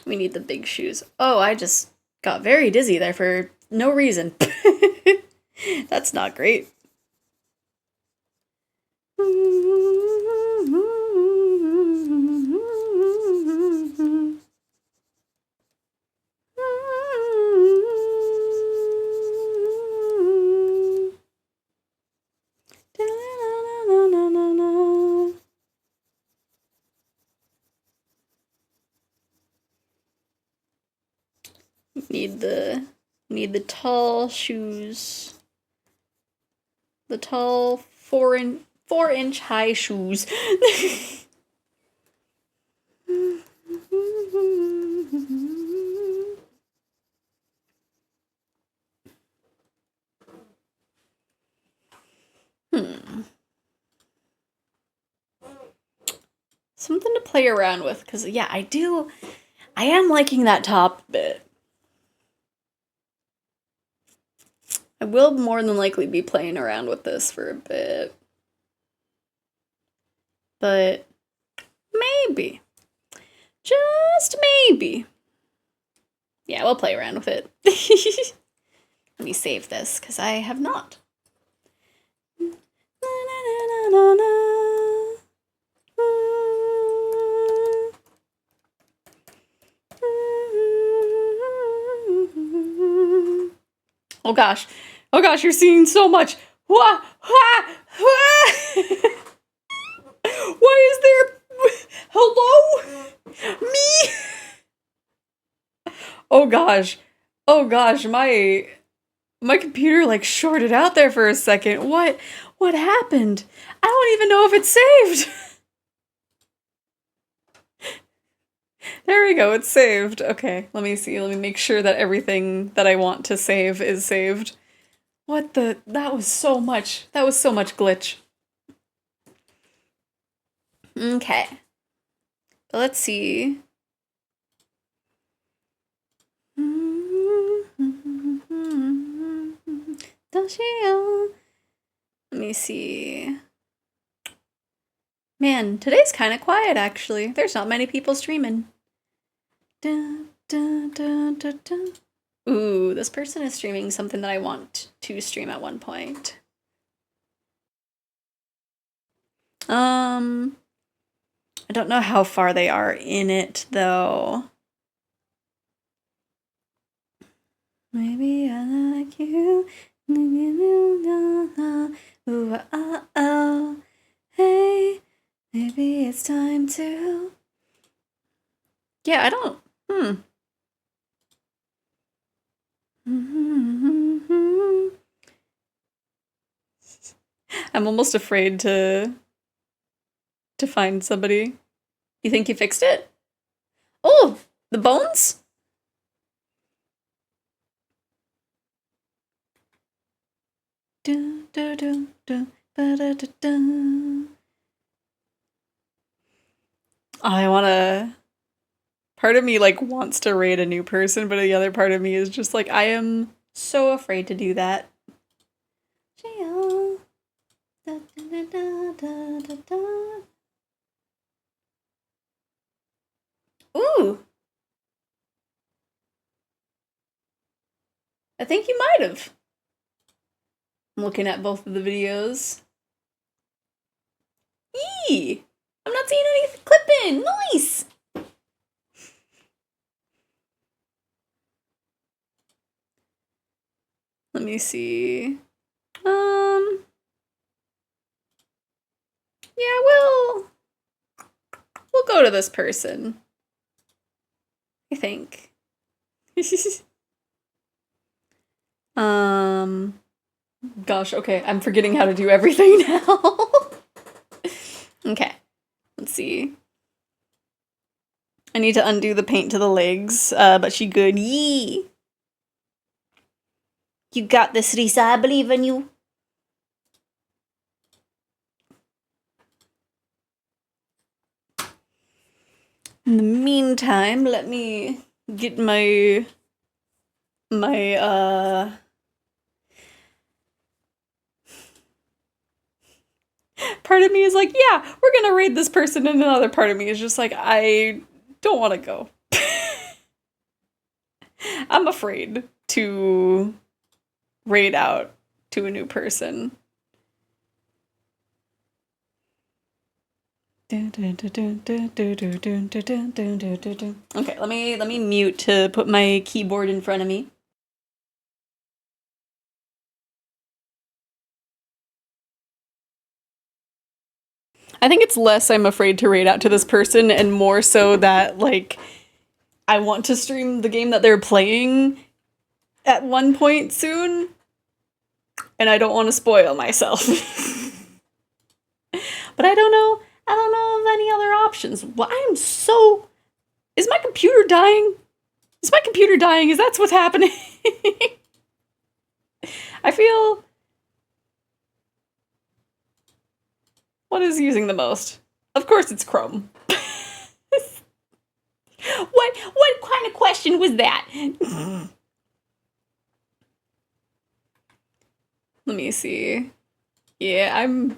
We need the big shoes. Oh, I just got very dizzy there for no reason. That's not great. Need the tall shoes. The tall 4-inch high shoes. Something to play around with, because yeah, I am liking that top bit. I will more than likely be playing around with this for a bit. But maybe. Just maybe. Yeah, we'll play around with it. Let me save this, because I have not. Oh gosh. Oh gosh, you're seeing so much. Wah, wah, wah. Why is there... Hello? Me? Oh gosh. Oh gosh, my computer like shorted out there for a second. What happened? I don't even know if it's saved. There we go, it's saved. Okay, let me see. Let me make sure that everything that I want to save is saved. What the... That was so much. That was so much glitch. Okay. Let's see. Let me see. Man, today's kind of quiet actually. There's not many people streaming. Dun, dun, dun, dun, dun. Ooh, this person is streaming something that I want to stream at one point. I don't know how far they are in it though. Maybe I like you. Ooh, oh. Hey, maybe it's time to... Yeah, I don't... I'm almost afraid to find somebody. You think you fixed it? Oh, the bones? Dun, dun, dun, dun, ba-da-da-dun. I wanna... Part of me, like, wants to raid a new person, but the other part of me is just like, I am so afraid to do that. Ooh! I think you might have. I'm looking at both of the videos. Yee! I'm not seeing any clipping! Nice! Let me see. Yeah, we'll go to this person. I think. Gosh, okay, I'm forgetting how to do everything now. Okay, let's see. I need to undo the paint to the legs, but she good. Yee! You got this, Risa. I believe in you. In the meantime, let me get my part of me is like, yeah, we're gonna raid this person, and another part of me is just like, I don't want to go. I'm afraid to raid out to a new person. Okay, let me mute to put my keyboard in front of me. I think it's less I'm afraid to raid out to this person and more so that, like, I want to stream the game that they're playing at one point soon, and I don't want to spoil myself. But I don't know of any other options. Well, I am so... Is my computer dying? Is my computer dying? Is that what's happening? I feel... What is using the most? Of course it's Chrome. What kind of question was that? Let me see. Yeah, I'm...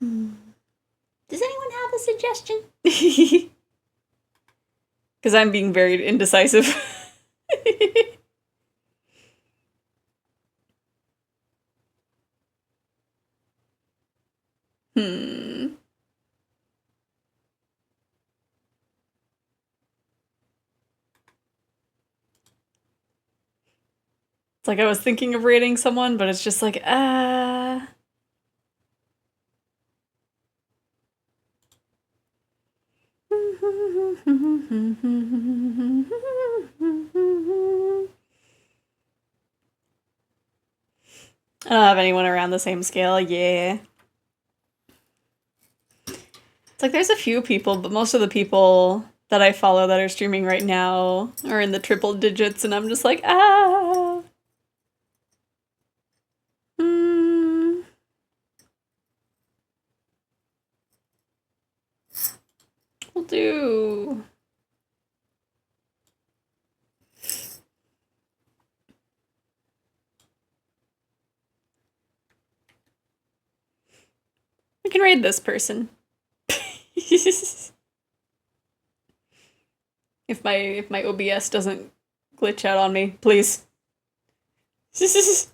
Does anyone have a suggestion? Because I'm being very indecisive. Hmm. It's like I was thinking of rating someone, but it's just like, I don't have anyone around the same scale, yeah. It's like there's a few people, but most of the people that I follow that are streaming right now are in the triple digits, and I'm just like, Hmm. Will do. We can raid this person. If my OBS doesn't glitch out on me, please. This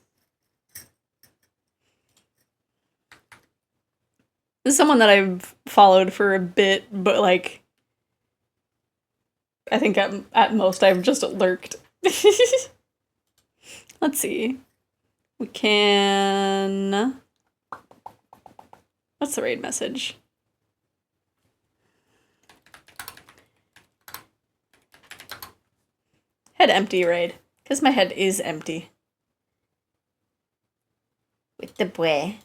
is someone that I've followed for a bit, but like I think at most I've just lurked. Let's see. We can... What's the raid message? Head empty raid. Because my head is empty. With the boy.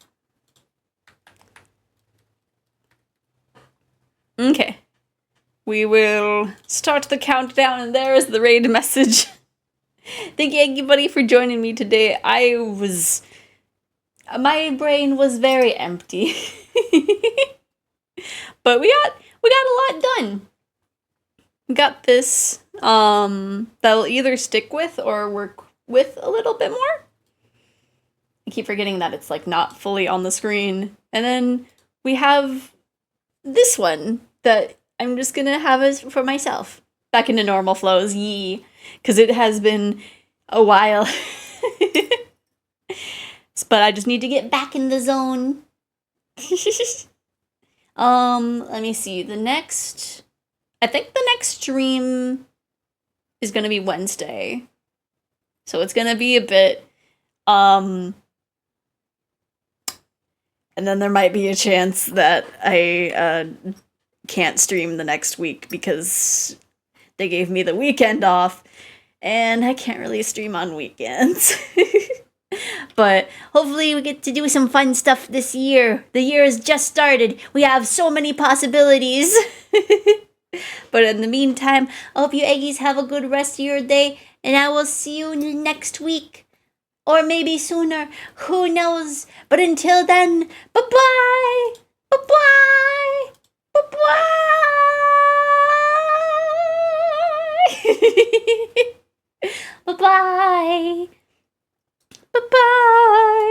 Okay. We will start the countdown, and there is the raid message. Thank you, everybody, for joining me today. My brain was very empty. But we got a lot done. We got this, that'll either stick with or work with a little bit more. I keep forgetting that it's like not fully on the screen. And then we have this one that I'm just gonna have as for myself. Back into normal flows, yee. Because it has been a while. But I just need to get back in the zone. Let me see. I think the next stream is gonna be Wednesday. So it's gonna be a bit, and then there might be a chance that I, can't stream the next week because they gave me the weekend off, and I can't really stream on weekends. But hopefully we get to do some fun stuff this year. The year has just started. We have so many possibilities. But in the meantime, I hope you Eggies have a good rest of your day, and I will see you next week. Or maybe sooner. Who knows? But until then, bye-bye! Bye-bye! Bye-bye! Bye-bye! Bye-bye!